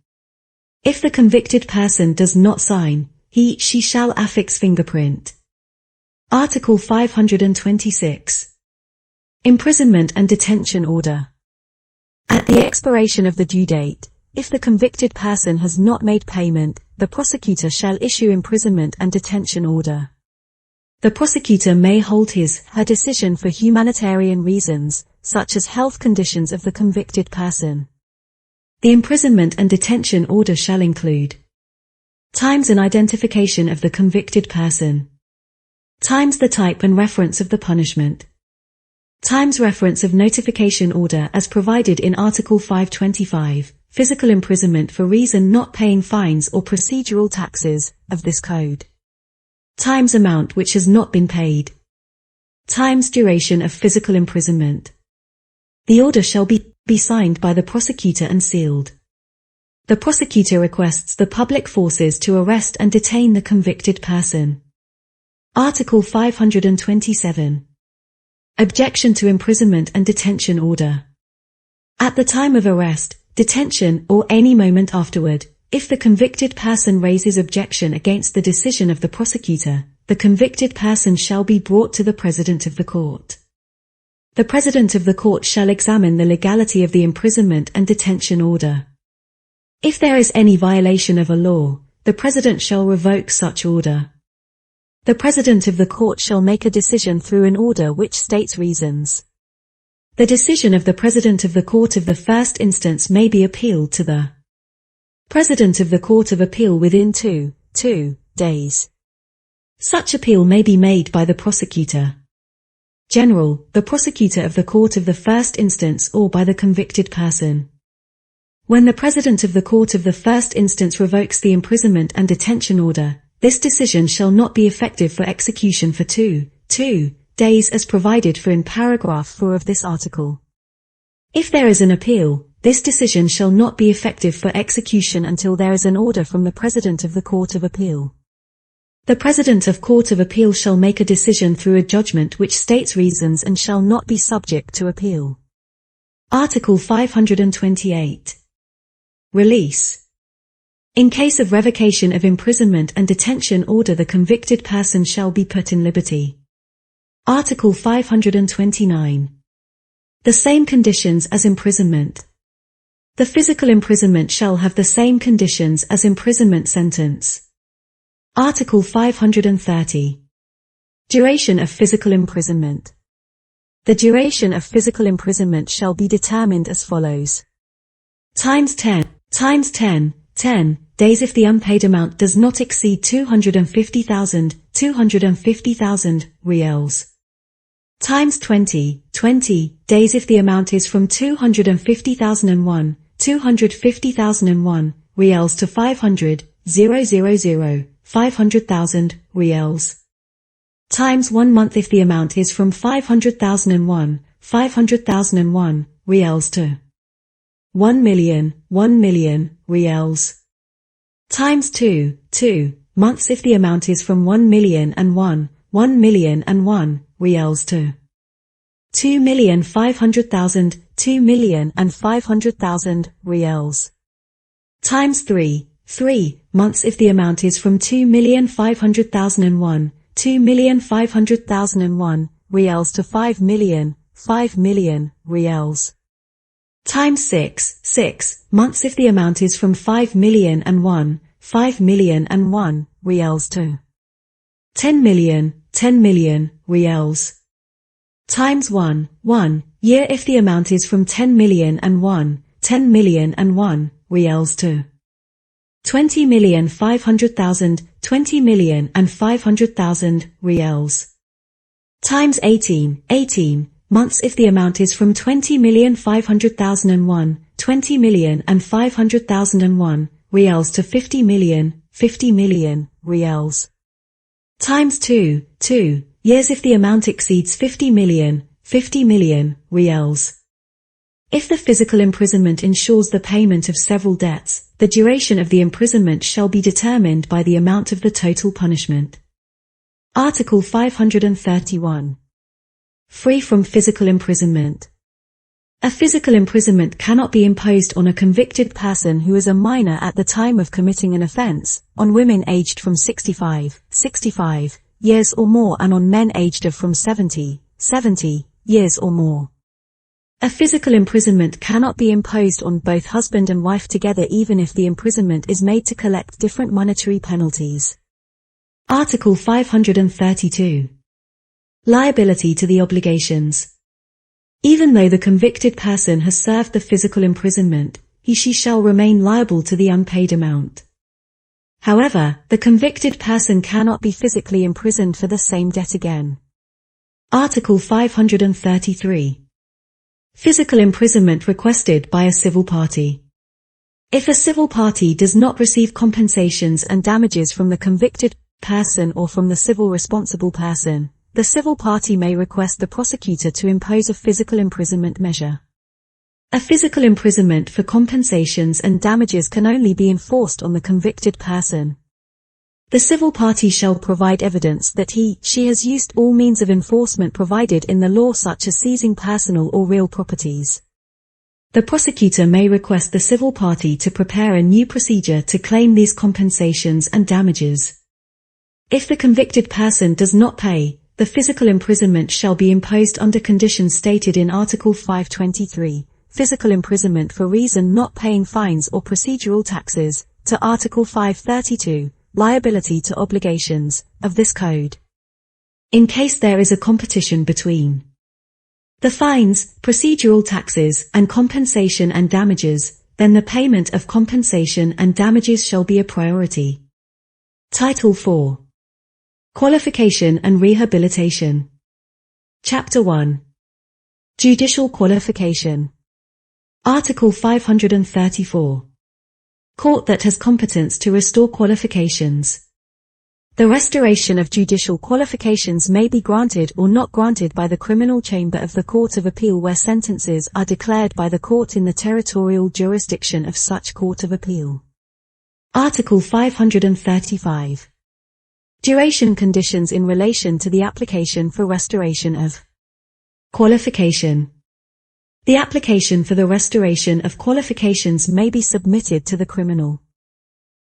If the convicted person does not sign, he/she shall affix fingerprint. Article 526. Imprisonment and detention order. At the expiration of the due date, if the convicted person has not made payment, the prosecutor shall issue imprisonment and detention order. The prosecutor may hold his/her decision for humanitarian reasons, such as health conditions of the convicted person. The imprisonment and detention order shall include times and identification of the convicted person, times the type and reference of the punishment, times reference of notification order as provided in Article 525, physical imprisonment for reason not paying fines or procedural taxes, of this code. Times amount which has not been paid. Times duration of physical imprisonment. The order shall be signed by the prosecutor and sealed. The prosecutor requests the public forces to arrest and detain the convicted person. Article 527. Objection to imprisonment and detention order. At the time of arrest, detention, or any moment afterward, if the convicted person raises objection against the decision of the prosecutor, the convicted person shall be brought to the President of the Court. The President of the Court shall examine the legality of the imprisonment and detention order. If there is any violation of a law, the President shall revoke such order. The President of the Court shall make a decision through an order which states reasons. The decision of the President of the Court of the First Instance may be appealed to the President of the Court of Appeal within 2 days. Such appeal may be made by the Prosecutor General, the Prosecutor of the Court of the First Instance, or by the convicted person. When the President of the Court of the First Instance revokes the imprisonment and detention order, this decision shall not be effective for execution for 2 days as provided for in paragraph 4 of this article. If there is an appeal, this decision shall not be effective for execution until there is an order from the President of the Court of Appeal. The President of Court of Appeal shall make a decision through a judgment which states reasons and shall not be subject to appeal. Article 528. Release. In case of revocation of imprisonment and detention order, the convicted person shall be put in liberty. Article 529. The same conditions as imprisonment. The physical imprisonment shall have the same conditions as imprisonment sentence. Article 530. Duration of physical imprisonment. The duration of physical imprisonment shall be determined as follows. Times 10 days if the unpaid amount does not exceed 250,000 reals. Times 20 days if the amount is from 250,001 reals to 500,000 reals. Times 1 month if the amount is from 500,001 reals to 1 million reals. Times 2 months if the amount is from 1,001 reals to 2,500,000 reals. Times 3 months if the amount is from 2,500,001 reals to 5 million reals. Times 6 months if the amount is from 5,001 reals to 10 million reals. Times 1 year if the amount is from 10,001 reals to 20,500,000 reals. Times 18 months if the amount is from 20,500,001 reals to 50 million reals. Times 2 years if the amount exceeds 50 million reals. If the physical imprisonment ensures the payment of several debts, the duration of the imprisonment shall be determined by the amount of the total punishment. Article 531. Free from physical imprisonment. A physical imprisonment cannot be imposed on a convicted person who is a minor at the time of committing an offense, on women aged from 65 years or more, and on men aged of from 70 years or more. A physical imprisonment cannot be imposed on both husband and wife together, even if the imprisonment is made to collect different monetary penalties. Article 532. Liability to the obligations. Even though the convicted person has served the physical imprisonment, she shall remain liable to the unpaid amount. However, the convicted person cannot be physically imprisoned for the same debt again. Article 533. Physical imprisonment requested by a civil party. If a civil party does not receive compensations and damages from the convicted person or from the civil responsible person, the civil party may request the prosecutor to impose a physical imprisonment measure. A physical imprisonment for compensations and damages can only be enforced on the convicted person. The civil party shall provide evidence that she has used all means of enforcement provided in the law, such as seizing personal or real properties. The prosecutor may request the civil party to prepare a new procedure to claim these compensations and damages. If the convicted person does not pay, the physical imprisonment shall be imposed under conditions stated in Article 523, physical imprisonment for reason not paying fines or procedural taxes, to Article 532, liability to obligations, of this Code. In case there is a competition between the fines, procedural taxes, and compensation and damages, then the payment of compensation and damages shall be a priority. Title 4. Qualification and Rehabilitation. Chapter 1. Judicial Qualification. Article 534. Court that has competence to restore qualifications. The restoration of judicial qualifications may be granted or not granted by the criminal chamber of the Court of Appeal where sentences are declared by the court in the territorial jurisdiction of such Court of Appeal. Article 535. Duration conditions in relation to the application for restoration of qualification. The application for the restoration of qualifications may be submitted to the criminal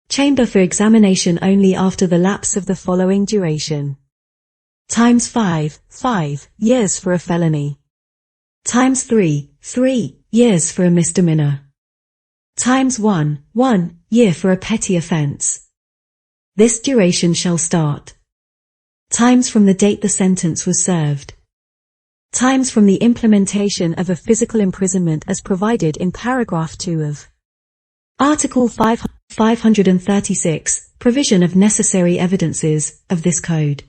chamber for examination only after the lapse of the following duration. Times 5 years for a felony. Times 3 years for a misdemeanor. Times 1 year for a petty offense. This duration shall start. Times from the date the sentence was served. Times from the implementation of a physical imprisonment as provided in paragraph 2 of Article 536, provision of necessary evidences, of this Code.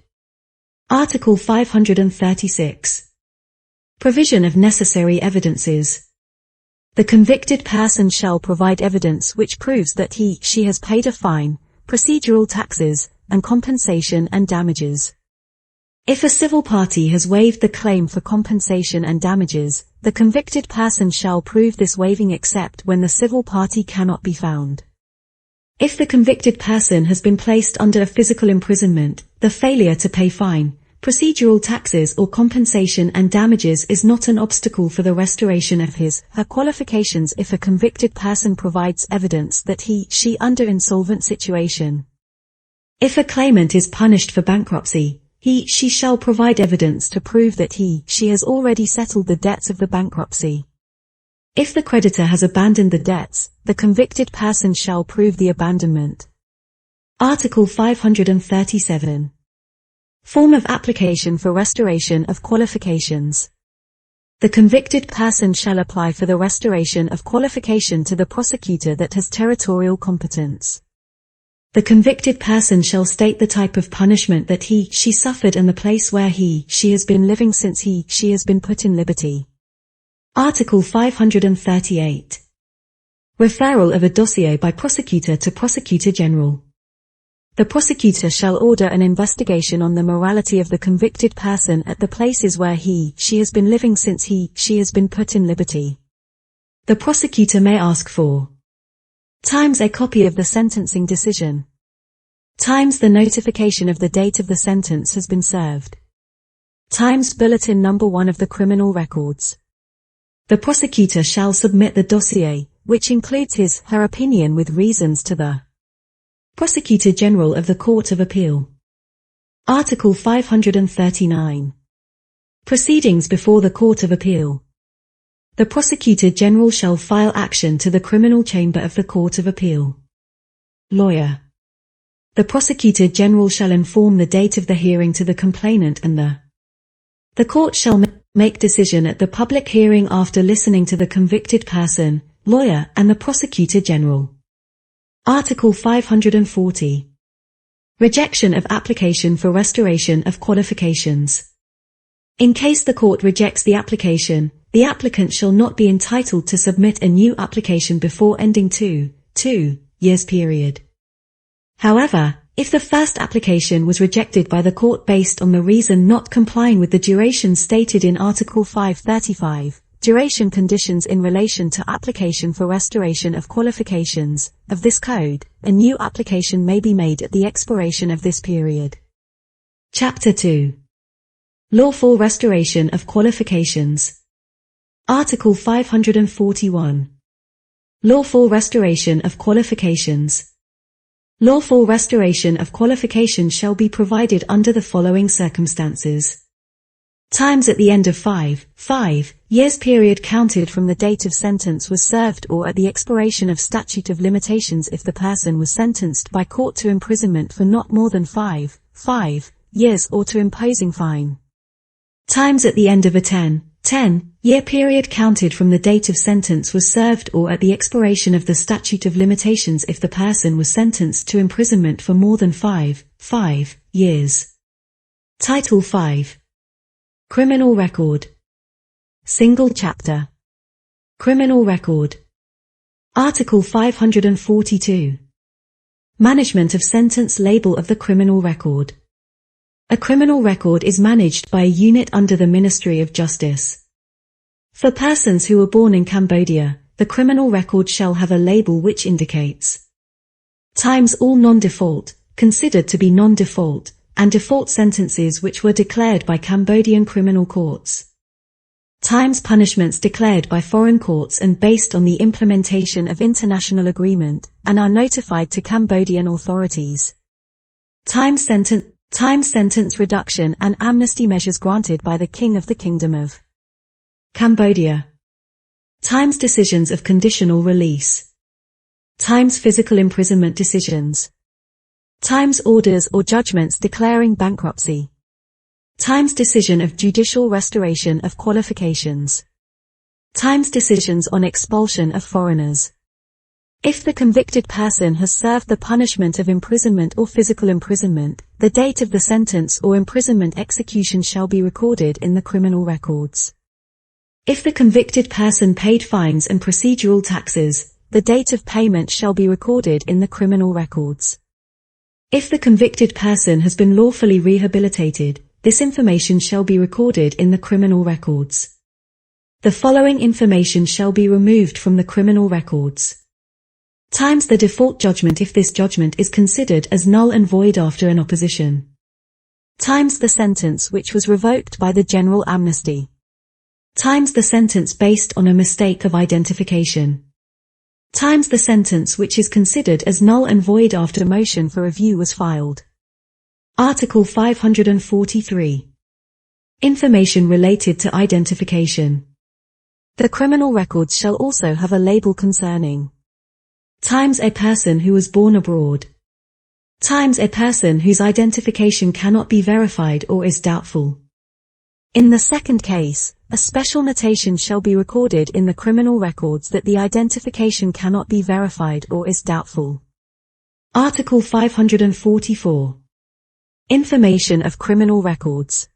Article 536. Provision of necessary evidences. The convicted person shall provide evidence which proves that she has paid a fine, procedural taxes, and compensation and damages. If a civil party has waived the claim for compensation and damages, the convicted person shall prove this waiving except when the civil party cannot be found. If the convicted person has been placed under a physical imprisonment, the failure to pay fine, procedural taxes or compensation and damages is not an obstacle for the restoration of her qualifications if a convicted person provides evidence that she under insolvent situation. If a claimant is punished for bankruptcy, she shall provide evidence to prove that she has already settled the debts of the bankruptcy. If the creditor has abandoned the debts, the convicted person shall prove the abandonment. Article 537. Form of application for restoration of qualifications. The convicted person shall apply for the restoration of qualification to the prosecutor that has territorial competence. The convicted person shall state the type of punishment that she suffered and the place where she has been living since she has been put in liberty. Article 538. Referral of a dossier by prosecutor to Prosecutor General. The prosecutor shall order an investigation on the morality of the convicted person at the places where she has been living since she has been put in liberty. The prosecutor may ask for times a copy of the sentencing decision. Times the notification of the date of the sentence has been served. Times bulletin number 1 of the criminal records. The prosecutor shall submit the dossier, which includes her opinion with reasons to the Prosecutor General of the Court of Appeal. Article 539. Proceedings before the Court of Appeal. The Prosecutor General shall file action to the criminal chamber of the Court of Appeal. Lawyer. The Prosecutor General shall inform the date of the hearing to the complainant and the court shall make decision at the public hearing after listening to the convicted person, lawyer, and the Prosecutor General. Article 540. Rejection of application for restoration of qualifications. In case the court rejects the application, the applicant shall not be entitled to submit a new application before ending 2 2 years period. However, if the first application was rejected by the court based on the reason not complying with the duration stated in Article 535, duration conditions in relation to application for restoration of qualifications, of this code, a new application may be made at the expiration of this period. Chapter 2. Lawful restoration of qualifications. Article 541. Lawful restoration of qualifications. Lawful restoration of qualifications shall be provided under the following circumstances. Times at the end of 5 years period counted from the date of sentence was served or at the expiration of statute of limitations if the person was sentenced by court to imprisonment for not more than 5 years or to imposing fine. Times at the end of a 10-year period counted from the date of sentence was served or at the expiration of the statute of limitations if the person was sentenced to imprisonment for more than 5 years. Title 5. Criminal Record. Single Chapter. Criminal Record. Article 542. Management of sentence label of the criminal record. A criminal record is managed by a unit under the Ministry of Justice. For persons who were born in Cambodia, the criminal record shall have a label which indicates times all non-default, considered to be non-default, and default sentences which were declared by Cambodian criminal courts. Times punishments declared by foreign courts and based on the implementation of international agreement, and are notified to Cambodian authorities. Times sentence reduction and amnesty measures granted by the King of the Kingdom of Cambodia. Times decisions of conditional release. Times physical imprisonment decisions. Times orders or judgments declaring bankruptcy. Times decision of judicial restoration of qualifications. Times decisions on expulsion of foreigners. If the convicted person has served the punishment of imprisonment or physical imprisonment, the date of the sentence or imprisonment execution shall be recorded in the criminal records. If the convicted person paid fines and procedural taxes, the date of payment shall be recorded in the criminal records. If the convicted person has been lawfully rehabilitated, this information shall be recorded in the criminal records. The following information shall be removed from the criminal records. Times the default judgment if this judgment is considered as null and void after an opposition. Times the sentence which was revoked by the general amnesty. Times the sentence based on a mistake of identification. Times the sentence which is considered as null and void after motion for review was filed. Article 543. Information related to identification. The criminal records shall also have a label concerning times a person who was born abroad. Times a person whose identification cannot be verified or is doubtful. In the second case, a special notation shall be recorded in the criminal records that the identification cannot be verified or is doubtful. Article 544. Information of criminal records.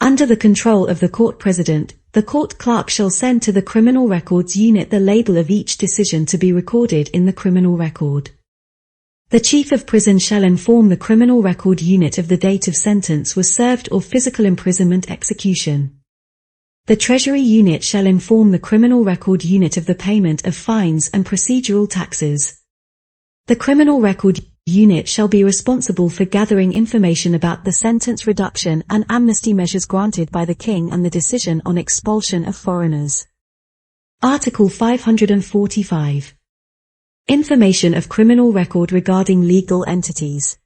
Under the control of the court president, the court clerk shall send to the criminal records unit the label of each decision to be recorded in the criminal record. The chief of prison shall inform the criminal record unit of the date of sentence was served or physical imprisonment execution. The Treasury unit shall inform the criminal record unit of the payment of fines and procedural taxes. The criminal record unit shall be responsible for gathering information about the sentence reduction and amnesty measures granted by the King and the decision on expulsion of foreigners. Article 545. Information of criminal record regarding legal entities.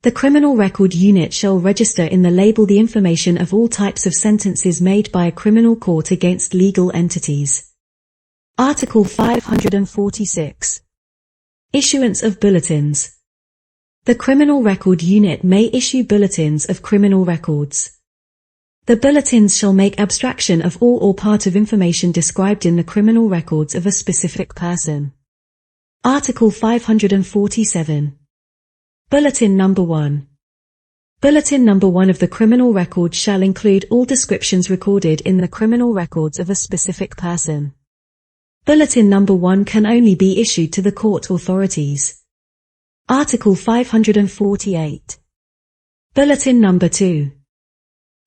The criminal record unit shall register in the label the information of all types of sentences made by a criminal court against legal entities. Article 546. Issuance of bulletins. The criminal record unit may issue bulletins of criminal records. The bulletins shall make abstraction of all or part of information described in the criminal records of a specific person. Article 547. Bulletin Number 1. Bulletin Number 1 of the criminal record shall include all descriptions recorded in the criminal records of a specific person. Bulletin number 1 can only be issued to the court authorities. Article 548. Bulletin number 2.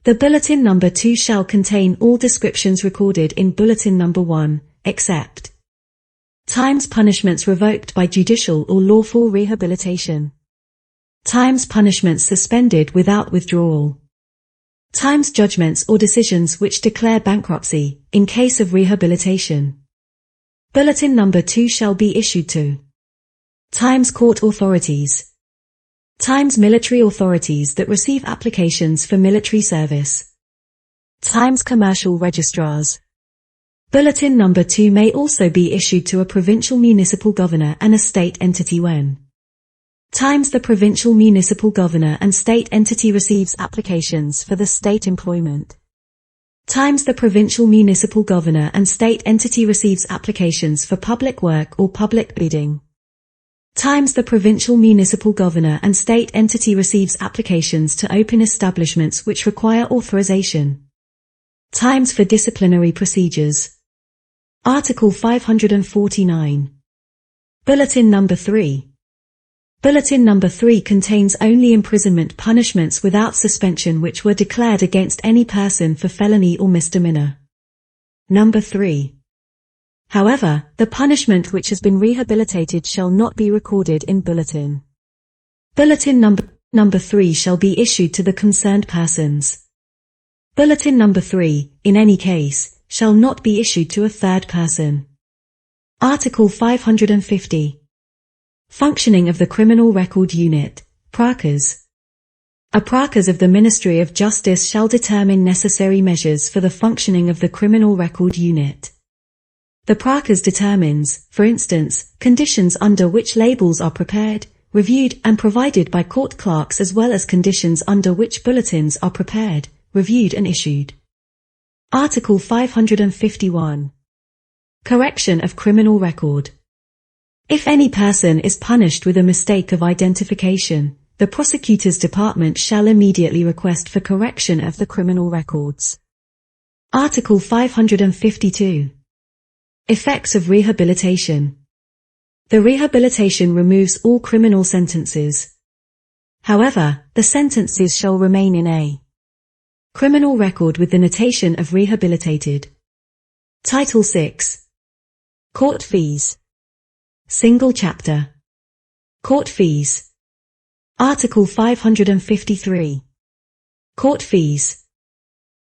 The Bulletin number 2 shall contain all descriptions recorded in Bulletin number 1, except times punishments revoked by judicial or lawful rehabilitation, times punishments suspended without withdrawal, times judgments or decisions which declare bankruptcy, in case of rehabilitation. Bulletin number 2 shall be issued to times court authorities, times military authorities that receive applications for military service, times commercial registrars. Bulletin number 2 may also be issued to a provincial municipal governor and a state entity when times the provincial municipal governor and state entity receives applications for the state employment, times the provincial municipal governor and state entity receives applications for public work or public bidding, times the provincial municipal governor and state entity receives applications to open establishments which require authorization, times for disciplinary procedures. Article 549. Bulletin number 3. Bulletin number 3 contains only imprisonment punishments without suspension which were declared against any person for felony or misdemeanor. Number 3. However, the punishment which has been rehabilitated shall not be recorded in Bulletin. Bulletin number 3 shall be issued to the concerned persons. Bulletin number 3, in any case, shall not be issued to a third person. Article 550. Functioning of the Criminal Record Unit, PRACAs. A PRACAs of the Ministry of Justice shall determine necessary measures for the functioning of the Criminal Record Unit. The PRACAs determines, for instance, conditions under which labels are prepared, reviewed and provided by court clerks as well as conditions under which bulletins are prepared, reviewed and issued. Article 551. Correction of criminal record. If any person is punished with a mistake of identification, the prosecutor's department shall immediately request for correction of the criminal records. Article 552. Effects of rehabilitation. The rehabilitation removes all criminal sentences. However, the sentences shall remain in a criminal record with the notation of rehabilitated. Title 6. Court fees. Single chapter. Court fees. Article 553. Court fees.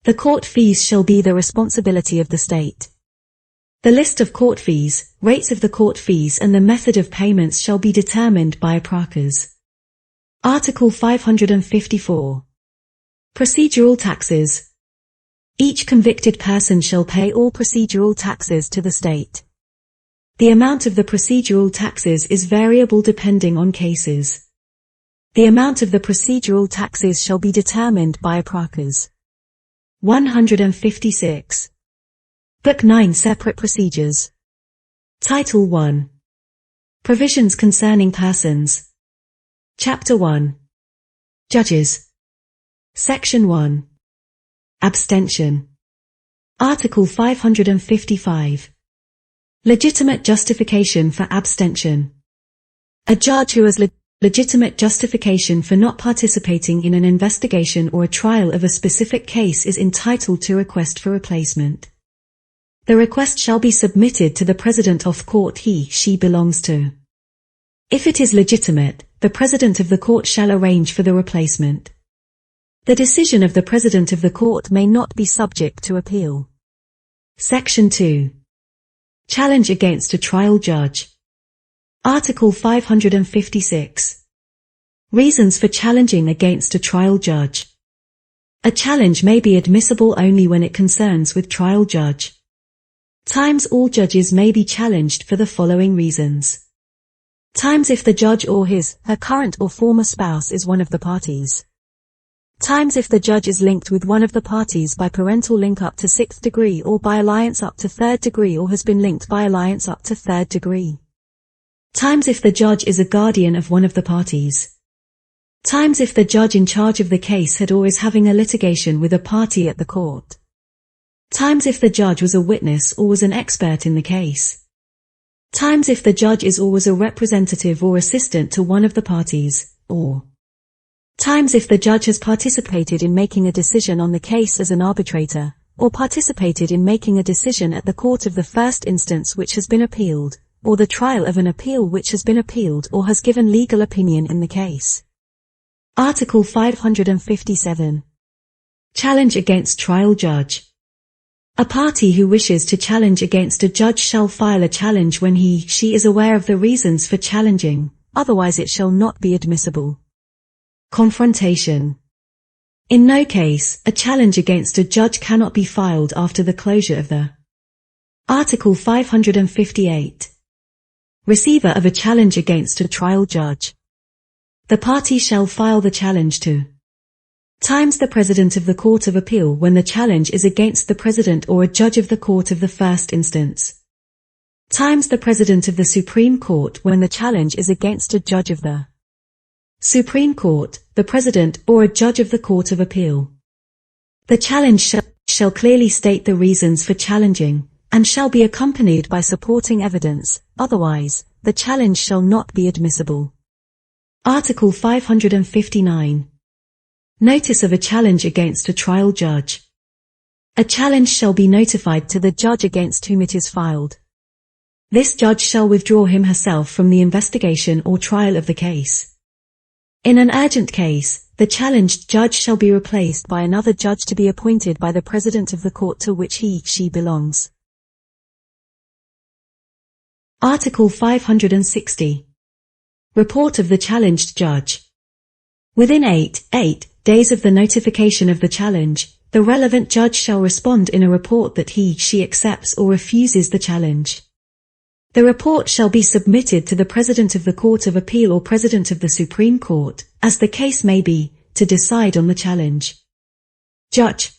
The court fees shall be the responsibility of the state. The list of court fees, rates of the court fees and the method of payments shall be determined by a PRACAs. Article 554. Procedural taxes. Each convicted person shall pay all procedural taxes to the state. The amount of the procedural taxes is variable depending on cases. The amount of the procedural taxes shall be determined by a PRACAs. 156. Book 9 Separate Procedures. Title 1. Provisions concerning persons. Chapter 1. Judges. Section 1. Abstention. Article 555. Legitimate justification for abstention. A judge who has legitimate justification for not participating in an investigation or a trial of a specific case is entitled to request for replacement. The request shall be submitted to the president of court he/she belongs to. If it is legitimate, the president of the court shall arrange for the replacement. The decision of the president of the court may not be subject to appeal. Section 2. Challenge against a trial judge. Article 556. Reasons for challenging against a trial judge. A challenge may be admissible only when it concerns with trial judge. Times all judges may be challenged for the following reasons. Times if the judge or his/her current or former spouse is one of the parties. Times if the judge is linked with one of the parties by parental link up to 6th degree or by alliance up to 3rd degree or has been linked by alliance up to 3rd degree. Times if the judge is a guardian of one of the parties. Times if the judge in charge of the case had or is having a litigation with a party at the court. Times if the judge was a witness or was an expert in the case. Times if the judge is or was a representative or assistant to one of the parties, or times if the judge has participated in making a decision on the case as an arbitrator, or participated in making a decision at the court of the first instance which has been appealed, or the trial of an appeal which has been appealed or has given legal opinion in the case. Article 557. Challenge against trial judge. A party who wishes to challenge against a judge shall file a challenge when she is aware of the reasons for challenging, otherwise it shall not be admissible. Confrontation. In no case, a challenge against a judge cannot be filed after the closure of the Article 558. Receiver of a challenge against a trial judge. The party shall file the challenge to times the President of the Court of Appeal when the challenge is against the President or a judge of the Court of the First Instance. Times the President of the Supreme Court when the challenge is against a judge of the Supreme Court, the President or a judge of the Court of Appeal. The challenge shall clearly state the reasons for challenging, and shall be accompanied by supporting evidence, otherwise, the challenge shall not be admissible. Article 559. Notice of a challenge against a trial judge. A challenge shall be notified to the judge against whom it is filed. This judge shall withdraw him/herself from the investigation or trial of the case. In an urgent case, the challenged judge shall be replaced by another judge to be appointed by the President of the court to which he/she belongs. Article 560. Report of the challenged judge. Within 8 days of the notification of the challenge, the relevant judge shall respond in a report that he/she accepts or refuses the challenge. The report shall be submitted to the President of the Court of Appeal or President of the Supreme Court, as the case may be, to decide on the challenge. Judge.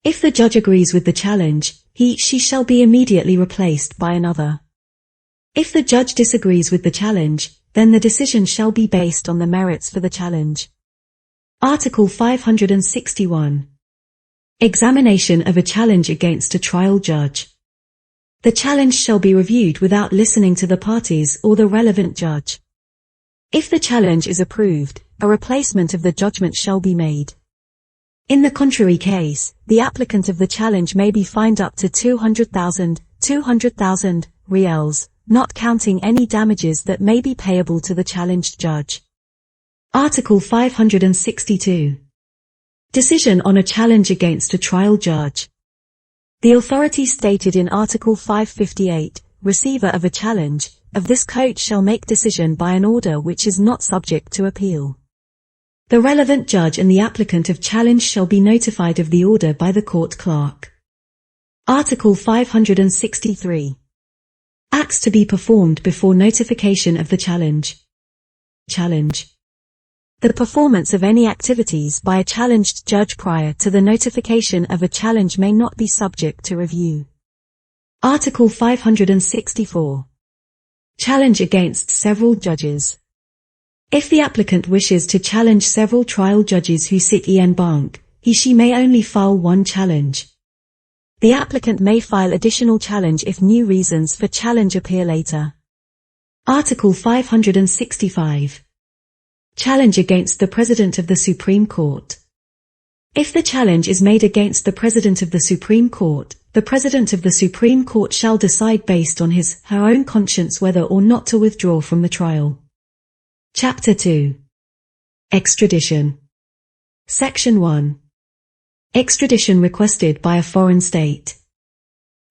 If the judge agrees with the challenge, he/she shall be immediately replaced by another. If the judge disagrees with the challenge, then the decision shall be based on the merits for the challenge. Article 561. Examination of a challenge against a trial judge. The challenge shall be reviewed without listening to the parties or the relevant judge. If the challenge is approved, a replacement of the judgment shall be made. In the contrary case, the applicant of the challenge may be fined up to 200,000 reals, not counting any damages that may be payable to the challenged judge. Article 562. Decision on a challenge against a trial judge. The authority stated in Article 558, receiver of a challenge, of this court shall make decision by an order which is not subject to appeal. The relevant judge and the applicant of challenge shall be notified of the order by the court clerk. Article 563. Acts to be performed before notification of the challenge. Challenge. The performance of any activities by a challenged judge prior to the notification of a challenge may not be subject to review. Article 564. Challenge against several judges. If the applicant wishes to challenge several trial judges who sit en banc, he/she may only file one challenge. The applicant may file additional challenge if new reasons for challenge appear later. Article 565. Challenge against the President of the Supreme Court. If the challenge is made against the President of the Supreme Court, the President of the Supreme Court shall decide based on his/her own conscience whether or not to withdraw from the trial. Chapter 2. Extradition. Section 1. Extradition requested by a foreign state.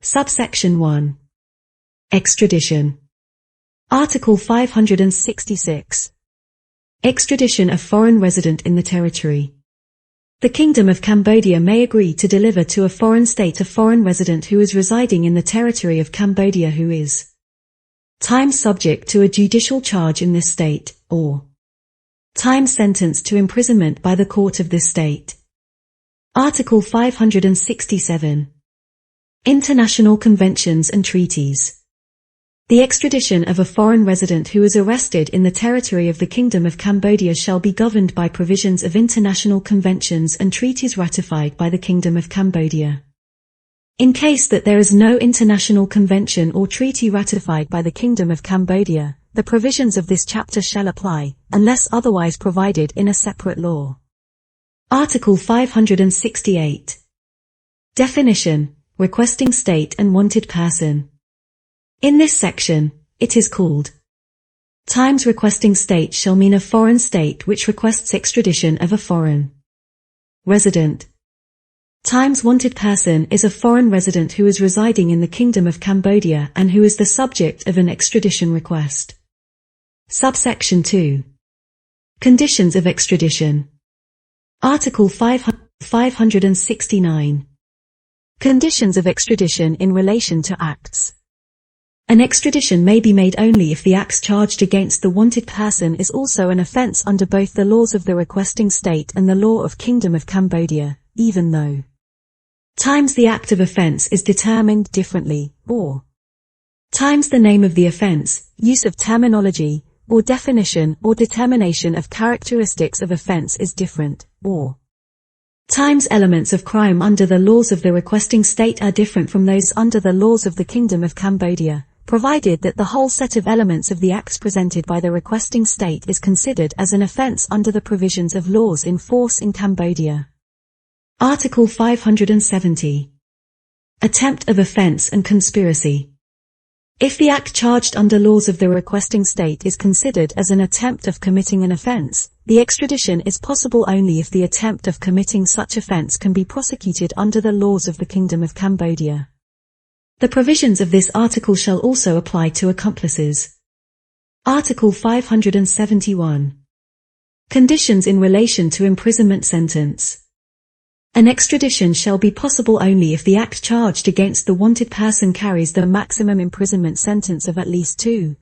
Subsection 1. Extradition. Article 566. Extradition of foreign resident in the territory. The Kingdom of Cambodia may agree to deliver to a foreign state a foreign resident who is residing in the territory of Cambodia who is time subject to a judicial charge in this state, or time sentenced to imprisonment by the court of this state. Article 567. International conventions and treaties. The extradition of a foreign resident who is arrested in the territory of the Kingdom of Cambodia shall be governed by provisions of international conventions and treaties ratified by the Kingdom of Cambodia. In case that there is no international convention or treaty ratified by the Kingdom of Cambodia, the provisions of this chapter shall apply, unless otherwise provided in a separate law. Article 568. Definition: requesting state and wanted person. In this section, it is called times requesting state shall mean a foreign state which requests extradition of a foreign resident. Times wanted person is a foreign resident who is residing in the Kingdom of Cambodia and who is the subject of an extradition request. Subsection 2. Conditions of extradition. Article 569. Conditions of extradition in relation to acts. An extradition may be made only if the acts charged against the wanted person is also an offence under both the laws of the requesting state and the law of Kingdom of Cambodia, even though times the act of offence is determined differently, or times the name of the offence, use of terminology, or definition or determination of characteristics of offence is different, or times elements of crime under the laws of the requesting state are different from those under the laws of the Kingdom of Cambodia, provided that the whole set of elements of the acts presented by the requesting state is considered as an offence under the provisions of laws in force in Cambodia. Article 570. Attempt of offence and conspiracy. If the act charged under laws of the requesting state is considered as an attempt of committing an offence, the extradition is possible only if the attempt of committing such offence can be prosecuted under the laws of the Kingdom of Cambodia. The provisions of this article shall also apply to accomplices. Article 571. Conditions in relation to imprisonment sentence. An extradition shall be possible only if the act charged against the wanted person carries the maximum imprisonment sentence of at least 2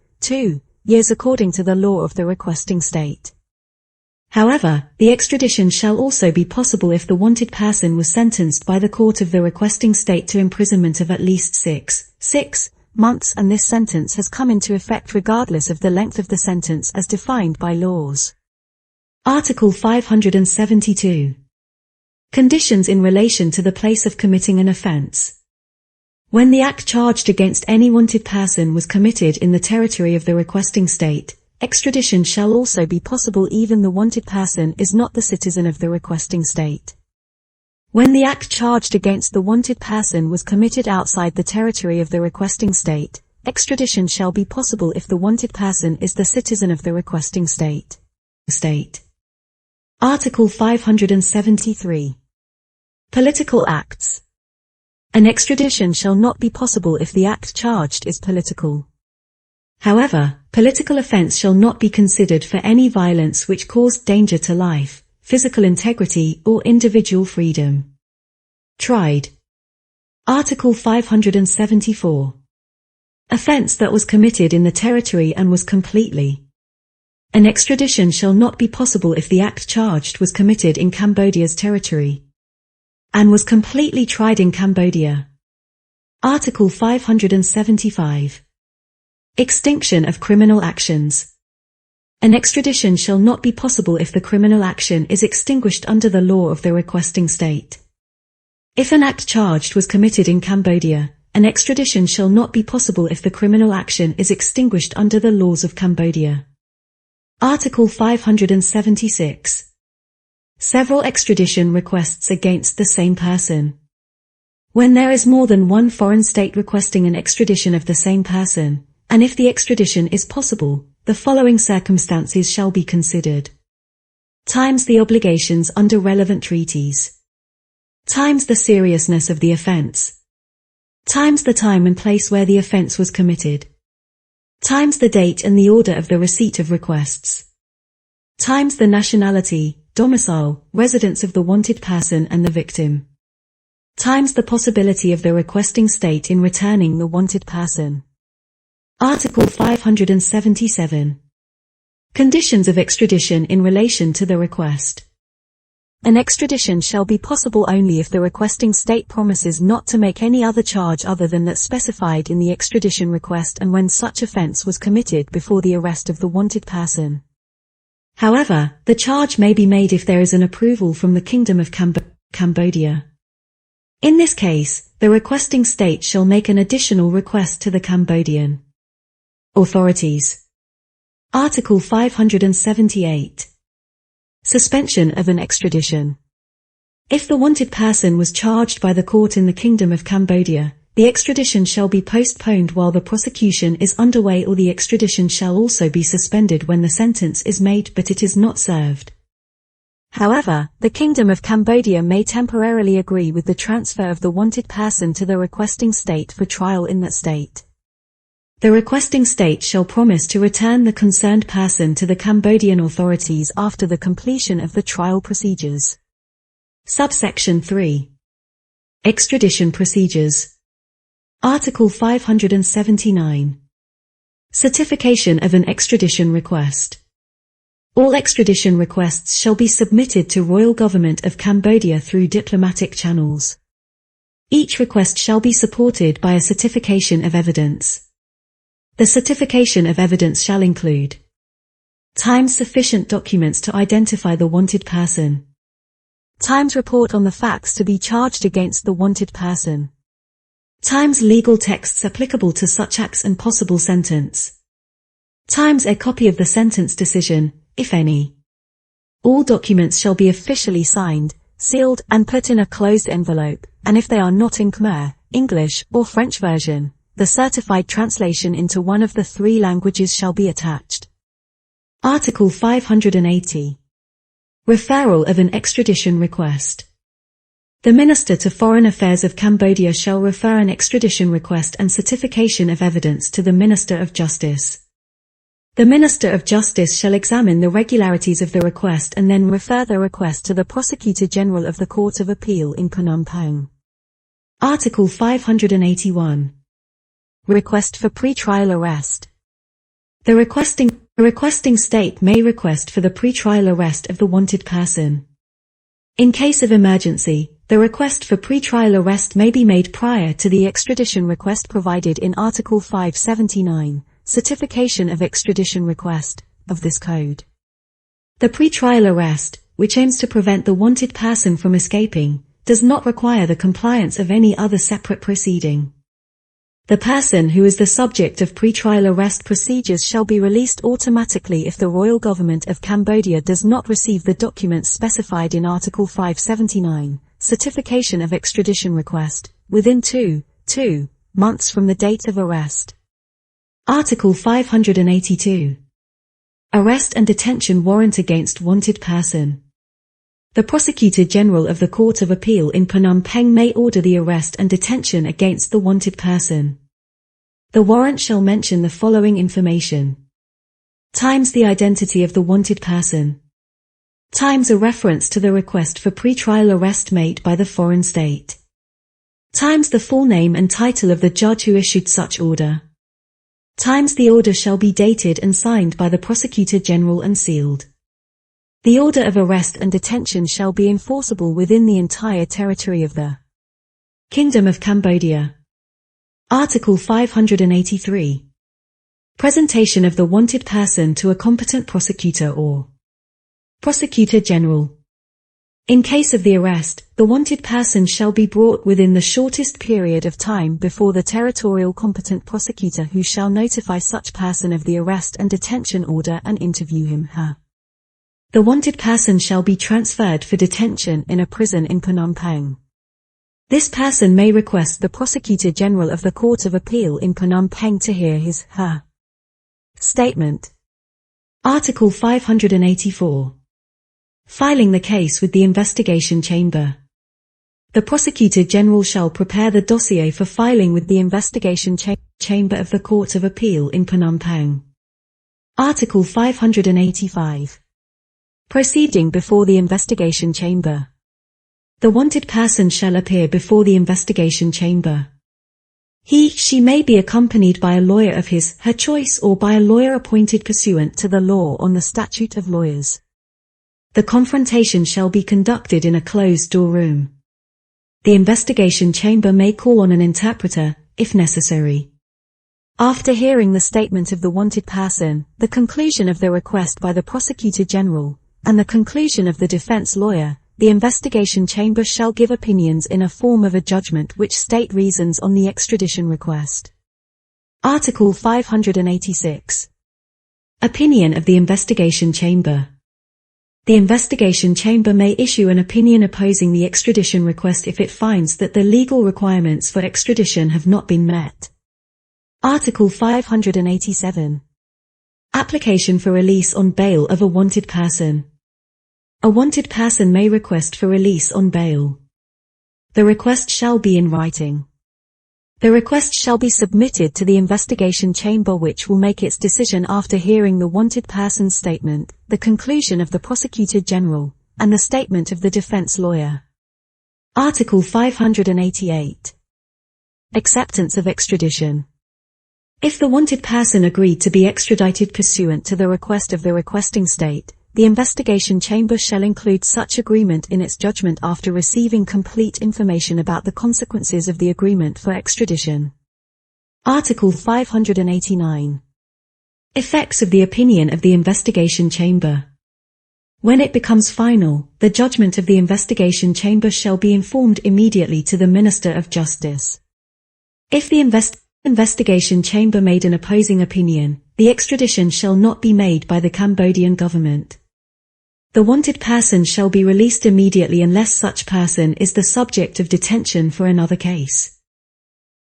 years according to the law of the requesting state. However, the extradition shall also be possible if the wanted person was sentenced by the court of the requesting state to imprisonment of at least 6 months and this sentence has come into effect regardless of the length of the sentence as defined by laws. Article 572. Conditions in relation to the place of committing an offence. When the act charged against any wanted person was committed in the territory of the requesting state, extradition shall also be possible even the wanted person is not the citizen of the requesting state. When the act charged against the wanted person was committed outside the territory of the requesting state, extradition shall be possible if the wanted person is the citizen of the requesting state. Article 573. Political acts. An extradition shall not be possible if the act charged is political. However, political offence shall not be considered for any violence which caused danger to life, physical integrity or individual freedom. Tried. Article 574. Offence that was committed in the territory and was completely. An extradition shall not be possible if the act charged was committed in Cambodia's territory and was completely tried in Cambodia. Article 575. Extinction of criminal actions. An extradition shall not be possible if the criminal action is extinguished under the law of the requesting state. If an act charged was committed in Cambodia, an extradition shall not be possible if the criminal action is extinguished under the laws of Cambodia. Article 576. Several extradition requests against the same person. When there is more than one foreign state requesting an extradition of the same person, and if the extradition is possible, the following circumstances shall be considered. Times the obligations under relevant treaties. Times the seriousness of the offence. Times the time and place where the offence was committed. Times the date and the order of the receipt of requests. Times the nationality, domicile, residence of the wanted person and the victim. Times the possibility of the requesting state in returning the wanted person. Article 577. Conditions of extradition in relation to the request. An extradition shall be possible only if the requesting state promises not to make any other charge other than that specified in the extradition request and when such offence was committed before the arrest of the wanted person. However, the charge may be made if there is an approval from the Kingdom of Cambodia. In this case, the requesting state shall make an additional request to the Cambodian authorities. Article 578. Suspension of an extradition. If the wanted person was charged by the court in the Kingdom of Cambodia, the extradition shall be postponed while the prosecution is underway, or the extradition shall also be suspended when the sentence is made but it is not served. However, the Kingdom of Cambodia may temporarily agree with the transfer of the wanted person to the requesting state for trial in that state. The requesting state shall promise to return the concerned person to the Cambodian authorities after the completion of the trial procedures. Subsection 3. Extradition procedures. Article 579. Certification of an extradition request. All extradition requests shall be submitted to Royal Government of Cambodia through diplomatic channels. Each request shall be supported by a certification of evidence. The certification of evidence shall include times sufficient documents to identify the wanted person, times report on the facts to be charged against the wanted person, times legal texts applicable to such acts and possible sentence, times a copy of the sentence decision, if any. All documents shall be officially signed, sealed, and put in a closed envelope, and if they are not in Khmer, English, or French version, the certified translation into one of the three languages shall be attached. Article 580. Referral of an extradition request. The Minister to Foreign Affairs of Cambodia shall refer an extradition request and certification of evidence to the Minister of Justice. The Minister of Justice shall examine the regularities of the request and then refer the request to the Prosecutor General of the Court of Appeal in Phnom Penh. Article 581. Request for pre-trial arrest. The requesting state may request for the pre-trial arrest of the wanted person. In case of emergency, the request for pre-trial arrest may be made prior to the extradition request provided in Article 579. Certification of extradition request, of this code. The pre-trial arrest, which aims to prevent the wanted person from escaping, does not require the compliance of any other separate proceeding. The person who is the subject of pre-trial arrest procedures shall be released automatically if the Royal Government of Cambodia does not receive the documents specified in Article 579, certification of extradition request, within 2 months from the date of arrest. Article 582. Arrest and detention warrant against wanted person. The Prosecutor General of the Court of Appeal in Phnom Penh may order the arrest and detention against the wanted person. The warrant shall mention the following information: times the identity of the wanted person, times a reference to the request for pre-trial arrest made by the foreign state, times the full name and title of the judge who issued such order, times the order shall be dated and signed by the Prosecutor General and sealed. The order of arrest and detention shall be enforceable within the entire territory of the Kingdom of Cambodia. Article 583. Presentation of the wanted person to a competent prosecutor or Prosecutor General. In case of the arrest, the wanted person shall be brought within the shortest period of time before the territorial competent prosecutor, who shall notify such person of the arrest and detention order and interview him/her. The wanted person shall be transferred for detention in a prison in Phnom Penh. This person may request the Prosecutor General of the Court of Appeal in Phnom Penh to hear his/her statement. Article 584. Filing the case with the investigation chamber. The Prosecutor General shall prepare the dossier for filing with the investigation chamber of the Court of Appeal in Phnom Penh. Article 585. Proceeding before the investigation chamber. The wanted person shall appear before the investigation chamber. He/she may be accompanied by a lawyer of his/her choice or by a lawyer appointed pursuant to the law on the Statute of Lawyers. The confrontation shall be conducted in a closed-door room. The investigation chamber may call on an interpreter, if necessary. After hearing the statement of the wanted person, the conclusion of the request by the Prosecutor General, and the conclusion of the defense lawyer, the investigation chamber shall give opinions in a form of a judgment which state reasons on the extradition request. Article 586. Opinion of the investigation chamber. The investigation chamber may issue an opinion opposing the extradition request if it finds that the legal requirements for extradition have not been met. Article 587. Application for release on bail of a wanted person. A wanted person may request for release on bail. The request shall be in writing. The request shall be submitted to the investigation chamber, which will make its decision after hearing the wanted person's statement, the conclusion of the prosecutor general, and the statement of the defense lawyer. Article 588. Acceptance of extradition. If the wanted person agreed to be extradited pursuant to the request of the requesting state, the investigation chamber shall include such agreement in its judgment after receiving complete information about the consequences of the agreement for extradition. Article 589. Effects of the opinion of the investigation chamber. When it becomes final, the judgment of the investigation chamber shall be informed immediately to the Minister of Justice. If the investigation chamber made an opposing opinion, the extradition shall not be made by the Cambodian government. The wanted person shall be released immediately unless such person is the subject of detention for another case.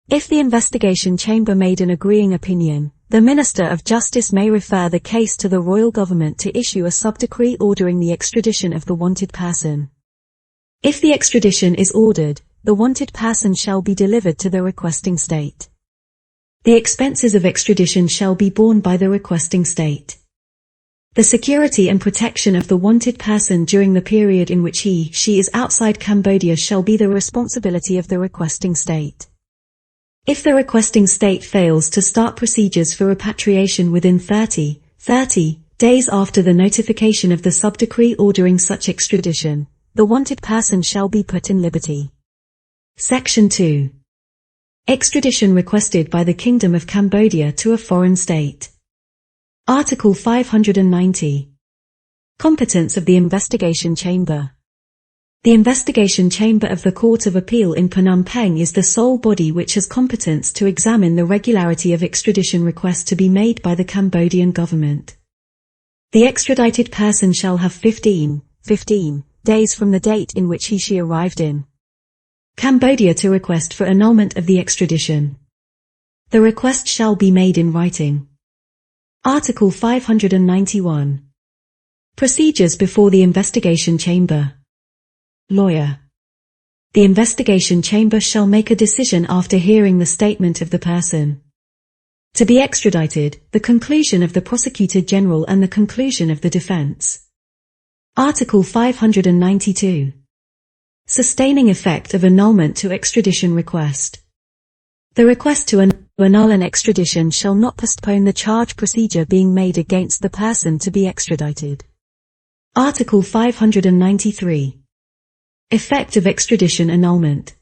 If the investigation chamber made an agreeing opinion, the Minister of Justice may refer the case to the royal government to issue a sub-decree ordering the extradition of the wanted person. If the extradition is ordered, the wanted person shall be delivered to the requesting state. The expenses of extradition shall be borne by the requesting state. The security and protection of the wanted person during the period in which she is outside Cambodia shall be the responsibility of the requesting state. If the requesting state fails to start procedures for repatriation within 30 days after the notification of the sub-decree ordering such extradition, the wanted person shall be put in liberty. Section 2. Extradition requested by the Kingdom of Cambodia to a foreign state. Article 590. Competence of the investigation chamber. The investigation chamber of the Court of Appeal in Phnom Penh is the sole body which has competence to examine the regularity of extradition requests to be made by the Cambodian government. The extradited person shall have 15 days from the date in which she arrived in Cambodia to request for annulment of the extradition. The request shall be made in writing. Article 591. Procedures before the investigation chamber. Lawyer. The investigation chamber shall make a decision after hearing the statement of the person to be extradited, the conclusion of the prosecutor general and the conclusion of the defense. Article 592. Sustaining effect of annulment to extradition request. The request to annul an extradition shall not postpone the charge procedure being made against the person to be extradited. Article 593. Effect of extradition annulment.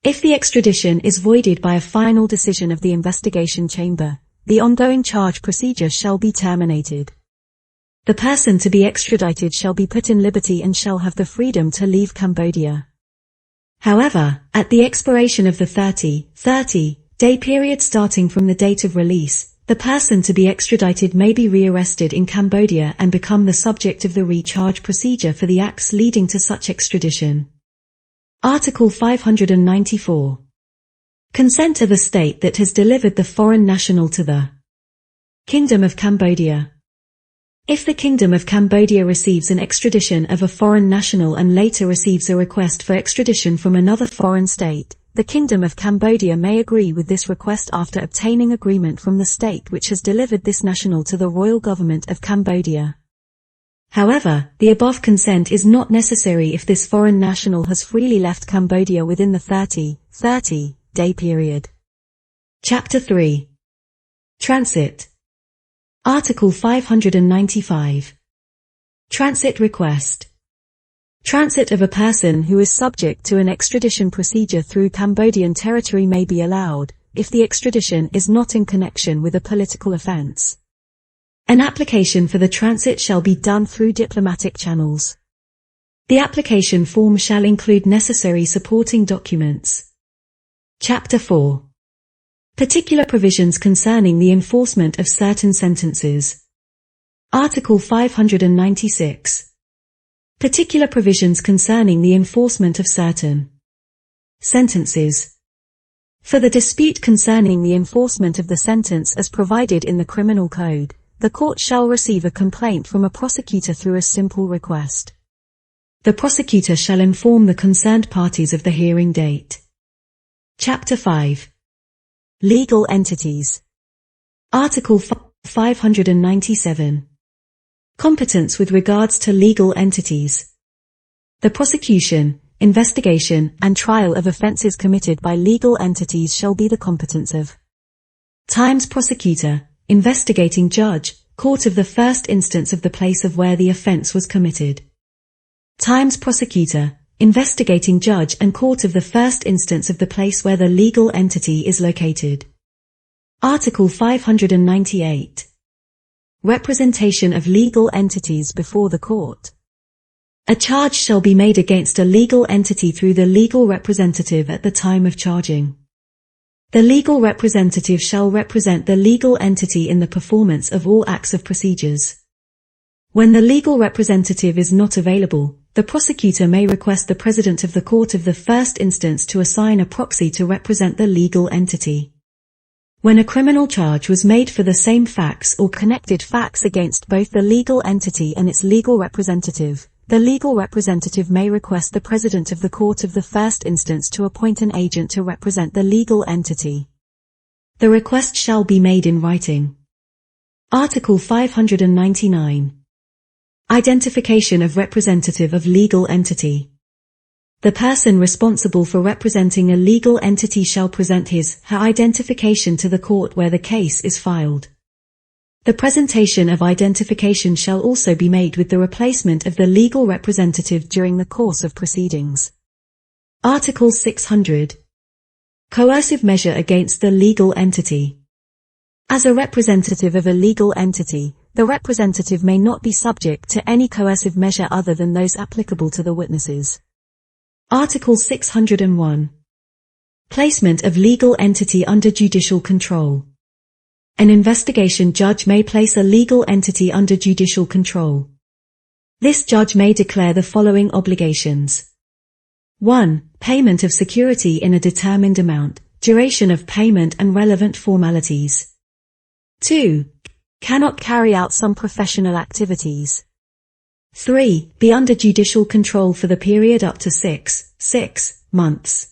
If the extradition is voided by a final decision of the investigation chamber, the ongoing charge procedure shall be terminated. The person to be extradited shall be put in liberty and shall have the freedom to leave Cambodia. However, at the expiration of the 30-day period starting from the date of release, the person to be extradited may be rearrested in Cambodia and become the subject of the recharge procedure for the acts leading to such extradition. Article 594. Consent of a state that has delivered the foreign national to the Kingdom of Cambodia. If the Kingdom of Cambodia receives an extradition of a foreign national and later receives a request for extradition from another foreign state, the Kingdom of Cambodia may agree with this request after obtaining agreement from the state which has delivered this national to the royal government of Cambodia. However, the above consent is not necessary if this foreign national has freely left Cambodia within the 30-day period. Chapter 3. Transit. Article 595. Transit request. Transit of a person who is subject to an extradition procedure through Cambodian territory may be allowed, if the extradition is not in connection with a political offense. An application for the transit shall be done through diplomatic channels. The application form shall include necessary supporting documents. Chapter 4. Particular provisions concerning the enforcement of certain sentences. Article 596. Particular provisions concerning the enforcement of certain sentences. For the dispute concerning the enforcement of the sentence as provided in the Criminal Code, the court shall receive a complaint from a prosecutor through a simple request. The prosecutor shall inform the concerned parties of the hearing date. Chapter 5. Legal entities. Article 597. Competence with regards to legal entities. The prosecution, investigation, and trial of offences committed by legal entities shall be the competence of times prosecutor, investigating judge, court of the first instance of the place of where the offence was committed. Times prosecutor, investigating judge and court of the first instance of the place where the legal entity is located. Article 598. Representation of legal entities before the court. A charge shall be made against a legal entity through the legal representative at the time of charging. The legal representative shall represent the legal entity in the performance of all acts of procedures. When the legal representative is not available, the prosecutor may request the President of the Court of the First Instance to assign a proxy to represent the legal entity. When a criminal charge was made for the same facts or connected facts against both the legal entity and its legal representative, the legal representative may request the President of the Court of the First Instance to appoint an agent to represent the legal entity. The request shall be made in writing. Article 599. Identification of representative of legal entity. The person responsible for representing a legal entity shall present his/her identification to the court where the case is filed. The presentation of identification shall also be made with the replacement of the legal representative during the course of proceedings. Article 600. Coercive measure against the legal entity. As a representative of a legal entity, the representative may not be subject to any coercive measure other than those applicable to the witnesses. Article 601. Placement of legal entity under judicial control. An investigation judge may place a legal entity under judicial control. This judge may declare the following obligations. 1. Payment of security in a determined amount, duration of payment and relevant formalities. 2. Cannot carry out some professional activities. 3. Be under judicial control for the period up to 6 months.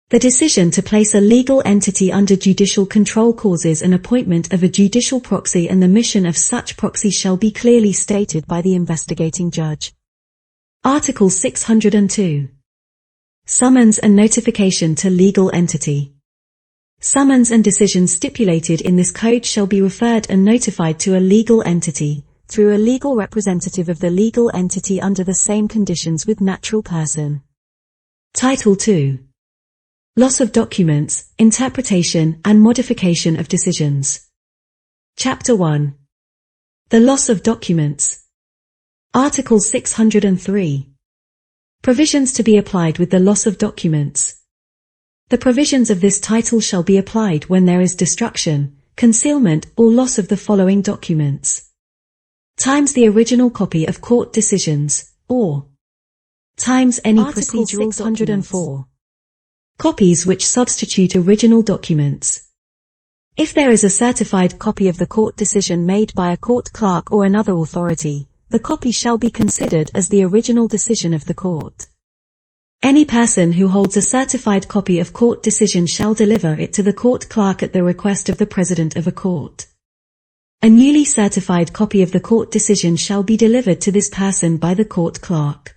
The decision to place a legal entity under judicial control causes an appointment of a judicial proxy, and the mission of such proxy shall be clearly stated by the investigating judge. Article 602. Summons and notification to legal entity. Summons and decisions stipulated in this code shall be referred and notified to a legal entity, through a legal representative of the legal entity under the same conditions with natural person. Title 2. Loss of documents, interpretation and modification of decisions. Chapter 1. The loss of documents. Article 603. Provisions to be applied with the loss of documents. The provisions of this title shall be applied when there is destruction, concealment or loss of the following documents. Times the original copy of court decisions, or times any Article procedural 604. documents. Copies which substitute original documents. If there is a certified copy of the court decision made by a court clerk or another authority, the copy shall be considered as the original decision of the court. Any person who holds a certified copy of court decision shall deliver it to the court clerk at the request of the President of a court. A newly certified copy of the court decision shall be delivered to this person by the court clerk.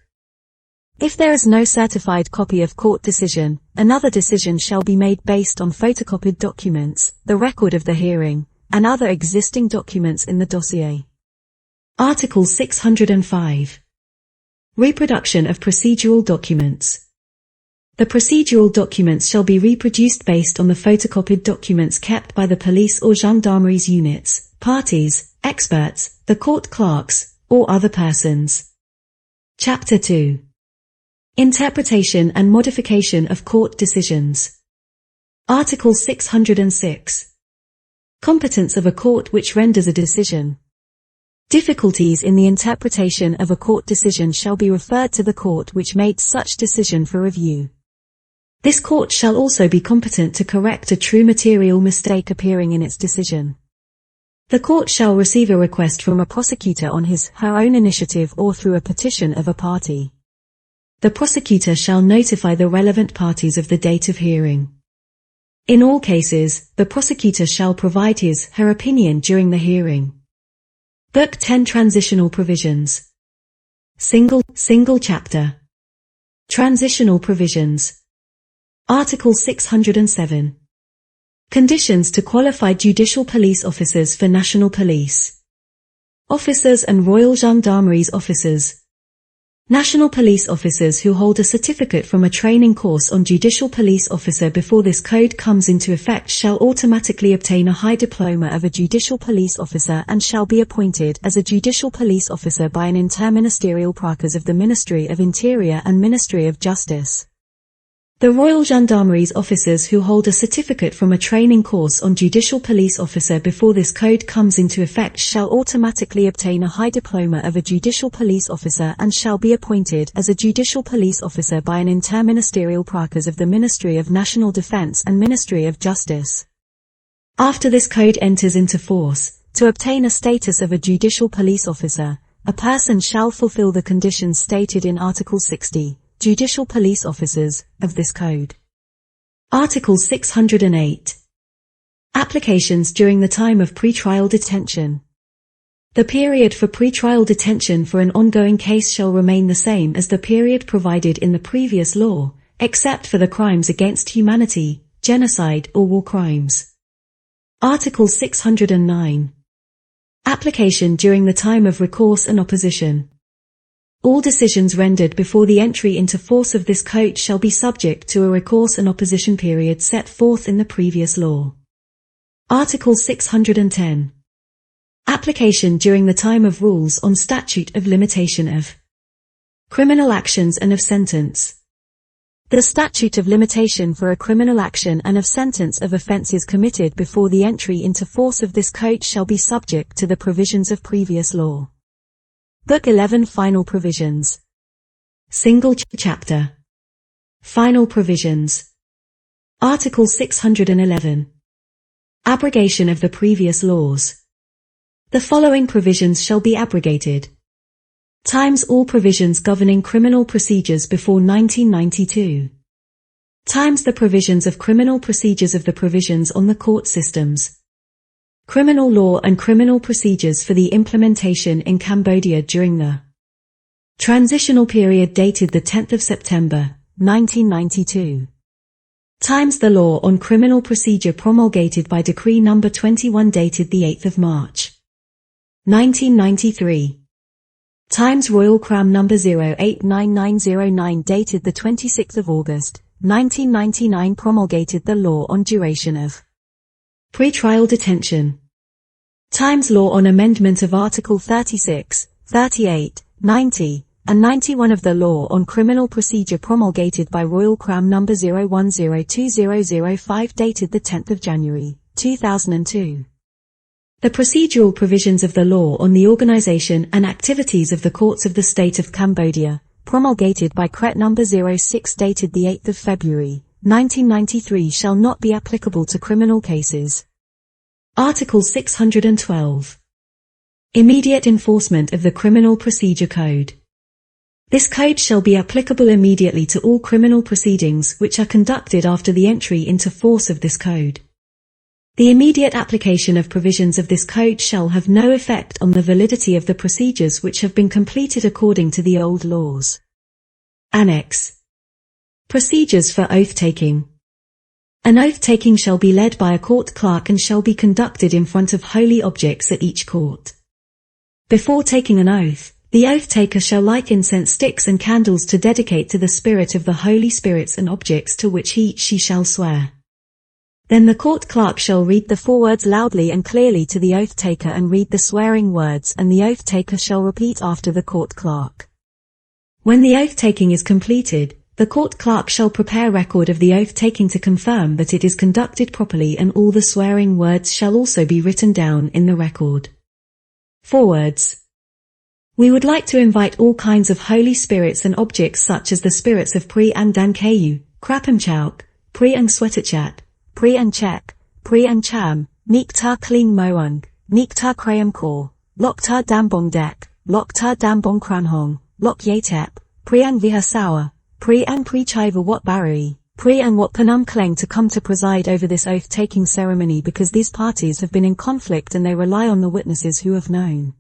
If there is no certified copy of court decision, another decision shall be made based on photocopied documents, the record of the hearing, and other existing documents in the dossier. Article 605. Reproduction of procedural documents. The procedural documents shall be reproduced based on the photocopied documents kept by the police or gendarmeries units, parties, experts, the court clerks, or other persons. Chapter 2. Interpretation and modification of court decisions. Article 606. Competence of a court which renders a decision. Difficulties in the interpretation of a court decision shall be referred to the court which made such decision for review. This court shall also be competent to correct a true material mistake appearing in its decision. The court shall receive a request from a prosecutor on his/her own initiative or through a petition of a party. The prosecutor shall notify the relevant parties of the date of hearing. In all cases, the prosecutor shall provide his/her opinion during the hearing. Book 10 Transitional Provisions. Single Chapter. Transitional Provisions. Article 607. Conditions to qualified judicial police officers for National Police officers and Royal Gendarmeries officers. National Police officers who hold a certificate from a training course on judicial police officer before this code comes into effect shall automatically obtain a high diploma of a judicial police officer and shall be appointed as a judicial police officer by an interministerial prakas of the Ministry of Interior and Ministry of Justice. The Royal Gendarmeries officers who hold a certificate from a training course on judicial police officer before this code comes into effect shall automatically obtain a high diploma of a judicial police officer and shall be appointed as a judicial police officer by an interministerial prakas of the Ministry of National Defence and Ministry of Justice. After this code enters into force, to obtain a status of a judicial police officer, a person shall fulfill the conditions stated in Article 60. Judicial police officers, of this code. Article 608. Applications during the time of pre-trial detention. The period for pre-trial detention for an ongoing case shall remain the same as the period provided in the previous law, except for the crimes against humanity, genocide or war crimes. Article 609. Application during the time of recourse and opposition. All decisions rendered before the entry into force of this code shall be subject to a recourse and opposition period set forth in the previous law. Article 610. Application during the time of rules on statute of limitation of criminal actions and of sentence. The statute of limitation for a criminal action and of sentence of offences committed before the entry into force of this code shall be subject to the provisions of previous law. Book 11 Final Provisions. Chapter. Final Provisions. Article 611. Abrogation of the previous laws. The following provisions shall be abrogated. Times all provisions governing criminal procedures before 1992. Times the provisions of criminal procedures of the provisions on the court systems. Criminal law and criminal procedures for the implementation in Cambodia during the transitional period dated the 10th of September, 1992. Times the law on criminal procedure promulgated by Decree No. 21 dated the 8th of March, 1993. Times Royal Cram No. 089909 dated the 26th of August, 1999 promulgated the law on duration of pre-trial detention. Times law on amendment of Article 36, 38, 90, and 91 of the law on criminal procedure promulgated by Royal Cram No. 01020005 dated the 10th of January, 2002. The procedural provisions of the law on the organization and activities of the courts of the State of Cambodia, promulgated by Cret No. 06 dated the 8th of February, 1993 shall not be applicable to criminal cases. Article 612. Immediate enforcement of the Criminal Procedure Code. This code shall be applicable immediately to all criminal proceedings which are conducted after the entry into force of this code. The immediate application of provisions of this code shall have no effect on the validity of the procedures which have been completed according to the old laws. Annex. Procedures for oath-taking. An oath-taking shall be led by a court clerk and shall be conducted in front of holy objects at each court. Before taking an oath, the oath-taker shall light incense sticks and candles to dedicate to the spirit of the holy spirits and objects to which she shall swear. Then the court clerk shall read the four words loudly and clearly to the oath-taker and read the swearing words, and the oath-taker shall repeat after the court clerk. When the oath-taking is completed, the court clerk shall prepare record of the oath-taking to confirm that it is conducted properly, and all the swearing words shall also be written down in the record. Forwards. We would like to invite all kinds of holy spirits and objects such as the spirits of Pri and Dan Kayu, Krapamchauk, Pri and Swetatchat, Pri and Chek, Pri and Cham, Nikta Kling Moung, Nikta Krayam Kor, Lokta Dambong Dek, Lokta Dambong Kranhong, Lok Yatep, Pri and Vihasawa, Pri and Pri Chiva Wat Barui, Pri and Wat Panam Kleng to come to preside over this oath-taking ceremony, because these parties have been in conflict and they rely on the witnesses who have known,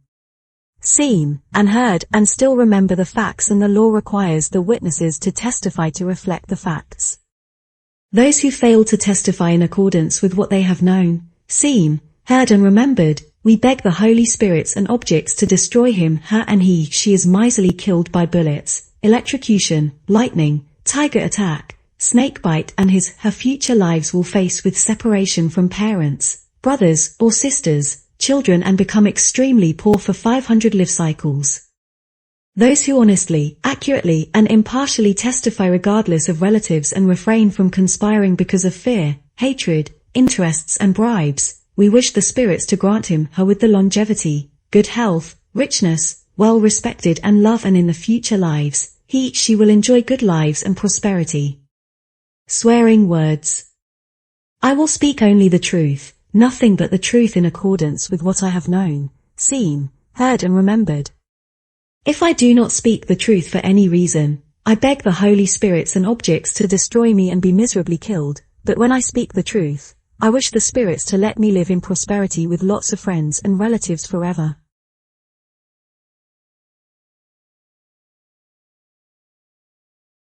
seen, and heard, and still remember the facts, and the law requires the witnesses to testify to reflect the facts. Those who fail to testify in accordance with what they have known, seen, heard and remembered, we beg the holy spirits and objects to destroy him, her and she is miserly killed by bullets, electrocution, lightning, tiger attack, snake bite, and her future lives will face with separation from parents, brothers or sisters, children, and become extremely poor for 500 life cycles. Those who honestly, accurately, and impartially testify regardless of relatives and refrain from conspiring because of fear, hatred, interests and bribes, we wish the spirits to grant him, her with the longevity, good health, richness, well-respected and love, and in the future lives, she will enjoy good lives and prosperity. Swearing words. I will speak only the truth, nothing but the truth, in accordance with what I have known, seen, heard and remembered. If I do not speak the truth for any reason, I beg the holy spirits and objects to destroy me and be miserably killed, but when I speak the truth, I wish the spirits to let me live in prosperity with lots of friends and relatives forever.